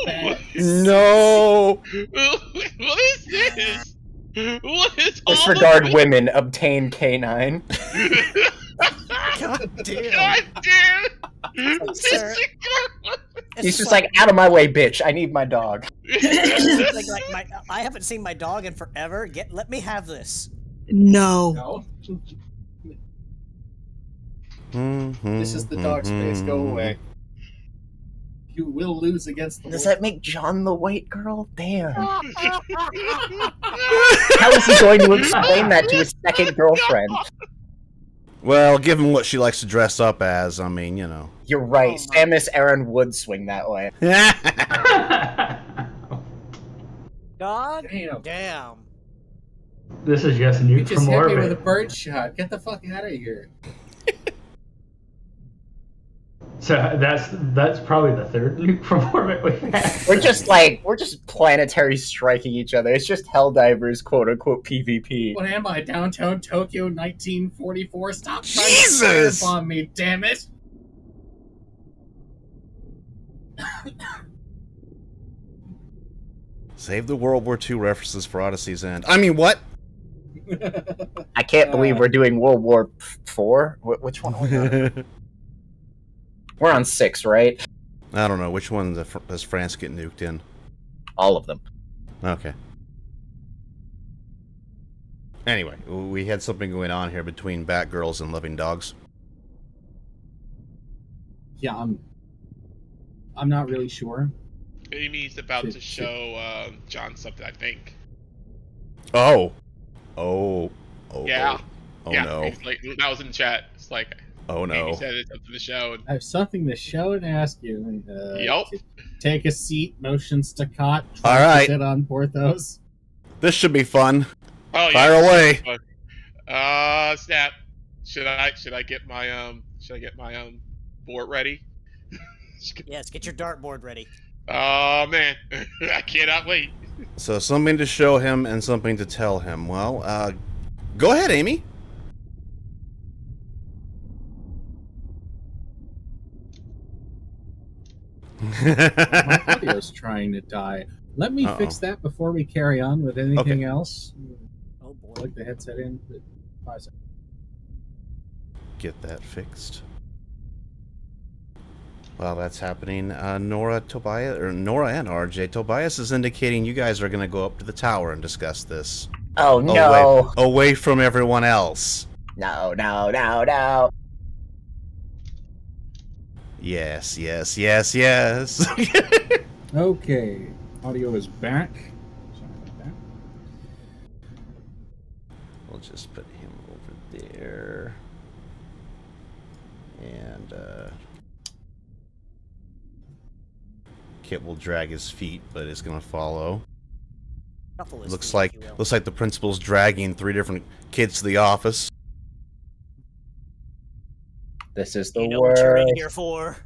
Speaker 10: Bad.
Speaker 1: No.
Speaker 11: What is this? What is
Speaker 5: Disregard women, obtain K9.
Speaker 17: God damn.
Speaker 11: God damn.
Speaker 17: Sir,
Speaker 5: He's just like, out of my way, bitch. I need my dog.
Speaker 17: I haven't seen my dog in forever. Let me have this.
Speaker 3: No.
Speaker 10: This is the dog space. Go away. You will lose against the
Speaker 5: Does that make John the white girl? Damn. How is he going to explain that to his second girlfriend?
Speaker 1: Well, given what she likes to dress up as, I mean, you know.
Speaker 5: You're right. Samus Aran would swing that way.
Speaker 17: God damn.
Speaker 4: This is just new
Speaker 10: You
Speaker 4: for
Speaker 10: just
Speaker 4: more
Speaker 10: hit me
Speaker 4: of
Speaker 10: with
Speaker 4: it.
Speaker 10: a bird shot. Get the fuck out of here.
Speaker 4: So that's probably the third nuke from orbit we've had.
Speaker 5: We're just planetary striking each other. It's just Helldivers, quote unquote PvP.
Speaker 10: What am I? Downtown Tokyo 1944? Stop trying
Speaker 1: Jesus!
Speaker 10: to bomb me, damn it!
Speaker 1: Save the World War II references for Odyssey's End. I mean, what?
Speaker 5: I can't believe we're doing World War IV. Which one are we on? We're on 6, right?
Speaker 1: I don't know. Which one does France get nuked in?
Speaker 5: All of them.
Speaker 1: Okay. Anyway, we had something going on here between Batgirls and Living Dogs.
Speaker 10: Yeah, I'm not really sure.
Speaker 11: Amy's about to show John something, I think.
Speaker 1: Oh.
Speaker 11: Yeah.
Speaker 1: Oh
Speaker 11: yeah.
Speaker 1: no.
Speaker 11: He's like, that was in chat. It's like,
Speaker 1: oh no.
Speaker 11: Amy said it's up to the show. And
Speaker 10: I have something to show and ask you.
Speaker 11: Yep.
Speaker 10: Take a seat, motion staccato.
Speaker 1: All right.
Speaker 10: Sit on Porthos.
Speaker 1: This should be fun.
Speaker 11: Oh, yeah.
Speaker 1: Fire away.
Speaker 11: Snap. Should I get my board ready?
Speaker 17: Yes, get your dartboard ready.
Speaker 11: Oh man, I cannot wait.
Speaker 1: So something to show him and something to tell him. Well, go ahead, Amy.
Speaker 10: My audio's trying to die. Let me fix that before we carry on with anything else.
Speaker 17: Oh boy.
Speaker 10: Plug the headset in. 5 seconds.
Speaker 1: Get that fixed. While that's happening, Nora and RJ, Tobias is indicating you guys are going to go up to the tower and discuss this.
Speaker 5: Oh no!
Speaker 1: Away from everyone else.
Speaker 5: No, no, no, no.
Speaker 1: Yes, yes, yes, yes.
Speaker 10: Okay, audio is back. Sorry about that.
Speaker 1: We'll just put him over there. And Kit will drag his feet, but is going to follow. Looks like the principal's dragging 3 different kids to the office.
Speaker 5: This is the
Speaker 17: You know what you're in here
Speaker 5: worst.
Speaker 17: for.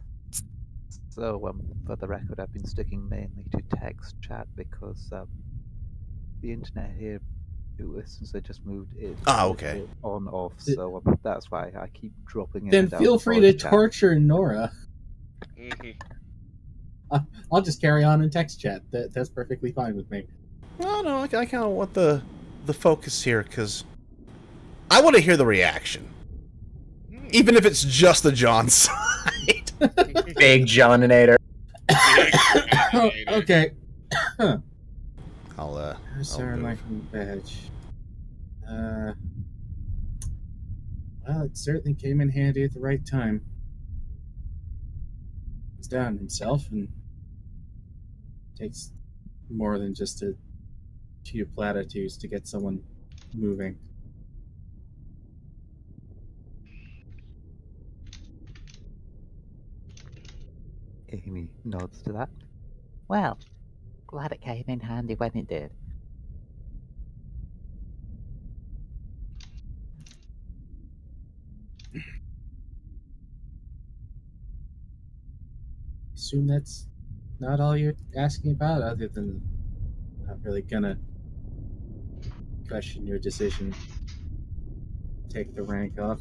Speaker 16: So, for the record, I've been sticking mainly to text chat because the internet here, since I just moved it,
Speaker 1: okay,
Speaker 16: on off. So that's why I keep dropping in.
Speaker 10: Then
Speaker 16: and out
Speaker 10: feel
Speaker 16: of
Speaker 10: free to
Speaker 16: voice chat.
Speaker 10: torture Nora. I'll just carry on in text chat. That's perfectly fine with me.
Speaker 1: No, I kind of want the focus here because I want to hear the reaction, even if it's just the John side.
Speaker 5: Big Johninator.
Speaker 10: Okay.
Speaker 1: I'll
Speaker 10: Sorry, my
Speaker 1: move.
Speaker 10: badge. Well, it certainly came in handy at the right time. He's down himself, and takes more than just a few platitudes to get someone moving.
Speaker 16: Amy nods to that. Well, glad it came in handy when it did.
Speaker 10: Assume that's not all you're asking about, other than not really gonna question your decision. Take the rank off.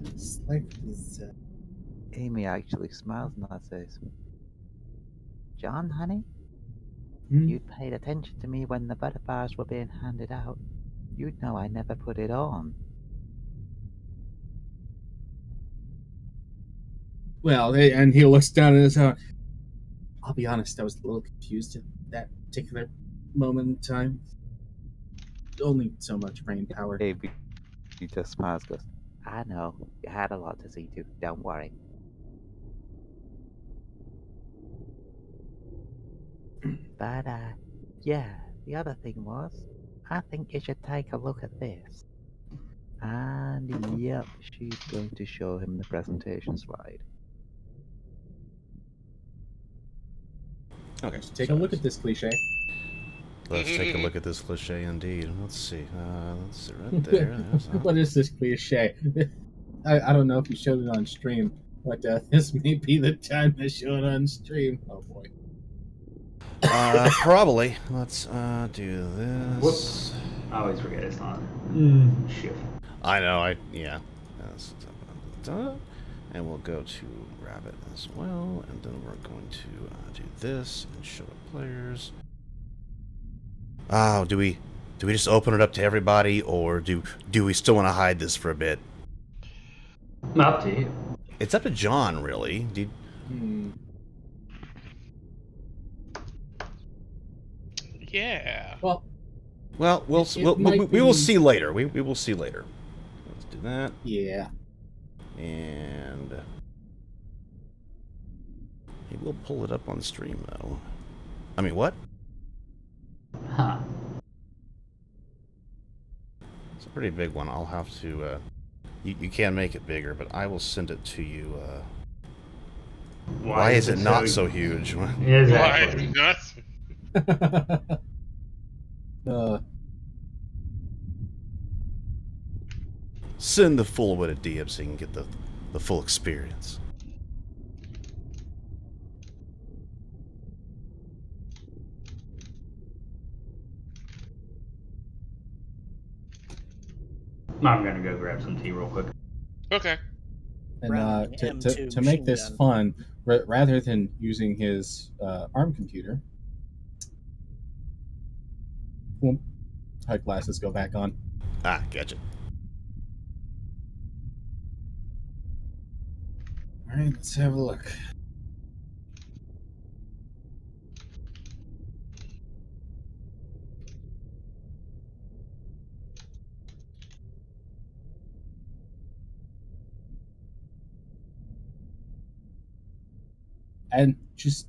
Speaker 10: It's like he's,
Speaker 16: Amy actually smiles and says, John, honey,
Speaker 10: Hmm?
Speaker 16: if you'd paid attention to me when the butterflies were being handed out, you'd know I never put it on.
Speaker 10: Well, and he looks down at his own. I'll be honest, I was a little confused at that particular moment in time. Only so much brain power.
Speaker 16: Amy, he just smiles, goes, I know, you had a lot to see to, don't worry. But, yeah, the other thing was, I think you should take a look at this. And, yep, she's going to show him the presentation slide.
Speaker 1: Okay,
Speaker 10: Take a look at this cliche.
Speaker 1: Let's take a look at this cliche indeed. Let's see right there.
Speaker 10: What is this cliche? I don't know if you showed it on stream, but this may be the time to show it on stream. Oh boy.
Speaker 1: Probably. Let's do this.
Speaker 4: Whoops. I always forget it's not shift.
Speaker 1: I know, yeah. And we'll go to Rabbit as well, and then we're going to do this and show the players. Oh, do we just open it up to everybody, or do we still want to hide this for a bit?
Speaker 4: Up to you.
Speaker 1: It's up to John, really.
Speaker 11: Yeah.
Speaker 10: Well,
Speaker 1: we will see later. We will see later. Let's do that.
Speaker 10: Yeah.
Speaker 1: And he will pull it up on stream, though. I mean, what?
Speaker 4: Huh.
Speaker 1: It's a pretty big one. I'll have to. You can make it bigger, but I will send it to you. Why is it not so huge?
Speaker 11: Why not?
Speaker 1: Send the full way to DM so you can get the full experience.
Speaker 4: I'm gonna go grab some tea real quick.
Speaker 11: Okay.
Speaker 10: And to make this fun, rather than using his ARM computer, HUD glasses go back on.
Speaker 1: Ah, gotcha.
Speaker 10: Alright, let's have a look. And just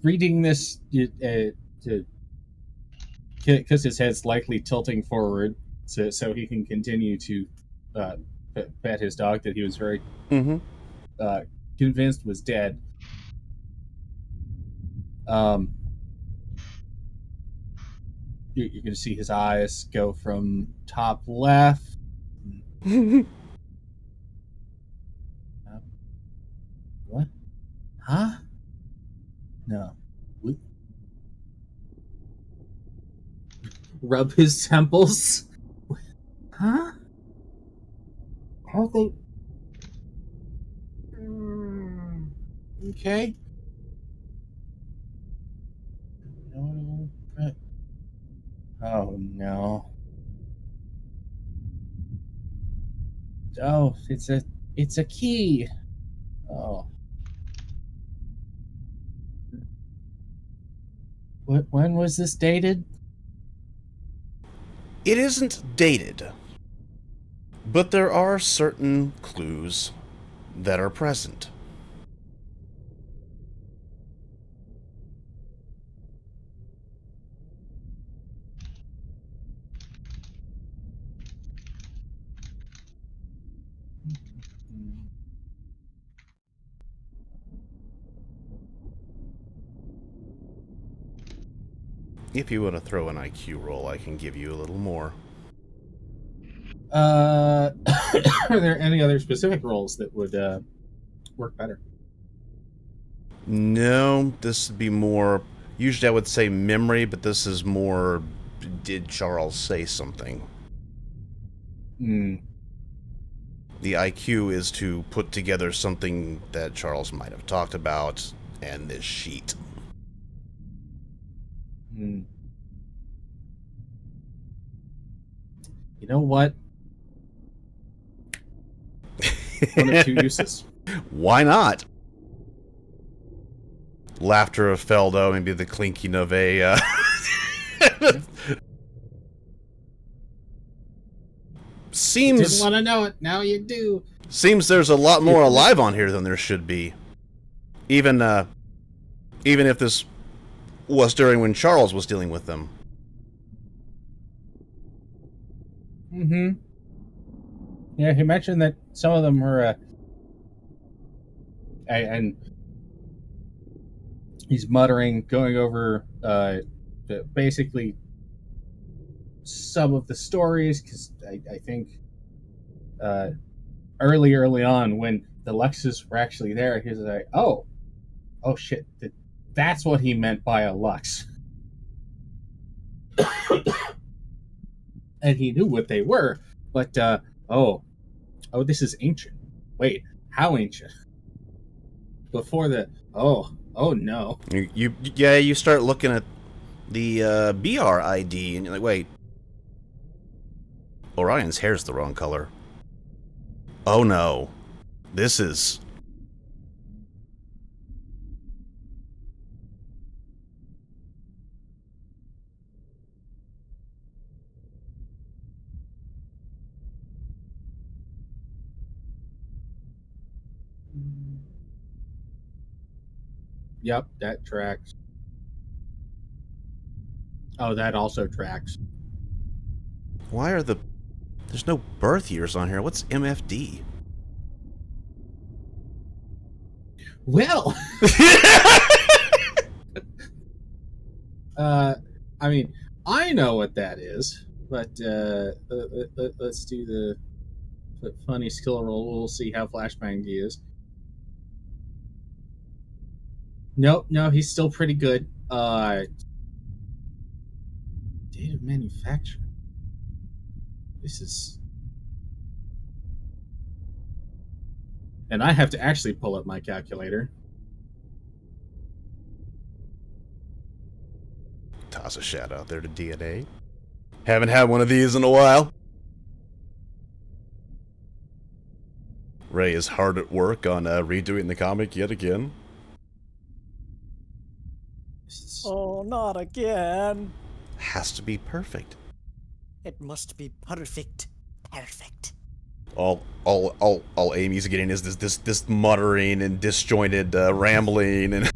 Speaker 10: reading this, because his head's likely tilting forward, so he can continue to pet his dog that he was very convinced was dead. You're going to see his eyes go from top left. What? Huh? No. Rub his temples. Huh? How they? Okay. Oh no. Oh, it's a key. Oh. When was this dated?
Speaker 1: It isn't dated, but there are certain clues that are present. If you want to throw an IQ roll, I can give you a little more.
Speaker 10: Are there any other specific roles that would work better?
Speaker 1: No, this would be more... Usually I would say memory, but this is more... Did Charles say something?
Speaker 10: Hmm.
Speaker 1: The IQ is to put together something that Charles might have talked about, and this sheet.
Speaker 10: You know what? One of two uses.
Speaker 1: Why not? Laughter of Feldo, maybe the clinking of a... Seems...
Speaker 10: You didn't want to know it, now you do.
Speaker 1: Seems there's a lot more alive on here than there should be. Even if this was during when Charles was dealing with them.
Speaker 10: Mm-hmm. Yeah, he mentioned that some of them were, and he's muttering, going over, basically some of the stories, because I think, early on, when the Luxes were actually there, he was like, oh shit, that's what he meant by a Lux. And he knew what they were, but, oh, this is ancient. Wait, how ancient? Before the, oh no.
Speaker 1: You start looking at the BR ID, and you're like, wait, Orion's hair's the wrong color. Oh no, this is...
Speaker 10: Yep, that tracks. Oh, that also tracks.
Speaker 1: Why are there's no birth years on here? What's MFD?
Speaker 10: Well, I mean, I know what that is, but let's do the funny skill roll. We'll see how flashbanged he is. No, he's still pretty good. Date of manufacture. This is... And I have to actually pull up my calculator.
Speaker 1: Toss a shout out there to DNA. Haven't had one of these in a while. Ray is hard at work on redoing the comic yet again.
Speaker 17: Oh, not again.
Speaker 1: Has to be perfect.
Speaker 17: It must be perfect. Perfect.
Speaker 1: All Amy's getting is this muttering and disjointed rambling and.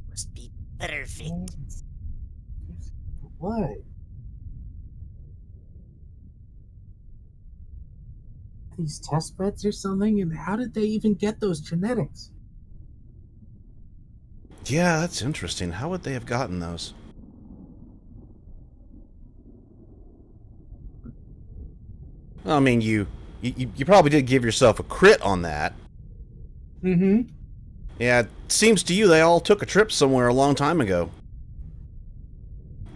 Speaker 17: Must be perfect.
Speaker 10: What? These test beds or something? And how did they even get those genetics?
Speaker 1: Yeah, that's interesting. How would they have gotten those? I mean, you probably did give yourself a crit on that.
Speaker 10: Mm-hmm.
Speaker 1: Yeah, it seems to you they all took a trip somewhere a long time ago.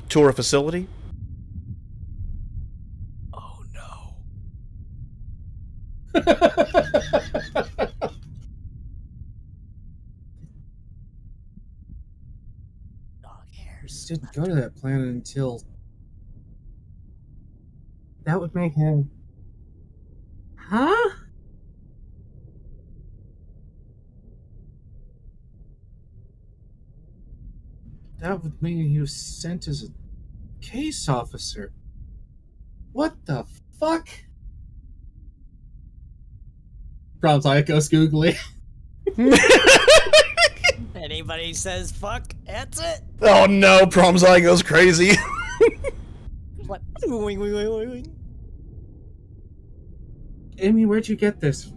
Speaker 1: Tour a facility?
Speaker 17: Oh no. Dog hairs.
Speaker 10: Didn't go to that planet until... That would make him... Huh? That would mean he was sent as a case officer. What the fuck? Problems like goes googly.
Speaker 17: Anybody says fuck, that's it.
Speaker 1: Oh no, Promzai goes crazy.
Speaker 17: What? Wing, wing, wing, wing, wing.
Speaker 10: Amy, where'd you get this?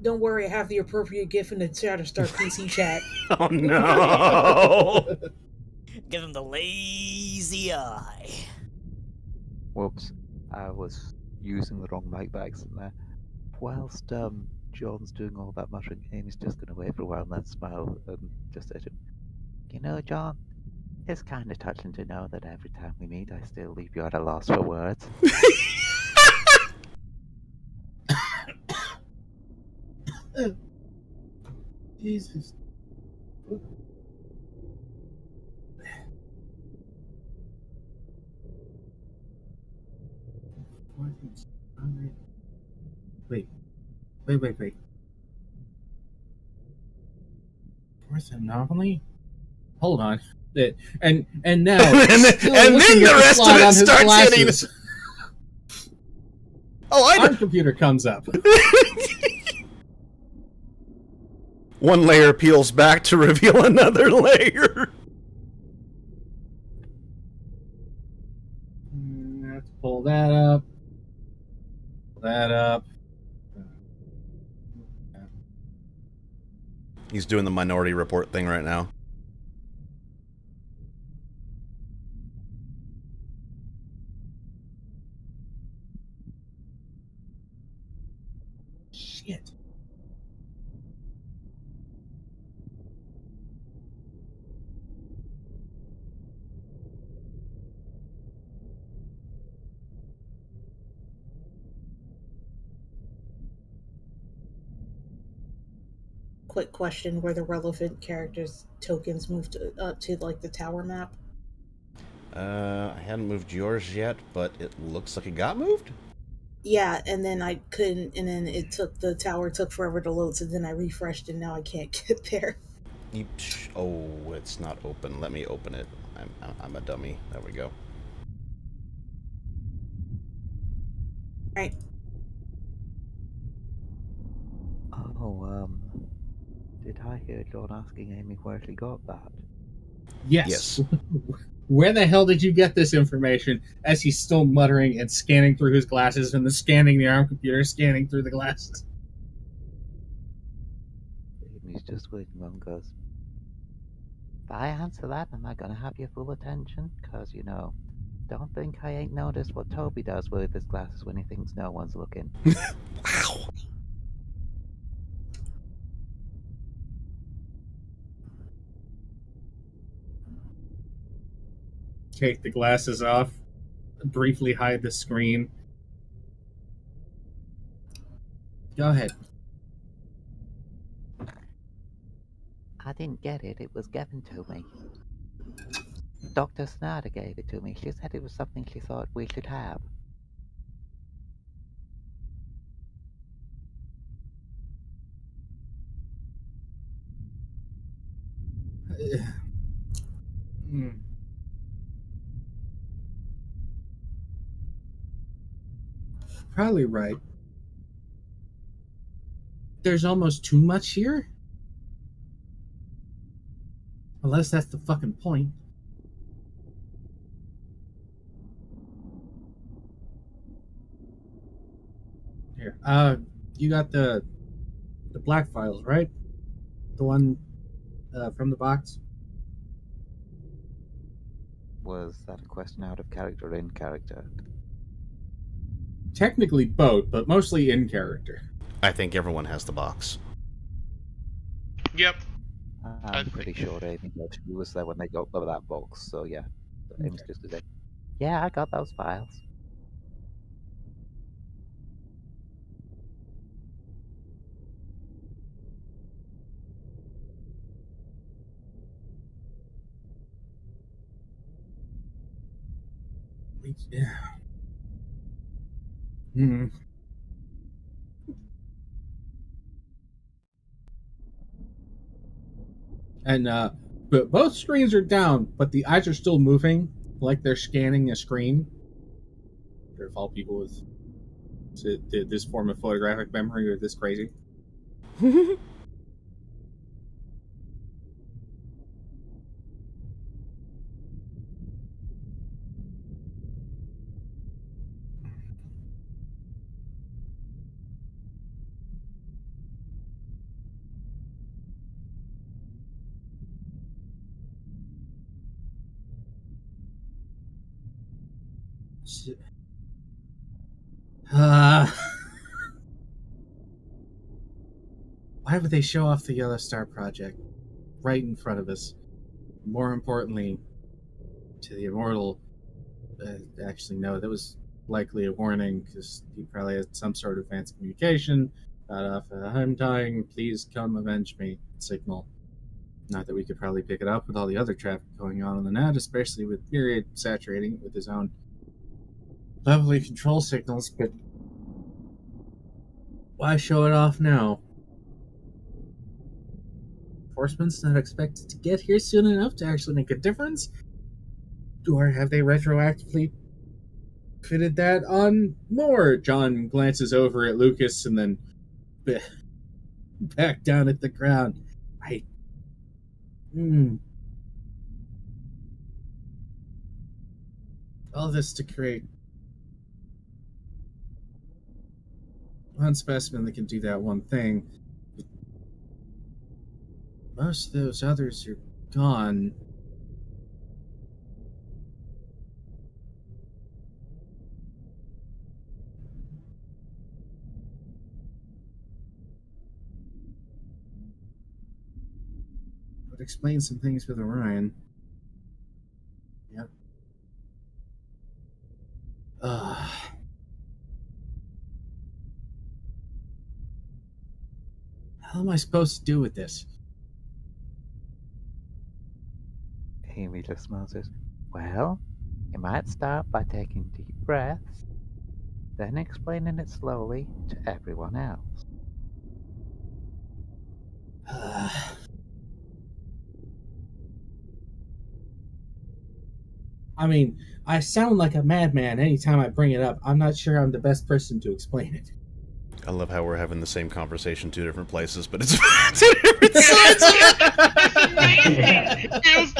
Speaker 3: Don't worry, I have the appropriate GIF in the Shatterstar PC chat.
Speaker 1: Oh no!
Speaker 17: Give him the lazy eye.
Speaker 16: Whoops, I was using the wrong mic bags in there. Whilst John's doing all that muttering, Amy's just going to wait for a while and then smile and just say to him, "You know, John, it's kind of touching to know that every time we meet, I still leave you at a loss for words."
Speaker 10: Jesus. Wait. Fourth anomaly? Hold on. And now
Speaker 1: and then the rest of it starts hitting. Oh,
Speaker 10: Our computer comes up.
Speaker 1: One layer peels back to reveal another layer.
Speaker 10: Let's pull that up. Pull that up.
Speaker 1: He's doing the Minority Report thing right now.
Speaker 10: Shit.
Speaker 3: Quick question: were the relevant characters tokens moved up to like the tower map?
Speaker 1: I hadn't moved yours yet, but it looks like it got moved.
Speaker 3: Yeah, and then I couldn't, and then the tower took forever to load, so then I refreshed and now I can't get there.
Speaker 1: Oh, it's not open. Let me open it. I'm a dummy. There we go.
Speaker 3: Right.
Speaker 16: Oh, did I hear John asking Amy where she got that?
Speaker 10: Yes. Where the hell did you get this information? As he's still muttering and scanning through his glasses and then scanning the ARM computer, scanning through the glasses.
Speaker 16: Amy's just waiting on goes, if I answer that, am I going to have your full attention? Because, you know, don't think I ain't noticed what Toby does with his glasses when he thinks no one's looking.
Speaker 1: Wow.
Speaker 10: Take the glasses off, briefly hide the screen. Go ahead.
Speaker 16: I didn't get it. It was given to me. Dr. Snyder gave it to me. She said it was something she thought we should have.
Speaker 10: Probably right. There's almost too much here? Unless that's the fucking point. Here. You got the black files, right? The one from the box?
Speaker 16: Was that a question out of character or in character?
Speaker 10: Technically both, but mostly in character.
Speaker 1: I think everyone has the box.
Speaker 11: Yep.
Speaker 16: I'm pretty sure Amy actually was there when they got over that box, so yeah. So Amy's just to say, yeah, I got those files.
Speaker 10: Yeah. Hmm. And but both screens are down, but the eyes are still moving, like they're scanning a screen. If all people with this form of photographic memory are this crazy. Why would they show off the Yellow Star project right in front of us? More importantly, to the immortal, actually, no, that was likely a warning because he probably had some sort of advanced communication. I'm dying, please come avenge me signal. Not that we could probably pick it up with all the other traffic going on the net, especially with Myriad saturating it with his own lovely control signals, but why show it off now? Enforcement's not expected to get here soon enough to actually make a difference? Or have they retroactively fitted that on more? John glances over at Lucas and then back down at the ground. All this to create one specimen that can do that one thing. Most of those others are gone. Would explain some things with Orion. Yep. How am I supposed to do with this?
Speaker 16: Amy just smiles and says, well, you might start by taking deep breaths, then explaining it slowly to everyone else.
Speaker 10: I mean, I sound like a madman anytime I bring it up. I'm not sure I'm the best person to explain it.
Speaker 1: I love how we're having the same conversation two different places, but it's two different sides.
Speaker 11: It's amazing. It was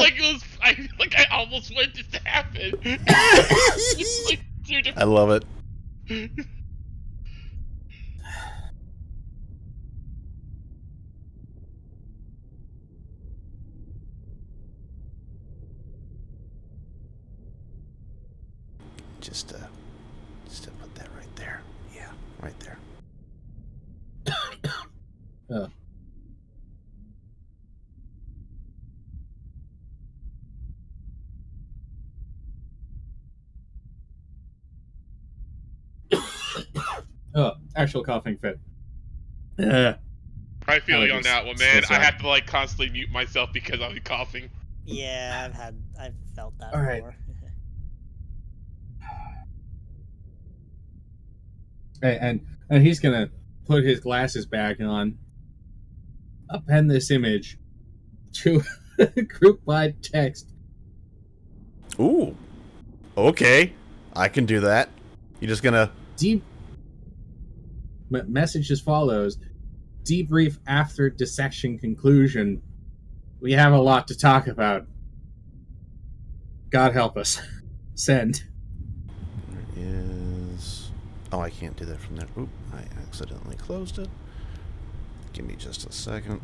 Speaker 11: like I almost wanted this to happen.
Speaker 1: I love it. Just to put that right there. Yeah, right there.
Speaker 10: Actual coughing fit.
Speaker 11: I feel you on that one, man.
Speaker 10: Still
Speaker 11: I have to constantly mute myself because I'm coughing.
Speaker 17: Yeah, I've felt that
Speaker 10: All right.
Speaker 17: before.
Speaker 10: And he's gonna put hhis glasses back on, append this image to group-wide text.
Speaker 1: Ooh. Okay. I can do that. You're just gonna...
Speaker 10: Message as follows. Debrief after dissection conclusion. We have a lot to talk about. God help us. Send.
Speaker 1: There is... Oh, I can't do that from there. Oop, I accidentally closed it. Give me just a second.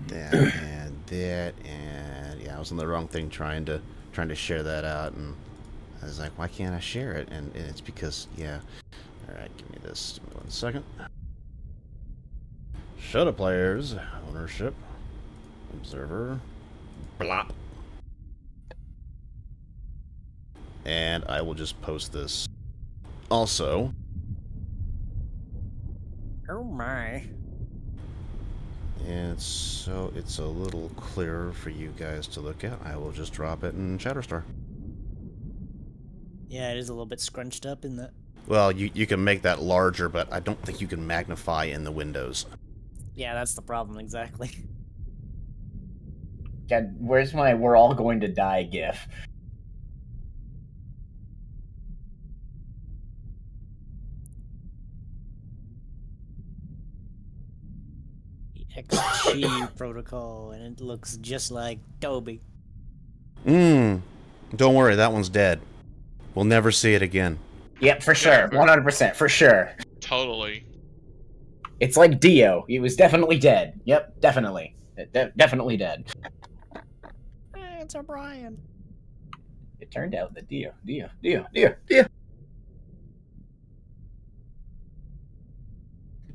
Speaker 1: That and that and yeah, I was on the wrong thing trying to share that out, and I was like, why can't I share it? And it's because yeah. All right, give me this 1 second. Shut up, players. Ownership. Observer. Blop. And I will just post this. Also.
Speaker 17: Oh my.
Speaker 1: And so it's a little clearer for you guys to look at. I will just drop it in Shatterstar.
Speaker 17: Yeah, it is a little bit scrunched up in the...
Speaker 1: Well, you can make that larger, but I don't think you can magnify in the windows.
Speaker 17: Yeah, that's the problem, exactly.
Speaker 5: God, where's my "we're all going to die" gif?
Speaker 17: XG protocol, and it looks just like Toby.
Speaker 1: Don't worry, that one's dead. We'll never see it again.
Speaker 5: Yep, for sure. 100%, for sure.
Speaker 11: Totally.
Speaker 5: It's like Dio. He was definitely dead. Yep, definitely. Definitely dead.
Speaker 17: It's O'Brien.
Speaker 5: It turned out that Dio.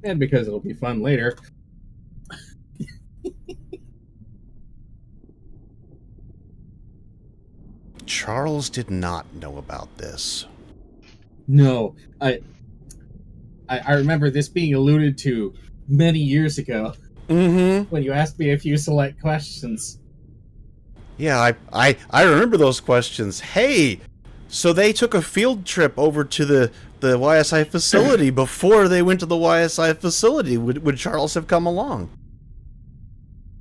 Speaker 10: And because it'll be fun later.
Speaker 1: Charles did not know about this.
Speaker 10: No, I remember this being alluded to many years ago.
Speaker 1: Mm-hmm.
Speaker 10: When you asked me a few select questions.
Speaker 1: Yeah, I remember those questions. Hey, so they took a field trip over to the YSI facility. Before they went to the YSI facility, would Charles have come along?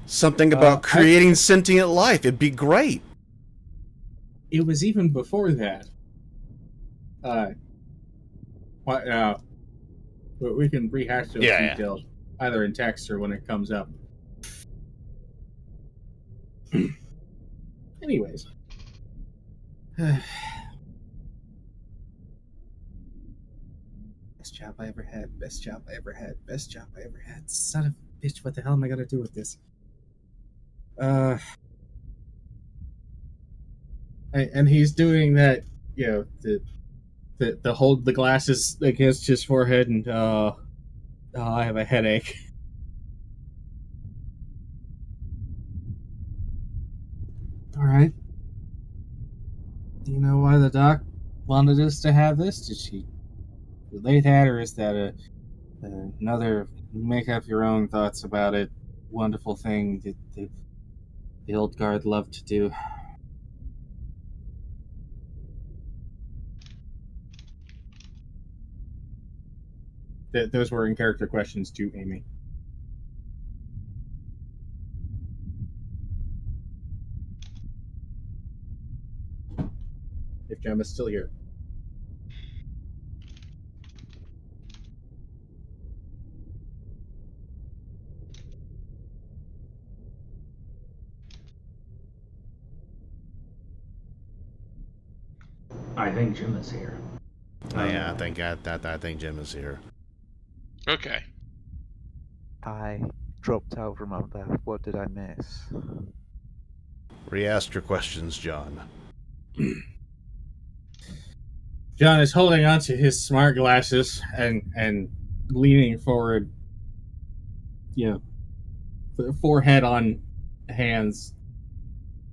Speaker 1: Something about creating sentient life. It'd be great.
Speaker 10: It was even before that. We can rehash those details either in text or when it comes up. Anyways. Best job I ever had. Best job I ever had. Best job I ever had. Son of a bitch, what the hell am I gonna do with this? And he's doing that, you know, the hold the glasses against his forehead and I have a headache. All right. Do you know why the doc wanted us to have this? Did she relate that, or is that another make up your own thoughts about it wonderful thing that the old guard loved to do? Those were in character questions to Amy. If Gemma's still here.
Speaker 4: I think Jim is here.
Speaker 1: Oh, yeah, I think Jim is here.
Speaker 11: Okay.
Speaker 16: I dropped out, remember? What did I miss?
Speaker 1: Re-ask your questions, John.
Speaker 10: John is holding onto his smart glasses and leaning forward, you know, forehead on hands.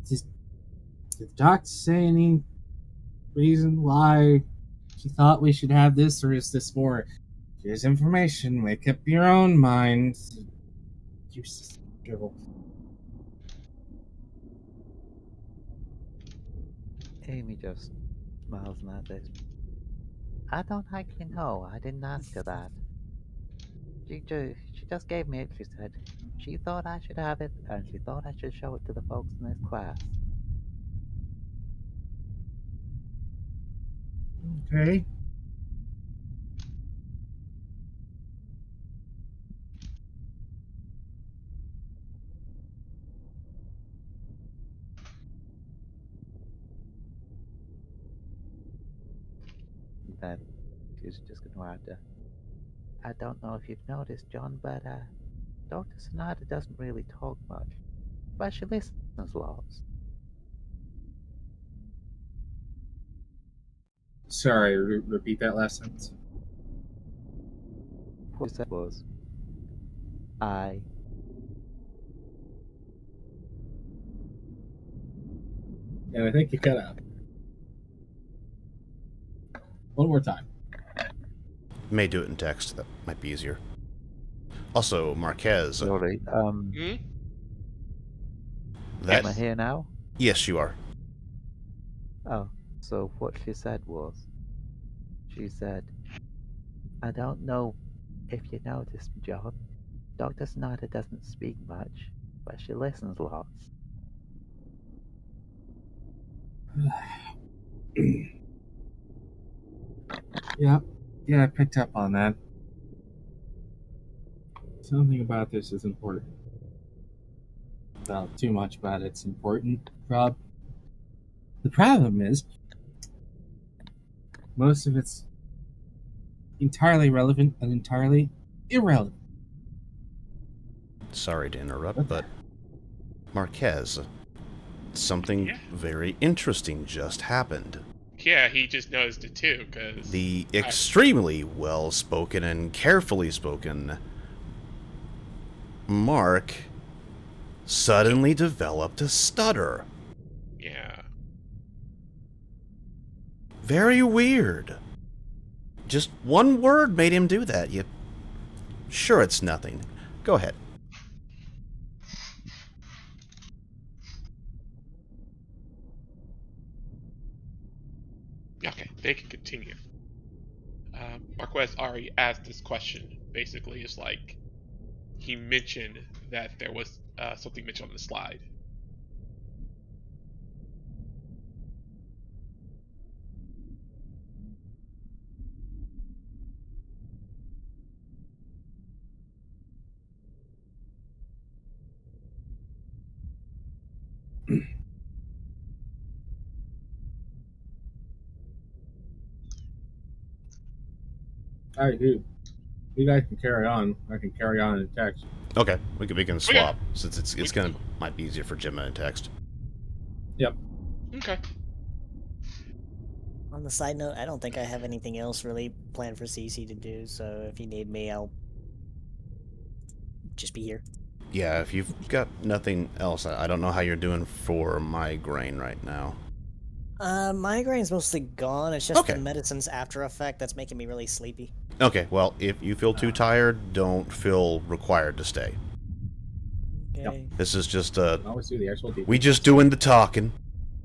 Speaker 10: Did the doc say any reason why she thought we should have this, or is this more, here's information, make up your own mind? Useless dribble.
Speaker 16: Amy just smiles and at this. I don't actually know. I didn't ask her that. She just gave me it. She said she thought I should have it, and she thought I should show it to the folks in this class.
Speaker 10: Okay.
Speaker 16: Then she's just going to add, I don't know if you've noticed, John, but Dr. Sonata doesn't really talk much, but she listens lots.
Speaker 10: Sorry, repeat that last sentence.
Speaker 16: What she said was, I
Speaker 10: And I think you cut out. One more time.
Speaker 1: May do it in text. That might be easier. Also, Marquez.
Speaker 16: Sorry.
Speaker 11: Hmm?
Speaker 16: Am I here now?
Speaker 1: Yes, you are.
Speaker 16: Oh, so what she said was, she said, I don't know if you noticed, John. Dr. Sonata doesn't speak much, but she listens lots.
Speaker 10: Yeah, I picked up on that. Something about this is important. Well, too much about it's important, Rob. The problem is, most of it's entirely relevant and entirely irrelevant.
Speaker 1: Sorry to interrupt, but Marquez, something very interesting just happened.
Speaker 11: Yeah, he just noticed it too, because...
Speaker 1: The extremely well-spoken and carefully spoken Mark suddenly developed a stutter.
Speaker 11: Yeah.
Speaker 1: Very weird. Just one word made him do that. Sure, it's nothing. Go ahead.
Speaker 11: Okay, they can continue. Marquez already asked this question. Basically, it's like he mentioned that there was something mentioned on the slide.
Speaker 10: All right, dude. You guys can carry on. I can carry on in text.
Speaker 1: Okay, we can swap since it's might be easier for Gemma in text.
Speaker 10: Yep.
Speaker 11: Okay.
Speaker 17: On the side note, I don't think I have anything else really planned for Cece to do, so if you need me, I'll just be here.
Speaker 1: Yeah, if you've got nothing else, I don't know how you're doing for migraine right now.
Speaker 17: Migraine's mostly gone. It's just the medicine's after effect that's making me really sleepy.
Speaker 1: Okay, well, if you feel too tired, don't feel required to stay.
Speaker 17: Okay.
Speaker 1: This is just
Speaker 10: always do the actual details.
Speaker 1: we just doing the talking.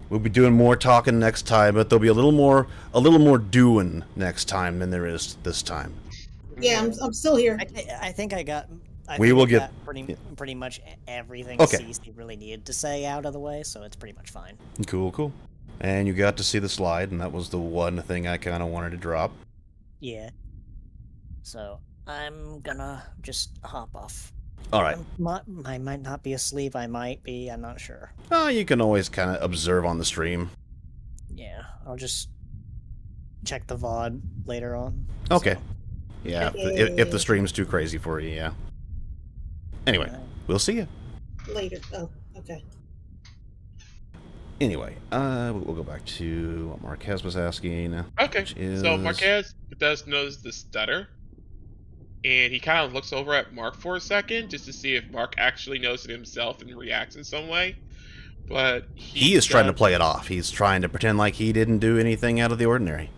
Speaker 1: We'll be doing more talking next time, but there'll be a little more doing next time than there is this time.
Speaker 3: Yeah, I'm still here.
Speaker 17: I think I got.
Speaker 1: We will get
Speaker 17: pretty much everything
Speaker 1: Okay.
Speaker 17: Cece really needed to say out of the way, so it's pretty much fine.
Speaker 1: Cool. And you got to see the slide, and that was the one thing I kind of wanted to drop.
Speaker 17: Yeah. So I'm gonna just hop off.
Speaker 1: All right.
Speaker 17: I might not be asleep. I might be. I'm not sure.
Speaker 1: You can always kind of observe on the stream.
Speaker 17: Yeah, I'll just check the VOD later on.
Speaker 1: Okay. Yeah, if the stream's too crazy for you, yeah. Anyway, we'll see you.
Speaker 3: Later. Oh, okay.
Speaker 1: Anyway, we'll go back to what Marquez was asking.
Speaker 11: Okay,
Speaker 1: which is...
Speaker 11: so Marquez does notice the stutter, and he kind of looks over at Mark for a second just to see if Mark actually knows it himself and reacts in some way. But
Speaker 1: he is trying to play it off. He's trying to pretend like he didn't do anything out of the ordinary.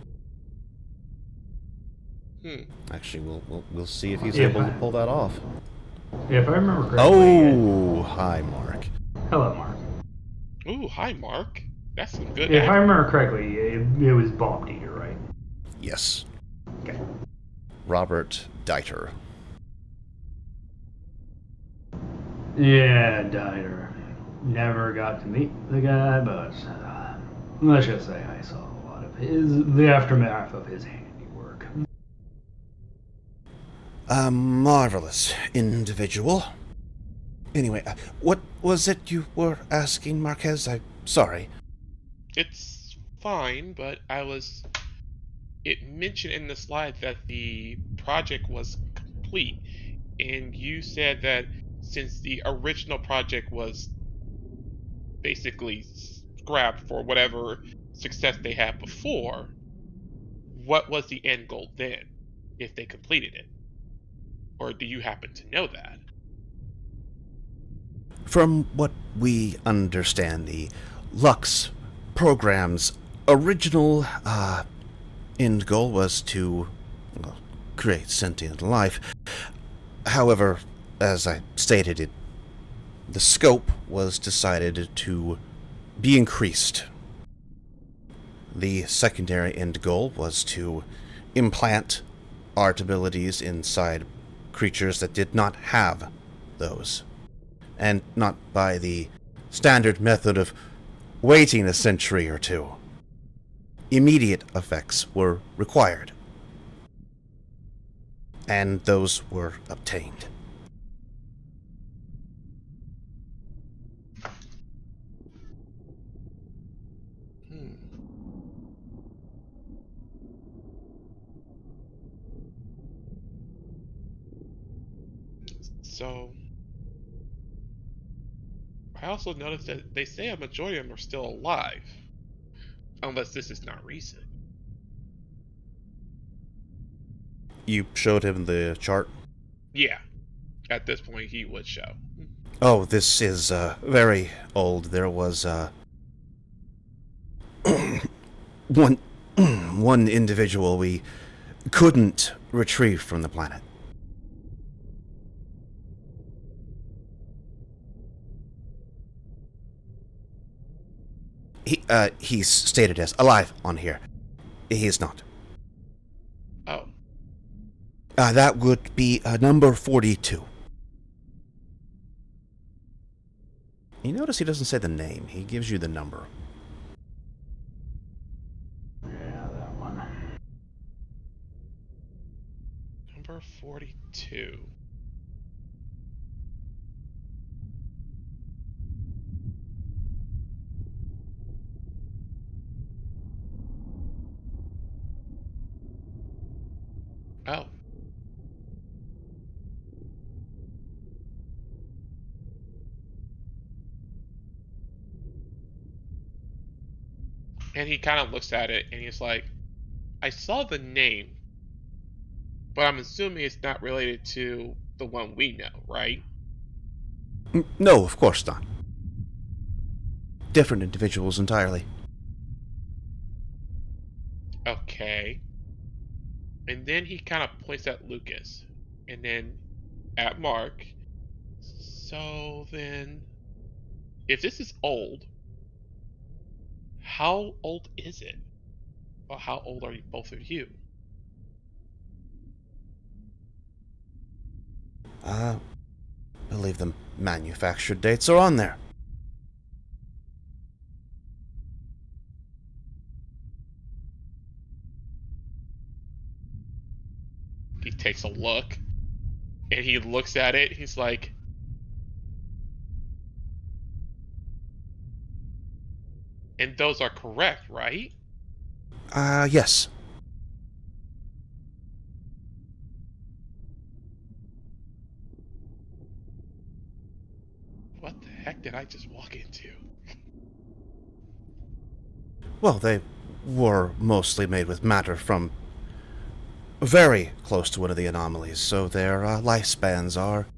Speaker 1: Actually, we'll see if he's able to pull that off.
Speaker 4: If I remember correctly.
Speaker 1: Oh, hi, Mark.
Speaker 4: Hello, Mark.
Speaker 11: Ooh, hi, Mark. That's some good.
Speaker 4: If I remember correctly, it was Bomb Eater, right?
Speaker 1: Yes. Robert Dieter.
Speaker 4: Yeah, Dieter. Never got to meet the guy, but let's just say I saw a lot of the aftermath of his handiwork.
Speaker 1: A marvelous individual. Anyway, what was it you were asking, Marquez? I'm sorry.
Speaker 11: It's fine, but it mentioned in the slide that the project was complete, and you said that since the original project was basically scrapped for whatever success they had before, what was the end goal then, if they completed it? Or do you happen to know that?
Speaker 1: From what we understand, the Lux program's original end goal was to create sentient life. However, as I stated, the scope was decided to be increased. The secondary end goal was to implant art abilities inside creatures that did not have those, and not by the standard method of waiting a century or two. Immediate effects were required, and those were obtained.
Speaker 11: So, I also noticed that they say a majority of them are still alive. Unless this is not recent.
Speaker 1: You showed him the chart?
Speaker 11: Yeah. At this point, he would show.
Speaker 1: Oh, this is very old. There was one individual we couldn't retrieve from the planet. He's stated as alive on here. He is not.
Speaker 11: Oh.
Speaker 1: That would be number 42. You notice he doesn't say the name. He gives you the number.
Speaker 4: Yeah, that one.
Speaker 11: Number 42. Oh. And he kind of looks at it and he's like, I saw the name, but I'm assuming it's not related to the one we know, right?
Speaker 1: No, of course not. Different individuals entirely.
Speaker 11: Okay. And then he kind of points at Lucas, and then at Mark. So then, if this is old, how old is it? Or how old are you, both of you?
Speaker 1: I believe the manufacture dates are on there.
Speaker 11: He takes a look, and he looks at it, he's like, and those are correct, right?
Speaker 1: Yes.
Speaker 11: What the heck did I just walk into?
Speaker 1: Well, they were mostly made with matter from very close to one of the anomalies, so their lifespans are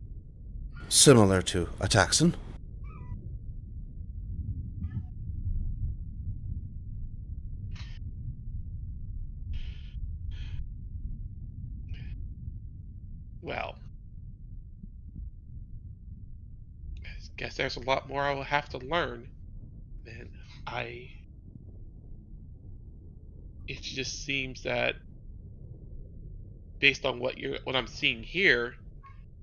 Speaker 1: similar to a taxon.
Speaker 11: Well, I guess there's a lot more I will have to learn. Then it just seems that based on what I'm seeing here,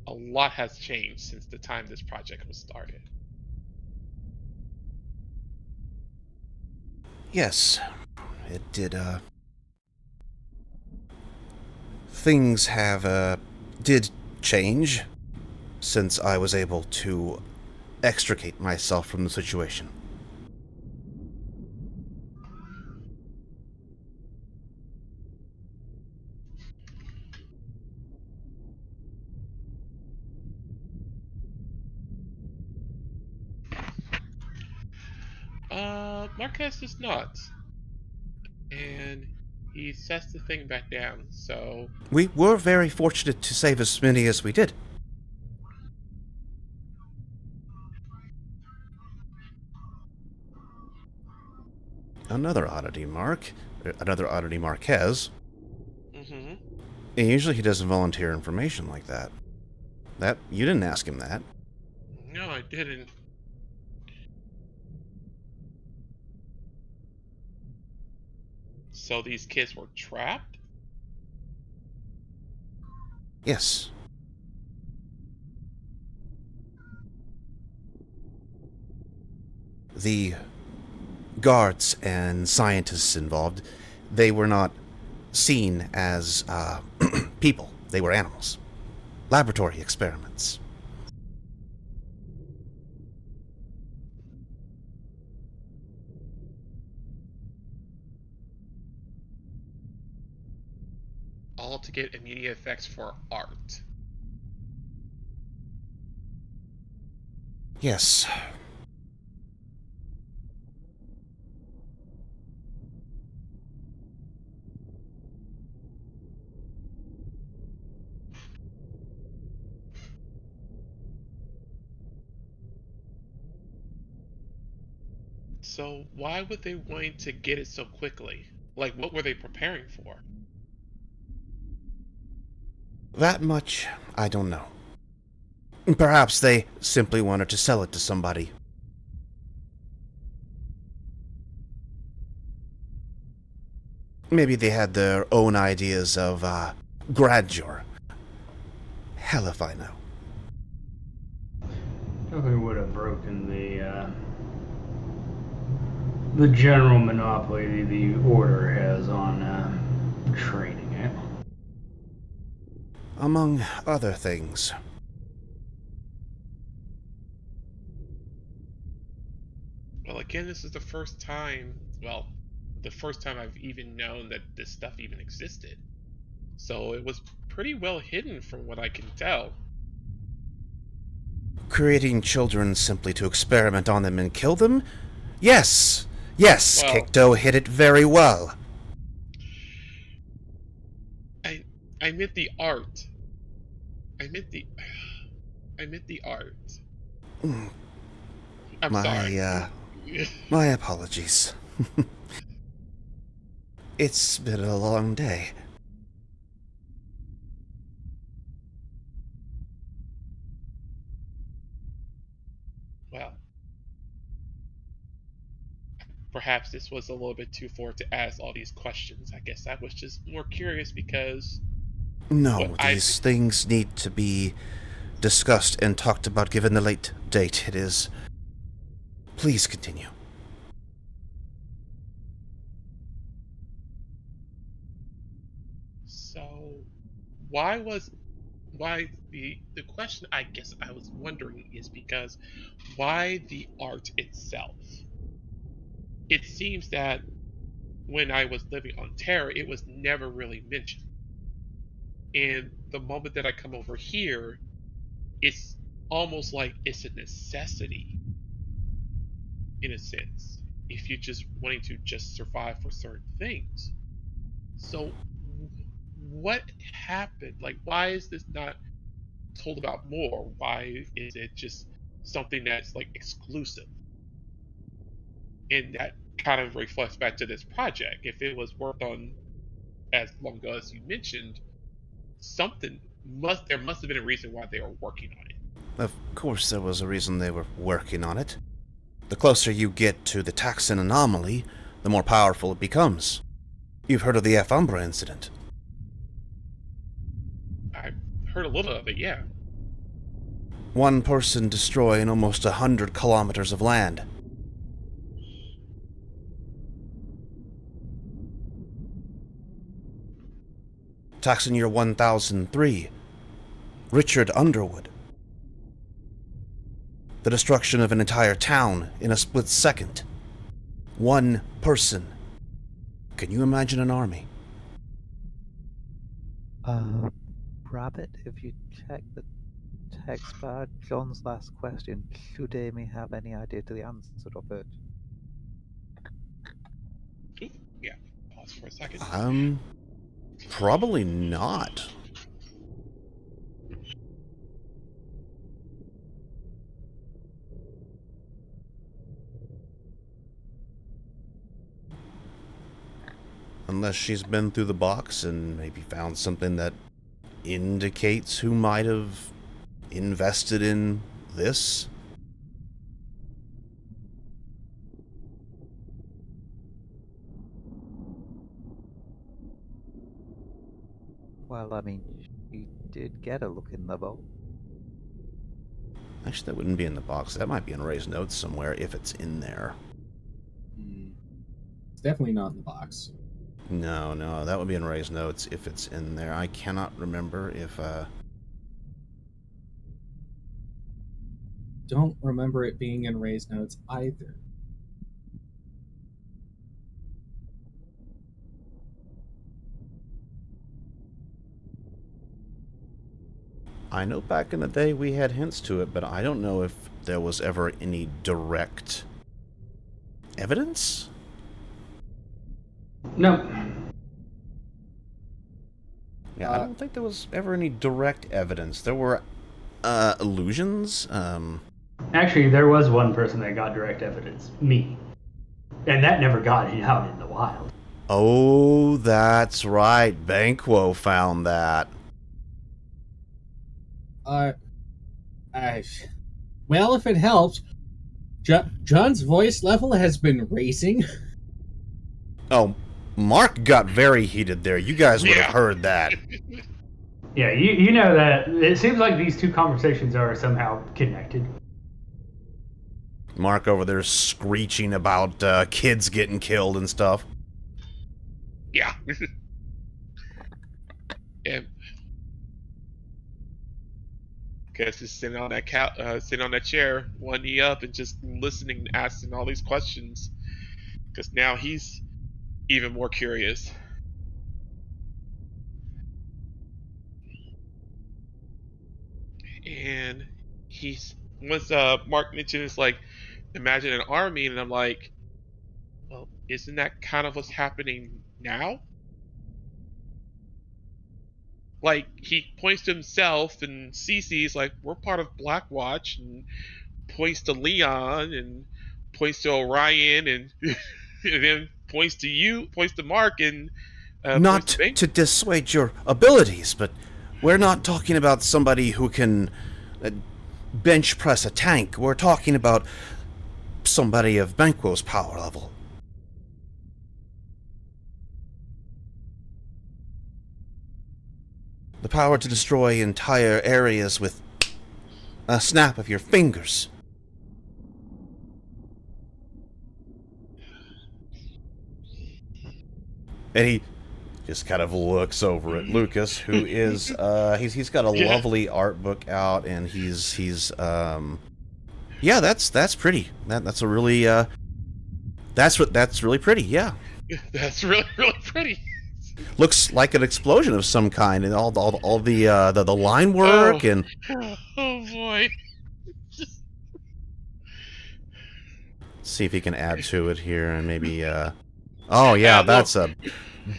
Speaker 11: a lot has changed since the time this project was started.
Speaker 1: Yes, it did, things did change since I was able to extricate myself from the situation.
Speaker 11: Marquez is not. And he sets the thing back down, so...
Speaker 1: We were very fortunate to save as many as we did. Another oddity, Marquez.
Speaker 11: Mm-hmm.
Speaker 1: And usually he doesn't volunteer information like that. You didn't ask him that.
Speaker 11: No, I didn't. So these kids were trapped?
Speaker 1: Yes. The guards and scientists involved, they were not seen as people. They were animals. Laboratory experiments.
Speaker 11: All to get immediate effects for art.
Speaker 1: Yes.
Speaker 11: So why would they want to get it so quickly? Like, what were they preparing for?
Speaker 1: That much, I don't know. Perhaps they simply wanted to sell it to somebody. Maybe they had their own ideas of, grandeur. Hell if I know.
Speaker 10: Nothing would have broken the general monopoly the Order has on trading it.
Speaker 1: Among other things.
Speaker 11: Well, again, this is the first time I've even known that this stuff even existed. So it was pretty well hidden from what I can tell.
Speaker 1: Creating children simply to experiment on them and kill them? Yes! Yes,
Speaker 11: Well,
Speaker 1: Kikto hit it very well.
Speaker 11: I meant the art. I meant the art. I'm sorry.
Speaker 1: My apologies. It's been a long day.
Speaker 11: Well, perhaps this was a little bit too forward to ask all these questions. I guess I was just more curious because...
Speaker 1: No, these things need to be discussed and talked about given the late date it is. Please continue.
Speaker 11: So, the question I guess I was wondering is because why the art itself? It seems that when I was living on Terra, it was never really mentioned. And the moment that I come over here, it's almost like it's a necessity, in a sense, if you're just wanting to just survive for certain things. So, what happened? Like, why is this not told about more? Why is it just something that's like exclusive? And that kind of reflects back to this project. If it was worked on as long ago as you mentioned, there must have been a reason why they were working on it.
Speaker 1: Of course there was a reason they were working on it. The closer you get to the Taxon anomaly, the more powerful it becomes. You've heard of the F. Umbra incident.
Speaker 11: I heard a little of it, yeah.
Speaker 1: One person destroying almost 100 kilometers of land. Taxon Year 1003. Richard Underwood. The destruction of an entire town in a split second. One person. Can you imagine an army?
Speaker 16: Rabbit, if you check the text bar, John's last question, should Amy have any idea to the answer of it?
Speaker 11: Yeah, pause for a second.
Speaker 1: Probably not. Unless she's been through the box and maybe found something that indicates who might have invested in this.
Speaker 16: Well, I mean, she did get a look in the vault.
Speaker 1: Actually, that wouldn't be in the box. That might be in Ray's notes somewhere if it's in there.
Speaker 10: It's definitely not in the box.
Speaker 1: No, that would be in Ray's notes if it's in there. I cannot remember if,
Speaker 10: Don't remember it being in Ray's notes either.
Speaker 1: I know back in the day we had hints to it, but I don't know if there was ever any direct evidence?
Speaker 4: No.
Speaker 1: Yeah, I don't think there was ever any direct evidence. There were illusions.
Speaker 4: Actually, there was one person that got direct evidence. Me. And that never got out in the wild.
Speaker 1: Oh, that's right. Banquo found that.
Speaker 10: Well, if it helps, John's voice level has been raising.
Speaker 1: Oh, Mark got very heated there. You guys would have heard that.
Speaker 4: Yeah, you know that it seems like these two conversations are somehow connected.
Speaker 1: Mark over there screeching about kids getting killed and stuff.
Speaker 11: Yeah. And guess just sitting on that sitting on that chair, one knee up, and just listening, asking all these questions. Because now he's even more curious. And once Mark mentioned it's like, imagine an army, and I'm like, well, isn't that kind of what's happening now? Like, he points to himself, and Cece's like, we're part of Blackwatch, and points to Leon, and points to Orion, and, and then points to Mark, and
Speaker 1: Not to dissuade your abilities, but we're not talking about somebody who can bench press a tank. We're talking about somebody of Banquo's power level. The power to destroy entire areas with a snap of your fingers. And he just kind of looks over at Lucas, who is he's got a lovely art book out, and he's yeah, that's pretty. That's a really that's really pretty. Yeah,
Speaker 11: that's really pretty.
Speaker 1: Looks like an explosion of some kind, and all the line work and.
Speaker 11: Oh boy.
Speaker 1: See if he can add to it here, and maybe oh yeah, that's a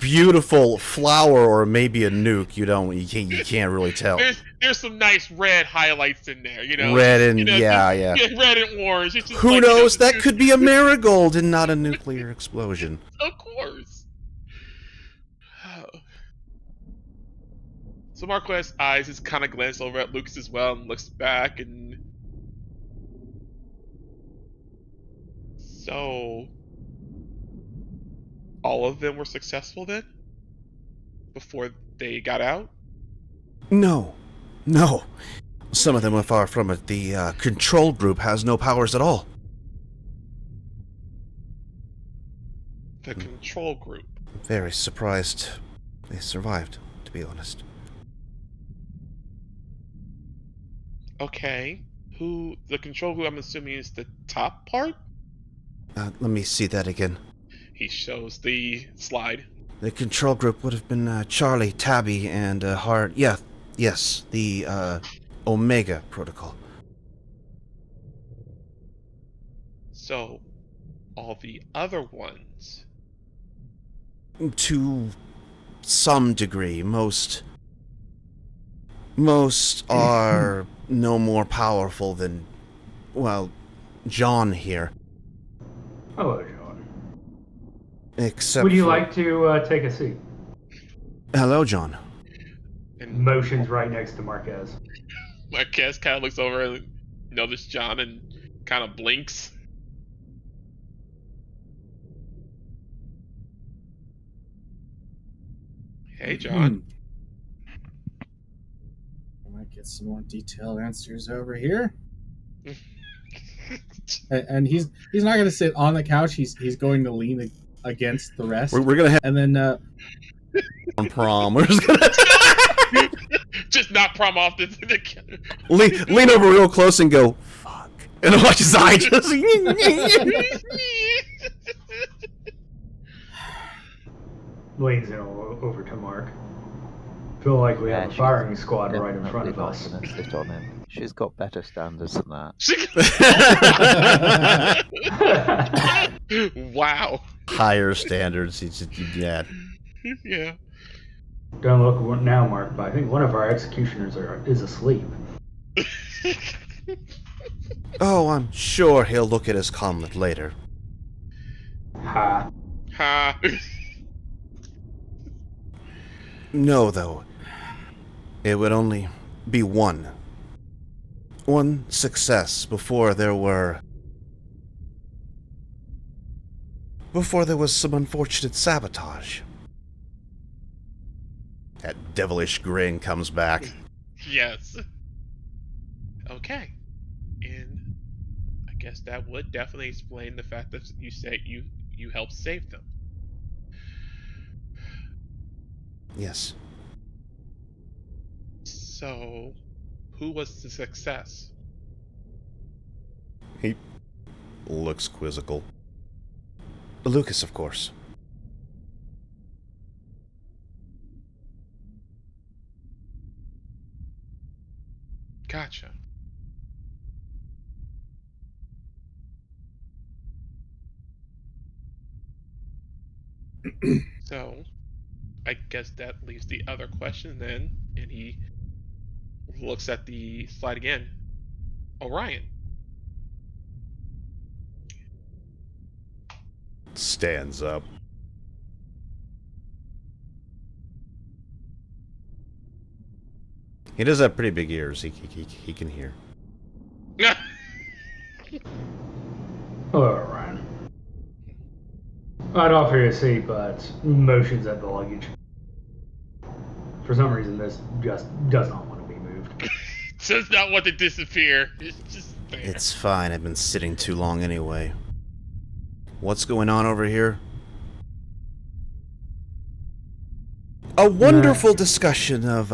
Speaker 1: beautiful flower, or maybe a nuke. You can't really tell.
Speaker 11: There's some nice red highlights in there, you know.
Speaker 1: Red and yeah.
Speaker 11: Red and orange. It's just
Speaker 1: who knows? That could be a marigold and not a nuclear explosion.
Speaker 11: Of course. So Marquez's eyes just kind of glance over at Lucas as well and looks back, and so all of them were successful then? Before they got out?
Speaker 1: No. No. Some of them are far from it. The control group has no powers at all.
Speaker 11: The control group.
Speaker 1: Very surprised they survived, to be honest.
Speaker 11: Okay. Who, the control group I'm assuming is the top part?
Speaker 1: Let me see that again.
Speaker 11: He shows the slide.
Speaker 1: The control group would have been Charlie, Tabby, and Hard. Yeah, yes, the Omega Protocol.
Speaker 11: So, all the other ones.
Speaker 1: To some degree, most are no more powerful than, well, John here.
Speaker 4: Hello, John.
Speaker 1: Except
Speaker 4: Would you
Speaker 1: for...
Speaker 4: like to take a seat?
Speaker 1: Hello, John.
Speaker 11: And
Speaker 4: Motion's right next to Marquez.
Speaker 11: Marquez kind of looks over and notices John and kind of blinks. Hey, John.
Speaker 10: I might get some more detailed answers over here. And he's not going to sit on the couch. He's going to lean against the rest.
Speaker 1: We're going to have...
Speaker 10: And then...
Speaker 1: on prom. We're just going to...
Speaker 11: Just not prom off the
Speaker 1: lean over real close and go, fuck. And watch his eye just...
Speaker 4: Leans in over to Mark. Feel like we have a firing squad right in front of us.
Speaker 16: Sit on him. She's got better standards than that.
Speaker 11: Wow.
Speaker 1: Higher standards. He's yeah.
Speaker 11: Yeah.
Speaker 4: Don't look now, Mark, but I think one of our executioners is asleep.
Speaker 1: Oh, I'm sure he'll look at his comment later.
Speaker 4: Ha.
Speaker 11: Ha.
Speaker 1: No, though. It would only be one success before there was some unfortunate sabotage. That devilish grin comes back.
Speaker 11: Yes. Okay. And I guess that would definitely explain the fact that you say you helped save them.
Speaker 1: Yes.
Speaker 11: So, who was the success?
Speaker 1: He looks quizzical. Lucas, of course.
Speaker 11: Gotcha. So, I guess that leaves the other question then, and he looks at the slide again. Orion.
Speaker 1: Stands up. He does have pretty big ears. He can hear.
Speaker 4: Hello, Orion. I'd offer you a seat, but motion's at the luggage. For some reason, this just does not want to be moved.
Speaker 11: Does not want to disappear. It's just there.
Speaker 1: It's fine. I've been sitting too long anyway. What's going on over here? A wonderful discussion of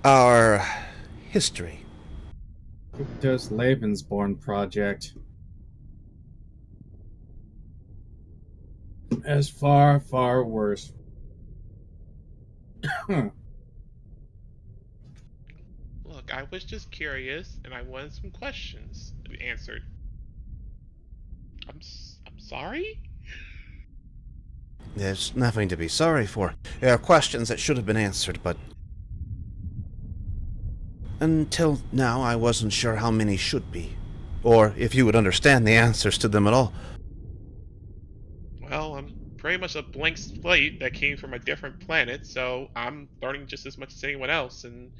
Speaker 1: our history.
Speaker 10: Victor's Lebensborn project. As far, far worse.
Speaker 11: Look, I was just curious, and I wanted some questions answered. I'm sorry?
Speaker 1: There's nothing to be sorry for. There are questions that should have been answered, but until now I wasn't sure how many should be, or if you would understand the answers to them at all.
Speaker 11: Well, I'm pretty much a blank slate that came from a different planet, so I'm learning just as much as anyone else, and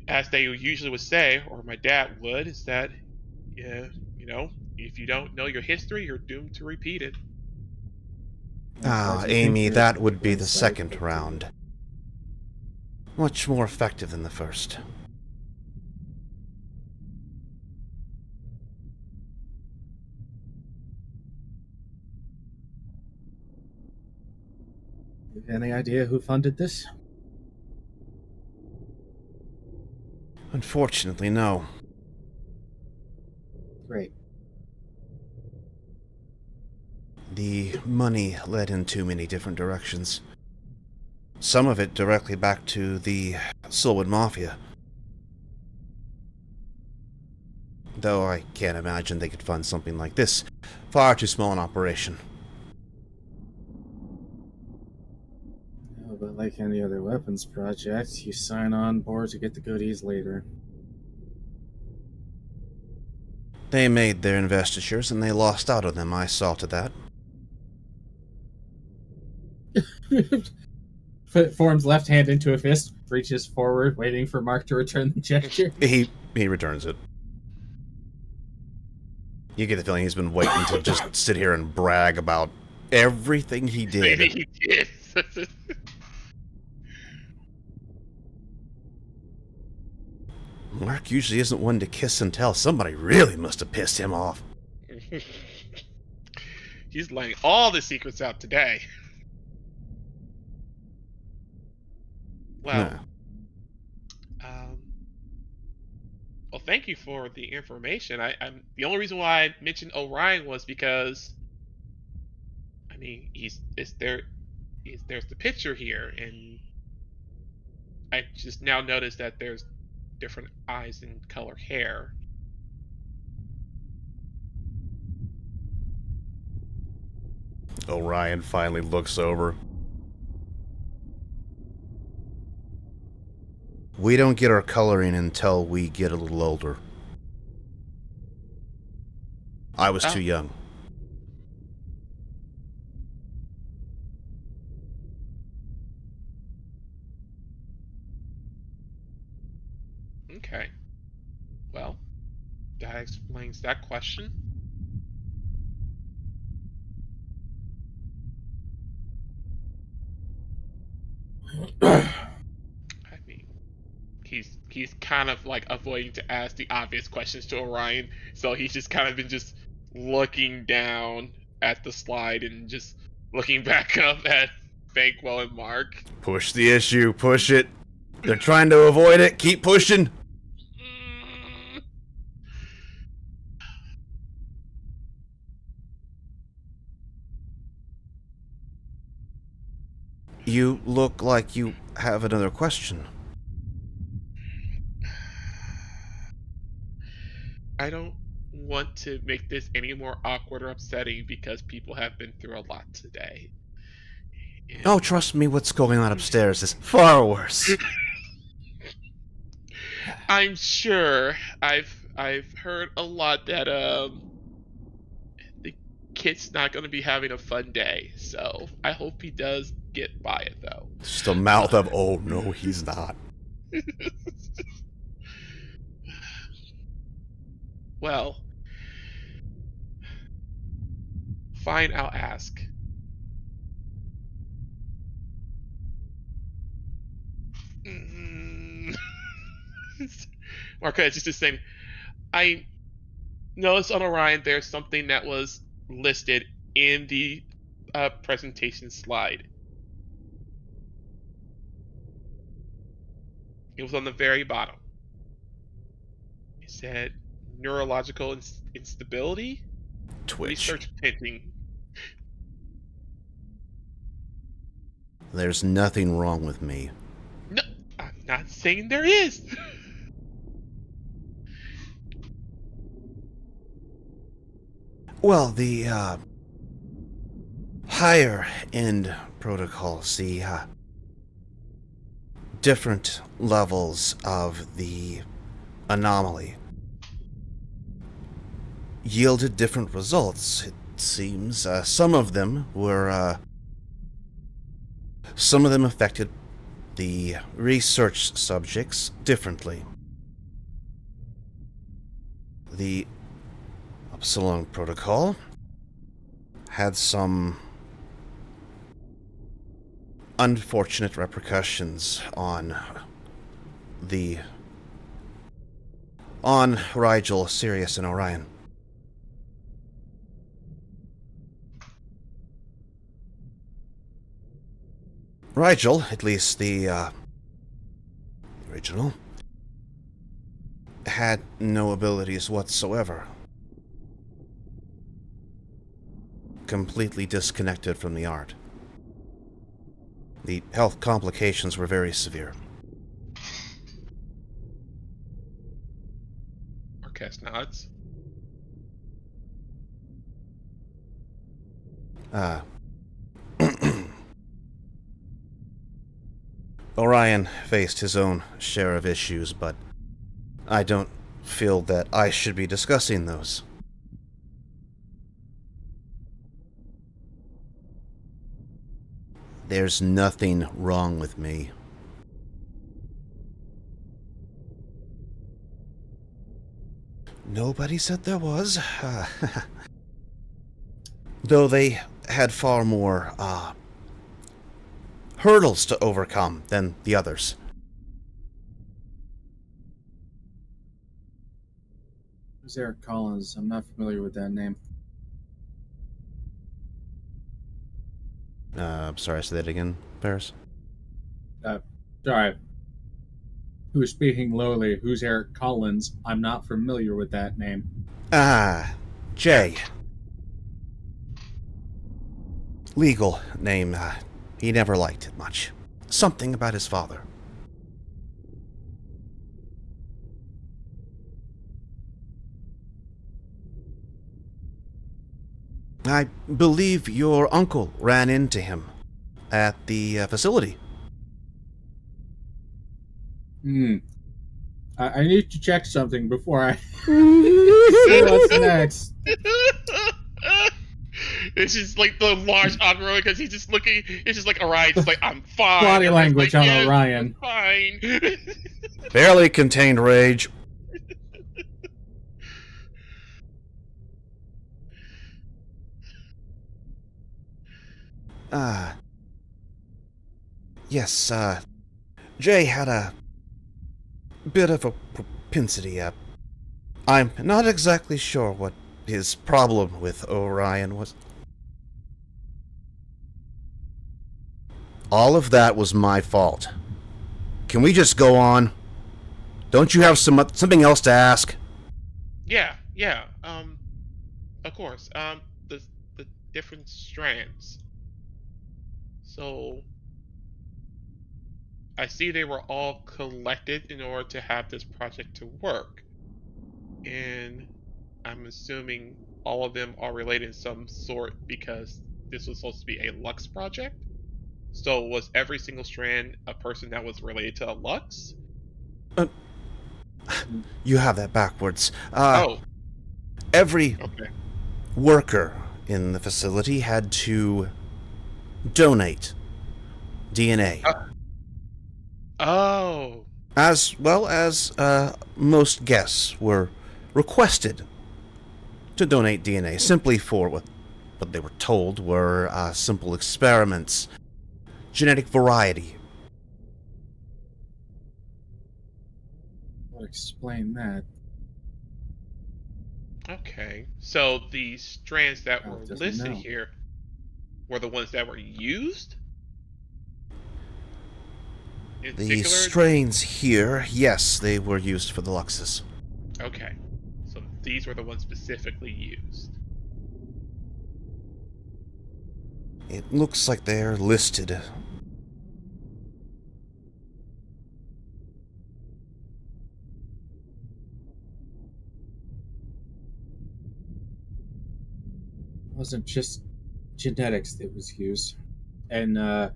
Speaker 11: as they usually would say, or my dad would, is that, you know, if you don't know your history, you're doomed to repeat it.
Speaker 1: Ah, Amy, that would be the second round. much more effective than the first.
Speaker 10: Any idea who funded this?
Speaker 1: Unfortunately, no.
Speaker 10: Great.
Speaker 1: The money led in too many different directions. Some of it directly back to the Sylwood Mafia. Though I can't imagine they could fund something like this. Far too small an operation.
Speaker 10: Oh, but like any other weapons project, you sign on board to get the goodies later.
Speaker 1: They made their investitures and they lost out on them, I saw to that.
Speaker 10: Forms left hand into a fist, reaches forward, waiting for Mark to return the gesture.
Speaker 1: He returns it. You get the feeling he's been waiting to just sit here and brag about everything he did.
Speaker 11: He did.
Speaker 1: Mark usually isn't one to kiss and tell. Somebody really must have pissed him off.
Speaker 11: He's laying all the secrets out today. Well, well, thank you for the information. I'm the only reason why I mentioned Orion was because, I mean, there's the picture here, and I just now noticed that there's different eyes and color hair.
Speaker 1: Orion finally looks over. We don't get our coloring until we get a little older. I was too young.
Speaker 11: Okay. Well, that explains that question. I mean, he's kind of like avoiding to ask the obvious questions to Orion, so he's just kind of been just looking down at the slide and just looking back up at Bankwell and Mark.
Speaker 1: Push the issue, push it. They're trying to avoid it, keep pushing. You look like you have another question.
Speaker 11: I don't want to make this any more awkward or upsetting because people have been through a lot today. And
Speaker 1: Oh, trust me, what's going on upstairs is far worse.
Speaker 11: I'm sure I've heard a lot that the kid's not going to be having a fun day. So I hope he does get by it though.
Speaker 1: Just a mouth of, oh no, he's not.
Speaker 11: Well, fine, I'll ask. Marquez is just saying, I noticed on Orion there's something that was listed in the presentation slide. It was on the very bottom. It said neurological instability.
Speaker 1: Twitch.
Speaker 11: Research pending.
Speaker 1: There's nothing wrong with me.
Speaker 11: No, I'm not saying there is.
Speaker 1: Well, the higher end protocols, the different levels of the anomaly yielded different results, it seems. Some of them affected the research subjects differently. The Upsilon Protocol had some unfortunate repercussions on on Rigel, Sirius, and Orion. Rigel, at least the original, had no abilities whatsoever. Completely disconnected from the art. The health complications were very severe.
Speaker 11: Marquez nods.
Speaker 1: Orion faced his own share of issues, but I don't feel that I should be discussing those. There's nothing wrong with me. Nobody said there was. Though they had far more hurdles to overcome than the others.
Speaker 10: Who's Eric Collins? I'm not familiar with that name.
Speaker 1: I'm sorry, say that again, Paris.
Speaker 10: Sorry. Who's speaking lowly? Who's Eric Collins? I'm not familiar with that name.
Speaker 1: Jay. Legal name. He never liked it much. Something about his father. I believe your uncle ran into him at the facility.
Speaker 10: I need to check something before I see what's next.
Speaker 11: It's just like the large Ogro because he's just looking. It's just like Orion, just like I'm fine.
Speaker 10: Body language
Speaker 11: like,
Speaker 10: on Orion.
Speaker 11: I'm fine.
Speaker 1: Barely contained rage. Yes, Jay had a bit of a propensity. I'm not exactly sure what his problem with Orion was. All of that was my fault. Can we just go on? Don't you have something else to ask?
Speaker 11: Yeah. Of course. The different strands. So I see they were all collected in order to have this project to work. And I'm assuming all of them are related in some sort because this was supposed to be a Lux project. So was every single strand a person that was related to a Lux?
Speaker 1: You have that backwards. Every worker in the facility had to donate DNA. As well as most guests were requested to donate DNA simply for what they were told were simple experiments, genetic variety.
Speaker 10: I'll explain that.
Speaker 11: Okay, so the strands that were listed here were the ones that were used?
Speaker 1: The strains here, yes, they were used for the Luxes.
Speaker 11: Okay, so these were the ones specifically used.
Speaker 1: It looks like they're listed.
Speaker 10: It wasn't just genetics that was used. And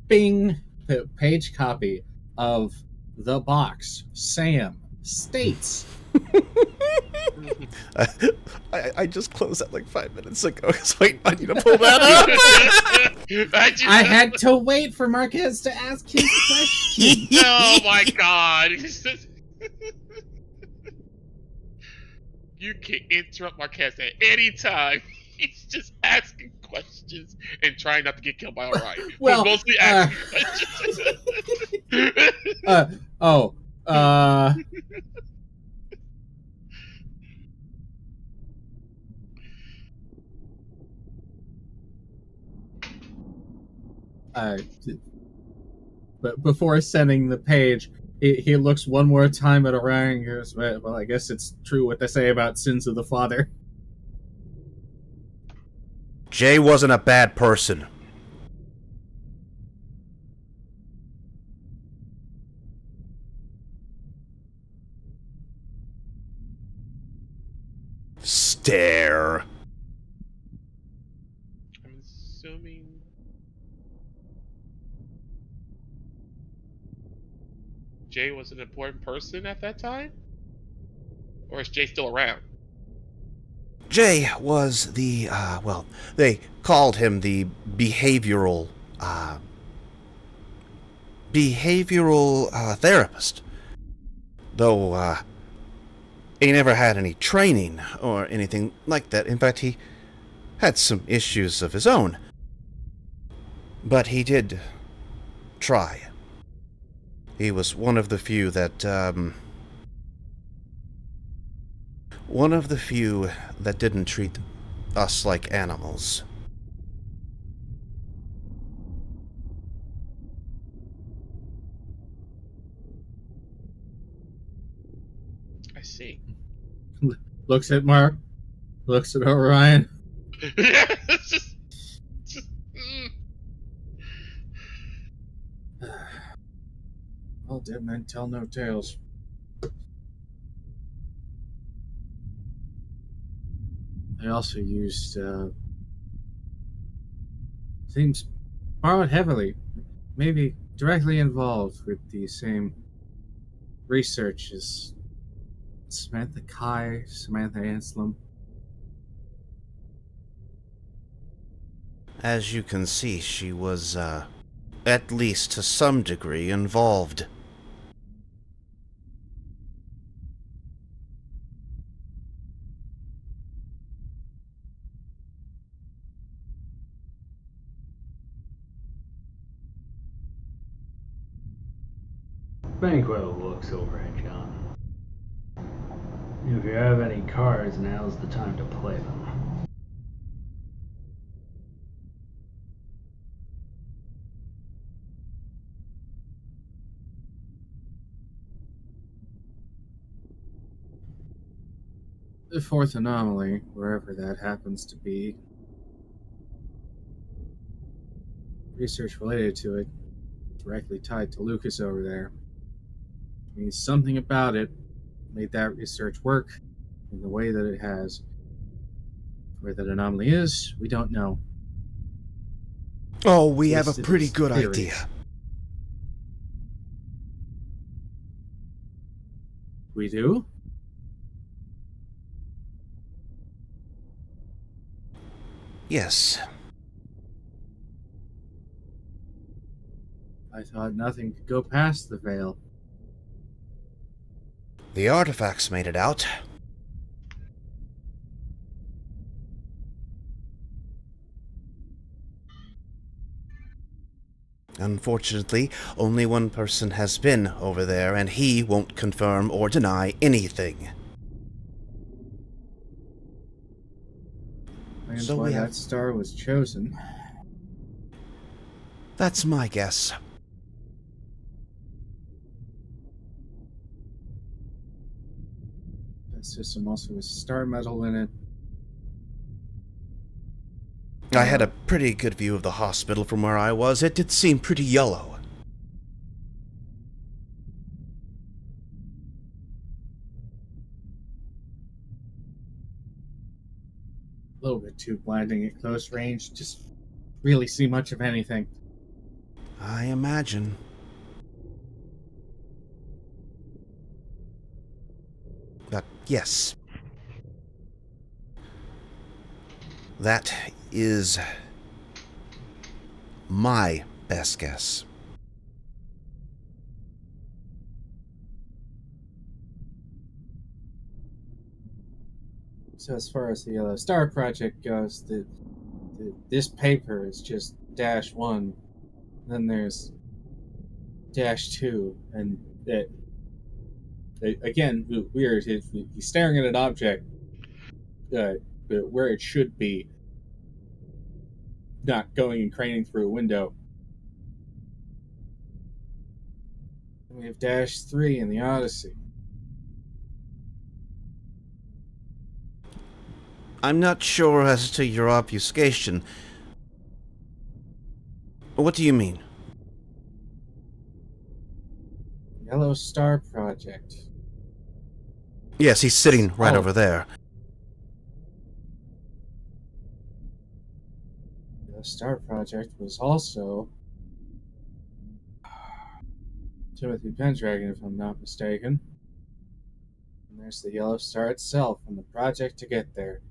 Speaker 10: Bing, page copy of the box, Sam states.
Speaker 1: I just closed that like 5 minutes ago. I was waiting on you to pull that up.
Speaker 10: I had to wait for Marquez to ask his question.
Speaker 11: Oh my god. You can interrupt Marquez at any time. He's just asking questions and trying not to get killed by Orion.
Speaker 10: Well,
Speaker 11: mostly asking questions.
Speaker 10: Oh, but before sending the page, he looks one more time at Orion and goes, well, I guess it's true what they say about sins of the father.
Speaker 1: Jay wasn't a bad person. Stare.
Speaker 11: I'm assuming. Jay was an important person at that time? Or is Jay still around?
Speaker 1: Jay was the, well, they called him the behavioral therapist. Though, he never had any training or anything like that. In fact, he had some issues of his own. But he did try. He was one of the few that didn't treat us like animals.
Speaker 11: I see.
Speaker 10: Looks at Mark, looks at Orion.
Speaker 11: Yeah, it's just
Speaker 10: All dead men tell no tales. They also used things borrowed heavily, maybe directly involved with the same research as Samantha Kai, Samantha Anselm.
Speaker 1: As you can see, she was, at least to some degree, involved.
Speaker 4: Banquo looks over at John. If you have any cards, now's the time to play them.
Speaker 10: The fourth anomaly, wherever that happens to be, research related to it, directly tied to Lucas over there, means something about it made that research work in the way that it has. Where that anomaly is, we don't know.
Speaker 1: Oh, we have a pretty good idea.
Speaker 10: We do?
Speaker 1: Yes.
Speaker 10: I thought nothing could go past the veil.
Speaker 1: The artifacts made it out. Unfortunately, only one person has been over there, and he won't confirm or deny anything.
Speaker 10: That's
Speaker 1: So
Speaker 10: why
Speaker 1: we
Speaker 10: that
Speaker 1: have...
Speaker 10: star was chosen.
Speaker 1: That's my guess.
Speaker 10: That system also has star metal in it.
Speaker 1: I had a pretty good view of the hospital from where I was. It did seem pretty yellow.
Speaker 10: A little bit too blinding at close range. Just really see much of anything.
Speaker 1: I imagine. But yes. That is my best guess.
Speaker 10: So as far as the Yellow Star Project goes, this paper is just -1. Then there's -2, and Again, weird. He's staring at an object where it should be, not going and craning through a window. We have -3 in the Odyssey.
Speaker 1: I'm not sure as to your obfuscation. What do you mean?
Speaker 10: Yellow Star Project.
Speaker 1: Yes, he's sitting right over there.
Speaker 10: The Star Project was also Timothy Pendragon, if I'm not mistaken. And there's the Yellow Star itself and the project to get there.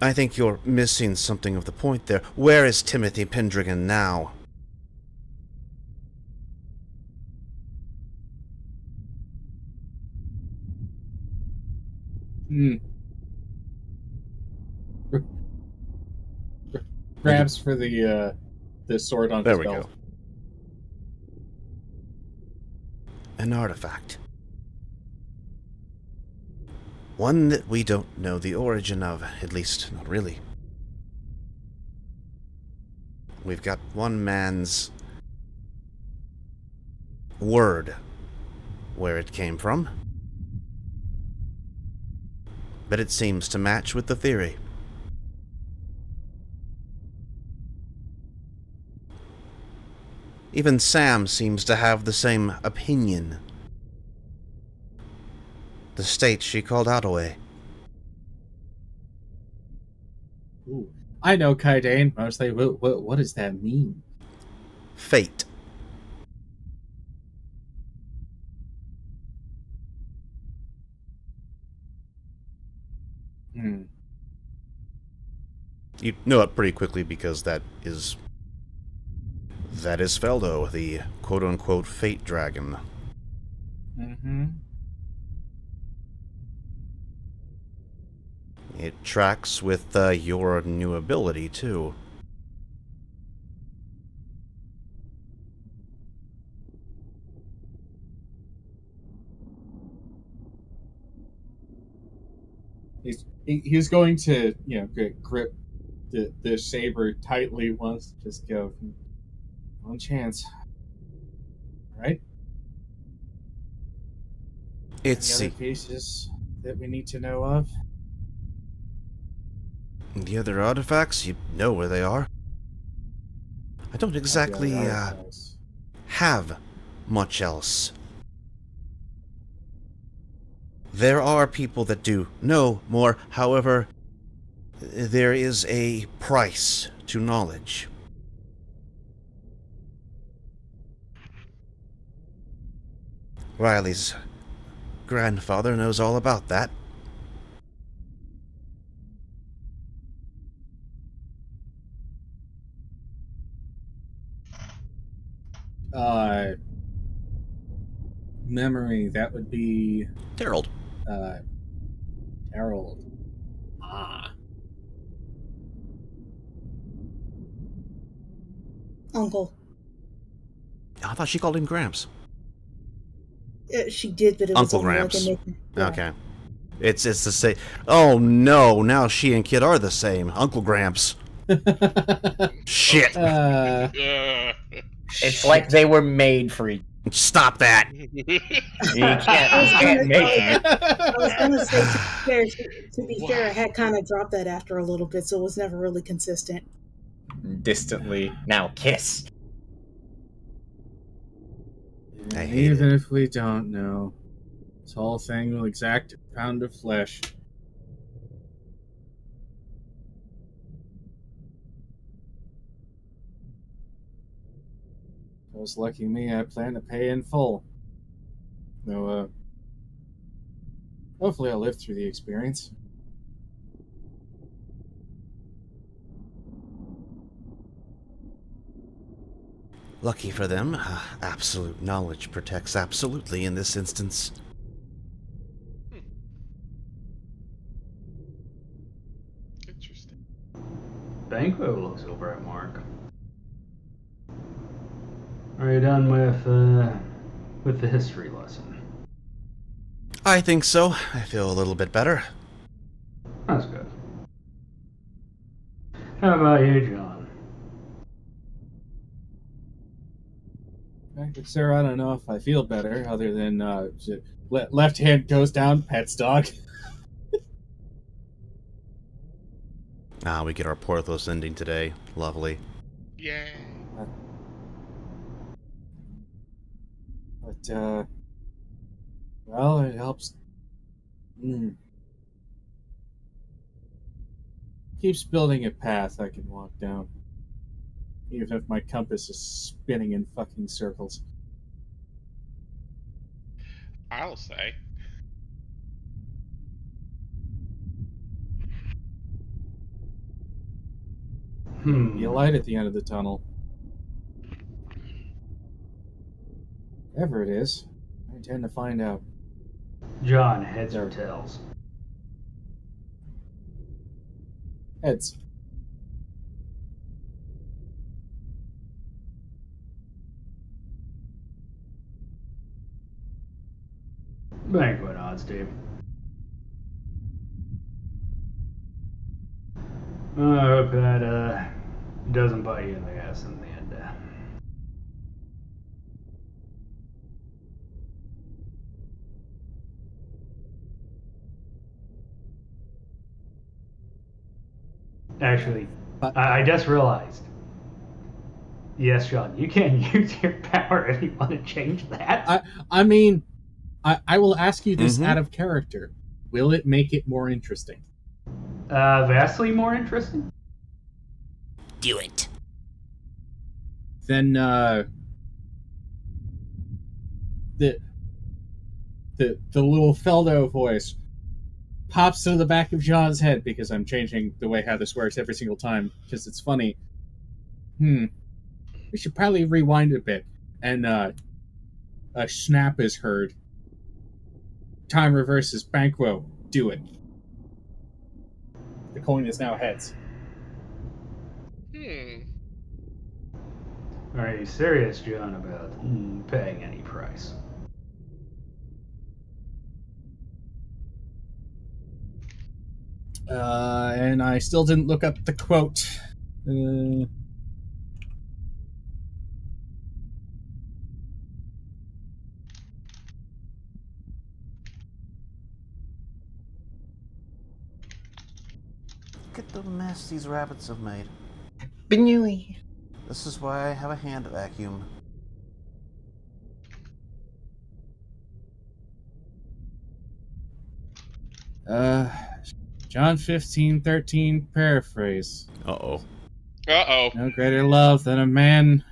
Speaker 1: I think you're missing something of the point there. Where is Timothy Pendragon now?
Speaker 10: Grabs for the sword on his belt. There we go.
Speaker 1: An artifact. One that we don't know the origin of, at least not really. We've got one man's word where it came from, but it seems to match with the theory. Even Sam seems to have the same opinion. The state she called Ottaway.
Speaker 10: Ooh. I know Kaidane mostly. What does that mean?
Speaker 1: Fate. You know it pretty quickly because that is Feldo, the quote-unquote fate dragon.
Speaker 10: Mm-hmm.
Speaker 1: It tracks with your new ability, too.
Speaker 10: He's going to, grip the saber tightly once, just go, one chance. Right?
Speaker 1: It's
Speaker 10: Any other pieces that we need to know of?
Speaker 1: The other artifacts, you know where they are. I don't exactly have much else. There are people that do know more, however, there is a price to knowledge. Riley's grandfather knows all about that.
Speaker 10: Memory, that would be...
Speaker 1: Harold.
Speaker 10: Harold.
Speaker 3: Uncle.
Speaker 1: I thought she called him Gramps.
Speaker 3: She did, but it
Speaker 1: Uncle
Speaker 3: was only
Speaker 1: Gramps.
Speaker 3: like a nickname. Yeah.
Speaker 1: Okay. It's the same. Oh no, now she and Kid are the same. Uncle Gramps. Shit.
Speaker 5: It's like they were made for each.
Speaker 1: Stop that.
Speaker 5: You can't make it.
Speaker 3: I was gonna say, to be fair, I had kind of dropped that after a little bit, so it was never really consistent.
Speaker 5: Distantly, now kiss.
Speaker 10: Even if we don't know, this whole thing will exact a pound of flesh. If I was lucky me, I plan to pay in full. Though, hopefully I'll live through the experience.
Speaker 1: Lucky for them, absolute knowledge protects absolutely in this instance.
Speaker 11: Interesting.
Speaker 4: Banquo looks over at Mark. Are you done with the history lesson?
Speaker 1: I think so. I feel a little bit better.
Speaker 4: That's good. How about you, John?
Speaker 10: Sir, I don't know if I feel better, other than left hand goes down, pets dog.
Speaker 1: We get our Porthos ending today. Lovely.
Speaker 11: Yay.
Speaker 10: But, well, it helps. Keeps building a path I can walk down. Even if my compass is spinning in fucking circles.
Speaker 11: I'll say.
Speaker 10: Be a light at the end of the tunnel. Whatever it is, I intend to find out.
Speaker 4: John, heads or tails?
Speaker 10: Heads.
Speaker 4: Banquet odds, Steve. I hope that doesn't bite you in the ass in the end. Actually, I just realized. Yes, Sean, you can use your power if you want to change that.
Speaker 10: I mean, I will ask you this out of character. Will it make it more interesting?
Speaker 4: Vastly more interesting?
Speaker 8: Do it.
Speaker 10: Then, the little Feldo voice pops to the back of John's head, because I'm changing the way how this works every single time, because it's funny. We should probably rewind a bit. And, a snap is heard. Time reverses. Banquo, do it. The coin is now heads.
Speaker 4: Are you serious, John, about paying any price?
Speaker 10: And I still didn't look up the quote.
Speaker 1: Look at the mess these rabbits have made.
Speaker 5: Benui.
Speaker 1: This is why I have a hand vacuum.
Speaker 10: John 15:13 paraphrase.
Speaker 1: Uh-oh.
Speaker 11: Uh-oh.
Speaker 10: No greater love than a man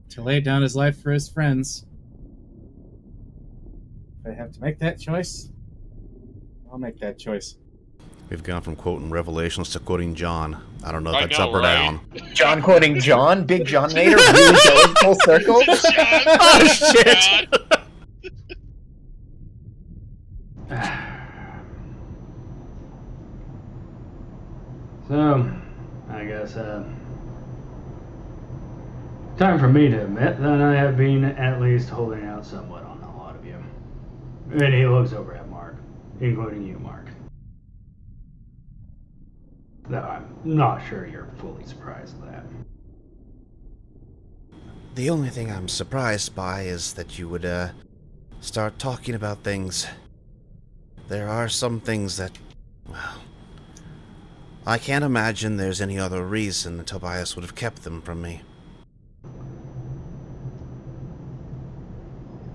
Speaker 10: to lay down his life for his friends. If I have to make that choice, I'll make that choice.
Speaker 1: We've gone from quoting Revelations to quoting John. I don't know if that's up or
Speaker 5: right?
Speaker 1: down.
Speaker 5: John quoting John? Big John Nader really going full circle?
Speaker 1: Oh, shit!
Speaker 4: So, I guess, time for me to admit that I have been at least holding out somewhat on a lot of you. And he looks over at Mark, including you, Mark. Though I'm not sure you're fully surprised at that.
Speaker 1: The only thing I'm surprised by is that you would, start talking about things. There are some things that, well, I can't imagine there's any other reason that Tobias would have kept them from me.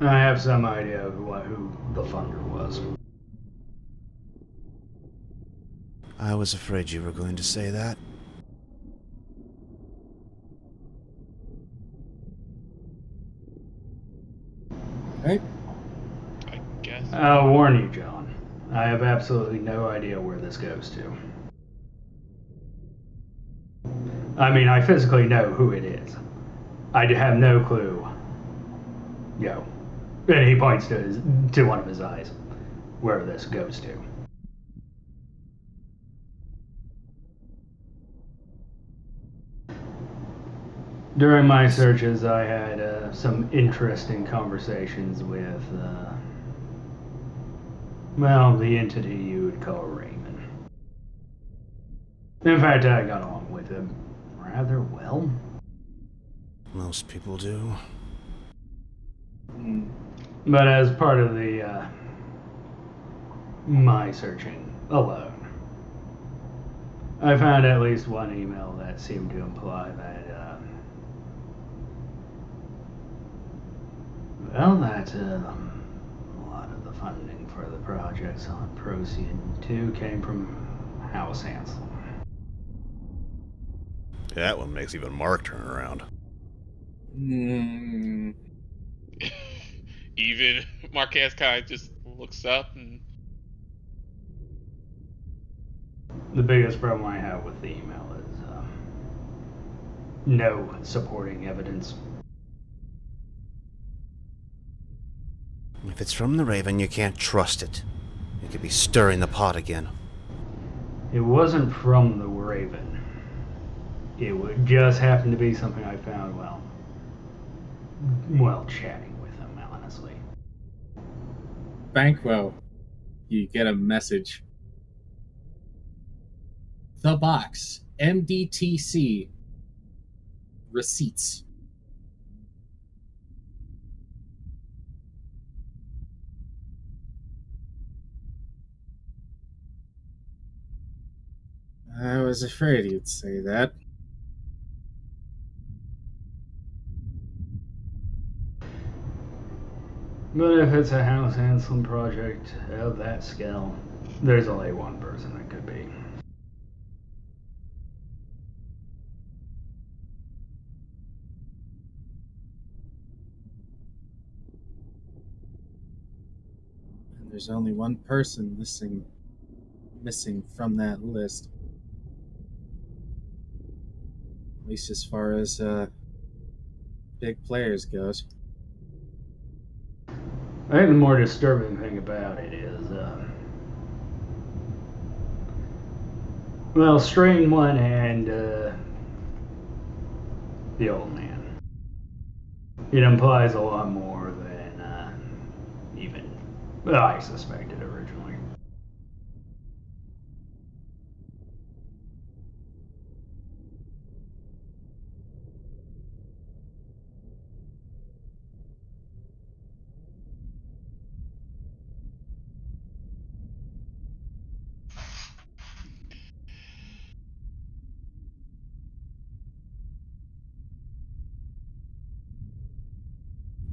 Speaker 4: I have some idea of who the funder was.
Speaker 1: I was afraid you were going to say that.
Speaker 10: Right?
Speaker 11: I guess.
Speaker 4: I'll warn you, John. I have absolutely no idea where this goes to. I mean, I physically know who it is. I have no clue. Yo. And he points to one of his eyes. Where this goes to. During my searches, I had some interesting conversations with, well, the entity you would call Raven. In fact, I got along with him rather well.
Speaker 1: Most people do.
Speaker 4: But as part of the, my searching alone, I found at least one email that seemed to imply that, that a lot of the funding for the projects on Procyon 2 came from House Ansel.
Speaker 1: That one makes even Mark turn around.
Speaker 11: Even Marquez kind of just looks up and...
Speaker 4: The biggest problem I have with the email is no supporting evidence.
Speaker 1: If it's from the Raven, you can't trust it. It could be stirring the pot again.
Speaker 4: It wasn't from the Raven. It would just happen to be something I found while chatting with him, honestly.
Speaker 10: Banquo, you get a message. The box, MDTC, receipts. I was afraid you'd say that.
Speaker 4: But if it's a House Ansel project of that scale, there's only one person that could be.
Speaker 10: And there's only one person missing from that list. At least as far as big players goes.
Speaker 4: I think the more disturbing thing about it is, well, Strain 1 and the old man. It implies a lot more than even I suspected originally.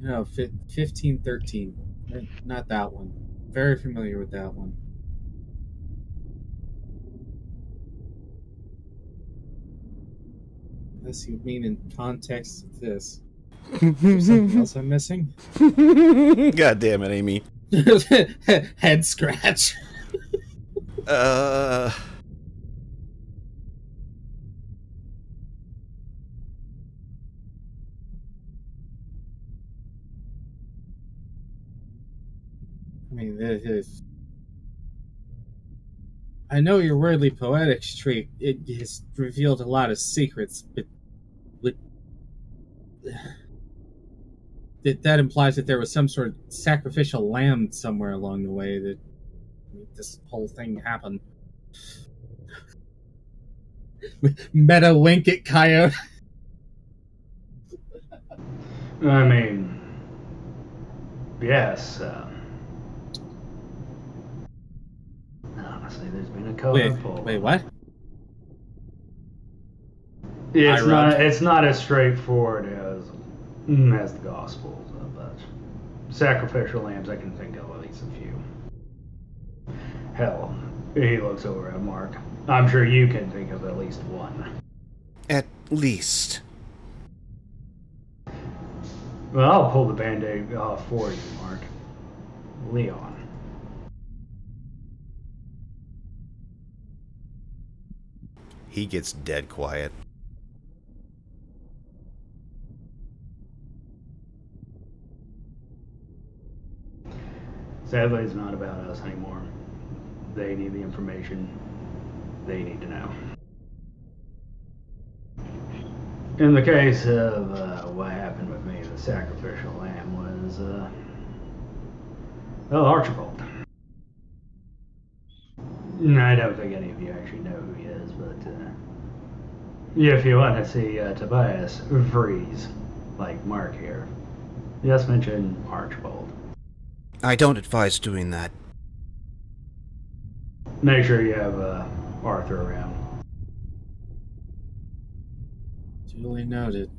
Speaker 10: No, 1513. Not that one. Very familiar with that one. Unless you mean in context of this. Is there something else I'm missing?
Speaker 1: God damn it, Amy.
Speaker 10: Head scratch. I mean, I know your worldly poetic streak. It has revealed a lot of secrets, but that implies that there was some sort of sacrificial lamb somewhere along the way that made this whole thing happen. Meta wink at Coyote.
Speaker 4: I mean, yes. Honestly, there's been a colorful.
Speaker 10: Wait, what?
Speaker 4: It's not as straightforward as the Gospels, but sacrificial lambs I can think of at least a few. Hell, he looks over at Mark. I'm sure you can think of at least one.
Speaker 1: At least.
Speaker 4: Well, I'll pull the band-aid off for you, Mark. Leon.
Speaker 1: He gets dead quiet.
Speaker 4: Sadly, it's not about us anymore. They need the information they need to know. In the case of what happened with me, the sacrificial lamb was, well, Archibald. I don't think any of you actually know who he is, but if you want to see Tobias freeze, like Mark here, just mention Archibald.
Speaker 1: I don't advise doing that.
Speaker 4: Make sure you have Arthur around.
Speaker 10: Duly noted.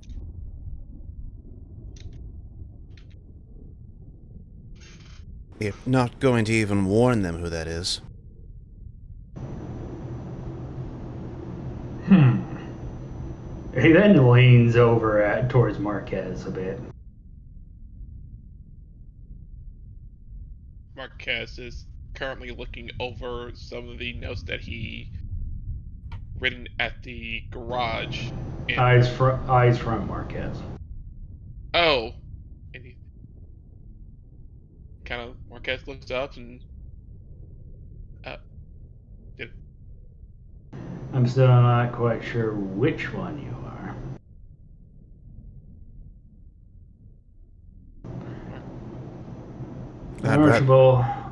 Speaker 1: You're not going to even warn them who that is.
Speaker 4: He then leans over towards Marquez a bit.
Speaker 11: Marquez is currently looking over some of the notes that he written at the garage.
Speaker 4: Eyes front Marquez.
Speaker 11: Oh, and he kind of Marquez looks up and
Speaker 4: I'm still not quite sure which one you are.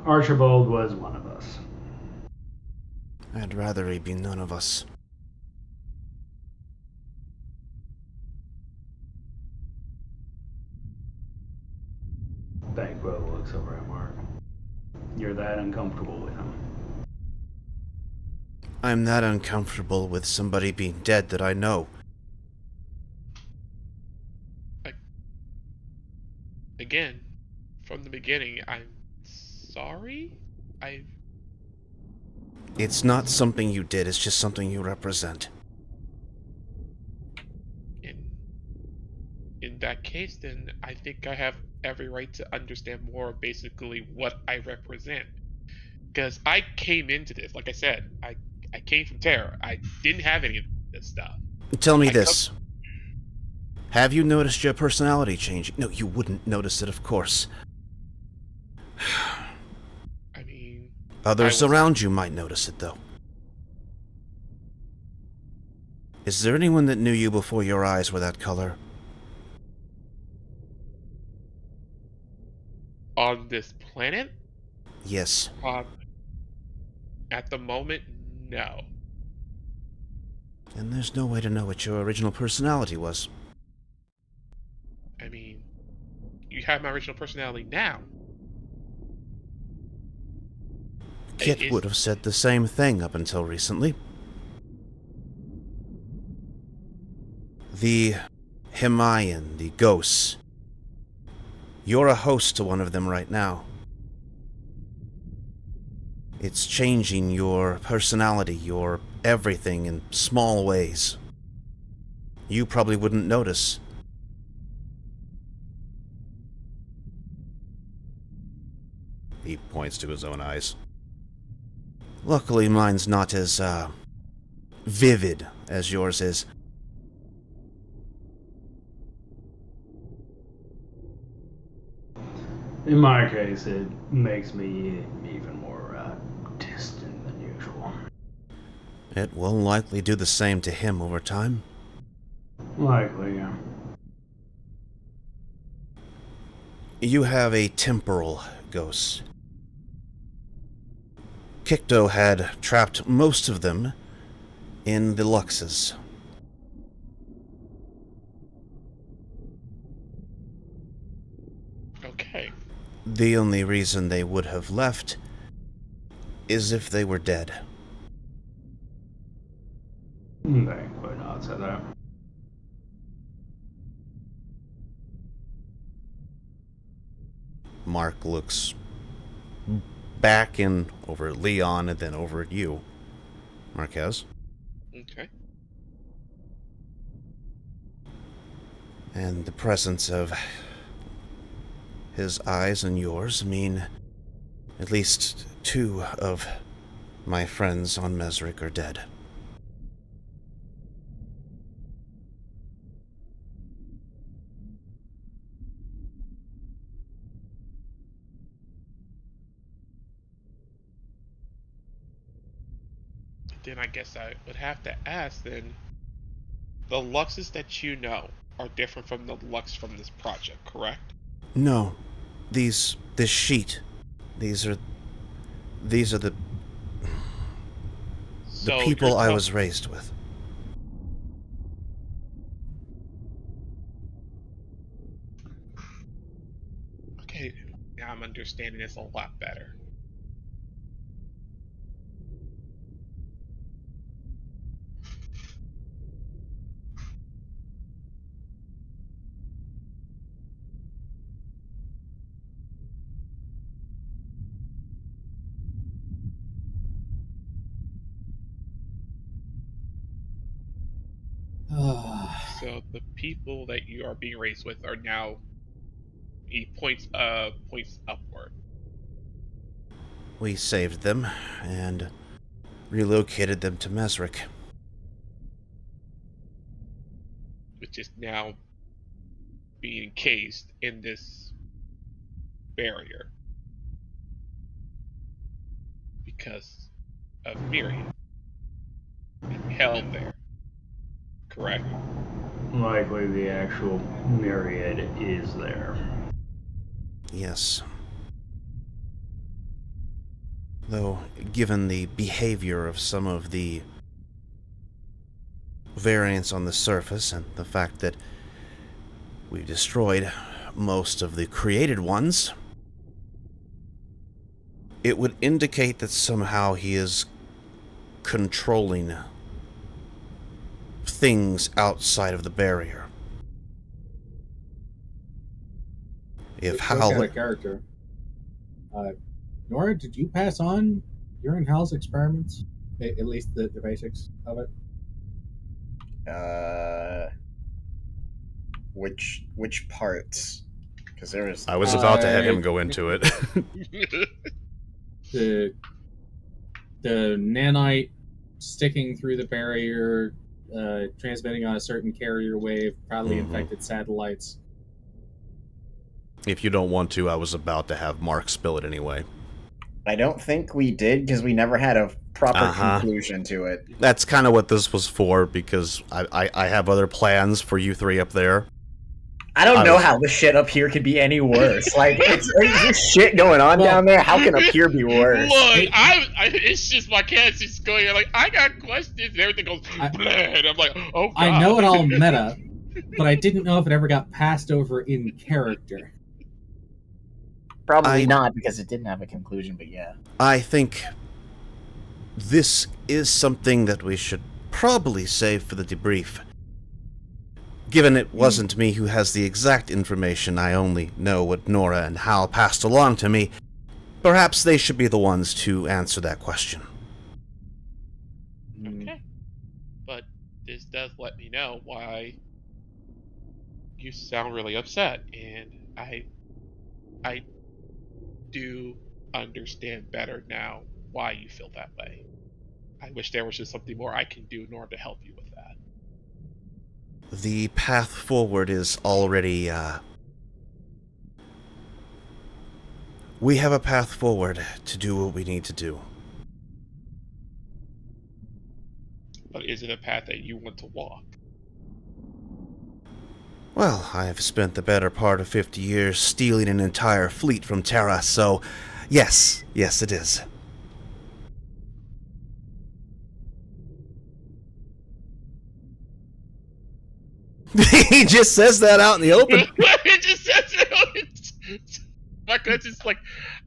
Speaker 4: Archibald was one of us.
Speaker 1: I'd rather he be none of us.
Speaker 4: Banquo looks over at Mark. You're that uncomfortable with him.
Speaker 1: I'm that uncomfortable with somebody being dead that I know.
Speaker 11: Again, from the beginning, I'm sorry?
Speaker 1: It's not something you did, it's just something you represent.
Speaker 11: In that case, then I think I have every right to understand more of basically what I represent. Because I came into this, like I said, I came from terror. I didn't have any of this stuff.
Speaker 1: Tell me this. Have you noticed your personality changing? No, you wouldn't notice it, of course.
Speaker 11: I mean...
Speaker 1: Others around you might notice it, though. Is there anyone that knew you before your eyes were that color?
Speaker 11: On this planet?
Speaker 1: Yes.
Speaker 11: At the moment, no.
Speaker 1: And there's no way to know what your original personality was.
Speaker 11: I mean, you have my original personality now.
Speaker 1: Kit would have said the same thing up until recently. The Himmayan, the ghosts. You're a host to one of them right now. It's changing your personality, your everything in small ways. You probably wouldn't notice. He points to his own eyes. Luckily, mine's not as, vivid as yours is.
Speaker 4: In my case, it makes me even more distant than usual.
Speaker 1: It will likely do the same to him over time.
Speaker 4: Likely, yeah.
Speaker 1: You have a temporal ghost. Kikto had trapped most of them in the Luxes.
Speaker 11: Okay.
Speaker 1: The only reason they would have left is if they were dead.
Speaker 4: They would not say that.
Speaker 1: Mark looks back and over at Leon and then over at you, Marquez.
Speaker 11: Okay.
Speaker 1: And the presence of his eyes and yours mean at least 2 of my friends on Mesric are dead.
Speaker 11: Then I guess I would have to ask then, The Luxes that you know are different from the Lux from this project, correct?
Speaker 1: No. This sheet. These are the
Speaker 11: So
Speaker 1: people I was raised with.
Speaker 11: Okay, now I'm understanding this a lot better. So the people that you are being raised with are now points upward.
Speaker 1: We saved them and relocated them to Mesric.
Speaker 11: Which is now being encased in this barrier because of Miriam being held there. Correct?
Speaker 4: Likely the actual myriad is there.
Speaker 1: Yes. Though, given the behavior of some of the variants on the surface and the fact that we've destroyed most of the created ones, it would indicate that somehow he is controlling things outside of the barrier. If Hal...
Speaker 10: Out of character. Nora, did you pass on your and Hal's experiments? At least the basics of it?
Speaker 5: Which parts? Because there was...
Speaker 1: I was about to have him go into it.
Speaker 10: the nanite sticking through the barrier, transmitting on a certain carrier wave, probably infected satellites.
Speaker 1: If you don't want to, I was about to have Mark spill it anyway.
Speaker 5: I don't think we did, because we never had a proper conclusion to it.
Speaker 1: That's kind of what this was for, because I have other plans for you three up there.
Speaker 5: I don't know how the shit up here could be any worse. Like, there's shit going on down there. How can up here be worse?
Speaker 11: Look, it's just my cat's just going like, I got questions, and everything goes, and I'm like, oh God.
Speaker 10: I know it all meta, but I didn't know if it ever got passed over in character.
Speaker 5: Probably not, because it didn't have a conclusion, but yeah.
Speaker 1: I think this is something that we should probably save for the debrief. Given it wasn't me who has the exact information, I only know what Nora and Hal passed along to me. Perhaps they should be the ones to answer that question.
Speaker 11: Okay. But this does let me know why you sound really upset, and I do understand better now why you feel that way. I wish there was just something more I can do in order to help you with that.
Speaker 1: The path forward is already, we have a path forward to do what we need to do.
Speaker 11: But is it a path that you want to walk?
Speaker 1: Well, I've spent the better part of 50 years stealing an entire fleet from Terra, so yes, it is. He just says that out in the open.
Speaker 11: He just says it. My cousin's like,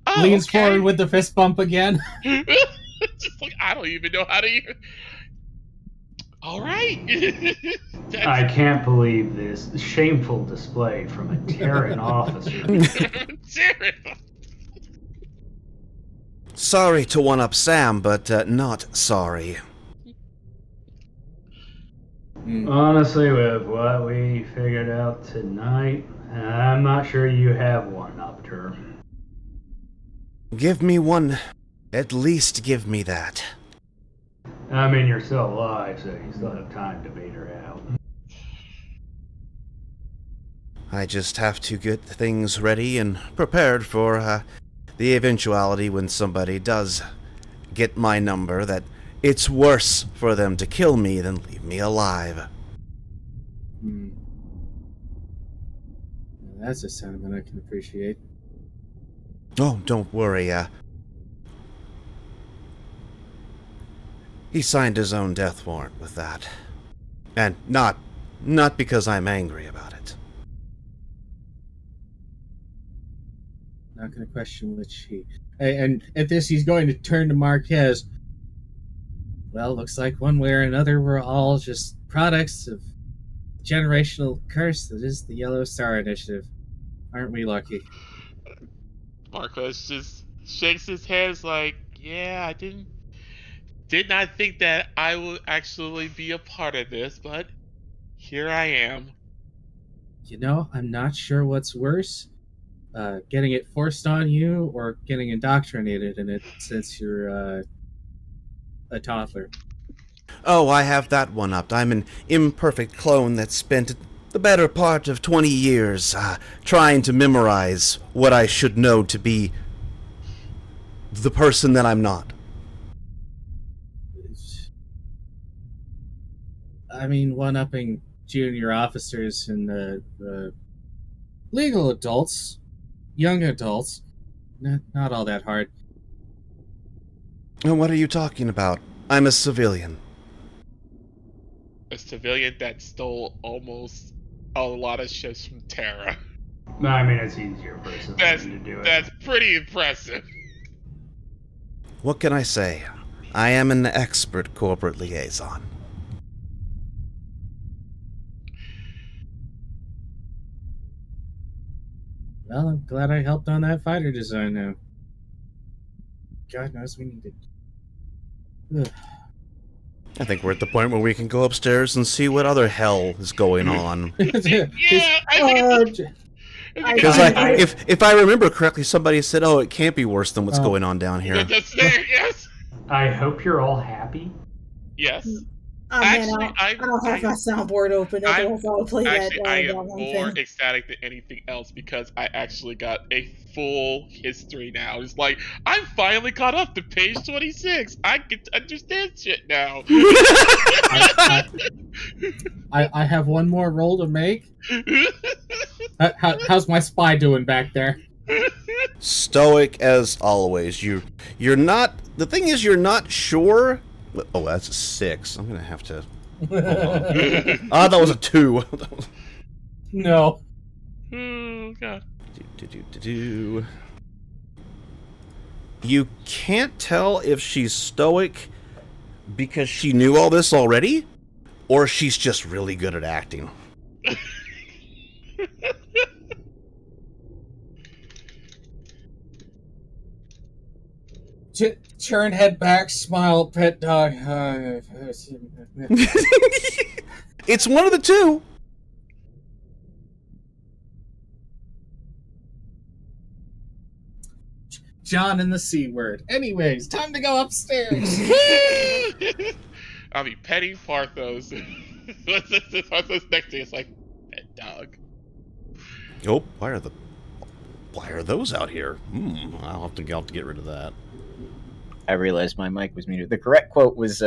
Speaker 11: oh,
Speaker 10: leans forward with the fist bump again.
Speaker 11: Just like, I don't even know how to even... All right.
Speaker 4: I can't believe this shameful display from a Terran officer.
Speaker 1: Sorry to one-up Sam, but not sorry.
Speaker 4: Honestly, with what we figured out tonight, I'm not sure you have one-upped her.
Speaker 1: Give me one. At least give me that.
Speaker 4: I mean, you're still alive, so you still have time to beat her out.
Speaker 1: I just have to get things ready and prepared for the eventuality when somebody does get my number that it's worse for them to kill me than leave me alive.
Speaker 10: That's a sentiment I can appreciate.
Speaker 1: Oh, don't worry. He signed his own death warrant with that. And not because I'm angry about it.
Speaker 10: Not going to question which he... And at this, he's going to turn to Marquez. Well, looks like one way or another, we're all just products of generational curse that is the Yellow Star Initiative. Aren't we lucky?
Speaker 11: Marcos just shakes his head. It's like, yeah, I did not think that I would actually be a part of this, but here I am.
Speaker 10: You know, I'm not sure what's worse, getting it forced on you or getting indoctrinated in it since you're a toddler.
Speaker 1: Oh, I have that one upped. I'm an imperfect clone that spent the better part of 20 years trying to memorize what I should know to be the person that I'm not.
Speaker 10: I mean, one-upping junior officers and legal adults, young adults, not all that hard.
Speaker 1: What are you talking about? I'm a civilian.
Speaker 11: A civilian that stole almost a lot of ships from Terra.
Speaker 4: No, I mean, it's easier for a civilian to do it.
Speaker 11: That's pretty impressive.
Speaker 1: What can I say? I am an expert corporate liaison.
Speaker 10: Well, I'm glad I helped on that fighter design now. God knows we need it. Ugh.
Speaker 1: I think we're at the point where we can go upstairs and see what other hell is going on. Because if I remember correctly, somebody said, "Oh, it can't be worse than what's going on down here."
Speaker 11: Yes.
Speaker 4: I hope you're all happy.
Speaker 11: Yes.
Speaker 3: Actually, I don't have my soundboard open. Otherwise, I would play that.
Speaker 11: I am
Speaker 3: one
Speaker 11: more
Speaker 3: thing.
Speaker 11: ecstatic than anything else because I actually got a full history now. It's like I'm finally caught up to page 26. I get to understand shit now.
Speaker 10: I have one more roll to make. How's my spy doing back there?
Speaker 1: Stoic as always. You're not. The thing is, you're not sure. Oh, that's a 6. I'm gonna have to. Ah, that was a 2.
Speaker 10: No.
Speaker 11: Oh God.
Speaker 1: You can't tell if she's stoic because she knew all this already, or she's just really good at acting.
Speaker 10: Turn head back, smile, pet dog.
Speaker 1: It's one of the two.
Speaker 10: John and the C word. Anyways, time to go upstairs.
Speaker 11: I'll be petting Parthos. Parthos next to you. It's like pet dog.
Speaker 1: Oh, why are those out here? I'll have to get rid of that.
Speaker 5: I realized my mic was muted. The correct quote was,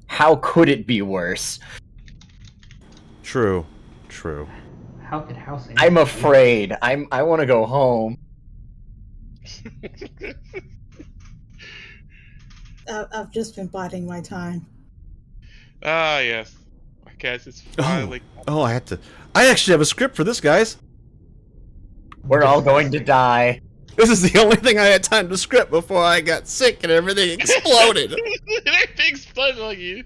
Speaker 5: how could it be worse?
Speaker 1: True.
Speaker 4: How could House...
Speaker 5: I'm afraid. I want to go home.
Speaker 3: I've just been biding my time.
Speaker 11: Ah, yes. I guess it's finally...
Speaker 1: I actually have a script for this, guys.
Speaker 5: We're all going to die.
Speaker 1: This is the only thing I had time to script before I got sick and everything exploded.
Speaker 11: Everything exploded on you.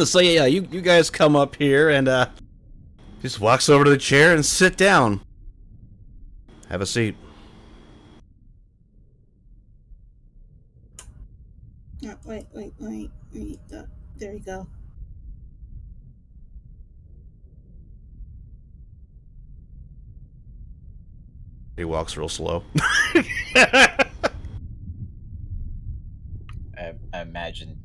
Speaker 1: So yeah, you guys come up here and just walks over to the chair and sit down. Have a seat.
Speaker 3: Oh, wait. There you go.
Speaker 1: He walks real slow.
Speaker 5: I imagine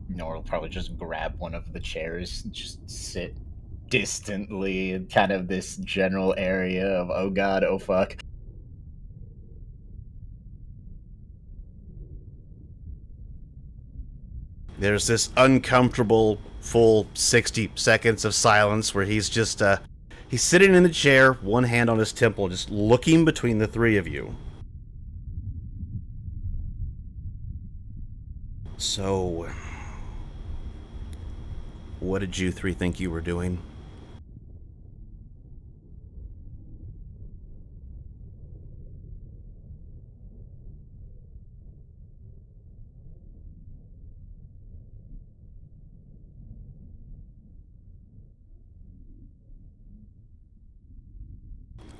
Speaker 5: Nora will probably just grab one of the chairs and just sit distantly in kind of this general area of oh god, oh fuck.
Speaker 1: There's this uncomfortable full 60 seconds of silence where he's just He's sitting in the chair, one hand on his temple, just looking between the three of you. So, what did you three think you were doing?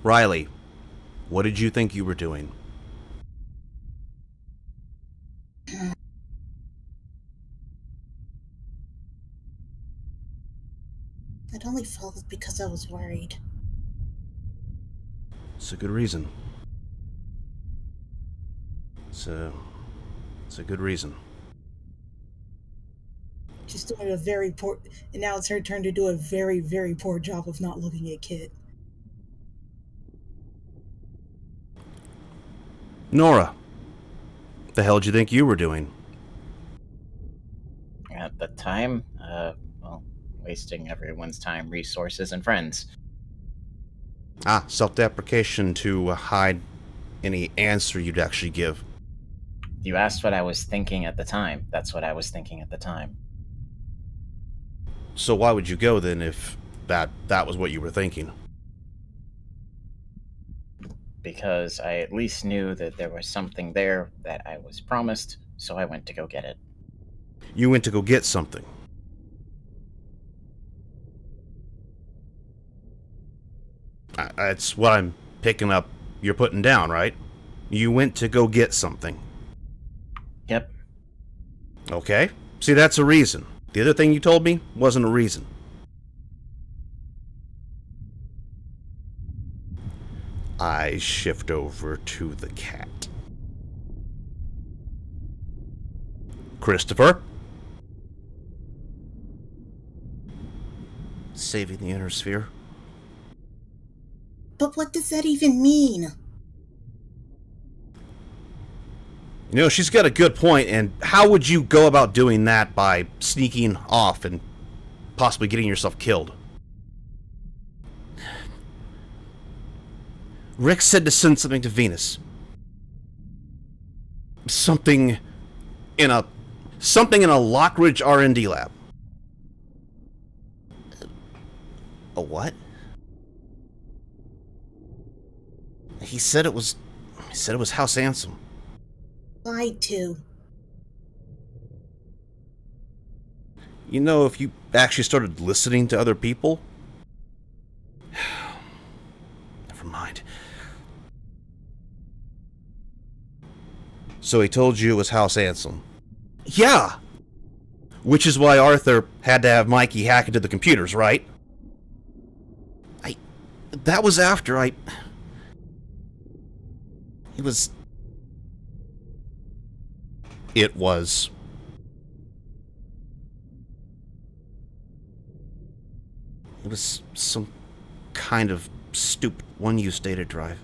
Speaker 1: Riley, what did you think you were doing?
Speaker 3: I'd only followed because I was worried.
Speaker 1: It's a good reason. It's a good reason.
Speaker 3: She's doing a very poor... And now it's her turn to do a very, very poor job of not looking at Kit.
Speaker 1: Nora, the hell did you think you were doing?
Speaker 5: At the time, well, wasting everyone's time, resources, and friends.
Speaker 1: Self-deprecation to hide any answer you'd actually give.
Speaker 5: You asked what I was thinking at the time. That's what I was thinking at the time.
Speaker 1: So why would you go then if that was what you were thinking?
Speaker 5: Because I at least knew that there was something there that I was promised, so I went to go get it.
Speaker 1: You went to go get something. That's what I'm picking up you're putting down, right? You went to go get something.
Speaker 5: Yep.
Speaker 1: Okay. See, that's a reason. The other thing you told me wasn't a reason. I shift over to the cat. Christopher? Saving the inner sphere.
Speaker 3: But what does that even mean?
Speaker 1: You know, she's got a good point, and how would you go about doing that by sneaking off and possibly getting yourself killed? Rick said to send something to Venus. Something in a Lockridge R&D lab. A what? He said it was House Ansem.
Speaker 3: Lied to.
Speaker 1: You know, if you actually started listening to other people... Never mind. So he told you it was House Ansem. Yeah! Which is why Arthur had to have Mikey hack into the computers, right? That was after It was... It was some kind of stupid one-use data drive.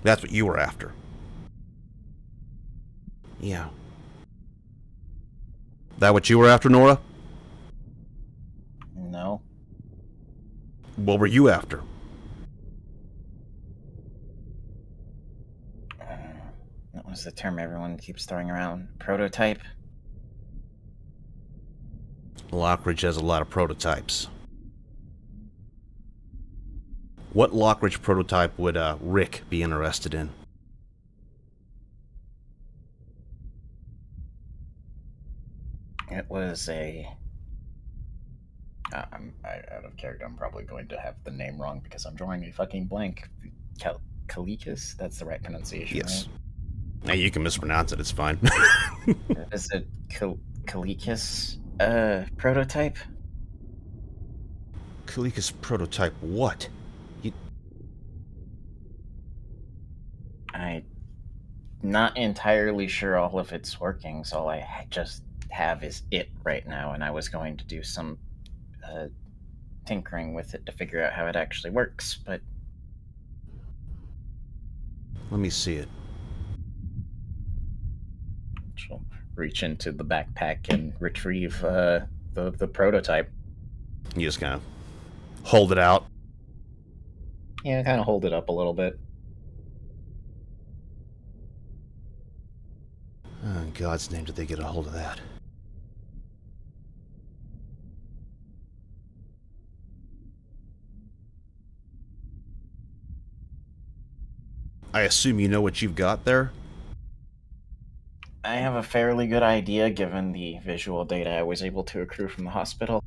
Speaker 1: That's what you were after. Yeah. That what you were after, Nora?
Speaker 5: No.
Speaker 1: What were you after?
Speaker 5: What was the term everyone keeps throwing around? Prototype?
Speaker 1: Lockridge has a lot of prototypes. What Lockridge prototype would Rick be interested in?
Speaker 5: It was a... out of character, I'm probably going to have the name wrong because I'm drawing a fucking blank. Kalikis? That's the right pronunciation,
Speaker 1: yes.
Speaker 5: Right?
Speaker 1: Hey, you can mispronounce it, it's fine.
Speaker 5: Is it Kalikis prototype?
Speaker 1: Kalikis prototype what?
Speaker 5: I'm not entirely sure all of it's working, so all I just have is it right now, and I was going to do some tinkering with it to figure out how it actually works, but...
Speaker 1: Let me see it.
Speaker 5: She'll reach into the backpack and retrieve the prototype.
Speaker 1: You just kind of hold it out.
Speaker 5: Yeah, kind of hold it up a little bit.
Speaker 1: Oh, in God's name, did they get a hold of that? I assume you know what you've got there?
Speaker 5: I have a fairly good idea given the visual data I was able to accrue from the hospital.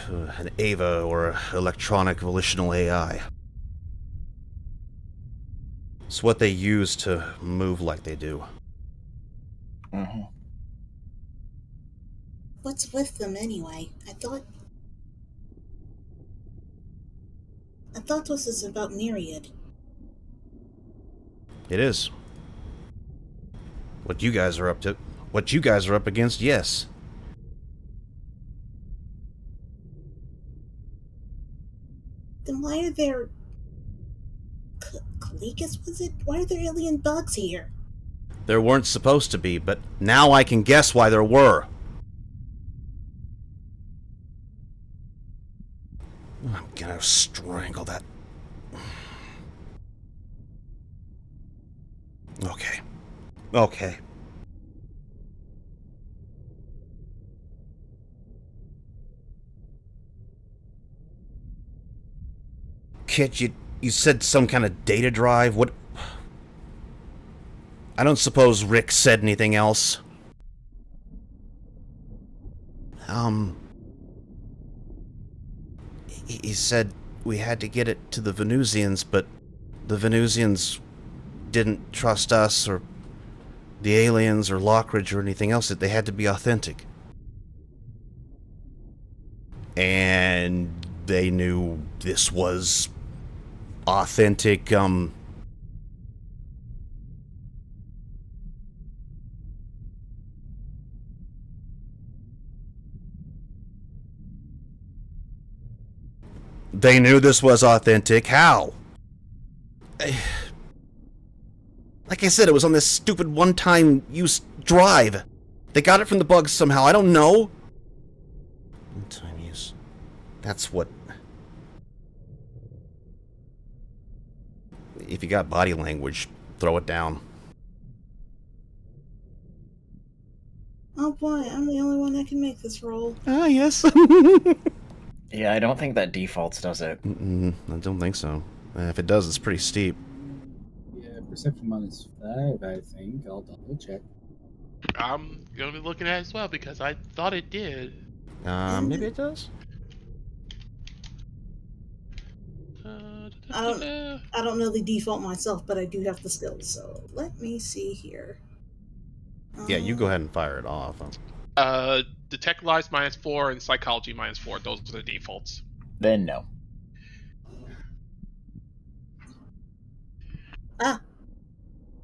Speaker 1: An AVA or electronic volitional AI. It's what they use to move like they do.
Speaker 5: Mm-hmm.
Speaker 3: What's with them anyway? I thought this is about Myriad.
Speaker 1: It is. What you guys are up against, yes.
Speaker 3: Then why are there... Cleacus, was it? Why are there alien bugs here?
Speaker 1: There weren't supposed to be, but now I can guess why there were. I'm gonna strangle that. Okay. Okay. Kit, you said some kind of data drive? What? I don't suppose Rick said anything else. He said we had to get it to the Venusians, but the Venusians didn't trust us or the aliens or Lockridge or anything else. That they had to be authentic. And they knew this was authentic, They knew this was authentic. How? Like I said, it was on this stupid one-time use drive. They got it from the bugs somehow. I don't know. One-time use. That's what... If you got body language, throw it down.
Speaker 3: Oh boy, I'm the only one that can make this roll.
Speaker 1: Ah, yes.
Speaker 5: Yeah, I don't think that defaults does it.
Speaker 1: I don't think so. If it does, it's pretty steep.
Speaker 10: Yeah, perception -5, I think. I'll double check.
Speaker 11: I'm gonna be looking at it as well because I thought it did.
Speaker 1: Maybe it does?
Speaker 3: I don't know the default myself, but I do have the skills, so let me see here.
Speaker 1: Yeah, you go ahead and fire it off.
Speaker 11: Detect lies -4 and psychology -4. Those are the defaults.
Speaker 5: Then no.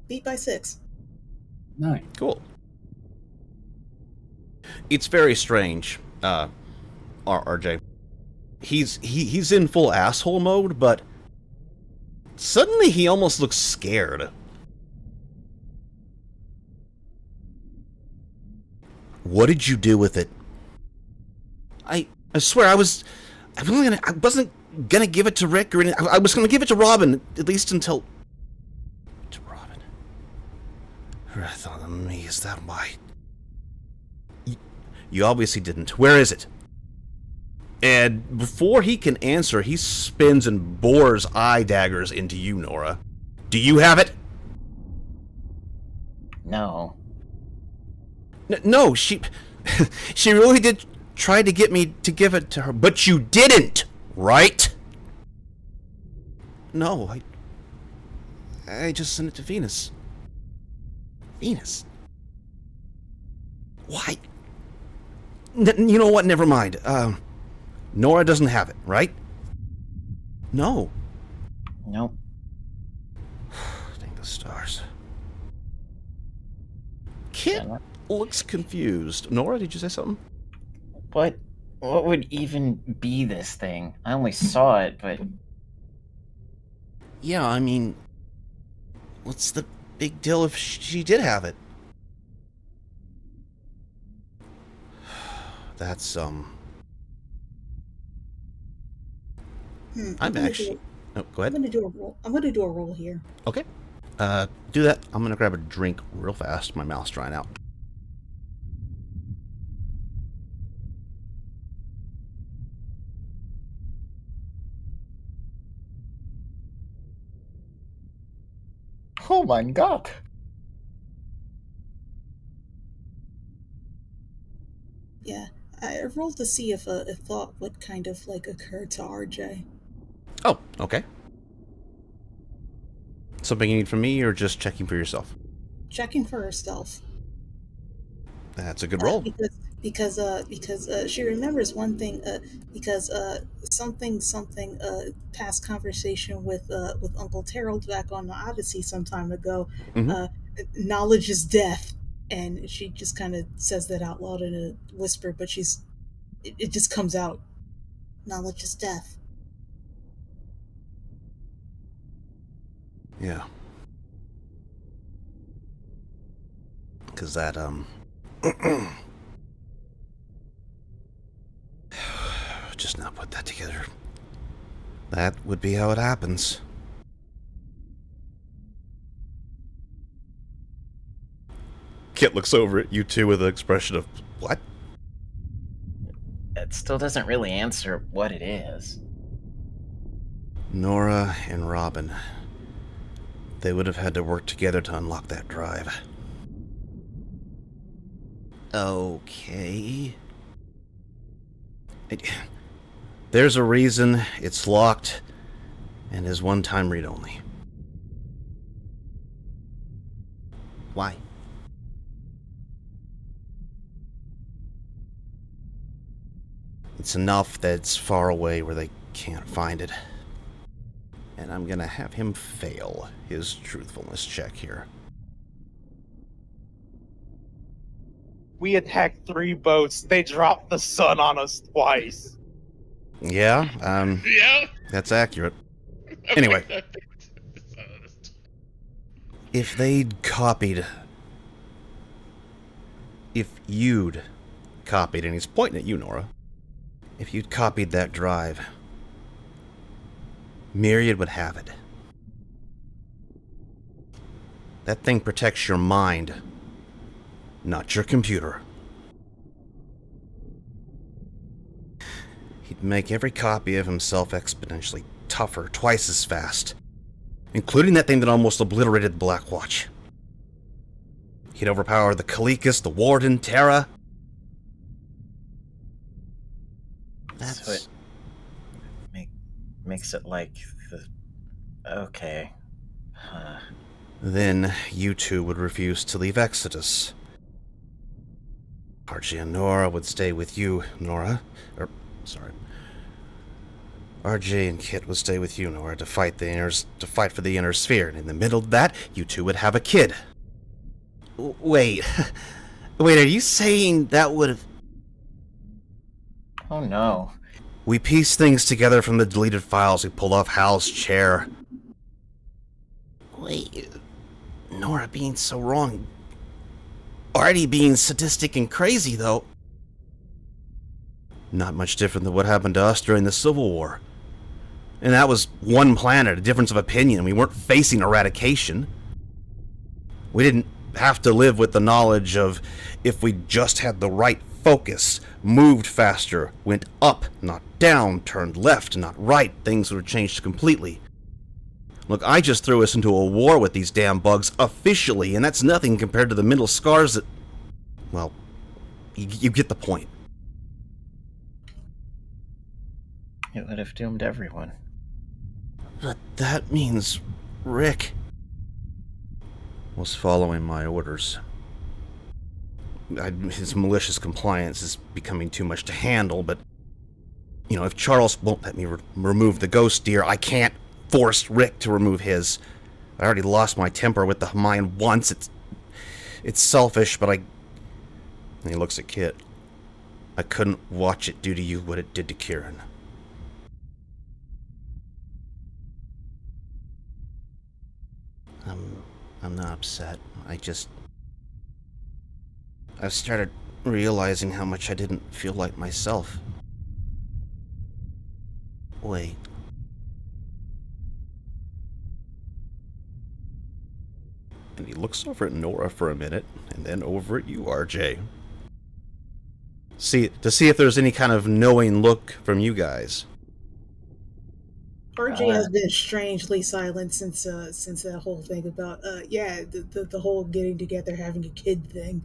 Speaker 3: Beat by 6.
Speaker 10: 9.
Speaker 1: Cool. It's very strange, RJ. He's in full asshole mode, but suddenly he almost looks scared. What did you do with it? I swear I wasn't gonna give it to Rick or anything. I was gonna give it to Robin, at least until... To Robin. Wrath on me, is that why? You obviously didn't. Where is it? And before he can answer, he spins and bores eye daggers into you, Nora. Do you have it?
Speaker 5: No.
Speaker 1: No, she really did try to get me to give it to her, but you didn't, right? No, I just sent it to Venus. Venus? Why? You know what? Never mind. Nora doesn't have it, right? No.
Speaker 5: Nope.
Speaker 1: Thank the stars. Kit looks confused. Nora, did you say something?
Speaker 5: What would even be this thing? I only saw it, but...
Speaker 1: Yeah, I mean... What's the big deal if she did have it? That's
Speaker 3: I'm
Speaker 1: I'm
Speaker 3: gonna
Speaker 1: actually. Oh, go ahead.
Speaker 3: I'm gonna do a roll. I'm gonna do a roll here.
Speaker 1: Okay. Do that. I'm gonna grab a drink real fast. My mouth's drying out.
Speaker 5: Oh my god.
Speaker 3: Yeah, I rolled to see if a thought would kind of like occur to RJ.
Speaker 1: Oh, okay. Something you need from me, or just checking for yourself?
Speaker 3: Checking for herself.
Speaker 1: That's a good roll.
Speaker 3: Because she remembers one thing. Because something past conversation with Uncle Terrell back on the Odyssey some time ago.
Speaker 1: Mhm.
Speaker 3: Knowledge is death, and she just kind of says that out loud in a whisper, but it just comes out. Knowledge is death.
Speaker 1: Yeah. Because that, just now put that together. That would be how it happens. Kit looks over at you two with an expression of, what?
Speaker 5: It still doesn't really answer what it is.
Speaker 1: Nora and Robin. They would have had to work together to unlock that drive. Okay. There's a reason it's locked and is one-time read-only. Why? It's enough that it's far away where they can't find it. And I'm gonna have him fail his truthfulness check here.
Speaker 18: We attacked 3 boats. They dropped the sun on us twice.
Speaker 1: Yeah,
Speaker 11: Yeah.
Speaker 1: that's accurate. Anyway, if they'd copied... If you'd copied, and he's pointing at you, Nora. If you'd copied that drive, Myriad would have it. That thing protects your mind, not your computer. He'd make every copy of himself exponentially tougher, twice as fast, including that thing that almost obliterated the Black Watch. He'd overpower the Kalikas, the Warden, Terra.
Speaker 5: So it makes it like the... Okay. Huh.
Speaker 1: Then you two would refuse to leave Exodus. Archie and Nora would stay with you, Nora. RJ and Kit would stay with you, Nora, to fight for the inner sphere. And in the middle of that, you two would have a kid. Wait, are you saying that would have...
Speaker 5: Oh no.
Speaker 1: We pieced things together from the deleted files. We pulled off Hal's chair. Wait, Nora being so wrong. Artie being sadistic and crazy, though. Not much different than what happened to us during the Civil War. And that was one planet, a difference of opinion. We weren't facing eradication. We didn't have to live with the knowledge of if we just had the right focus, moved faster, went up, not down, turned left, not right, things would have changed completely. Look, I just threw us into a war with these damn bugs officially, and that's nothing compared to the mental scars that... Well, you get the point.
Speaker 5: It would have doomed everyone.
Speaker 1: But that means Rick was following my orders. His malicious compliance is becoming too much to handle, but... You know, if Charles won't let me remove the ghost deer, I can't force Rick to remove his. I already lost my temper with the Hamayan once. It's selfish, but And he looks at Kit. I couldn't watch it do to you what it did to Kieran. I'm not upset. I've started realizing how much I didn't feel like myself. Wait. And he looks over at Nora for a minute, and then over at you, RJ. To see if there's any kind of knowing look from you guys.
Speaker 3: RJ has been strangely silent since that whole thing about the whole getting together, having a kid thing.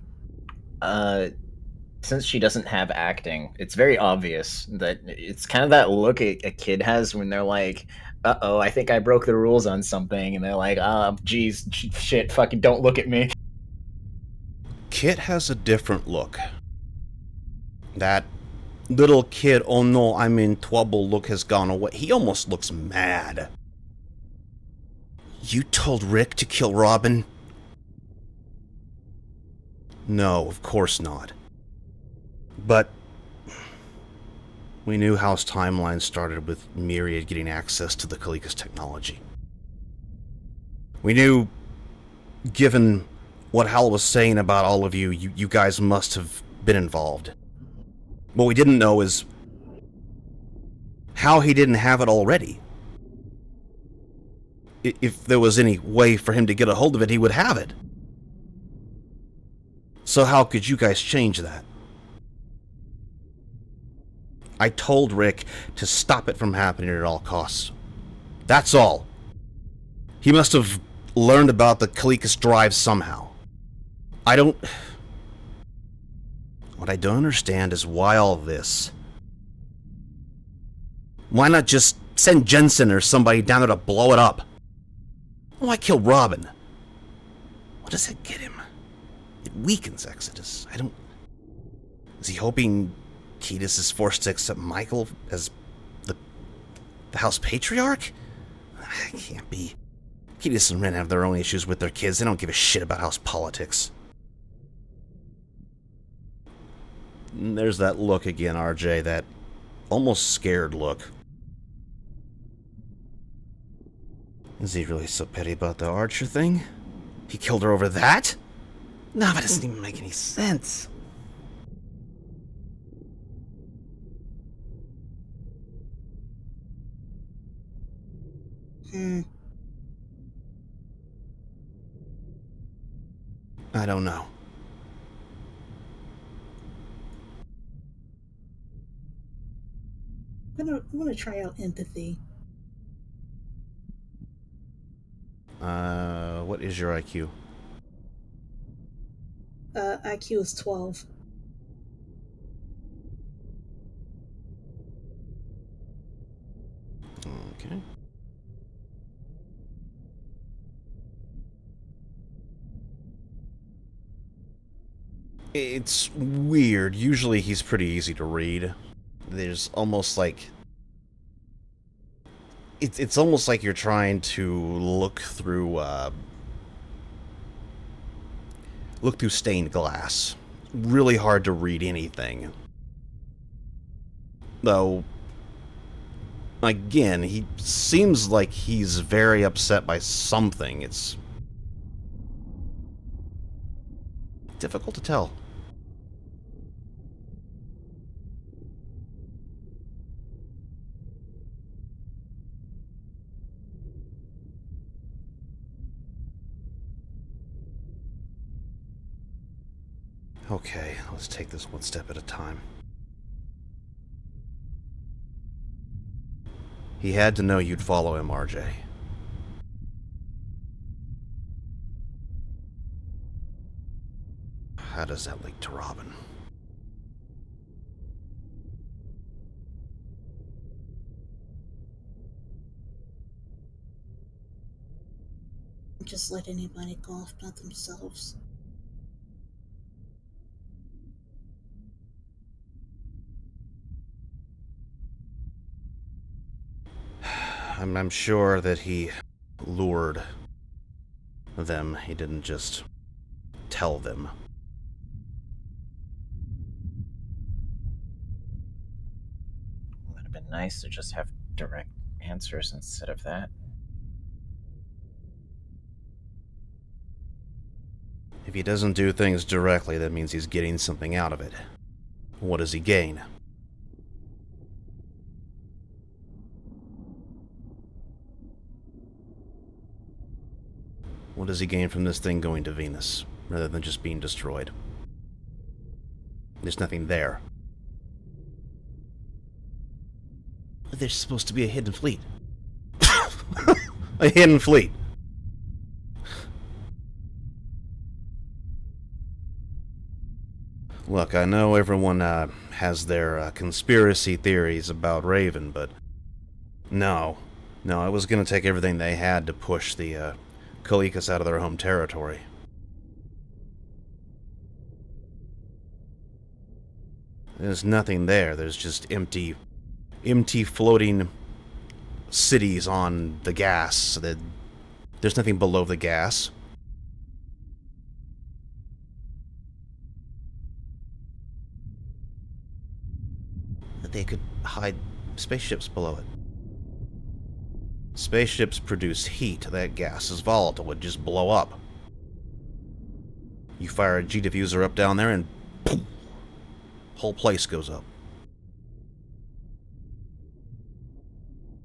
Speaker 5: Since she doesn't have acting, it's very obvious that it's kind of that look a kid has when they're like, "Uh-oh, I think I broke the rules on something," and they're like, geez, shit, fucking don't look at me."
Speaker 1: Kit has a different look. That little kid, oh no, I'm in trouble look has gone away. He almost looks mad. You told Rick to kill Robin? No, of course not. But we knew House Timeline started with Myriad getting access to the Kalikas technology. We knew, given what Hal was saying about all of you, you guys must have been involved. What we didn't know is how he didn't have it already. If there was any way for him to get a hold of it, he would have it. So how could you guys change that? I told Rick to stop it from happening at all costs. That's all. He must have learned about the Kalikas drive somehow. What I don't understand is why all this. Why not just send Jensen or somebody down there to blow it up? Why kill Robin? What does that get him? It weakens Exodus. Is he hoping Ketis is forced to accept Michael as the House Patriarch? It can't be. Ketis and Ren have their own issues with their kids. They don't give a shit about house politics. And there's that look again, RJ, that almost scared look. Is he really so petty about the Archer thing? He killed her over that? No, that doesn't even make any sense. I don't know.
Speaker 3: I'm gonna try out empathy.
Speaker 1: What is your IQ?
Speaker 3: IQ is 12.
Speaker 1: Okay. It's weird. Usually he's pretty easy to read. There's almost like... It's almost like you're trying to look through stained glass. Really hard to read anything. Though, again, he seems like he's very upset by something. It's difficult to tell. Okay, let's take this one step at a time. He had to know you'd follow him, RJ. How does that link to Robin?
Speaker 3: Just let anybody go off by themselves.
Speaker 1: I'm sure that he lured them. He didn't just tell them.
Speaker 5: Would have been nice to just have direct answers instead of that.
Speaker 1: If he doesn't do things directly, that means he's getting something out of it. What does he gain? What does he gain from this thing going to Venus, rather than just being destroyed? There's nothing there. There's supposed to be a hidden fleet. A hidden fleet. Look, I know everyone has their conspiracy theories about Raven, but no, I was going to take everything they had to push the Kalikas out of their home territory. There's nothing there. There's just empty floating cities on the gas. There's nothing below the gas. They could hide spaceships below it. Spaceships produce heat. That gas is volatile. It would just blow up. You fire a G diffuser up down there and boom, whole place goes up.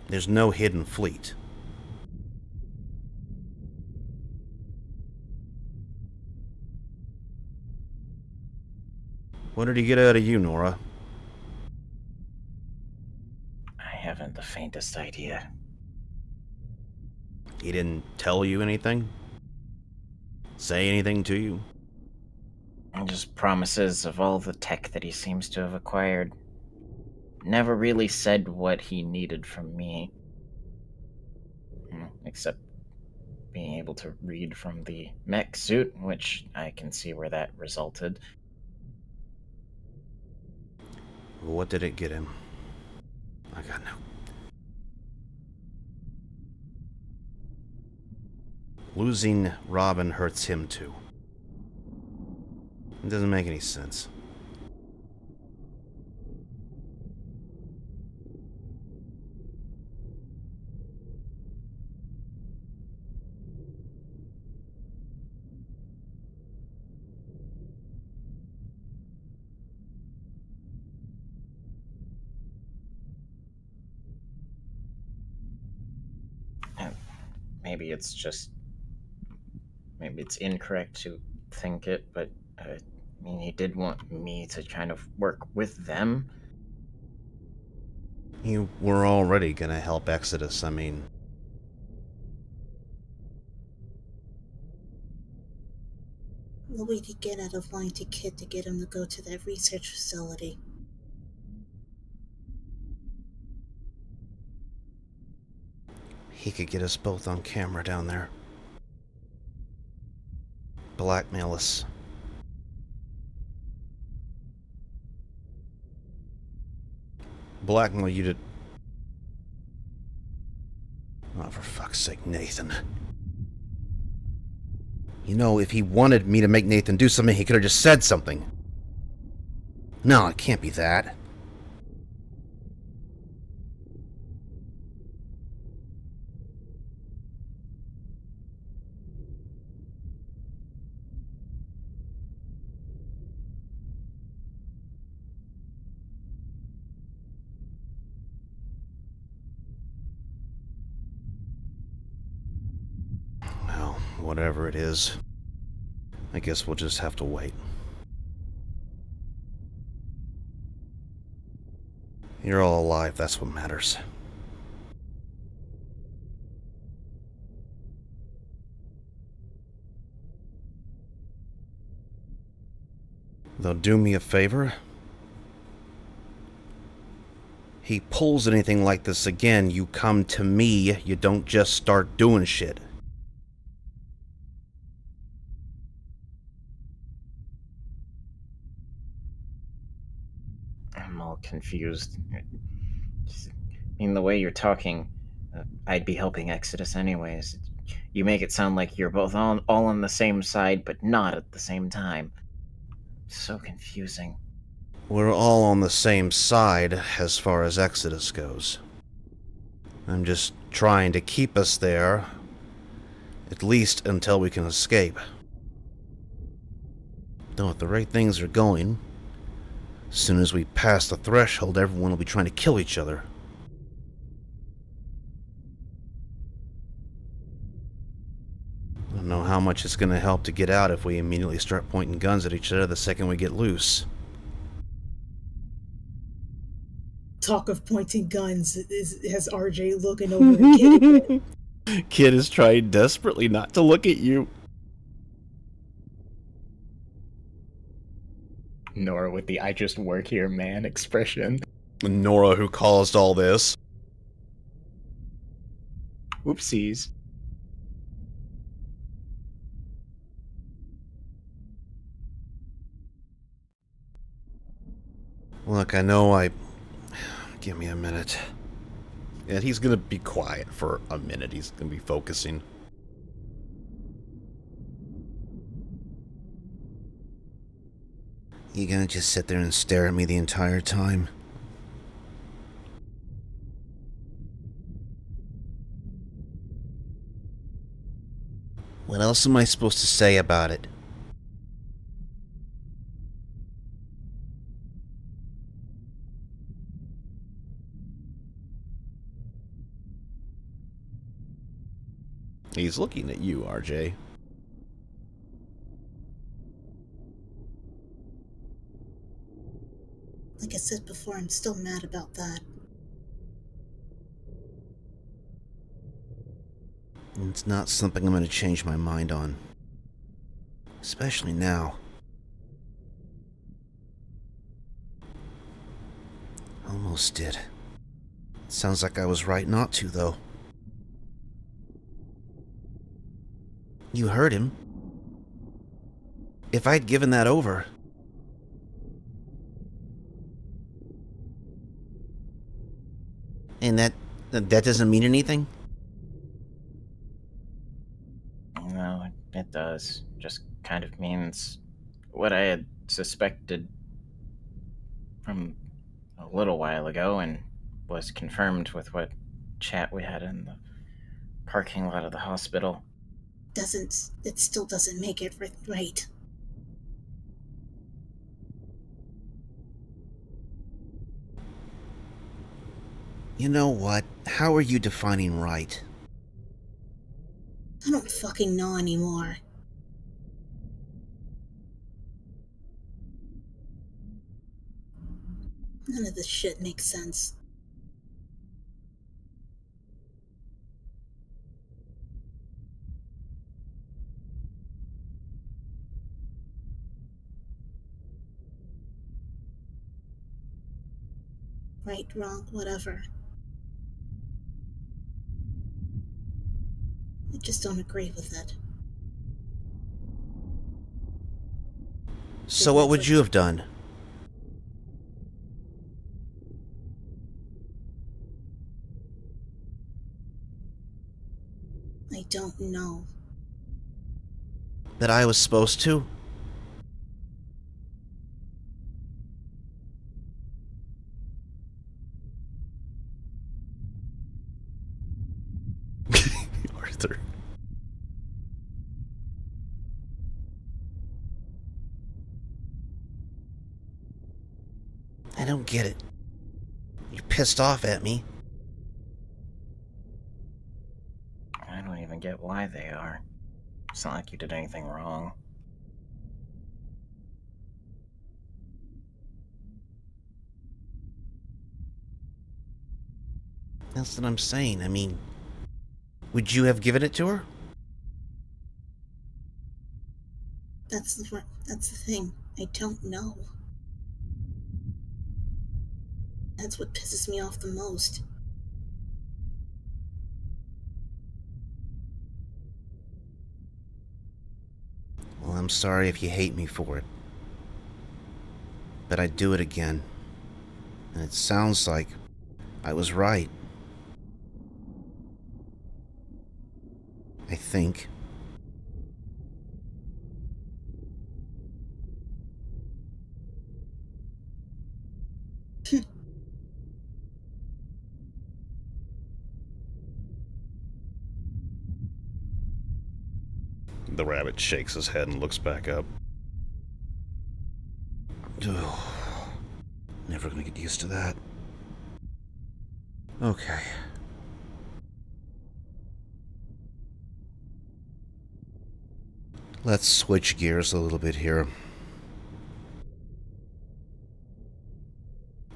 Speaker 1: There's no hidden fleet. What did he get out of you, Nora?
Speaker 5: I haven't the faintest idea.
Speaker 1: He didn't tell you anything? Say anything to you?
Speaker 5: Just promises of all the tech that he seems to have acquired. Never really said what he needed from me. Except being able to read from the mech suit, which I can see where that resulted.
Speaker 1: What did it get him? I got no... Losing Robin hurts him too. It doesn't make any sense.
Speaker 5: Maybe it's incorrect to think it, but I mean, he did want me to kind of work with them.
Speaker 1: You were already gonna help Exodus, I mean...
Speaker 3: Well, we could get out of line to Kit to get him to go to that research facility.
Speaker 1: He could get us both on camera down there. Blackmail us. Blackmail you to... Oh, for fuck's sake, Nathan. You know, if he wanted me to make Nathan do something, he could have just said something. No, it can't be that. Whatever it is, I guess we'll just have to wait. You're all alive, that's what matters. Though do me a favor. He pulls anything like this again, you come to me, you don't just start doing shit.
Speaker 5: I'm all confused. I mean, the way you're talking, I'd be helping Exodus anyways. You make it sound like you're both all on the same side, but not at the same time. So confusing.
Speaker 1: We're all on the same side as far as Exodus goes. I'm just trying to keep us there, at least until we can escape. Though if the right things are going, as soon as we pass the threshold, everyone will be trying to kill each other. I don't know how much it's going to help to get out if we immediately start pointing guns at each other the second we get loose.
Speaker 3: Talk of pointing guns, has RJ looking over at Kid again.
Speaker 1: Kid is trying desperately not to look at you.
Speaker 5: Nora with the "I just work here, man" expression.
Speaker 1: Nora, who caused all this.
Speaker 5: Oopsies.
Speaker 1: Look, give me a minute. And he's gonna be quiet for a minute. He's gonna be focusing. You gonna just sit there and stare at me the entire time? What else am I supposed to say about it? He's looking at you, RJ.
Speaker 3: Like I said before, I'm still mad about that.
Speaker 1: It's not something I'm going to change my mind on. Especially now. Almost did. Sounds like I was right not to, though. You heard him. If I'd given that over... And that doesn't mean anything?
Speaker 5: No, it does. Just kind of means what I had suspected from a little while ago and was confirmed with what chat we had in the parking lot of the hospital.
Speaker 3: It still doesn't make it right.
Speaker 1: You know what? How are you defining right?
Speaker 3: I don't fucking know anymore. None of this shit makes sense. Right, wrong, whatever. I just don't agree with it.
Speaker 1: So what would you have done?
Speaker 3: I don't know.
Speaker 1: That I was supposed to? Arthur. I don't get it. You're pissed off at me.
Speaker 5: I don't even get why they are. It's not like you did anything wrong.
Speaker 1: That's what I'm saying. I mean, would you have given it to her?
Speaker 3: That's the thing. I don't know. That's what pisses me off the most.
Speaker 1: Well, I'm sorry if you hate me for it. But I'd do it again. And it sounds like I was right. I think. The rabbit shakes his head and looks back up. used to that. Okay. Let's switch gears a little bit here.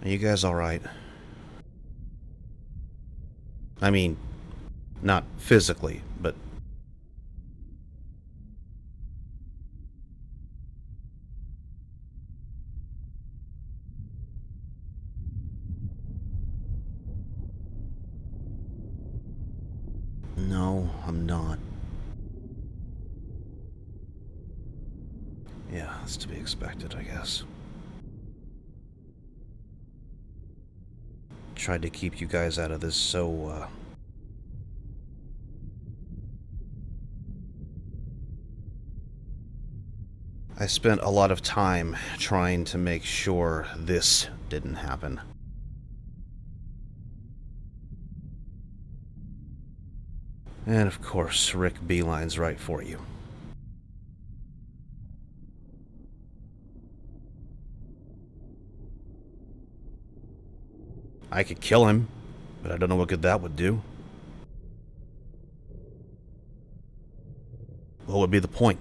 Speaker 1: Are you guys alright? I mean, not physically, but... No, I'm not. Yeah, that's to be expected, I guess. Tried to keep you guys out of this so, I spent a lot of time trying to make sure this didn't happen. And of course, Rick beelines right for you. I could kill him, but I don't know what good that would do. What would be the point?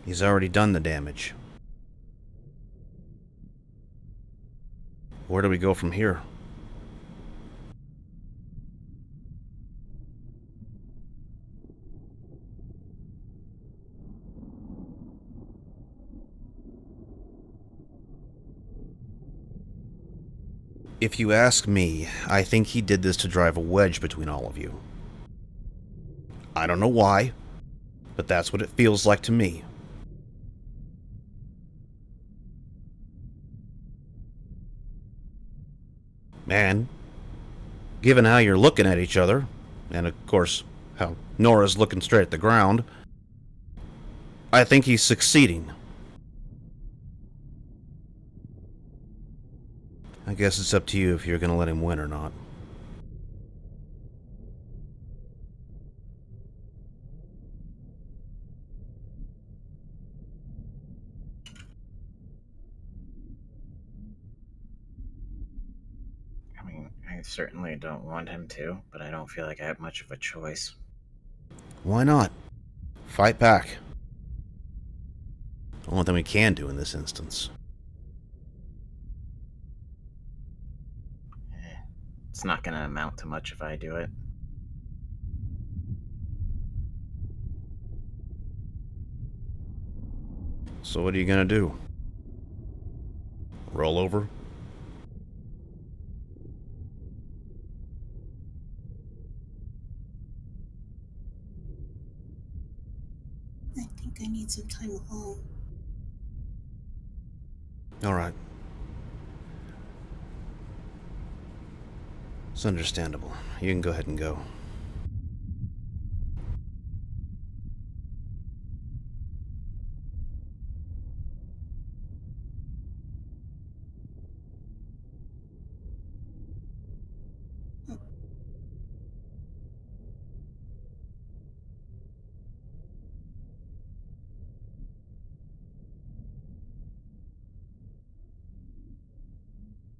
Speaker 1: He's already done the damage. Where do we go from here? If you ask me, I think he did this to drive a wedge between all of you. I don't know why, but that's what it feels like to me. And, given how you're looking at each other, and of course, how Nora's looking straight at the ground, I think he's succeeding. I guess it's up to you if you're gonna let him win or not.
Speaker 5: I mean, I certainly don't want him to, but I don't feel like I have much of a choice.
Speaker 1: Why not? Fight back. Only thing we can do in this instance.
Speaker 5: It's not gonna amount to much if I do it.
Speaker 1: So what are you gonna do? Roll over?
Speaker 3: I think I need some time alone.
Speaker 1: Alright. It's understandable. You can go ahead and go.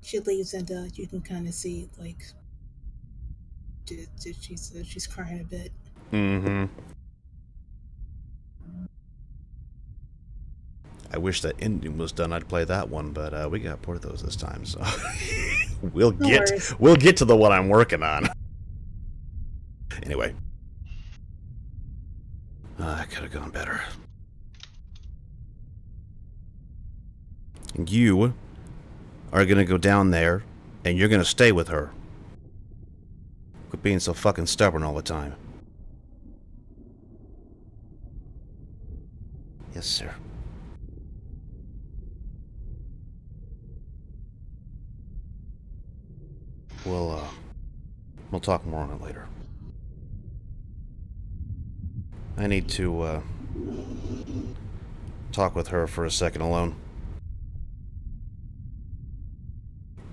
Speaker 3: She leaves, and you can kind of see, like, she's crying a bit.
Speaker 1: Mm-hmm. I wish that ending was done. I'd play that one, but we got Porthos this time, so we'll get to the one I'm working on. Anyway, that could have gone better. You are gonna go down there, and you're gonna stay with her. Quit being so fucking stubborn all the time. Yes, sir. We'll talk more on it later. I need to, talk with her for a second alone.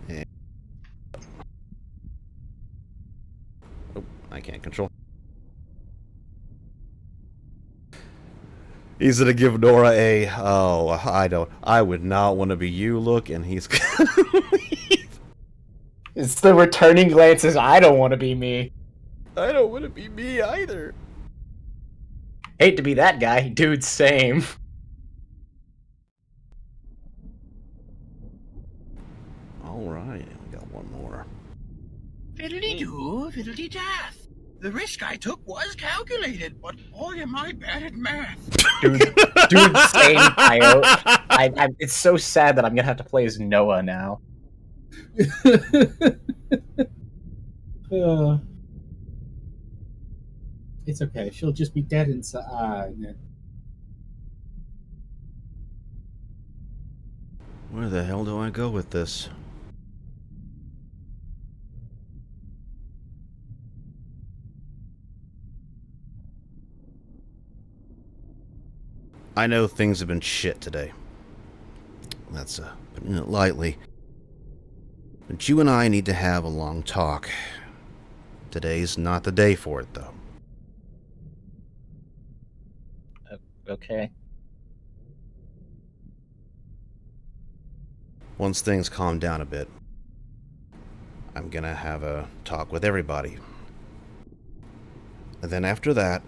Speaker 1: And... Oh, I can't control. He's gonna give Nora a, I would not want to be you look, and he's gonna leave.
Speaker 5: It's the returning glances, I don't want to be me.
Speaker 1: I don't want to be me either.
Speaker 5: Hate to be that guy. Dude, same.
Speaker 1: Alright, we got one more.
Speaker 6: Fiddly-doo, fiddly-daff. The risk I took was calculated, but boy am I bad at math.
Speaker 5: Dude, same, Coyote. It's so sad that I'm gonna have to play as Noah now.
Speaker 10: It's okay. She'll just be dead inside.
Speaker 1: Where the hell do I go with this? I know things have been shit today. That's putting it lightly. But you and I need to have a long talk. Today's not the day for it, though.
Speaker 5: Okay.
Speaker 1: Once things calm down a bit, I'm gonna have a talk with everybody. And then after that,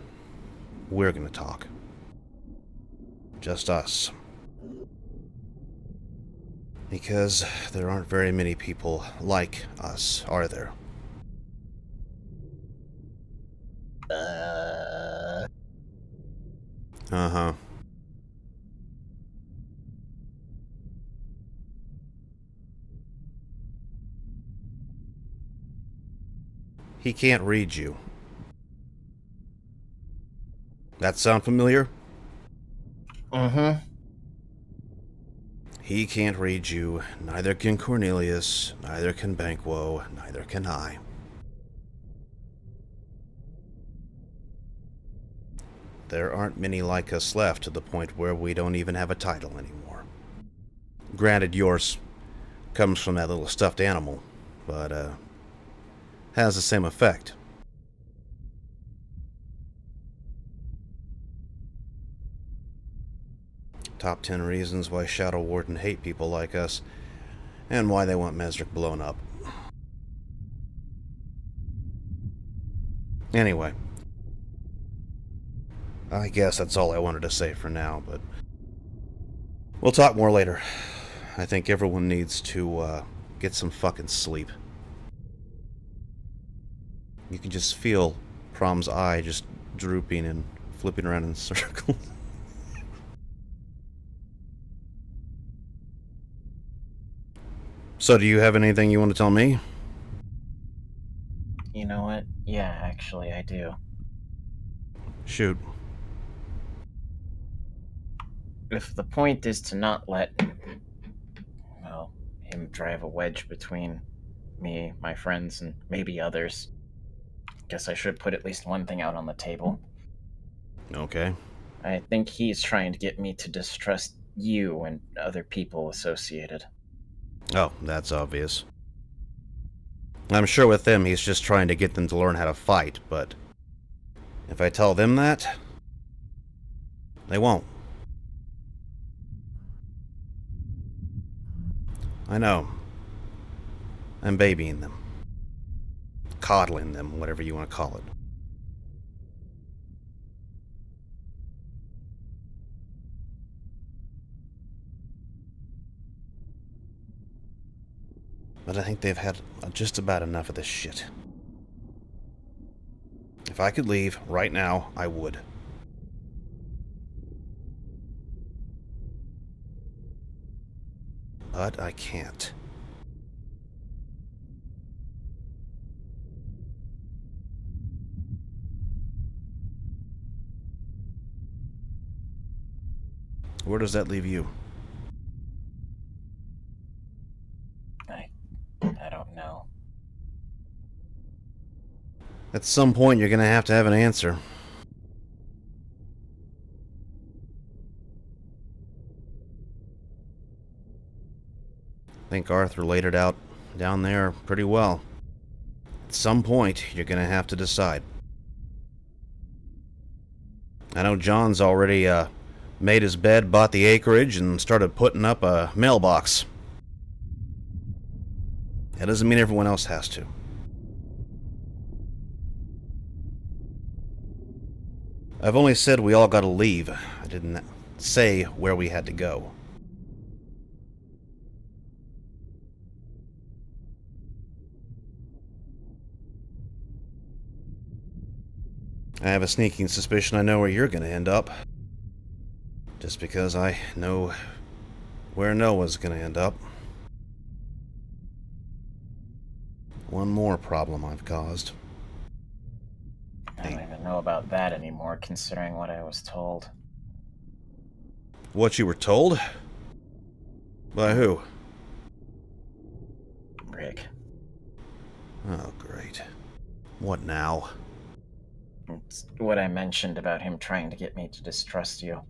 Speaker 1: we're gonna talk. Just us. Because there aren't very many people like us, are there? Uh-huh. He can't read you. That sound familiar?
Speaker 5: Mm-hmm.
Speaker 1: He can't read you, neither can Cornelius, neither can Banquo, neither can I. There aren't many like us left to the point where we don't even have a title anymore. Granted, yours comes from that little stuffed animal, but, has the same effect. Top 10 reasons why Shadow Warden hate people like us, and why they want Mesric blown up. Anyway, I guess that's all I wanted to say for now, but we'll talk more later. I think everyone needs to get some fucking sleep. You can just feel Prom's eye just drooping and flipping around in circles. So do you have anything you want to tell me?
Speaker 5: You know what? Yeah, actually, I do.
Speaker 1: Shoot.
Speaker 5: If the point is to not let, well, him drive a wedge between me, my friends, and maybe others, guess I should put at least one thing out on the table.
Speaker 1: Okay.
Speaker 5: I think he's trying to get me to distrust you and other people associated.
Speaker 1: Oh, that's obvious. I'm sure with them he's just trying to get them to learn how to fight, but if I tell them that, they won't. I know. I'm babying them. Coddling them, whatever you want to call it. But I think they've had just about enough of this shit. If I could leave right now, I would. But I can't. Where does that leave you?
Speaker 5: I don't know.
Speaker 1: At some point, you're gonna have to have an answer. I think Arthur laid it out down there pretty well. At some point, you're gonna have to decide. I know John's already Made his bed, bought the acreage, and started putting up a mailbox. That doesn't mean everyone else has to. I've only said we all gotta leave. I didn't say where we had to go. I have a sneaking suspicion I know where you're gonna end up. Just because I know where Noah's gonna end up. One more problem I've caused.
Speaker 5: I don't even know about that anymore, considering what I was told.
Speaker 1: What you were told? By who?
Speaker 5: Rick.
Speaker 1: Oh, great. What now?
Speaker 5: It's what I mentioned about him trying to get me to distrust you.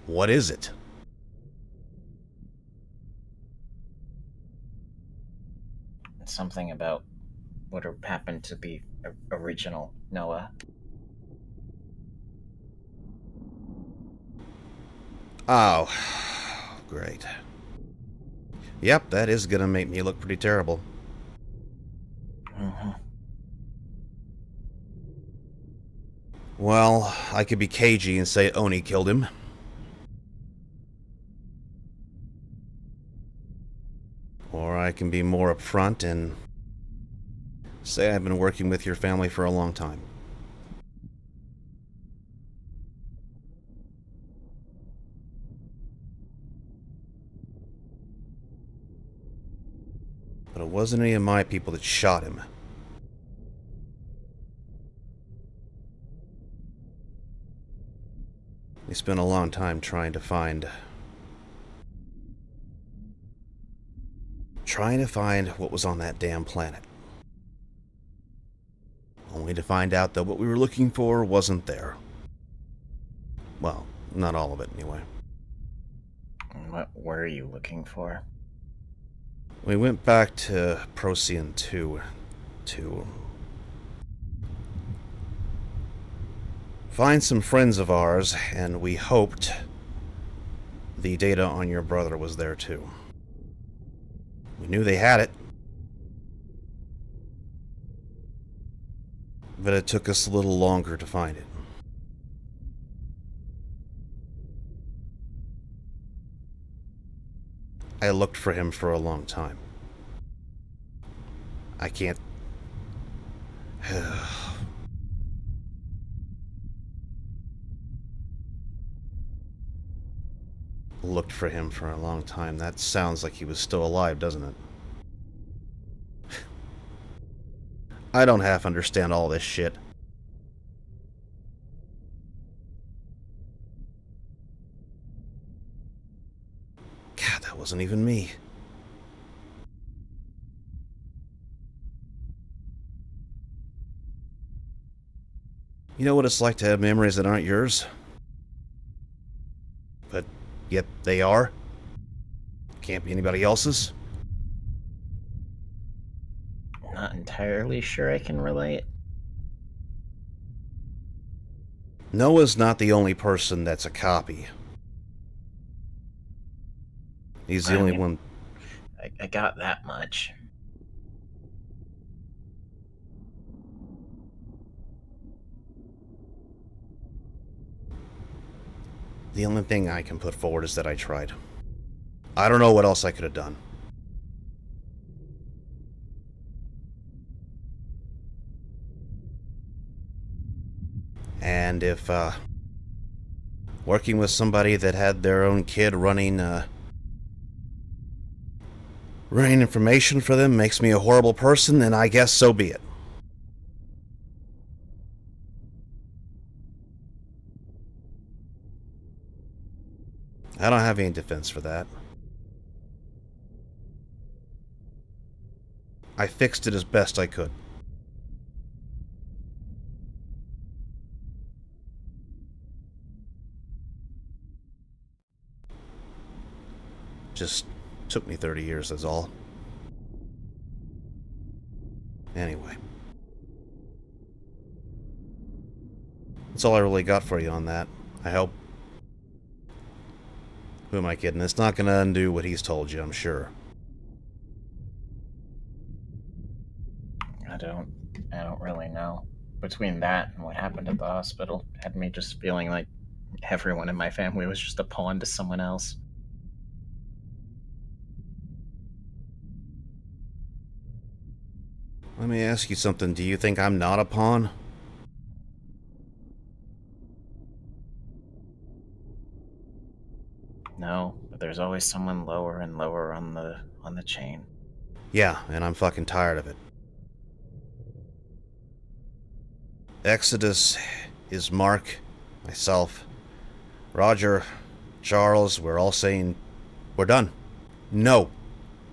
Speaker 1: What is it?
Speaker 5: Something about what happened to be original Noah.
Speaker 1: Oh, great. Yep, that is gonna make me look pretty terrible.
Speaker 5: Mm-hmm.
Speaker 1: Well, I could be cagey and say Oni killed him. Or I can be more upfront and say I've been working with your family for a long time. But it wasn't any of my people that shot him. We spent a long time trying to find what was on that damn planet. Only to find out that what we were looking for wasn't there. Well, not all of it, anyway.
Speaker 5: What were you looking for?
Speaker 1: We went back to Procyon 2 to find some friends of ours, and we hoped the data on your brother was there too. We knew they had it, but it took us a little longer to find it. I looked for him for a long time. I can't... Looked for him for a long time. That sounds like he was still alive, doesn't it? I don't half understand all this shit. God, that wasn't even me. You know what it's like to have memories that aren't yours? But yet they are? Can't be anybody else's?
Speaker 5: Not entirely sure I can relate.
Speaker 1: Noah's not the only person that's a copy. He's the only one.
Speaker 5: I got that much.
Speaker 1: The only thing I can put forward is that I tried. I don't know what else I could have done. And if, working with somebody that had their own kid running information for them makes me a horrible person, then I guess so be it. I don't have any defense for that. I fixed it as best I could. Just took me 30 years, that's all. Anyway. That's all I really got for you on that. I hope. Who am I kidding? It's not gonna undo what he's told you, I'm sure.
Speaker 5: I don't really know. Between that and what happened at the hospital, had me just feeling like everyone in my family was just a pawn to someone else.
Speaker 1: Let me ask you something. Do you think I'm not a pawn?
Speaker 5: No, but there's always someone lower and lower on the chain.
Speaker 1: Yeah, and I'm fucking tired of it. Exodus is Mark, myself, Roger, Charles. We're all saying we're done. No.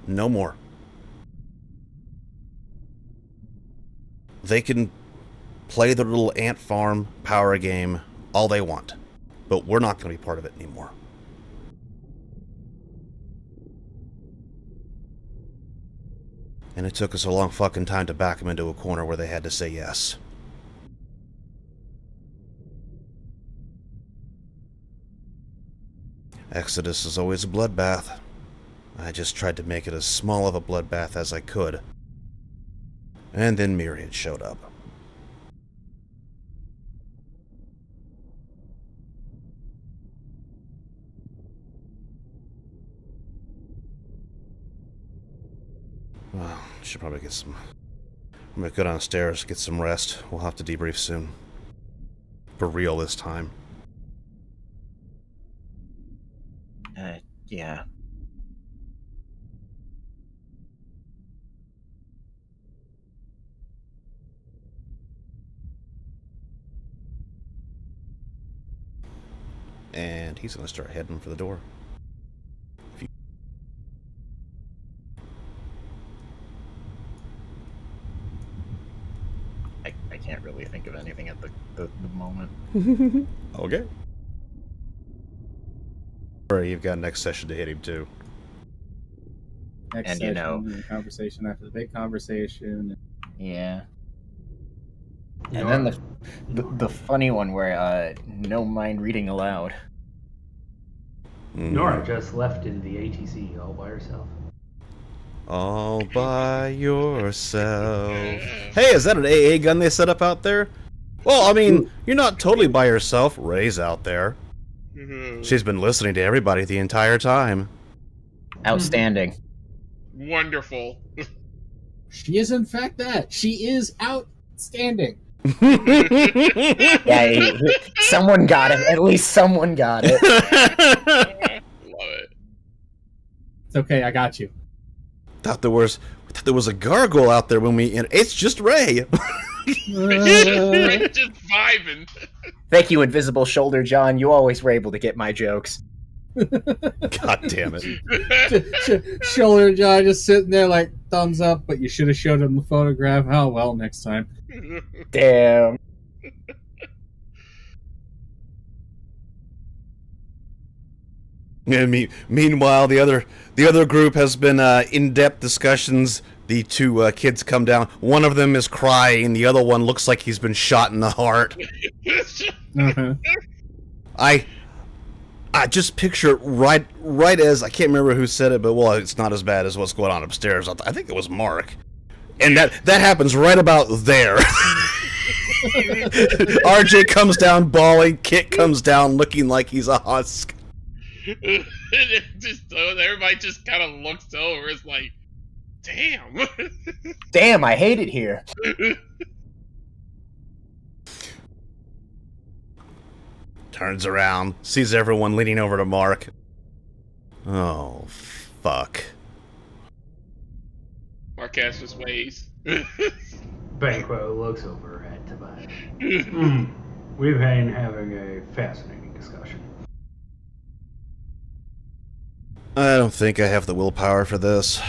Speaker 1: No more. They can play their little ant farm power game all they want, but we're not going to be part of it anymore. And it took us a long fucking time to back them into a corner where they had to say yes. Exodus is always a bloodbath. I just tried to make it as small of a bloodbath as I could. And then Myriad showed up. Well, should probably get some... I'm gonna go downstairs, get some rest. We'll have to debrief soon. For real this time.
Speaker 5: Yeah.
Speaker 1: And he's gonna start heading for the door.
Speaker 5: I can't really think of anything at the moment.
Speaker 1: Okay. You've got next session to hit him too.
Speaker 10: Next
Speaker 5: And
Speaker 10: session,
Speaker 5: you know,
Speaker 10: the conversation after the big conversation.
Speaker 5: Yeah. And then the funny one where no mind reading aloud.
Speaker 4: Nora just left in the ATC all by herself.
Speaker 1: All by yourself. Hey, is that an AA gun they set up out there? Well, I mean, you're not totally by yourself. Ray's out there. She's been listening to everybody the entire time.
Speaker 5: Outstanding.
Speaker 11: Wonderful.
Speaker 10: She is, in fact, that. She is outstanding.
Speaker 5: Yeah, someone got it. At least someone got it.
Speaker 11: Love it.
Speaker 10: It's okay, I got you.
Speaker 1: Thought there was a gargoyle out there when we... It's just Ray.
Speaker 11: Ray's just vibing.
Speaker 5: Thank you, Invisible Shoulder John. You always were able to get my jokes.
Speaker 1: God damn it.
Speaker 10: Shoulder John just sitting there like, thumbs up, but you should have showed him the photograph. Oh, well, next time.
Speaker 5: Damn.
Speaker 1: And meanwhile, the other group has been in-depth discussions. The two kids come down. One of them is crying. The other one looks like he's been shot in the heart. I just picture it right as, I can't remember who said it, but well, it's not as bad as what's going on upstairs. I think it was Mark. And that happens right about there. RJ comes down bawling. Kit comes down looking like he's a husk.
Speaker 11: Everybody just kind of looks over. It's like, damn.
Speaker 5: Damn, I hate it here.
Speaker 1: Turns around, sees everyone leaning over to Mark. Oh, fuck.
Speaker 11: Marcus ways.
Speaker 4: Banquo looks over at Tobias. We've been having a fascinating discussion.
Speaker 1: I don't think I have the willpower for this.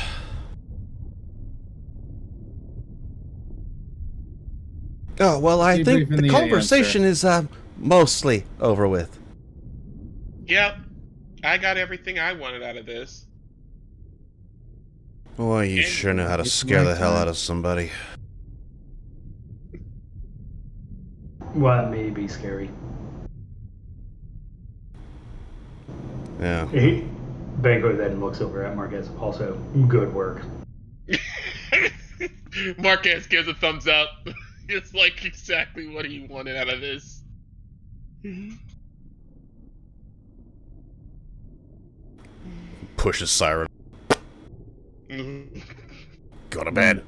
Speaker 1: Oh, well, I think the conversation is mostly over with.
Speaker 11: Yep. I got everything I wanted out of this.
Speaker 1: Boy, you sure know how to scare the hell out of somebody.
Speaker 4: Well, it may be scary.
Speaker 1: Yeah.
Speaker 4: Bango then looks over at Marquez. Also, good work.
Speaker 11: Marquez gives a thumbs up. It's like exactly what he wanted out of this.
Speaker 1: Pushes Siren. Go to bed.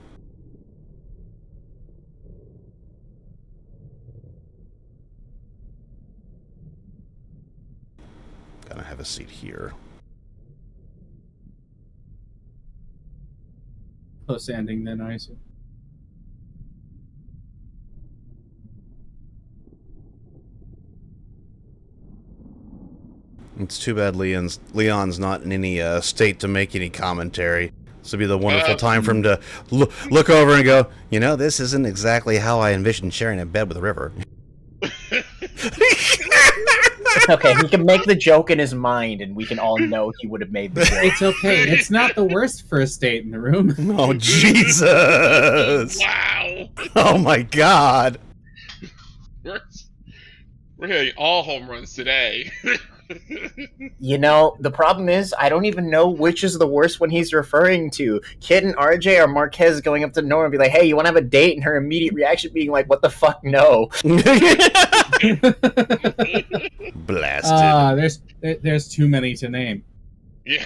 Speaker 1: Gonna have a seat here.
Speaker 10: Close ending then, I assume.
Speaker 1: It's too bad Leon's not in any state to make any commentary. This would be the wonderful time for him to look over and go, you know, this isn't exactly how I envisioned sharing a bed with River.
Speaker 5: Okay, he can make the joke in his mind, and we can all know he would have made the joke.
Speaker 10: It's okay. It's not the worst first date in the room.
Speaker 1: Oh, Jesus!
Speaker 11: Wow!
Speaker 1: Oh, my God!
Speaker 11: We're hitting all home runs today.
Speaker 5: You know, the problem is, I don't even know which is the worst one he's referring to. Kid and RJ or Marquez going up to Nora and be like, hey, you want to have a date? And her immediate reaction being like, what the fuck, no.
Speaker 1: Blasted.
Speaker 10: There's too many to name.
Speaker 11: Yeah.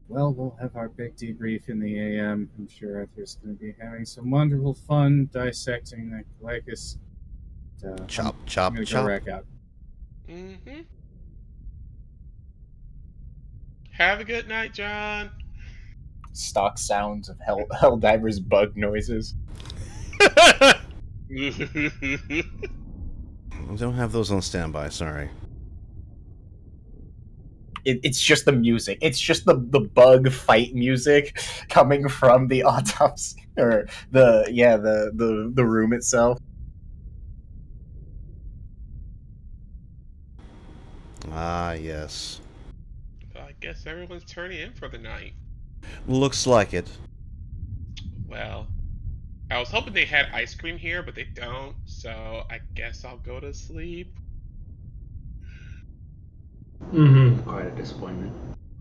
Speaker 10: Well, we'll have our big debrief in the AM. I'm sure Arthur's going to be having some wonderful fun dissecting the Calicus.
Speaker 1: Chop.
Speaker 10: I'm going to go rack out.
Speaker 11: Mm-hmm. Have a good night, John.
Speaker 5: Stock sounds of Helldiver's bug noises.
Speaker 1: I don't have those on standby, sorry.
Speaker 5: It's just the music. It's just the bug fight music coming from the autopsy or the room itself.
Speaker 1: Ah, yes.
Speaker 11: I guess everyone's turning in for the night.
Speaker 1: Looks like it.
Speaker 11: Well, I was hoping they had ice cream here, but they don't, so I guess I'll go to sleep.
Speaker 4: Mm-hmm. Quite a disappointment.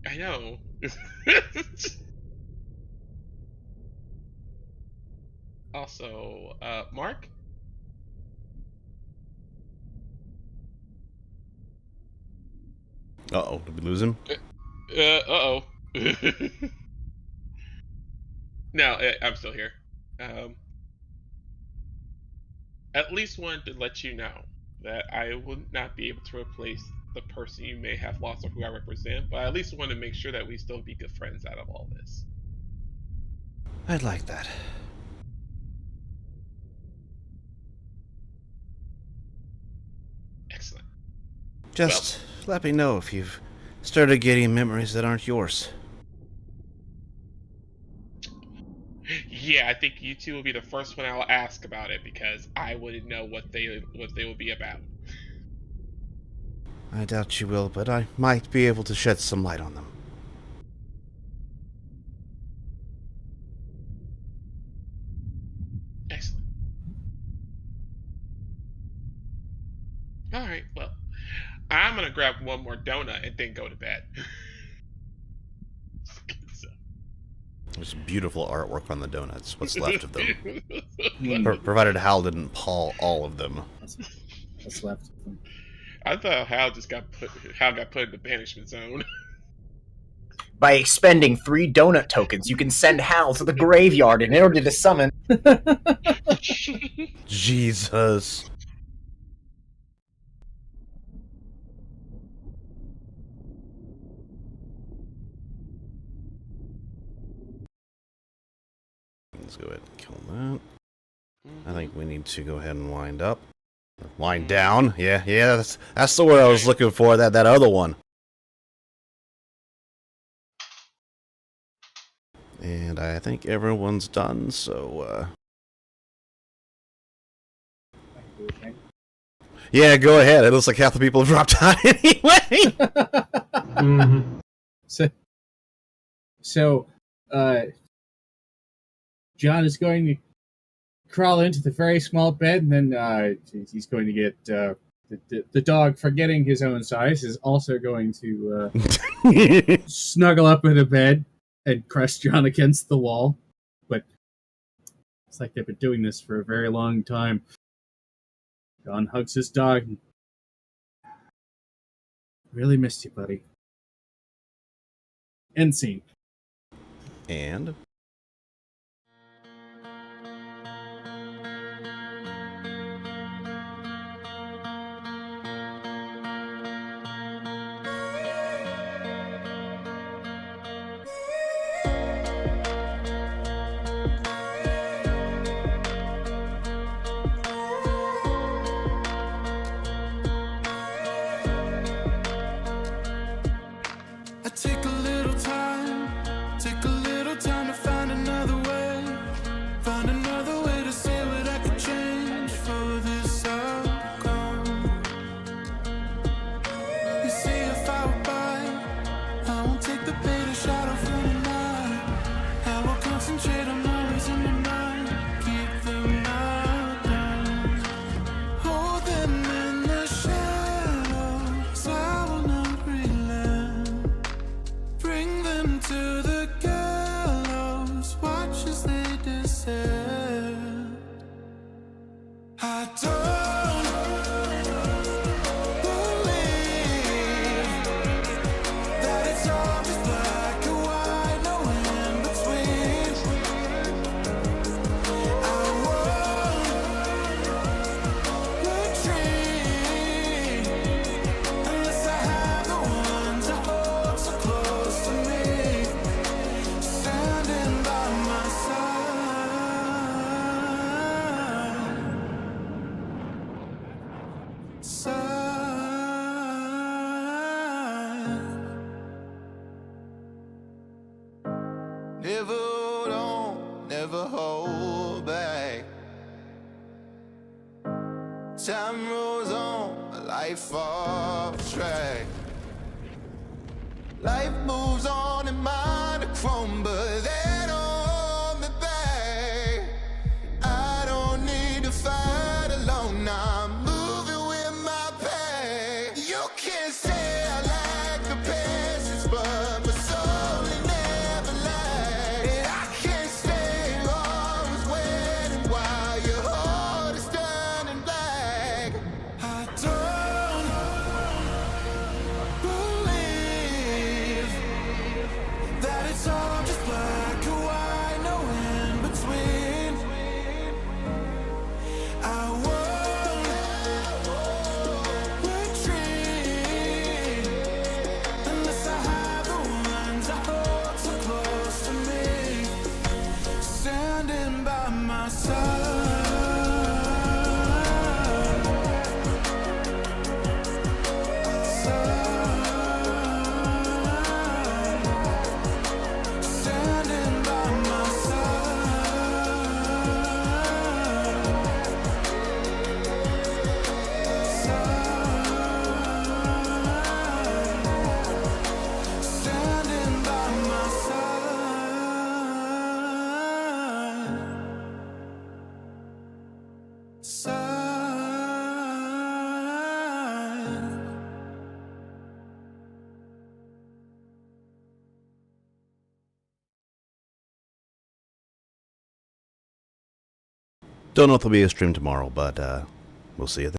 Speaker 11: I know. Also, Mark?
Speaker 1: Uh-oh, did we lose him?
Speaker 11: Uh-oh. No, I'm still here. At least wanted to let you know that I will not be able to replace the person you may have lost or who I represent, but I at least want to make sure that we still be good friends out of all this.
Speaker 1: I'd like that.
Speaker 11: Excellent.
Speaker 1: Just let me know if you've started getting memories that aren't yours.
Speaker 11: Yeah, I think you two will be the first one I'll ask about it because I wouldn't know what they will be about.
Speaker 1: I doubt you will, but I might be able to shed some light on them.
Speaker 11: Excellent. Alright, well, I'm gonna grab one more donut and then go to bed.
Speaker 1: There's beautiful artwork on the donuts. What's left of them? Provided Hal didn't paw all of them.
Speaker 10: What's left of them?
Speaker 11: I thought Hal got put in the banishment zone.
Speaker 5: By expending 3 donut tokens, you can send Hal to the graveyard in order to summon.
Speaker 1: Jesus. Let's go ahead and kill that. I think we need to go ahead and wind up. Wind down. Yeah, that's the word I was looking for, that other one. And I think everyone's done, so yeah, go ahead. It looks like half the people have dropped out anyway.
Speaker 10: Mm-hmm. So, John is going to crawl into the very small bed, and then he's going to get The dog, forgetting his own size, is also going to snuggle up in a bed and crush John against the wall. But it's like they've been doing this for a very long time. John hugs his dog. Really missed you, buddy. End scene.
Speaker 1: And?
Speaker 19: I take a little time to find another way to see what I could change for this outcome. You see, if I were by, I won't take the bait or shadow from the night. I will concentrate on always in the mind, keep them out down, hold them in the shadows. I will not relent. Bring them to the gallows, watch as they descend. I don't believe that it's all just black and white, no in between. I won't retreat unless I have the ones I hold so close to me, standing by my side. Never hold on, never hold back. Time rolls on, a life off track. Life moves on and mine to crumble, they don't hold me back. I don't need to fight alone, I'm moving with my pack. You can say I lack the patience, but my soul it never lies. And I can't stay always waiting while your heart is turning black. I don't believe that it's all just black and white, no in between. I won't retreat unless I have the ones I hold so close to me, standing by my side. Standing by my standing by my side.
Speaker 1: Don't know if there'll be a stream tomorrow, but we'll see you then.